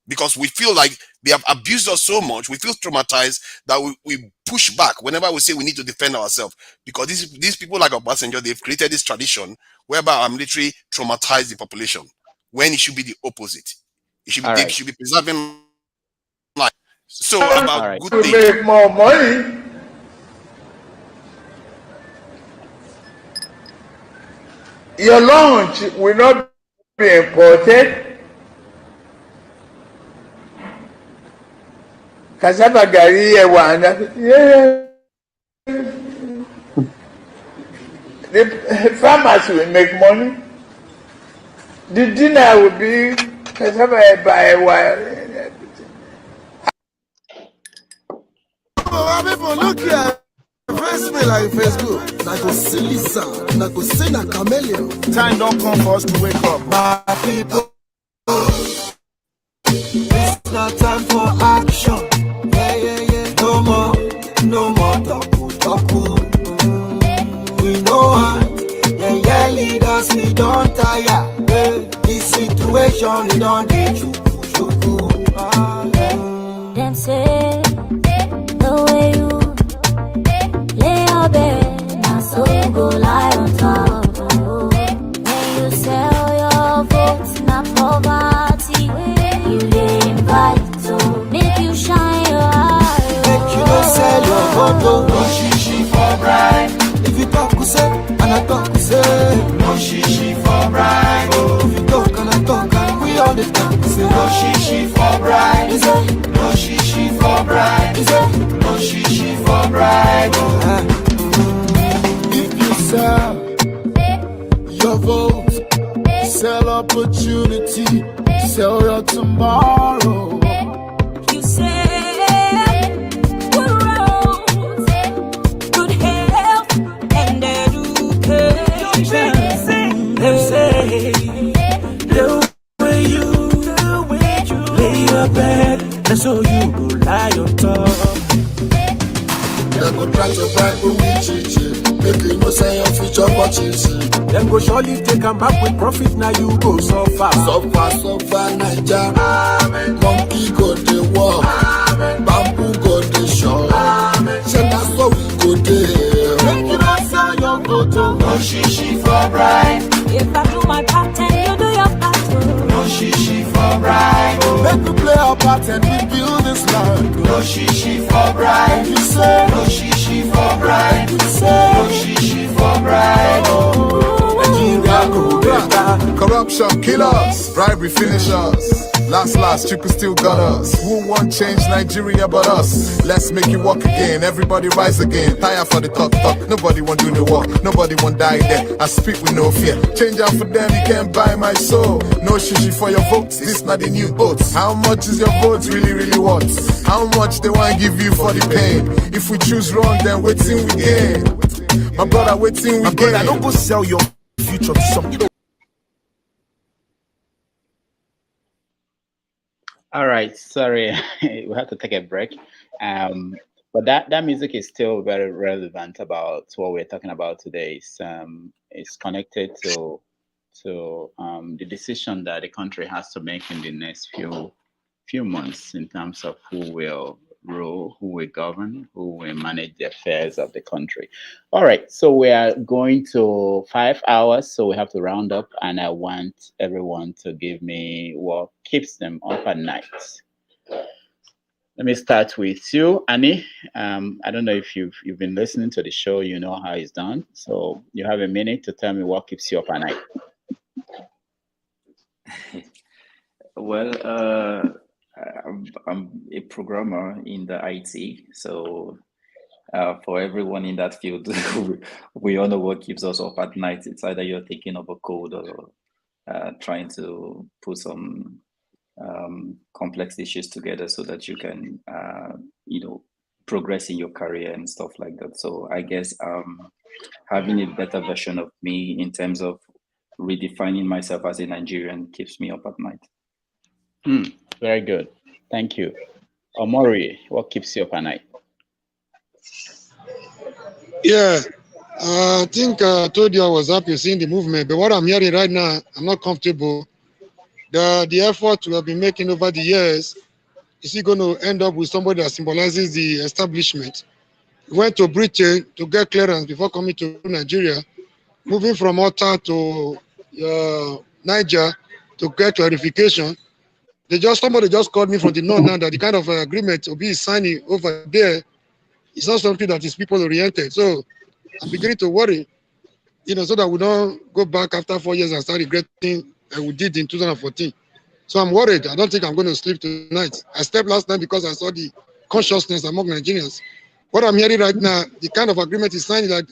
Because we feel like they have abused us so much, we feel traumatized that we push back whenever we say we need to defend ourselves. Because these people like Obasanjo, they've created this tradition whereby our military traumatize the population, when it should be the opposite. They should be preserving life. So about good things. To make more money, your lunch will not be imported. Cassava gari, the farmers will make money. The dinner will be cassava by a while. People look here. First me like Facebook. Na go see Lisa, na go say na chameleon. Time don't come for us to wake up. My people, it's not time for action. Yeah. No more talk. We know how. Yeah, leaders, we don't tire. This situation, we don't get you. Them say the way you lay your bed, now so you go lie on top. When you sell your votes, not poverty, you lay invite to make you shine your eye. Make you don't sell your vote, no shishi for bribe. If you talk, you say, and I talk, you say, no shishi for bribe. If you talk and I talk, and we all the time, you say, no shishi for bribe. No shishi for bribe. No shishi for bribe. If you sell your vote, sell opportunity, sell your tomorrow. You say good roads, good health, and education. They say the way you lay your bed, that's how you go lie on top. The They go try to bribe you with chichi. Make you know say your future watch easy. Them go surely take them back with profit. Now you go suffer. Suffer, Naija. Monkey go the walk. Bamboo go the shore. Say that's how we go there. Make you not sell your photo. No shishi for bride. If I do my part and you do your part, no shishi for bride. Make we play our part and we build this land. No shishi for bride. You say no shishi for bride. You say no shishi for bride. Nigeria go better. Corruption kill us, bribery finish us. Last, you could still got us. Who won't change Nigeria but us? Let's make it work again, everybody rise again. Tire for the talk, nobody won't do the work. Nobody won't die there, I speak with no fear. Change out for them, you can't buy my soul. No shishi for your votes, this not the new oats. How much is your vote really worth? How much they want to give you for the pain? If we choose wrong, then wait till we gain. My brother, wait till we gain. I don't go sell your future to some. All right, sorry, we have to take a break. But that music is still very relevant about what we're talking about today. It's connected to the decision that the country has to make in the next few months in terms of who will rule, who will govern, who will manage the affairs of the country. All right, so we are going to 5 hours, so we have to round up, and I want everyone to give me what keeps them up at night. Let me start with you, Annie. I don't know if you've been listening to the show, you know how it's done. So you have a minute to tell me what keeps you up at night. Well, I'm a programmer in the IT, so for everyone in that field, we all know what keeps us up at night. It's either you're thinking of a code or trying to put some complex issues together so that you can, progress in your career and stuff like that. So I guess having a better version of me in terms of redefining myself as a Nigerian keeps me up at night. Very good. Thank you. Omori, what keeps you up at night? Yeah, I think I told you I was happy seeing the movement, but what I'm hearing right now, I'm not comfortable. The effort we have been making over the years, is it going to end up with somebody that symbolizes the establishment? We went to Britain to get clearance before coming to Nigeria, moving from Malta to Niger to get clarification. Somebody just called me from the north now that the kind of agreement Obi is signing over there is not something that is people oriented. So I'm beginning to worry, so that we don't go back after 4 years and start regretting we did in 2014. So I'm worried. I don't think I'm going to sleep tonight. I slept last night because I saw the consciousness among Nigerians. What I'm hearing right now, the kind of agreement is signed like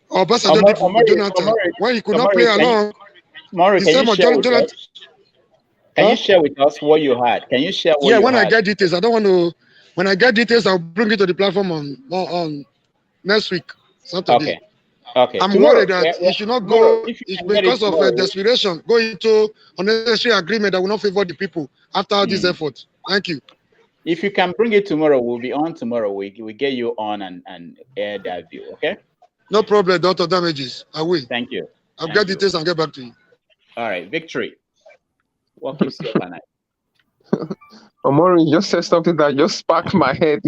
Obasanjo did for Jonathan, when he could not play along. Can you share with us what you had? Can you share what you had? When I get details, I don't want to. When I get details, I'll bring it to the platform on next week, Saturday. Okay. I'm worried that it should not go because of desperation, go into unnecessary agreement that will not favor the people after this effort. Thank you. If you can bring it tomorrow, we'll be on tomorrow. We get you on and air that view, okay? No problem, Dr. Damages. I will. Thank you. I'll get details and get back to you. All right, Victory. What keeps you up at night? Omori just said something that just sparked my head.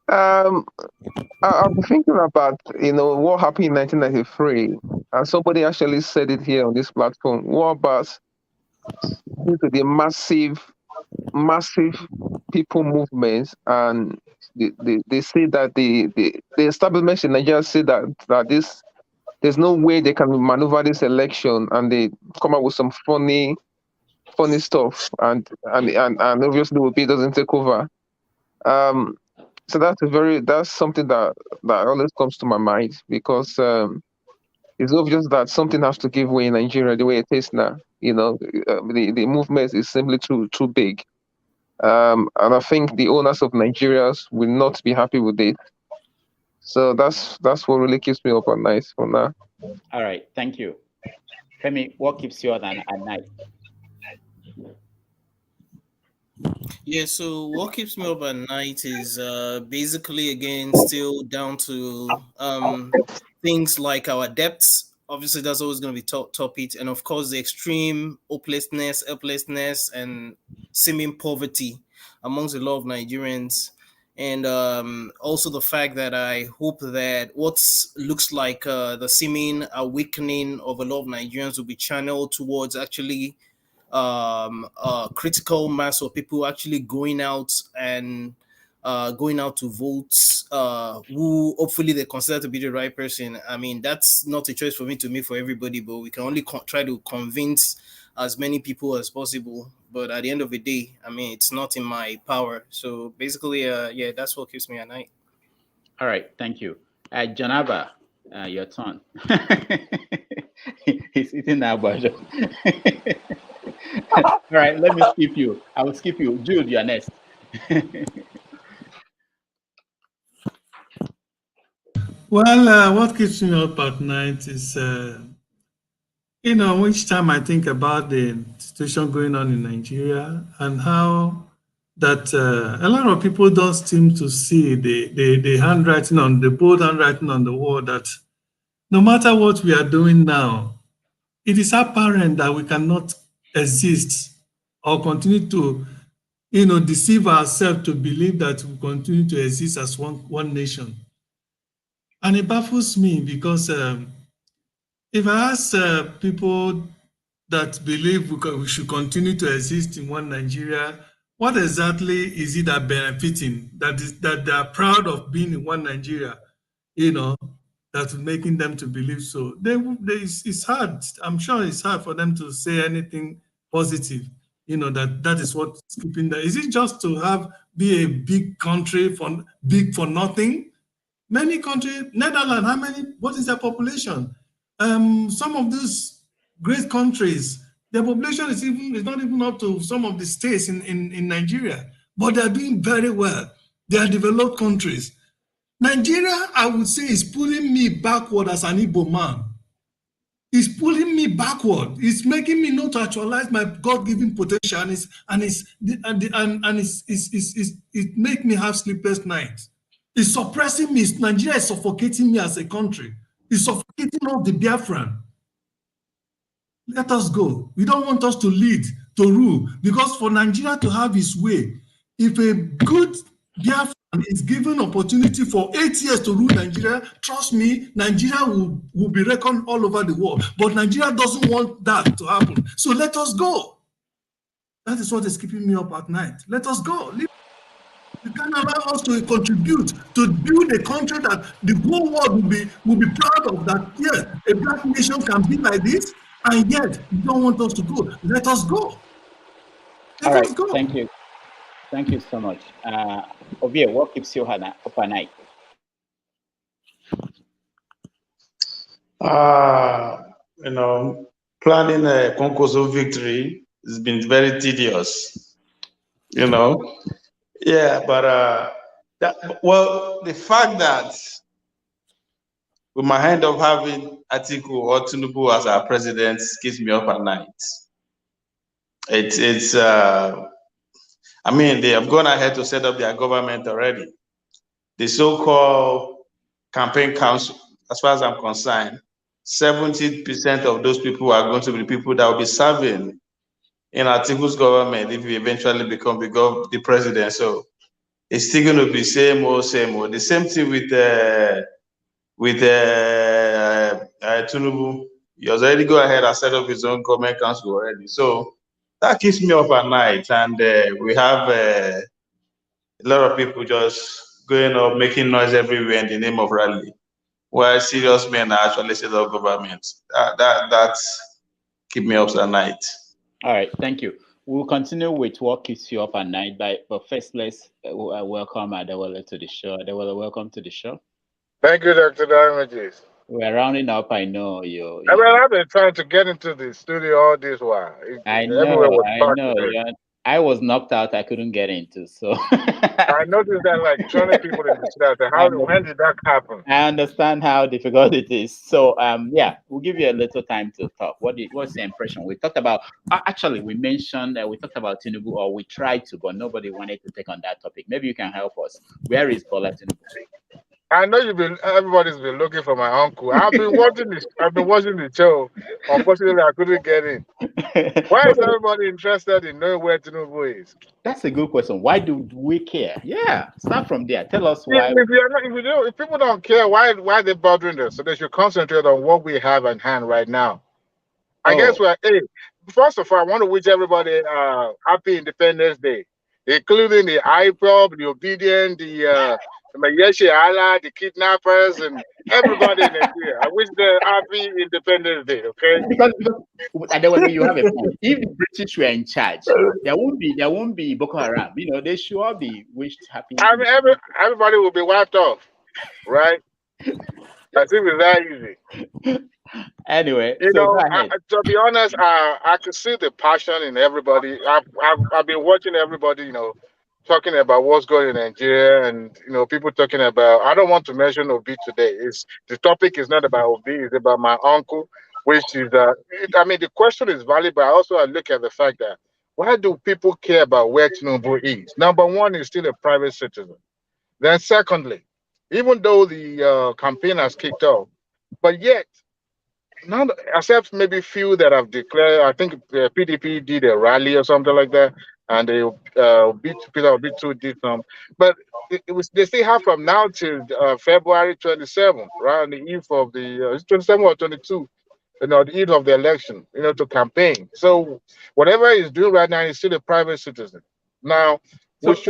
I'm thinking about, what happened in 1993, and somebody actually said it here on this platform. What about the massive people movements, and they say that the establishment in Nigeria say that there's no way they can maneuver this election, and they come up with some funny stuff, and obviously Obi doesn't take over. So that's something that always comes to my mind, because it's obvious that something has to give way in Nigeria the way it is now. The movement is simply too big, and I think the owners of Nigeria will not be happy with it. So that's what really keeps me up at night for now. All right, thank you. Femi, what keeps you up at night? Yeah, so what keeps me up at night is basically again still down to things like our debts. Obviously, that's always going to be top it, and of course the extreme helplessness, and seeming poverty amongst a lot of Nigerians, and also the fact that I hope that what looks like the seeming awakening of a lot of Nigerians will be channeled towards actually critical mass of people actually going out to vote, who hopefully they consider to be the right person. I mean, that's not a choice for me to make for everybody, but we can only try to convince as many people as possible. But at the end of the day, I mean, it's not in my power. So basically, yeah, that's what keeps me at night. All right, thank you. Janaba, your turn. He's eating that budget. All right, let me skip you. I will skip you. Jude, you're next. Well, what keeps me up at night is, each time I think about the situation going on in Nigeria and how that a lot of people don't seem to see the handwriting on the bold handwriting on the wall, that no matter what we are doing now, it is apparent that we cannot exist or continue to, deceive ourselves to believe that we continue to exist as one nation. And it baffles me because if I ask people that believe we should continue to exist in one Nigeria, what exactly is it that benefiting, that they are proud of being in one Nigeria, that's making them to believe so? It's hard. I'm sure it's hard for them to say anything positive, that is what's keeping them. Is it just to be a big country big for nothing? Many countries, Netherlands, what is their population? Some of these great countries, their population is not even up to some of the states in Nigeria, but they're doing very well. They are developed countries. Nigeria, I would say, is pulling me backward as an Igbo man. It's pulling me backward. It's making me not actualize my God-given potential, and it makes me have sleepless nights. It's suppressing me. Nigeria is suffocating me as a country. It's suffocating all the Biafran. Let us go. We don't want us to lead, to rule, because for Nigeria to have its way, if a good Biafran is given opportunity for 8 years to rule Nigeria, trust me, Nigeria will be reckoned all over the world. But Nigeria doesn't want that to happen. So let us go. That is what is keeping me up at night. Let us go. You can allow us to contribute to build a country that the whole world will be proud of, that yes, a black nation can be like this, and yet you don't want us to go. Let us go. All right, thank you. Thank you so much. Ovie, what keeps you up at night? Planning a Concourse victory has been very tedious, Yeah, but the fact that we might end up having Atiku or Tinubu as our president keeps me up at night. I mean, they have gone ahead to set up their government already. The so-called campaign council, as far as I'm concerned, 70% of those people are going to be the people that will be serving in Atiku's government if we eventually become the president. So it's still going to be same old. The same thing with Tinubu. He has already go ahead and set up his own government council already. So that keeps me up at night. And we have a lot of people just going up, making noise everywhere in the name of rally, while serious men are actually set up government. That's keep me up at night. All right, thank you. We'll continue with what keeps you up at night, but first let's welcome Adewale to the show. Adewale, welcome to the show. Thank you, Dr. Damages. We're rounding up. I know you. I've been trying to get into the studio all this while. I know. I was knocked out. I couldn't get into. So I noticed that like 20 people in the chat. When did that happen? I understand how difficult it is. So yeah, we'll give you a little time to talk. What's your impression? We talked about actually we mentioned we talked about Tinubu, or we tried to, but nobody wanted to take on that topic. Maybe you can help us. Where is Bola Tinubu? I know everybody's been looking for my uncle. I've been watching the show. Unfortunately, I couldn't get in. Why is everybody interested in knowing where Tinubu is? That's a good question. Why do we care? Yeah, start from there. Tell us why. If people don't care, why are they bothering us? So they should concentrate on what we have in hand right now. I guess first of all, I want to wish everybody happy Independence Day, including the IPOB, the Obedient, the Mayeshi Allah, the kidnappers, and everybody in Nigeria. I wish them happy Independence Day, okay? Because you have a point. If the British were in charge, there won't be Boko Haram. They should all be wished happy. I mean, everybody will be wiped off, right? I think it's that easy. Anyway, to be honest, I can see the passion in everybody. I've been watching everybody, talking about what's going on in Nigeria, and people talking about. I don't want to mention Obi today. The topic is not about Obi; it's about my uncle, which is the question is valid, but I look at the fact that why do people care about where Tinubu is? Number one, is still a private citizen. Then, secondly, even though the campaign has kicked off, but yet. Not except maybe few that have declared. I think PDP did a rally or something like that, and they Peter Obi too did some. But they still have from now till February 27th, right on the eve of the 27 or 22, the eve of the election, to campaign. So whatever he's doing right now, he's still a private citizen. Now. Hold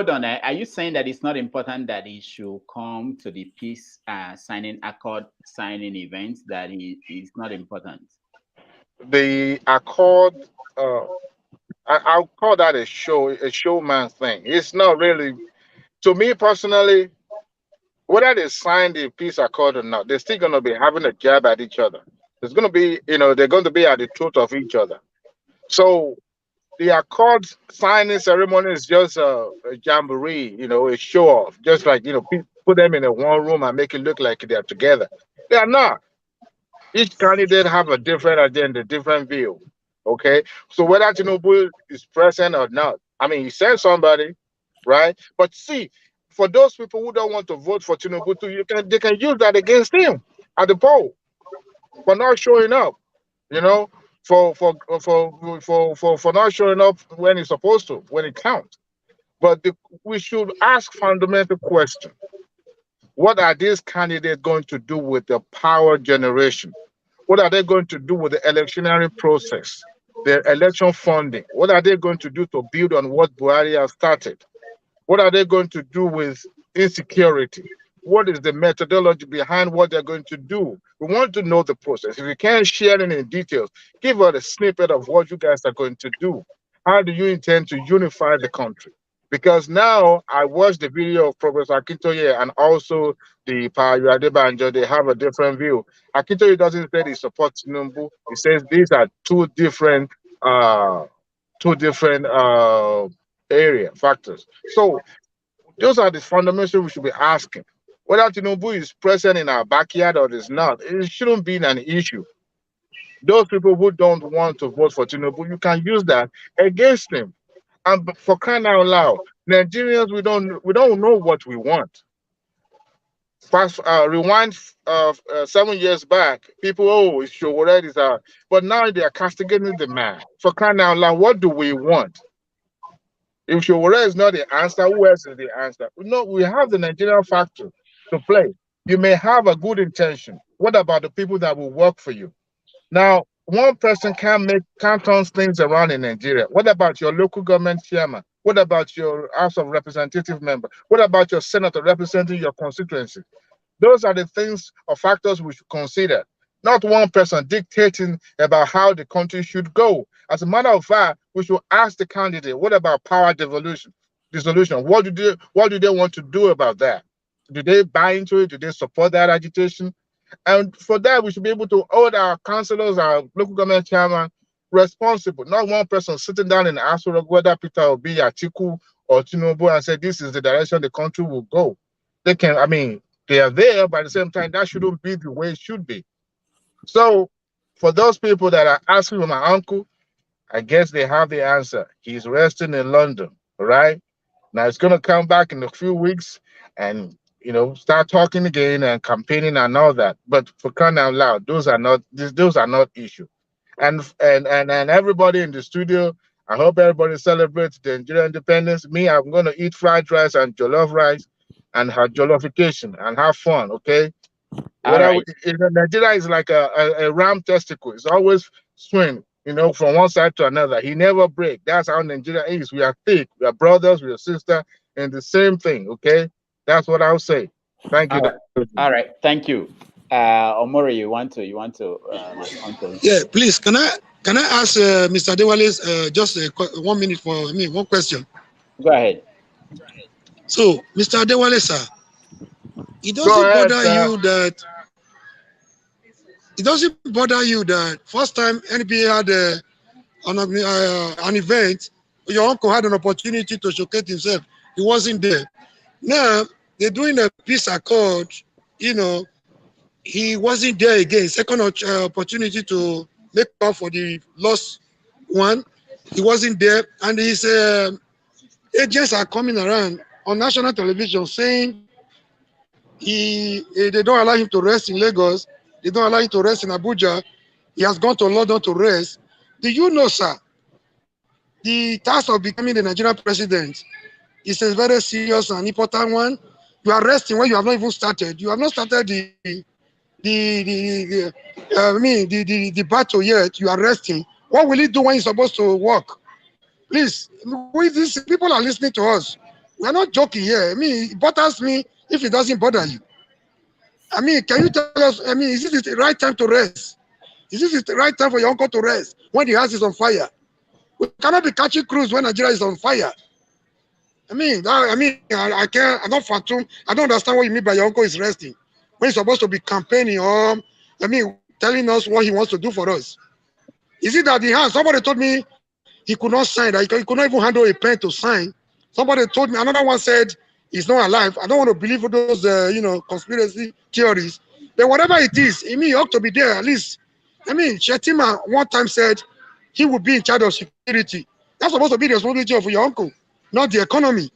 on. Are you saying that it's not important that he should come to the peace signing event? That is not important. The accord, I'll call that a showman thing. It's not really, to me personally. Whether they sign the peace accord or not, they're still going to be having a jab at each other. There's going to be, they're going to be at the throat of each other. So. The accord signing ceremony is just a jamboree, a show off. Just like, put them in a one room and make it look like they're together. They are not. Each candidate have a different agenda, different view. Okay? So whether Tinubu is present or not, he sent somebody, right? But see, for those people who don't want to vote for Tinubu too, they can use that against him at the poll for not showing up, For not showing up when it's supposed to, when it counts. But we should ask fundamental question. What are these candidates going to do with the power generation? What are they going to do with the electionary process, the election funding? What are they going to do to build on what Buhari has started? What are they going to do with insecurity? What is the methodology behind what they're going to do? We want to know the process. If you can't share any details, give us a snippet of what you guys are going to do. How do you intend to unify the country? Because now I watched the video of Professor Akintoye and also the Payo Adebanjo. They have a different view. Akintoye doesn't say he supports Tinubu. He says these are two different area factors. So those are the fundamentals we should be asking. Whether Tinubu is present in our backyard or is not, it shouldn't be an issue. Those people who don't want to vote for Tinubu, you can use that against him. And for crying out loud, Nigerians, we don't know what we want. Rewind 7 years back, people, it's Showore is out. But now they are castigating the man. For crying out loud, what do we want? If Showore is not the answer, who else is the answer? No, we have the Nigerian factor to play. You may have a good intention. What about the people that will work for you? Now, one person can't turn things around in Nigeria. What about your local government chairman? What about your House of Representative member? What about your senator representing your constituency? Those are the things or factors we should consider. Not one person dictating about how the country should go. As a matter of fact, we should ask the candidate, what about power dissolution? What do they want to do about that? Do they buy into it? Do they support that agitation? And for that, we should be able to hold our councillors, our local government chairman, responsible, not one person sitting down in the Asura, whether Peter Obi, Atiku, or Tinubu, and say this is the direction the country will go. They can, I mean, they are there, but at the same time, that shouldn't be the way it should be. So, for those people that are asking for my uncle, I guess they have the answer. He's resting in London, all right? Now it's going to come back in a few weeks and, you know, start talking again and campaigning and all that. But for crying out loud, those are not issues. And everybody in the studio, I hope everybody celebrates the Nigerian independence. Me, I'm going to eat fried rice and jollof rice and have jollification and have fun, okay? Nigeria is like a ram testicle. It's always swing, you know, from one side to another. He never break. That's how Nigeria is. We are thick. We are brothers. We are sisters, and the same thing. Okay, that's what I'll say. Thank you. All right. Thank you. Omori, you want to respond to? Yeah, please. Can I ask Mr. Adewale just 1 minute for me? One question. Go ahead. So, Mr. Adewale, sir, it doesn't bother you that first time NBA had an event, your uncle had an opportunity to showcase himself. He wasn't there. Now they're doing a peace accord. You know, he wasn't there again. Second opportunity to make up for the lost one. He wasn't there, and his agents are coming around on national television saying they don't allow him to rest in Lagos. They don't allow him to rest in Abuja. He has gone to London to rest. Do you know, sir, the task of becoming the Nigerian president is a very serious and important one. You are resting when you have not even started. You have not started the battle yet. You are resting. What will he do when he's supposed to work? Please, these people are listening to us. We are not joking here. I mean, it bothers me if it doesn't bother you. I mean, can you tell us, I mean, is this the right time to rest? Is this the right time for your uncle to rest when the house is on fire? We cannot be catching cruise when Nigeria is on fire. I can't, I don't fathom, I don't understand what you mean by your uncle is resting. When he's supposed to be campaigning or, telling us what he wants to do for us. Is it that the hand, somebody told me he could not sign, that he could not even handle a pen to sign. Somebody told me, another one said, he's not alive. I don't want to believe those, conspiracy theories. But whatever it is, he ought to be there at least. Shetima one time said he would be in charge of security. That's supposed to be the responsibility of your uncle, not the economy.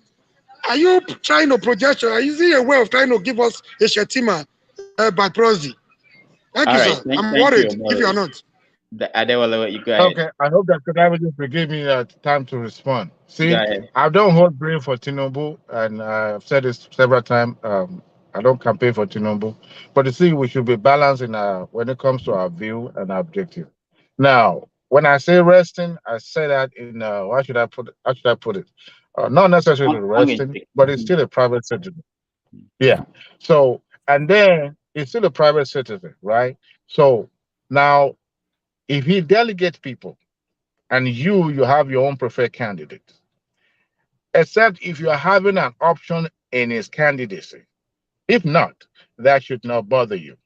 Are you trying to project? Is it a way of trying to give us a Shetima by proxy? Thank you, sir. I'm worried if you are not. Adewale, you go ahead. Okay, I hope that Kadaviji will give me time to respond. See, I don't hold blame for Tinubu, and I've said this several times. I don't campaign for Tinubu, but you see, we should be balanced in when it comes to our view and our objective. Now, when I say resting, I say that in how should I put it? Not necessarily resting, but it's still a private citizen. Yeah. So, and then it's still a private citizen, right? So now, if he delegates people and you have your own preferred candidate, except if you are having an option in his candidacy. If not, that should not bother you.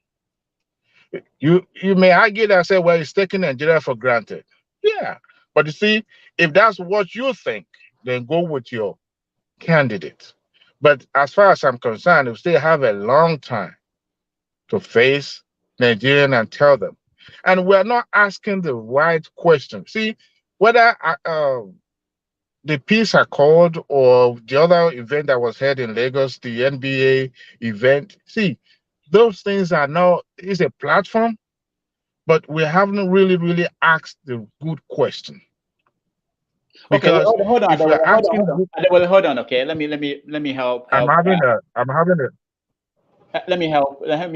You may argue that say, well, he's taking Nigeria for granted. Yeah. But you see, if that's what you think, then go with your candidate. But as far as I'm concerned, we still have a long time to face Nigerians and tell them. And we're not asking the right question. See, whether the peace accord or the other event that was held in Lagos, the NBA event, see, those things are now, it's a platform, but we haven't really asked the good question. Because okay, hold on. Hold on. Okay, let me help. I'm having a. Let me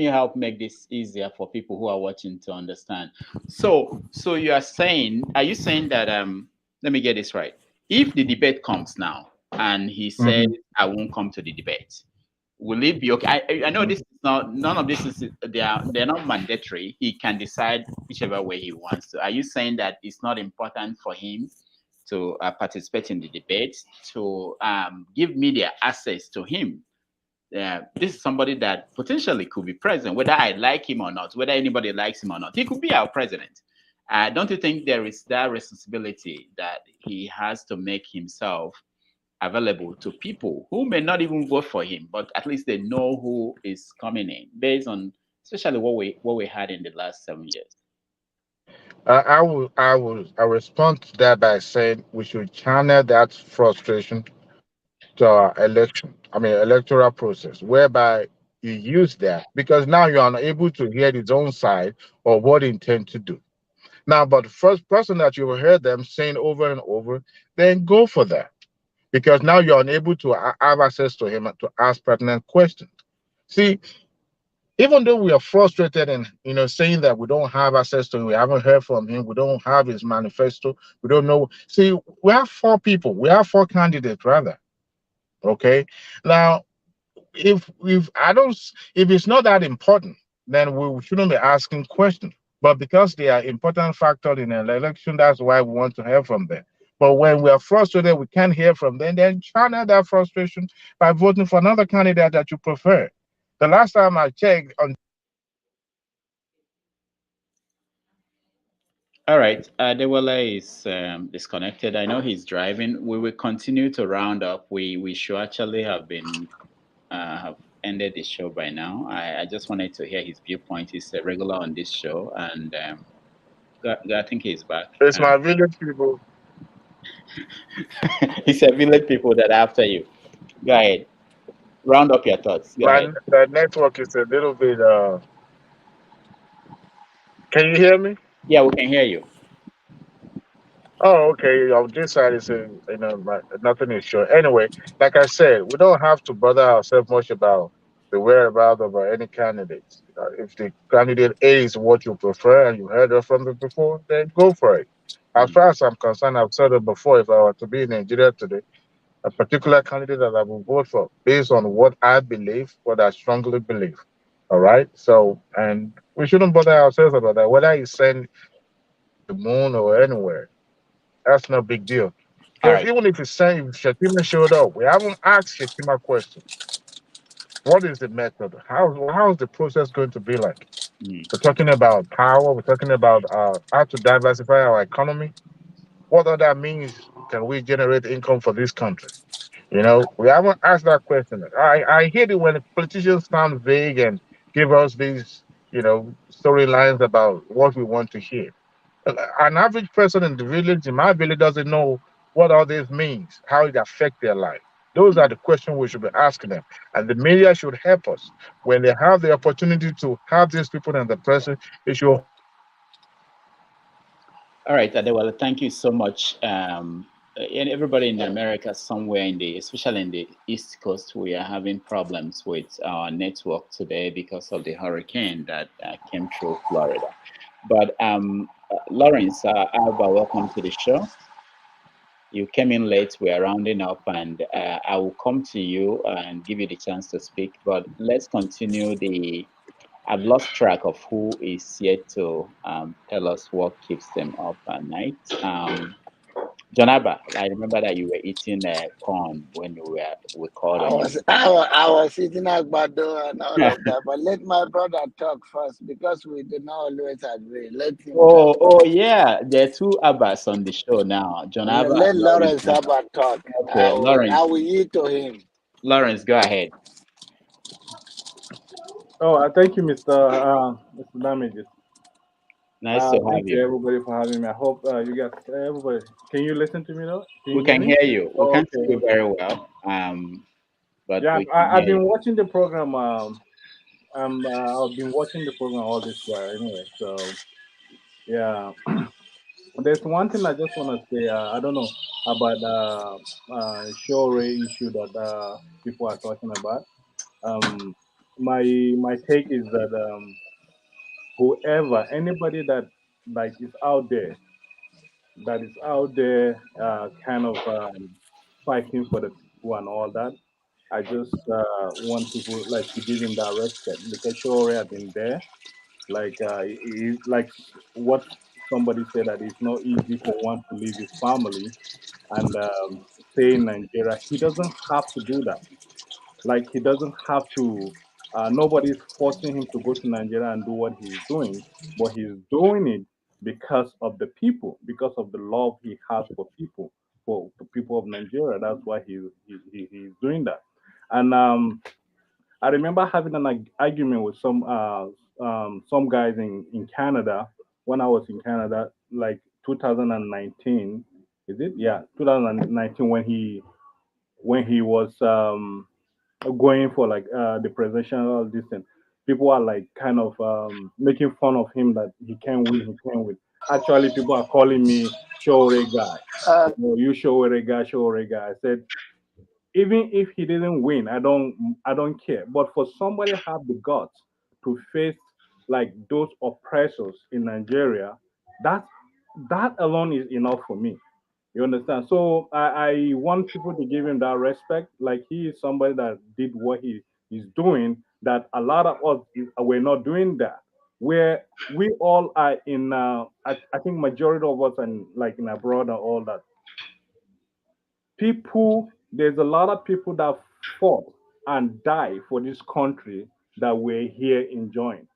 help make this easier for people who are watching to understand. So you are saying, are you saying that let me get this right? If the debate comes now and he says I won't come to the debate, will it be okay? I know this is not, none of this is, they're not mandatory. He can decide whichever way he wants to. Are you saying that it's not important for him to participate in the debate, to give media access to him? This is somebody that potentially could be president, whether I like him or not, whether anybody likes him or not. He could be our president. Don't you think there is that responsibility that he has to make himself available to people who may not even vote for him, but at least they know who is coming in, based on especially what we had in the last 7 years? I respond to that by saying we should channel that frustration to our electoral process, whereby you use that because now you are unable to hear his own side of what he intends to do. Now, but the first person that you will hear them saying over and over, then go for that because now you're unable to have access to him to ask pertinent questions. See, even though we are frustrated and saying that we don't have access to him, we haven't heard from him, we don't have his manifesto, we don't know. See, we have four candidates rather. Okay, now if it's not that important, then we shouldn't be asking questions. But because they are important factor in an election, that's why we want to hear from them. But when we are frustrated, we can't hear from them, then channel that frustration by voting for another candidate that you prefer. The last time I checked on. All right, Dewale is disconnected. I know he's driving. We will continue to round up. We should actually have been have ended the show by now. I just wanted to hear his viewpoint. He's a regular on this show, and I think he's back. It's my village people. It's a village people that are after you. Go ahead. Round up your thoughts. Go ahead. The network is a little bit. Can you hear me? Yeah, we can hear you. Oh, okay. On this side is nothing is sure. Anyway, like I said, we don't have to bother ourselves much about the whereabouts of any candidates. If the candidate A is what you prefer and you heard of from them before, then go for it. As far as I'm concerned, I've said it before. If I were to be in Nigeria today, a particular candidate that I will vote for based on what I believe, what I strongly believe. All right. So, and we shouldn't bother ourselves about that. Whether he's sent the moon or anywhere, that's no big deal. Because even if it's saying Shetima showed up, we haven't asked Shetima questions. What is the method? How is the process going to be like? We're talking about power. We're talking about how to diversify our economy. What other means can we generate income for this country? We haven't asked that question. I hate it when politicians sound vague and give us these, storylines about what we want to hear. An average person in the village, in my village, doesn't know what all this means, how it affects their life. Those are the questions we should be asking them. And the media should help us. When they have the opportunity to have these people in the present, they should. All right, Adewale, thank you so much. And everybody in America, somewhere especially in the East Coast, we are having problems with our network today because of the hurricane that came through Florida. But Lawrence, Alba, welcome to the show. You came in late, we are rounding up, and I will come to you and give you the chance to speak. But let's continue I've lost track of who is yet to tell us what keeps them up at night. Jonaba, I remember that you were eating corn when we called on you. I was eating agbado and all of that, but let my brother talk first because we do not always agree. Let him talk. Oh yeah, there are two Abbas on the show now. Jonaba. Let Lawrence Abba talk. Okay, Lawrence. I will yield to him. Lawrence, go ahead. Oh, thank you, Mr. Damages. Nice to have thank you. Everybody for having me. I hope you guys, everybody, can you listen to me now? We can hear you. We can't see you very well. But yeah, I've been watching the program. I've been watching the program all this while anyway. So yeah, there's one thing I just want to say. I don't know about show rate issue that people are talking about. My take is that anybody that is out there, kind of fighting for the people and all that, I just want people to give him that respect because Shore have been there. Like what somebody said, that it's not easy for one to leave his family and stay in Nigeria. He doesn't have to do that. He doesn't have to. Nobody's forcing him to go to Nigeria and do what he's doing, but he's doing it because of the people, because of the love he has for people, for people of Nigeria. That's why he's doing that. And I remember having an argument with some guys in Canada when I was in Canada, like 2019. Is it? Yeah, 2019 when he was going for like the presidential distance. People are like kind of making fun of him that he can't win, he can't win. Actually, people are calling me Shore guy. You Shore guy, Shore guy. I said, even if he didn't win, I don't care. But for somebody to have the guts to face like those oppressors in Nigeria, that alone is enough for me. You understand? So I want people to give him that respect. Like he is somebody that did what he's doing. That a lot of us we're not doing that. Where we all are in, I think majority of us and like in abroad and all that. There's a lot of people that fought and died for this country that we're here enjoying.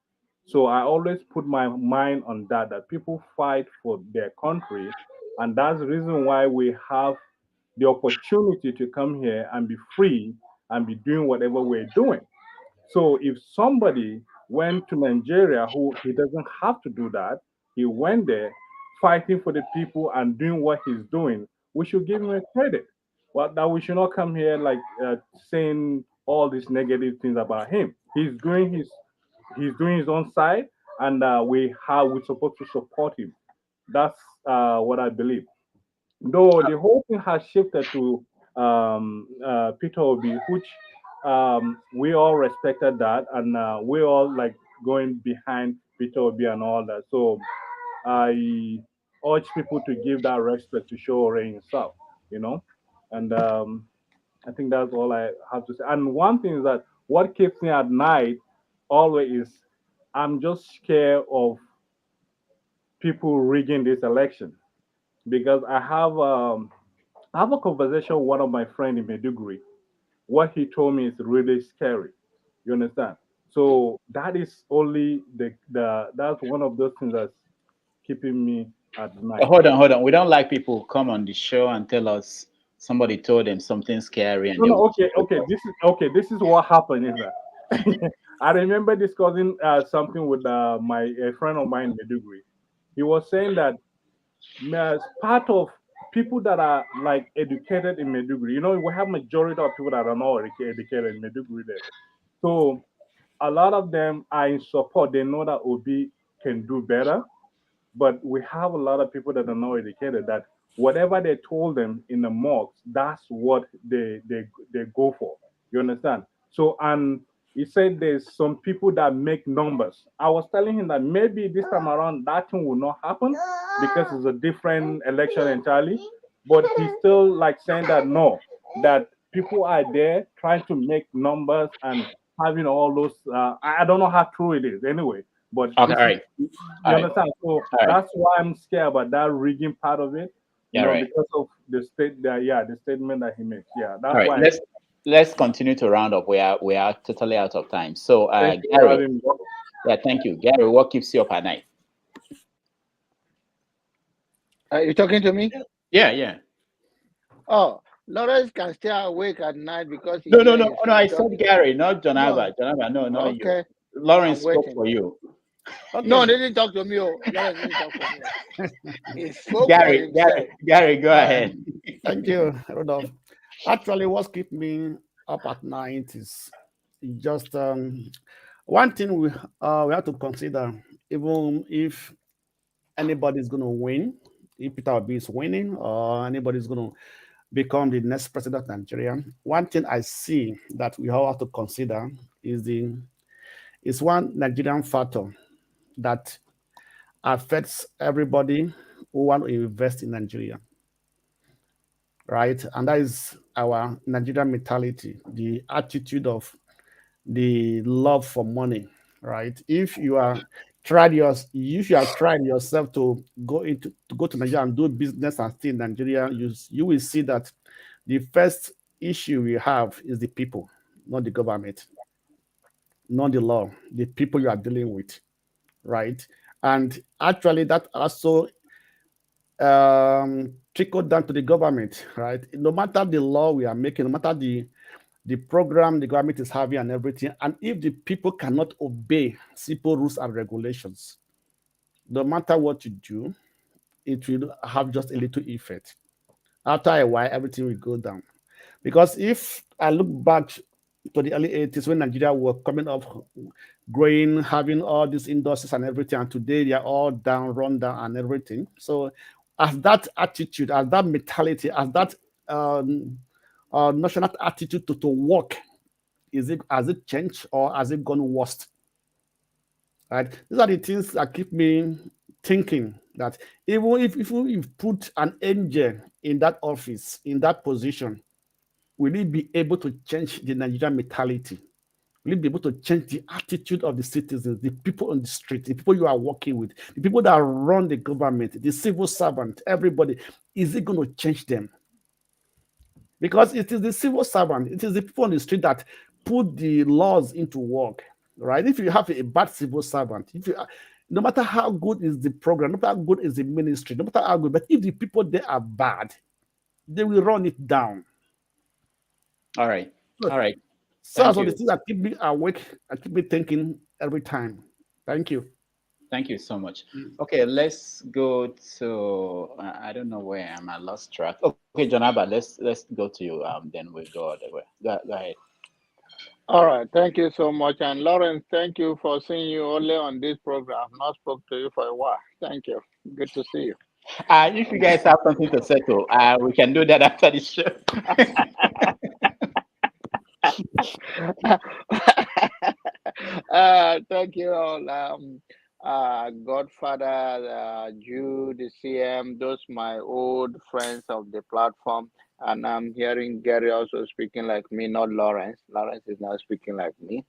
So I always put my mind on that people fight for their country, and that's the reason why we have the opportunity to come here and be free and be doing whatever we're doing. So if somebody went to Nigeria who he doesn't have to do that, he went there fighting for the people and doing what he's doing, we should give him a credit. Well, that we should not come here like saying all these negative things about him. He's doing his own side, and we're supposed to support him. That's what I believe. Though the whole thing has shifted to Peter Obi, which we all respected that, and we all like going behind Peter Obi and all that. So I urge people to give that respect to Shore himself, and I think that's all I have to say. And one thing is that what keeps me at night always is I'm just scared of people rigging this election because I have a conversation with one of my friends in Maiduguri. What he told me is really scary. You understand? So that is only that's one of those things that's keeping me at night. Hold on. We don't like people come on the show and tell us somebody told them something scary. And This is what happened. Is that I remember discussing something with a friend of mine in Maiduguri. He was saying that as part of people that are like educated in Maiduguri, we have majority of people that are not educated in Maiduguri there. So a lot of them are in support. They know that Obi can do better, but we have a lot of people that are not educated that whatever they told them in the mocks, that's what they go for. You understand? So, and he said there's some people that make numbers. I was telling him that maybe this time around that thing will not happen because it's a different election entirely. But he's still like saying that no, that people are there trying to make numbers and having all those. I don't know how true it is anyway. But you understand? So that's why I'm scared about that rigging part of it. Because of the statement that he makes. Yeah, that's why. Let's continue to round up. We are totally out of time. So Gary, thank you, Gary. What keeps you up at night? Are you talking to me? Yeah. Oh, Lawrence can stay awake at night because no. I said Gary, not Jonava. No, okay. You. Lawrence spoke for you. Okay. No, they didn't talk to me. Lawrence didn't talk to me. He spoke Gary, go ahead. Thank you, Rudolph. Actually, what keeps me up at night is just one thing we have to consider. Even if anybody's going to win, if Peter Obi is winning, or anybody's going to become the next president of Nigeria, one thing I see that we all have to consider is one Nigerian factor that affects everybody who want to invest in Nigeria, right? And that is our Nigerian mentality, the attitude of the love for money, right? If you have tried yourself to go to Nigeria and do business and stay in Nigeria, you will see that the first issue we have is the people, not the government, not the law, the people you are dealing with, right? And actually, that also trickled down to the government, right? No matter the law we are making, no matter the program the government is having and everything, and if the people cannot obey simple rules and regulations, no matter what you do, it will have just a little effect. After a while, everything will go down. Because if I look back to the early 80s when Nigeria were coming up, growing, having all these industries and everything, and today they are all down, run down and everything. So as that attitude, as that mentality, as that national attitude to work, has it changed or has it gone worse? Right? These are the things that keep me thinking that even if you put an angel in that office, in that position, will it be able to change the Nigerian mentality? Will it be able to change the attitude of the citizens, the people on the street, the people you are working with, the people that run the government, the civil servant, everybody? Is it going to change them? Because it is the civil servant, it is the people on the street that put the laws into work, right? If you have a bad civil servant, no matter how good is the program, no matter how good is the ministry, no matter how good, but if the people there are bad, they will run it down. All right. All right. So that's one of the things that keep me awake and keep me thinking every time. Thank you. Thank you so much. Okay, let's go to I don't know where I'm. I lost track. Okay, John Abba, let's go to you. Then we'll go other way. Go ahead. All right, thank you so much. And Lawrence, thank you for seeing you only on this program. Not spoke to you for a while. Thank you. Good to see you. If you guys have something to settle, we can do that after the show. Thank you all. Godfather, Jude, the CM, those my old friends of the platform. And I'm hearing Gary also speaking like me, not Lawrence. Lawrence is now speaking like me,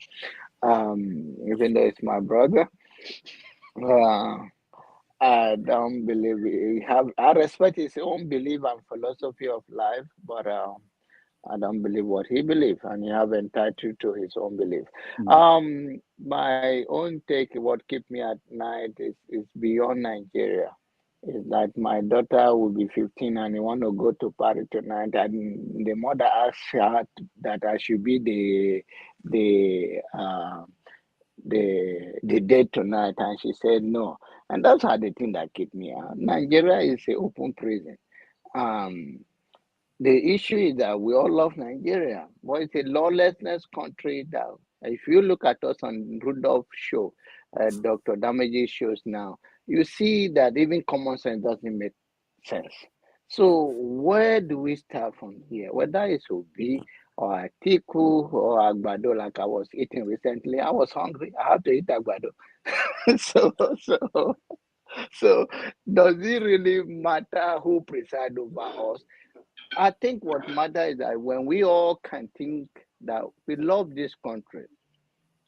even though it's my brother. I don't believe I respect his own belief and philosophy of life, but I don't believe what he believes, and he have entitled to his own belief. My own take, what keep me at night is beyond Nigeria. Is that my daughter will be 15 and he want to go to Paris tonight, and the mother asked her that I should be the date tonight, and she said no. And that's how the thing that keep me out. Nigeria is an open prison. The issue is that we all love Nigeria, but it's a lawlessness country. That if you look at us on Rudolph's show, Dr. Damage's shows now, you see that even common sense doesn't make sense. So where do we start from here? Whether it's Obi or Atiku or Agbado, like I was eating recently, I was hungry. I have to eat Agbado. So does it really matter who presides over us? I think what matters is that when we all can think that we love this country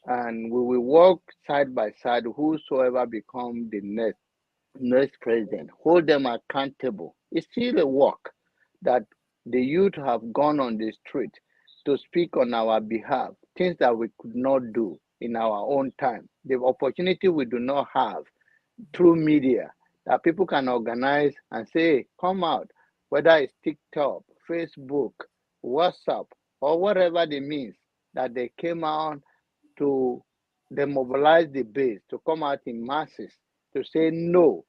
and we will work side by side, whosoever become the next president, hold them accountable. It's still a work that the youth have gone on the street to speak on our behalf, things that we could not do in our own time. The opportunity we do not have through media that people can organize and say, come out, whether it's TikTok, Facebook, WhatsApp, or whatever the means that they came out to demobilize the base, to come out in masses, to say no,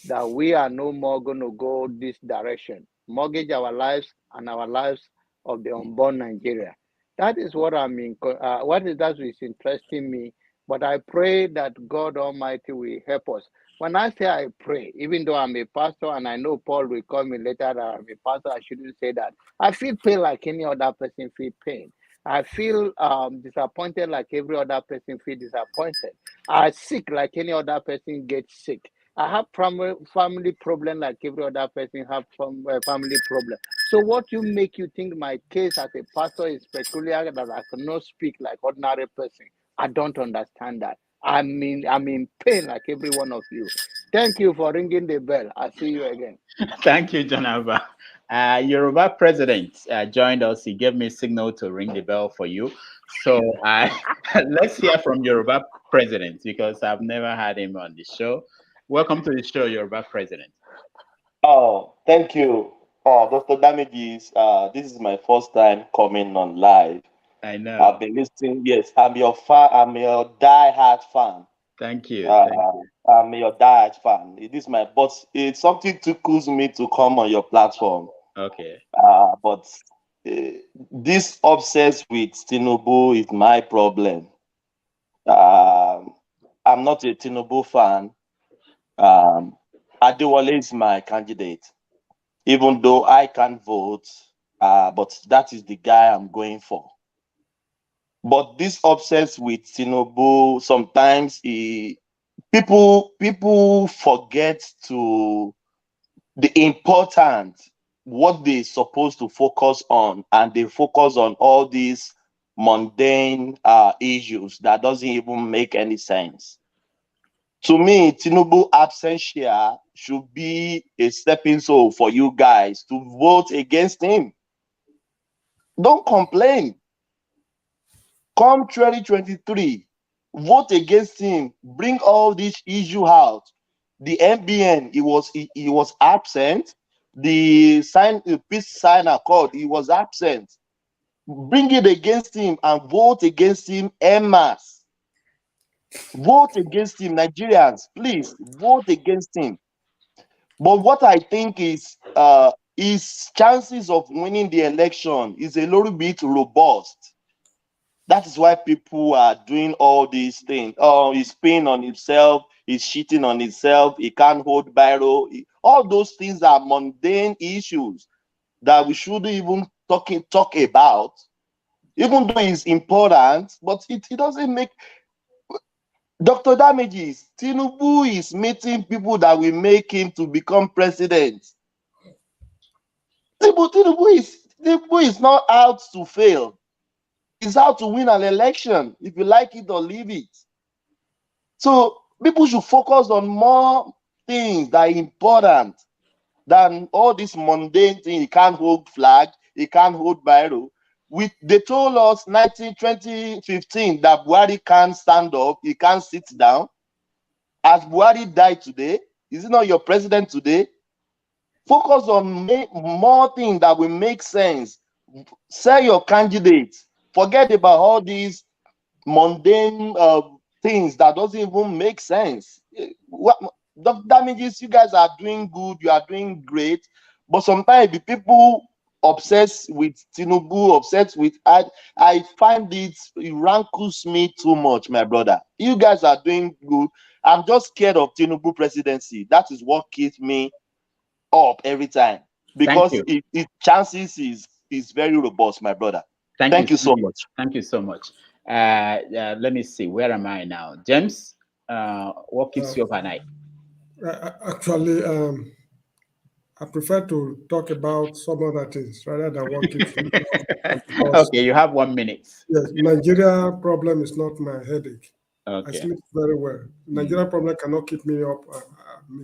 that we are no more going to go this direction, mortgage our lives and our lives of the unborn Nigeria. That is what I mean. That is interesting me. But I pray that God Almighty will help us. When I say I pray, even though I'm a pastor and I know Paul will call me later that I'm a pastor, I shouldn't say that. I feel pain like any other person feel pain. I feel disappointed like every other person feel disappointed. I sick like any other person gets sick. I have family problem like every other person have family problem. So what make you think my case as a pastor is peculiar, that I cannot speak like ordinary person? I don't understand that. I'm in pain like every one of you. Thank you for ringing the bell. I'll see you again. Thank you, John Abba. Yoruba president joined us. He gave me a signal to ring the bell for you. So let's hear from Yoruba president, because I've never had him on the show. Welcome to the show, Yoruba president. Oh, thank you. Dr. Damages, this is my first time coming on live. I know. I've been listening. Yes, I'm your die-hard fan. Thank you. Thank you. I'm your die-hard fan. It is but it's something tickles me to come on your platform. Okay. But this obsessed with Tinubu is my problem. I'm not a Tinubu fan. Adewale is my candidate, even though I can't vote, but that is the guy I'm going for. But this obsessed with Tinubu, sometimes people forget to the important, what they're supposed to focus on, and they focus on all these mundane issues that doesn't even make any sense. To me, Tinubu absence here should be a stepping stone for you guys to vote against him. Don't complain. Come 2023, vote against him. Bring all this issue out. The MBN, he was absent. The peace sign accord, he was absent. Bring it against him and vote against him en masse. Vote against him, Nigerians, please vote against him. But what I think is his chances of winning the election is a little bit robust. That is why people are doing all these things. Oh, he's paying on himself, he's cheating on himself, he can't hold biro. All those things are mundane issues that we shouldn't even talk about, even though it's important, but it doesn't make. Dr. Damages, Tinubu is meeting people that will make him to become president. Tinubu is not out to fail. He's out to win an election, if you like it or leave it. So people should focus on more things that are important than all this mundane thing. He can't hold flag, he can't hold biro. They told us 2015 that Buhari can't stand up, he can't sit down. As Buhari died today, is he not your president today? Focus on more things that will make sense. Sell your candidates. Forget about all these mundane things that doesn't even make sense. The Damages, you guys are doing good, you are doing great, but sometimes the people obsessed with Tinubu, obsessed with I find it rankles me too much, my brother. You guys are doing good. I'm just scared of Tinubu presidency. That is what keeps me up every time, because its chances is very robust, my brother. Thank you so much. Thank you so much. Let me see, where am I now? James, what keeps you up at night? Actually, I prefer to talk about some other things rather than what keeps me up. Okay, you have 1 minute. Yes, Nigeria problem is not my headache. Okay. I sleep very well. Nigeria problem cannot keep me up,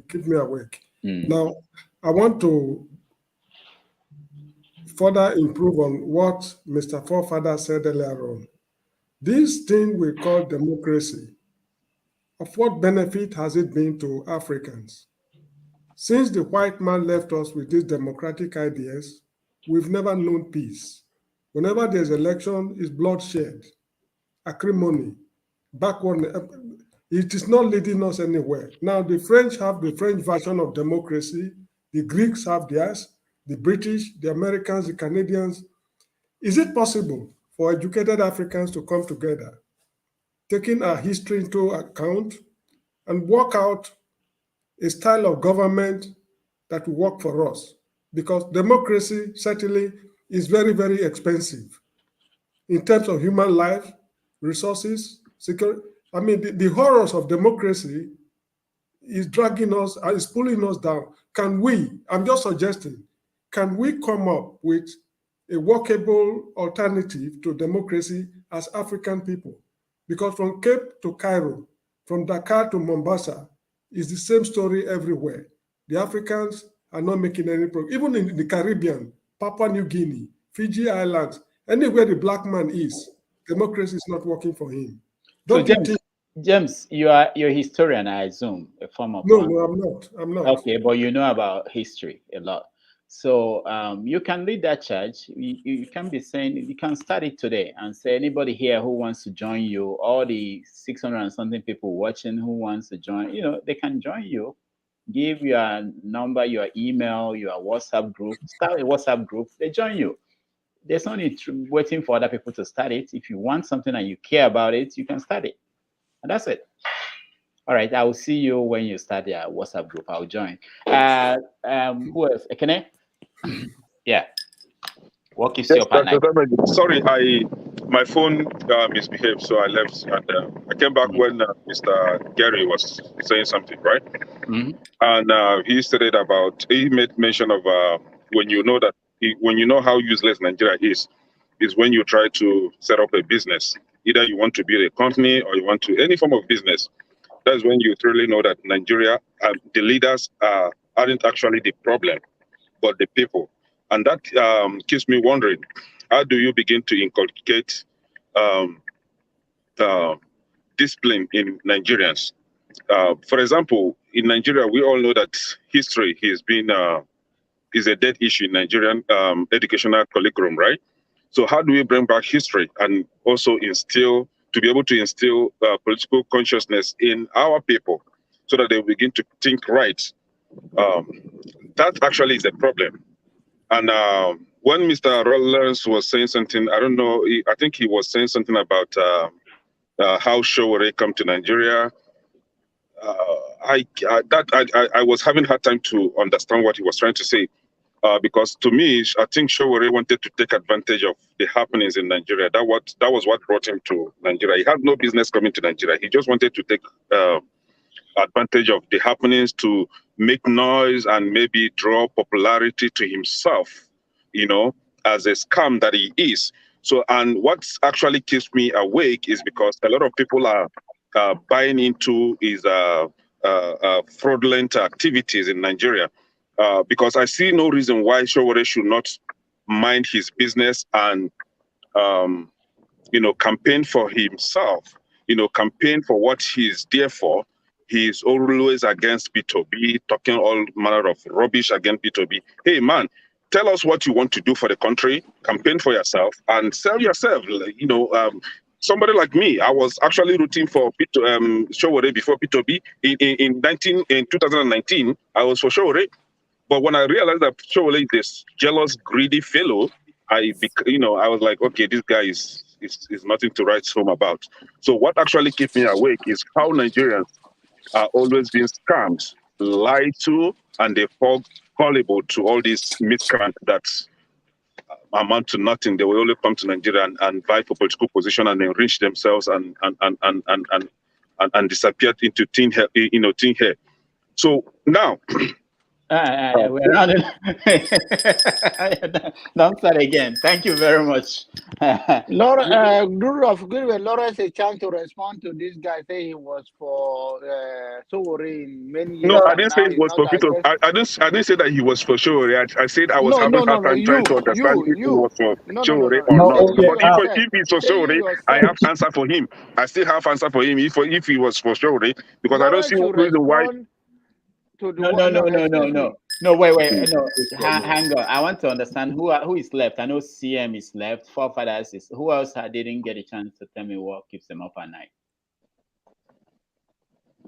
keep me awake. Now, I want to further improve on what Mr. Forefather said earlier on. This thing we call democracy, of what benefit has it been to Africans? Since the white man left us with these democratic ideas, we've never known peace. Whenever there's election, it's bloodshed, acrimony, backward. It is not leading us anywhere. Now, the French have the French version of democracy. The Greeks have theirs, the British, the Americans, the Canadians. Is it possible for educated Africans to come together, taking our history into account, and work out a style of government that will work for us? Because democracy certainly is very, very expensive in terms of human life, resources, security. I mean, the horrors of democracy is dragging us, is pulling us down. Can we, I'm just suggesting, can we come up with a workable alternative to democracy as African people? Because from Cape to Cairo, from Dakar to Mombasa, is the same story everywhere. The Africans are not making any progress. Even in the Caribbean, Papua New Guinea, Fiji Islands, anywhere the black man is, democracy is not working for him. So Don't you think? James, you're a historian, I assume, a form of No, one. no, I'm not. I'm not. Okay, but you know about history a lot. So you can lead that charge. You can be saying, you can start it today and say, anybody here who wants to join you, all the 600 and something people watching who wants to join, they can join you. Give your number, your email, your WhatsApp group. Start a WhatsApp group. They join you. There's no need waiting for other people to start it. If you want something and you care about it, you can start it. And that's it. All right, I will see you when you start your WhatsApp group. I'll join. Who else? Ekene? Yeah. What keeps you up at night? Sorry, my phone misbehaved, so I left, and I came back when Mr. Gary was saying something, right? And he made mention of when you know how useless Nigeria is when you try to set up a business. Either you want to build a company or you want to any form of business. That's when you truly know that Nigeria, the leaders aren't actually the problem, but the people. And that keeps me wondering, how do you begin to inculcate discipline in Nigerians? For example, in Nigeria, we all know that history is a dead issue in Nigerian educational curriculum, right? So how do we bring back history and also be able to instill political consciousnness in our people so that they begin to think right? That actually is a problem. And when Mr. Rollins was saying something, I don't know, I think he was saying something about how Showore come to Nigeria. I was having a hard time to understand what he was trying to say. Because to me, I think Showore wanted to take advantage of the happenings in Nigeria. That was what brought him to Nigeria. He had no business coming to Nigeria. He just wanted to take advantage of the happenings to make noise and maybe draw popularity to himself, as a scam that he is. So, and what actually keeps me awake is because a lot of people are buying into his fraudulent activities in Nigeria. Because I see no reason why Showore should not mind his business and, campaign for himself, campaign for what he's there for. He's always against P2B, talking all manner of rubbish against P2B. Hey, man, tell us what you want to do for the country, campaign for yourself, and sell yourself. Somebody like me, I was actually rooting for Showore before P2B. In 2019, I was for Showore. But when I realized that Showore is this jealous, greedy fellow, I was like, okay, this guy is nothing to write home about. So what actually keeps me awake is how Nigerians are always being scammed, lied to, and they fall gullible to all these miscreants that amount to nothing. They will only come to Nigeria and vie for political position and enrich themselves and disappear into thin hair. So now. We're not don't start again. Thank you very much. Laura, give Lawrence a chance to respond to this guy. Say he was for Showore in many years. No, I didn't say it was for Peter. I didn't say that he was for Showore. I said I was having a hard time trying to understand if he was for Showore or not. But if it's for Showore, I have answer for him. I still have answer for him if he was for Showore, because I don't see no reason why. No, wait. No, hang on. I want to understand who is left. I know CM is left. Forefathers is. Who else didn't get a chance to tell me what keeps them up at night?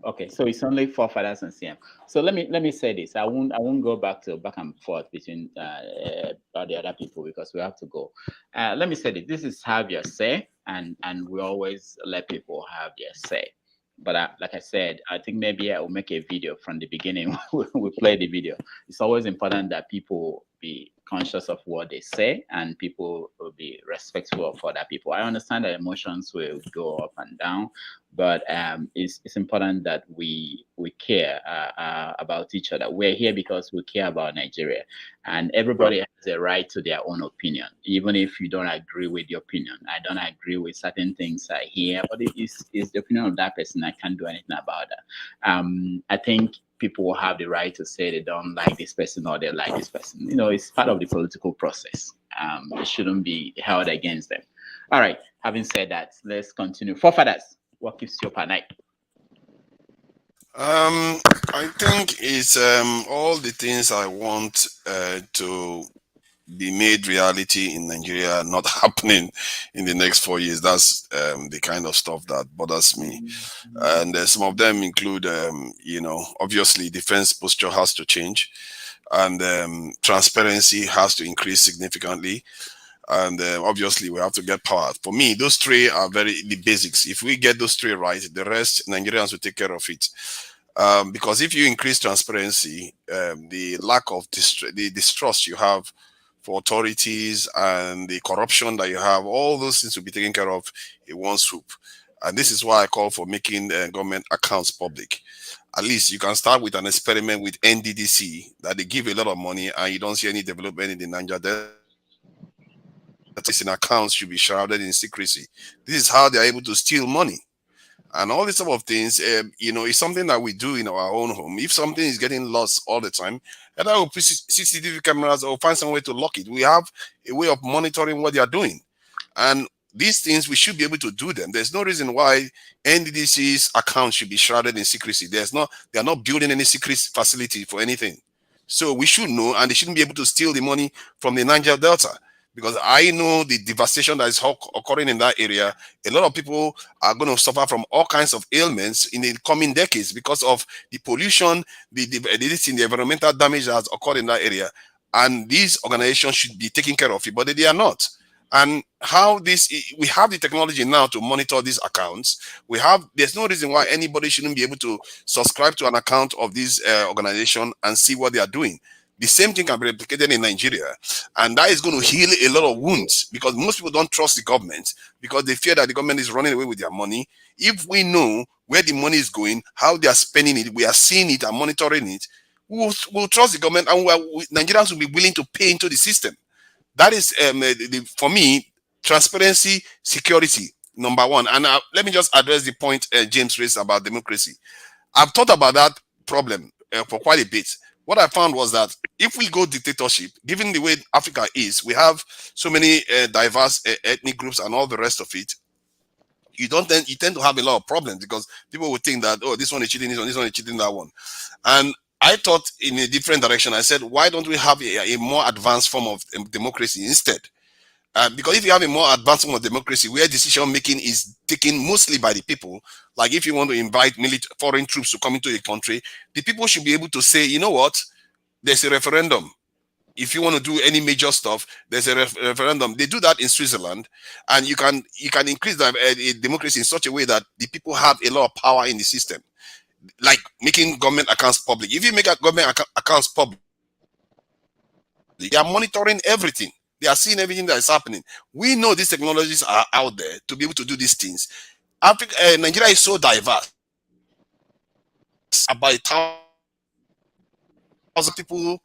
Okay, so it's only Forefathers and CM. So let me say this. I won't go back and forth between all the other people because we have to go. Let me say this. This is have your say, and we always let people have their say. But like I said, I think maybe I will make a video from the beginning. We play the video. It's always important that people be conscious of what they say and people will be respectful of other people. I understand that emotions will go up and down, but it's important that we care about each other. We're here because we care about Nigeria, and everybody has a right to their own opinion, even if you don't agree with the opinion. I don't agree with certain things I hear, but it's the opinion of that person. I can't do anything about that. I think people will have the right to say they don't like this person or they like this person. It's part of the political process. It shouldn't be held against them. All right. Having said that, let's continue. Forefathers, what keeps you up at night? I think it's all the things I want to be made reality in Nigeria not happening in the next 4 years. That's the kind of stuff that bothers me. And some of them include, obviously defense posture has to change, and transparency has to increase significantly. And obviously we have to get power. For me, those three are the basics. If we get those three right, the rest Nigerians will take care of it. Because if you increase transparency, the lack of the distrust you have for authorities and the corruption that you have, all those things will be taken care of in one swoop. And this is why I call for making government accounts public. At least you can start with an experiment with NDDC that they give a lot of money and you don't see any development in the Niger Delta. In accounts should be shrouded in secrecy. This is how they are able to steal money. And all these type of things, it's something that we do in our own home. If something is getting lost all the time, either we'll put CCTV cameras or find some way to lock it. We have a way of monitoring what they are doing. And these things, we should be able to do them. There's no reason why NDDC's account should be shrouded in secrecy. They are not building any secret facility for anything. So we should know, and they shouldn't be able to steal the money from the Niger Delta. Because I know the devastation that is occurring in that area. A lot of people are going to suffer from all kinds of ailments in the coming decades because of the pollution, the environmental damage that has occurred in that area. And these organizations should be taking care of it, but they are not. And we have the technology now to monitor these accounts. There's no reason why anybody shouldn't be able to subscribe to an account of this organization and see what they are doing. The same thing can be replicated in Nigeria, and that is going to heal a lot of wounds because most people don't trust the government because they fear that the government is running away with their money. If we know where the money is going, how they are spending it, we are seeing it and monitoring it, we'll trust the government, and Nigerians will be willing to pay into the system. That is, for me, transparency, security, number one. And let me just address the point James raised about democracy. I've thought about that problem for quite a bit. What I found was that if we go dictatorship, given the way Africa is, we have so many diverse ethnic groups and all the rest of it, you tend to have a lot of problems because people would think that, oh, this one is cheating this one is cheating that one. And I thought in a different direction. I said, why don't we have a more advanced form of democracy instead? Because if you have a more advanced form of democracy where decision making is taken mostly by the people, like if you want to invite foreign troops to come into a country, the people should be able to say, you know what, there's a referendum. If you want to do any major stuff, there's a referendum. They do that in Switzerland, and you can increase the democracy in such a way that the people have a lot of power in the system, like making government accounts public. If you make government accounts public, they are monitoring everything. They are seeing everything that is happening. We know these technologies are out there to be able to do these things. Nigeria is so diverse. About 1,000 people,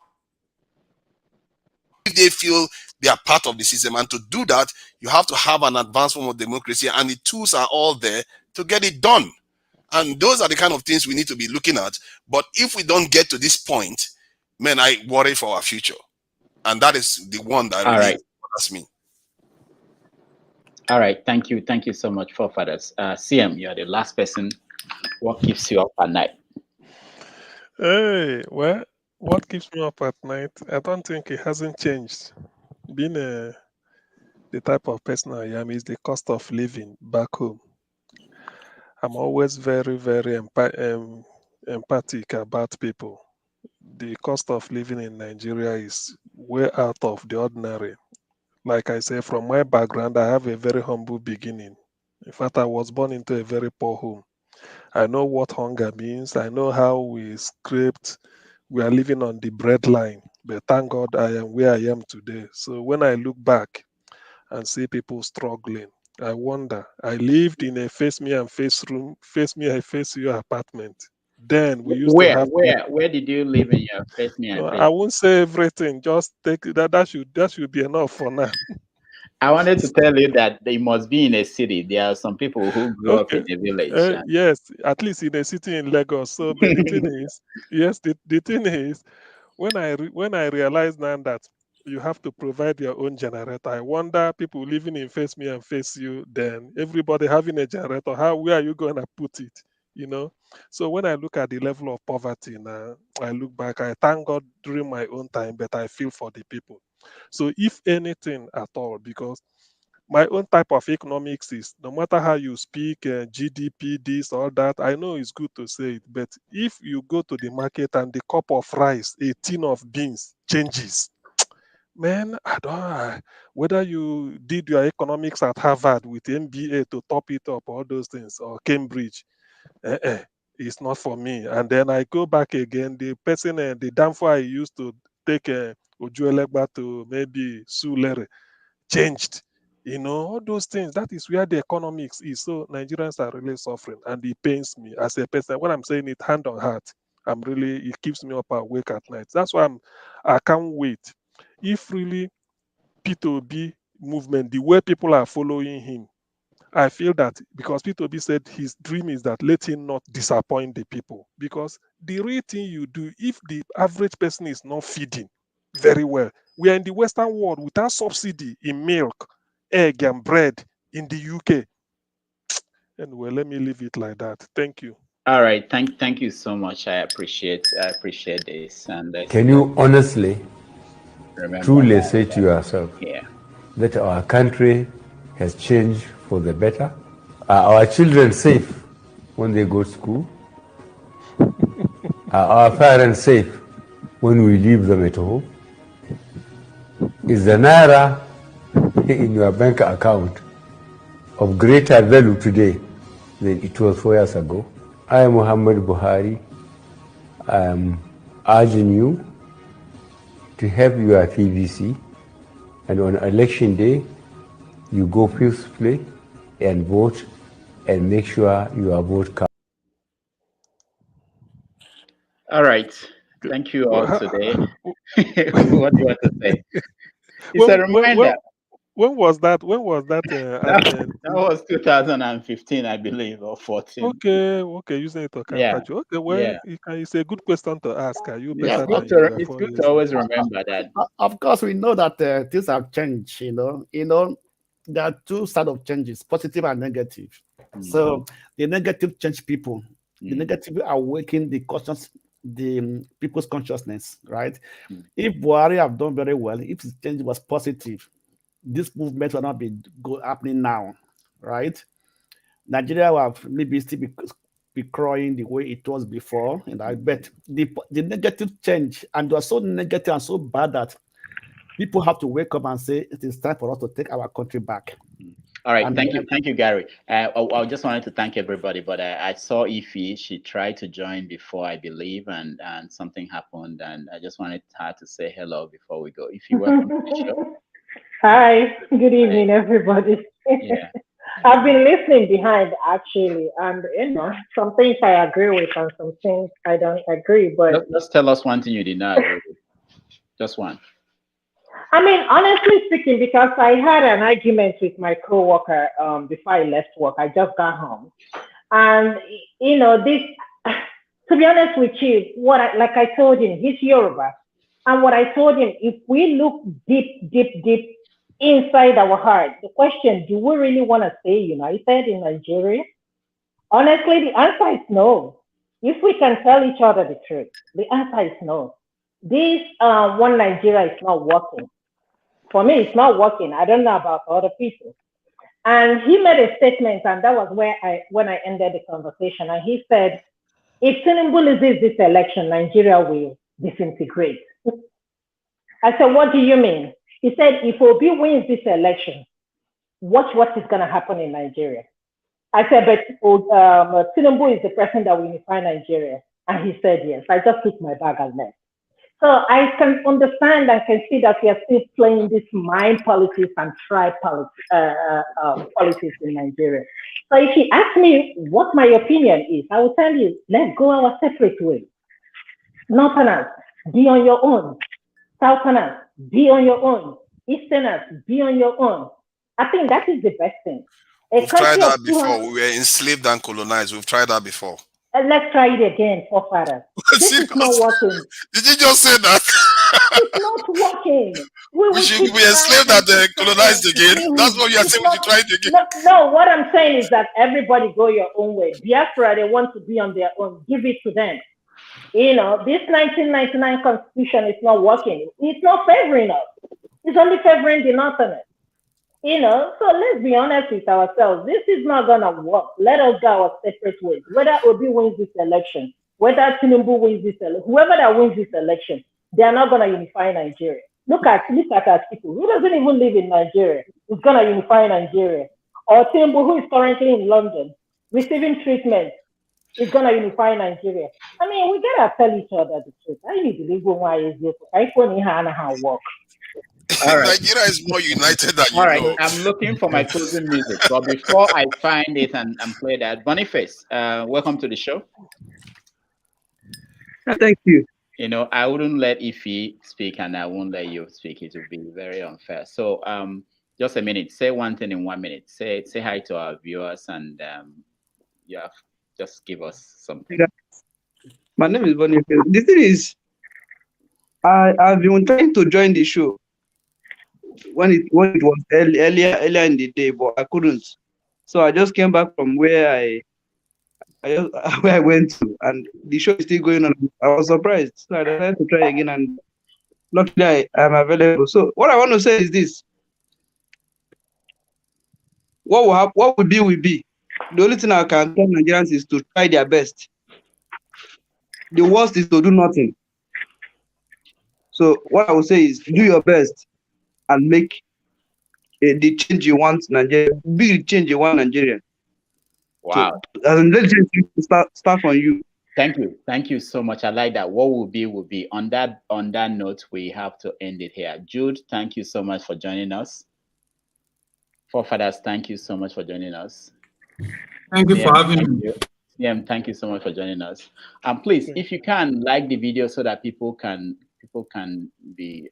if they feel they are part of the system, and to do that, you have to have an advanced form of democracy, and the tools are all there to get it done. And those are the kind of things we need to be looking at. But if we don't get to this point, man, I worry for our future. And that is the one that really bothers me. All right. Thank you. Thank you so much, forefathers. CM, you are the last person. What keeps you up at night? Hey, well, what keeps me up at night? I don't think it hasn't changed. Being the type of person I am is the cost of living back home. I'm always very, very empathic about people. The cost of living in Nigeria is way out of the ordinary. Like I say, from my background, I have a very humble beginning. In fact, I was born into a very poor home. I know what hunger means. I know how we are living on the bread line. But thank God I am where I am today. So when I look back and see people struggling, I wonder. I lived in a face me and face I face you apartment. Then we used to have. Where did you live in your face me and face? I won't say everything. Just take that. That should be enough for now. I wanted to tell you that they must be in a city. There are some people who grew up in a village. Yes, at least in a city in Lagos. So, but the thing is, yes, the thing is, when I realize now that you have to provide your own generator. I wonder, people living in Face Me and Face You, then everybody having a generator, where are you going to put it? You know? So when I look at the level of poverty now, I look back, I thank God during my own time, but I feel for the people. So if anything at all, because my own type of economics is no matter how you speak, GDP, this, all that, I know it's good to say it, but if you go to the market and the cup of rice, a tin of beans changes, man, I don't whether you did your economics at Harvard with MBA to top it up, all those things, or Cambridge, it's not for me. And then I go back again, the person, the damn I used to take Ojuelegba to maybe Sulere changed. You know, all those things, that is where the economics is. So Nigerians are really suffering, and it pains me as a person. When I'm saying it hand on heart, it keeps me up awake at night. That's why I can't wait. If really P2B movement, the way people are following him, I feel that because P2B said his dream is that let him not disappoint the people. Because the real thing you do, if the average person is not feeding very well, we are in the Western world without subsidy in milk, egg, and bread in the UK. Anyway, let me leave it like that. Thank you. All right, thank you so much. I appreciate this. And can you honestly, truly say to yourself that our country has changed for the better? Are our children safe when they go to school? Are our parents safe when we leave them at home? Is the Naira in your bank account of greater value today than it was 4 years ago? I, Muhammad Buhari, I am urging you to have your PVC, and on election day, you go peacefully and vote and make sure your vote counts. All right. Thank you all today. What do you want to say? It's a reminder. When was that? That was 2015, I believe, or 14. Okay, using it to counter you. Okay, well, it's a good question to ask. Are you better than you were? It's good to always remember that. Of course, we know that things have changed. You know, there are two sides of changes: positive and negative. So the negative change people. The negative awaken the people's consciousness, right? If Buhari have done very well, if his change was positive, this movement will not be happening now, right? Nigeria will have maybe still be crying the way it was before, and I bet the negative change, and it was so negative and so bad that people have to wake up and say it is time for us to take our country back. All right, thank you, Gary. I just wanted to thank everybody, but I saw Ify. She tried to join before, I believe, and something happened, and I just wanted her to say hello before we go. Ify, welcome to the show. Hi, good evening, everybody. Yeah. I've been listening behind, actually, and some things I agree with and some things I don't agree. But just tell us one thing you did not agree with. Just one. I mean, honestly speaking, because I had an argument with my coworker before I left work. I just got home, and this. To be honest with you, like I told him, he's Yoruba, and what I told him, if we look deep inside our heart, the question: do we really want to stay united in Nigeria? Honestly, the answer is no. If we can tell each other the truth, the answer is no. This one Nigeria is not working. For me, it's not working. I don't know about other people. And he made a statement, and that was when I ended the conversation. And he said, if Tinubu loses this election, Nigeria will disintegrate. I said, what do you mean? He said, if Obi wins this election, watch what is going to happen in Nigeria. I said, but Tinubu is the person that will unify Nigeria. And he said, yes. I just took my bag and left. So I can understand and can see that we are still playing this mind politics and tribe politics in Nigeria. So if you ask me what my opinion is, I will tell you, let's go our separate ways. Northerners, be on your own. Southerners, be on your own. Easterners, be on your own. I think that is the best thing. We've tried that before. We were enslaved and colonized. We've tried that before. Let's try it again, forefathers. This is not working. Did you just say that? It's not working. we enslaved and colonized again. That's what you are saying. We should try it again. No, what I'm saying is that everybody go your own way. Diaspora, they want to be on their own. Give it to them. You know, this 1999 constitution is not working. It's not favoring us. It's only favoring the Northerners. You know, so let's be honest with ourselves. This is not going to work. Let us go our separate ways. Whether Obi wins this election, whether Tinubu wins this election, whoever that wins this election, they are not going to unify Nigeria. Look at our people. Who doesn't even live in Nigeria is going to unify Nigeria? Or Tinubu, who is currently in London, receiving treatment, is going to unify Nigeria. I mean, we got to tell each other the truth. I need to leave why is this. I can't how work. All right. Nigeria is more united than you All right, know. I'm looking for my closing music, but before I find it and play that, Boniface, welcome to the show. Thank you. You know, I wouldn't let Ify speak and I won't let you speak. It would be very unfair. So just a minute. Say one thing in 1 minute. Say hi to our viewers and just give us something. My name is Boniface. The thing is, I've been trying to join the show when it was earlier in the day, but I couldn't. So I just came back from where I went to, and the show is still going on. I was surprised, so I decided to try again, and luckily I'm available. So what I want to say is this: what will happen, what will be will be. The only thing I can tell Nigerians is to try their best. The worst is to do nothing. So what I would say is do your best and make the change you want Nigeria. Be the change you want Nigeria. Wow. So, let's start from you. Thank you so much. I like that. What will be. On that note, we have to end it here. Jude, thank you so much for joining us. Forefathers, thank you so much for joining us. Thank you for having me. Yeah, thank you so much for joining us. Please, if you can, like the video so that people can be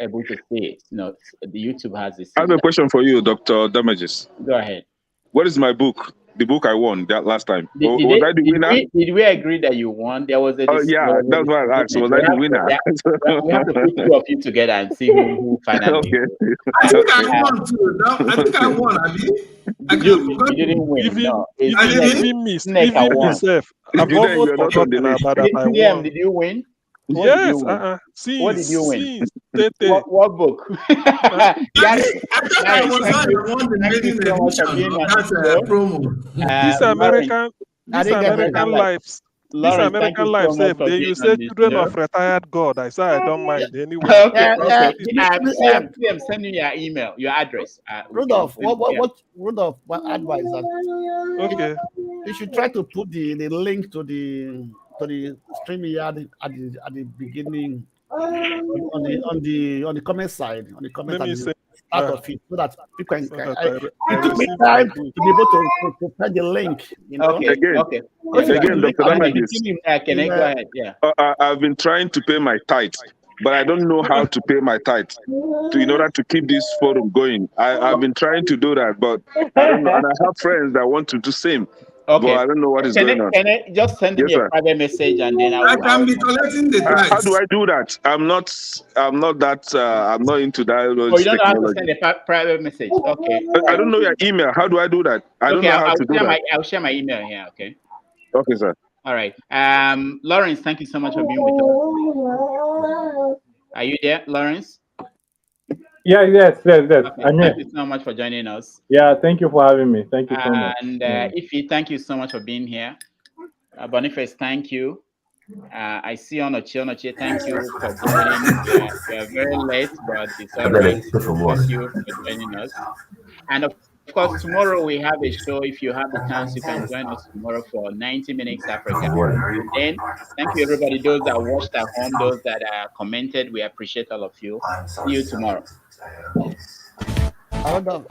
able to see it. You know, the YouTube has this. I have a question for you, Dr. Damages. Go ahead. What is my book? The book I won that last time. Did we agree that you won? There was a. Yeah, that's why I asked. Was I the winner? We have to put two of you together and see who finally. Okay. I think I won too. I think I won. You didn't win. Even himself. Did you win? Yes. What did you win? What book? I was not the one that made it that's a promo. These American lives. These American lives, they you say children of retired God. I say I don't mind anyway. I'm sending you your email, your address. Rudolph, what advice? Okay. You should try to put the link to the StreamYard at the beginning on the comment side, on the comment at the start of it, so that people can. It took me time to be able to find the link. You know? Okay, Dr. Damages. Can I go ahead? Yeah. I've been trying to pay my tithe, but I don't know how to pay my tithe in order to keep this forum going. I've been trying to do that, but I don't know. And I have friends that want to do same. Okay. But I don't know what is going on. Can I just send me a private message and then I can be collecting the price. How do I do that? I'm not into that. Oh, you don't know how to send a private message. Okay. I don't know your email. How do I do that? I don't know how to do that. I'll share my email here. Okay. Okay, sir. All right. Lawrence, thank you so much for being with us. Are you there, Lawrence? Yeah, yes. Okay, thank you so much for joining us. Yeah, thank you for having me. Thank you so much. And Ify, thank you so much for being here. Boniface, thank you. I see Onochi, thank you for joining. We are very late, but it's all right. Thank you for joining us. And of course, tomorrow we have a show. If you have the chance, you can join us tomorrow for 90 Minutes Africa. And thank you, everybody. Those that watched at home, those that commented, we appreciate all of you. See you tomorrow. Hold on.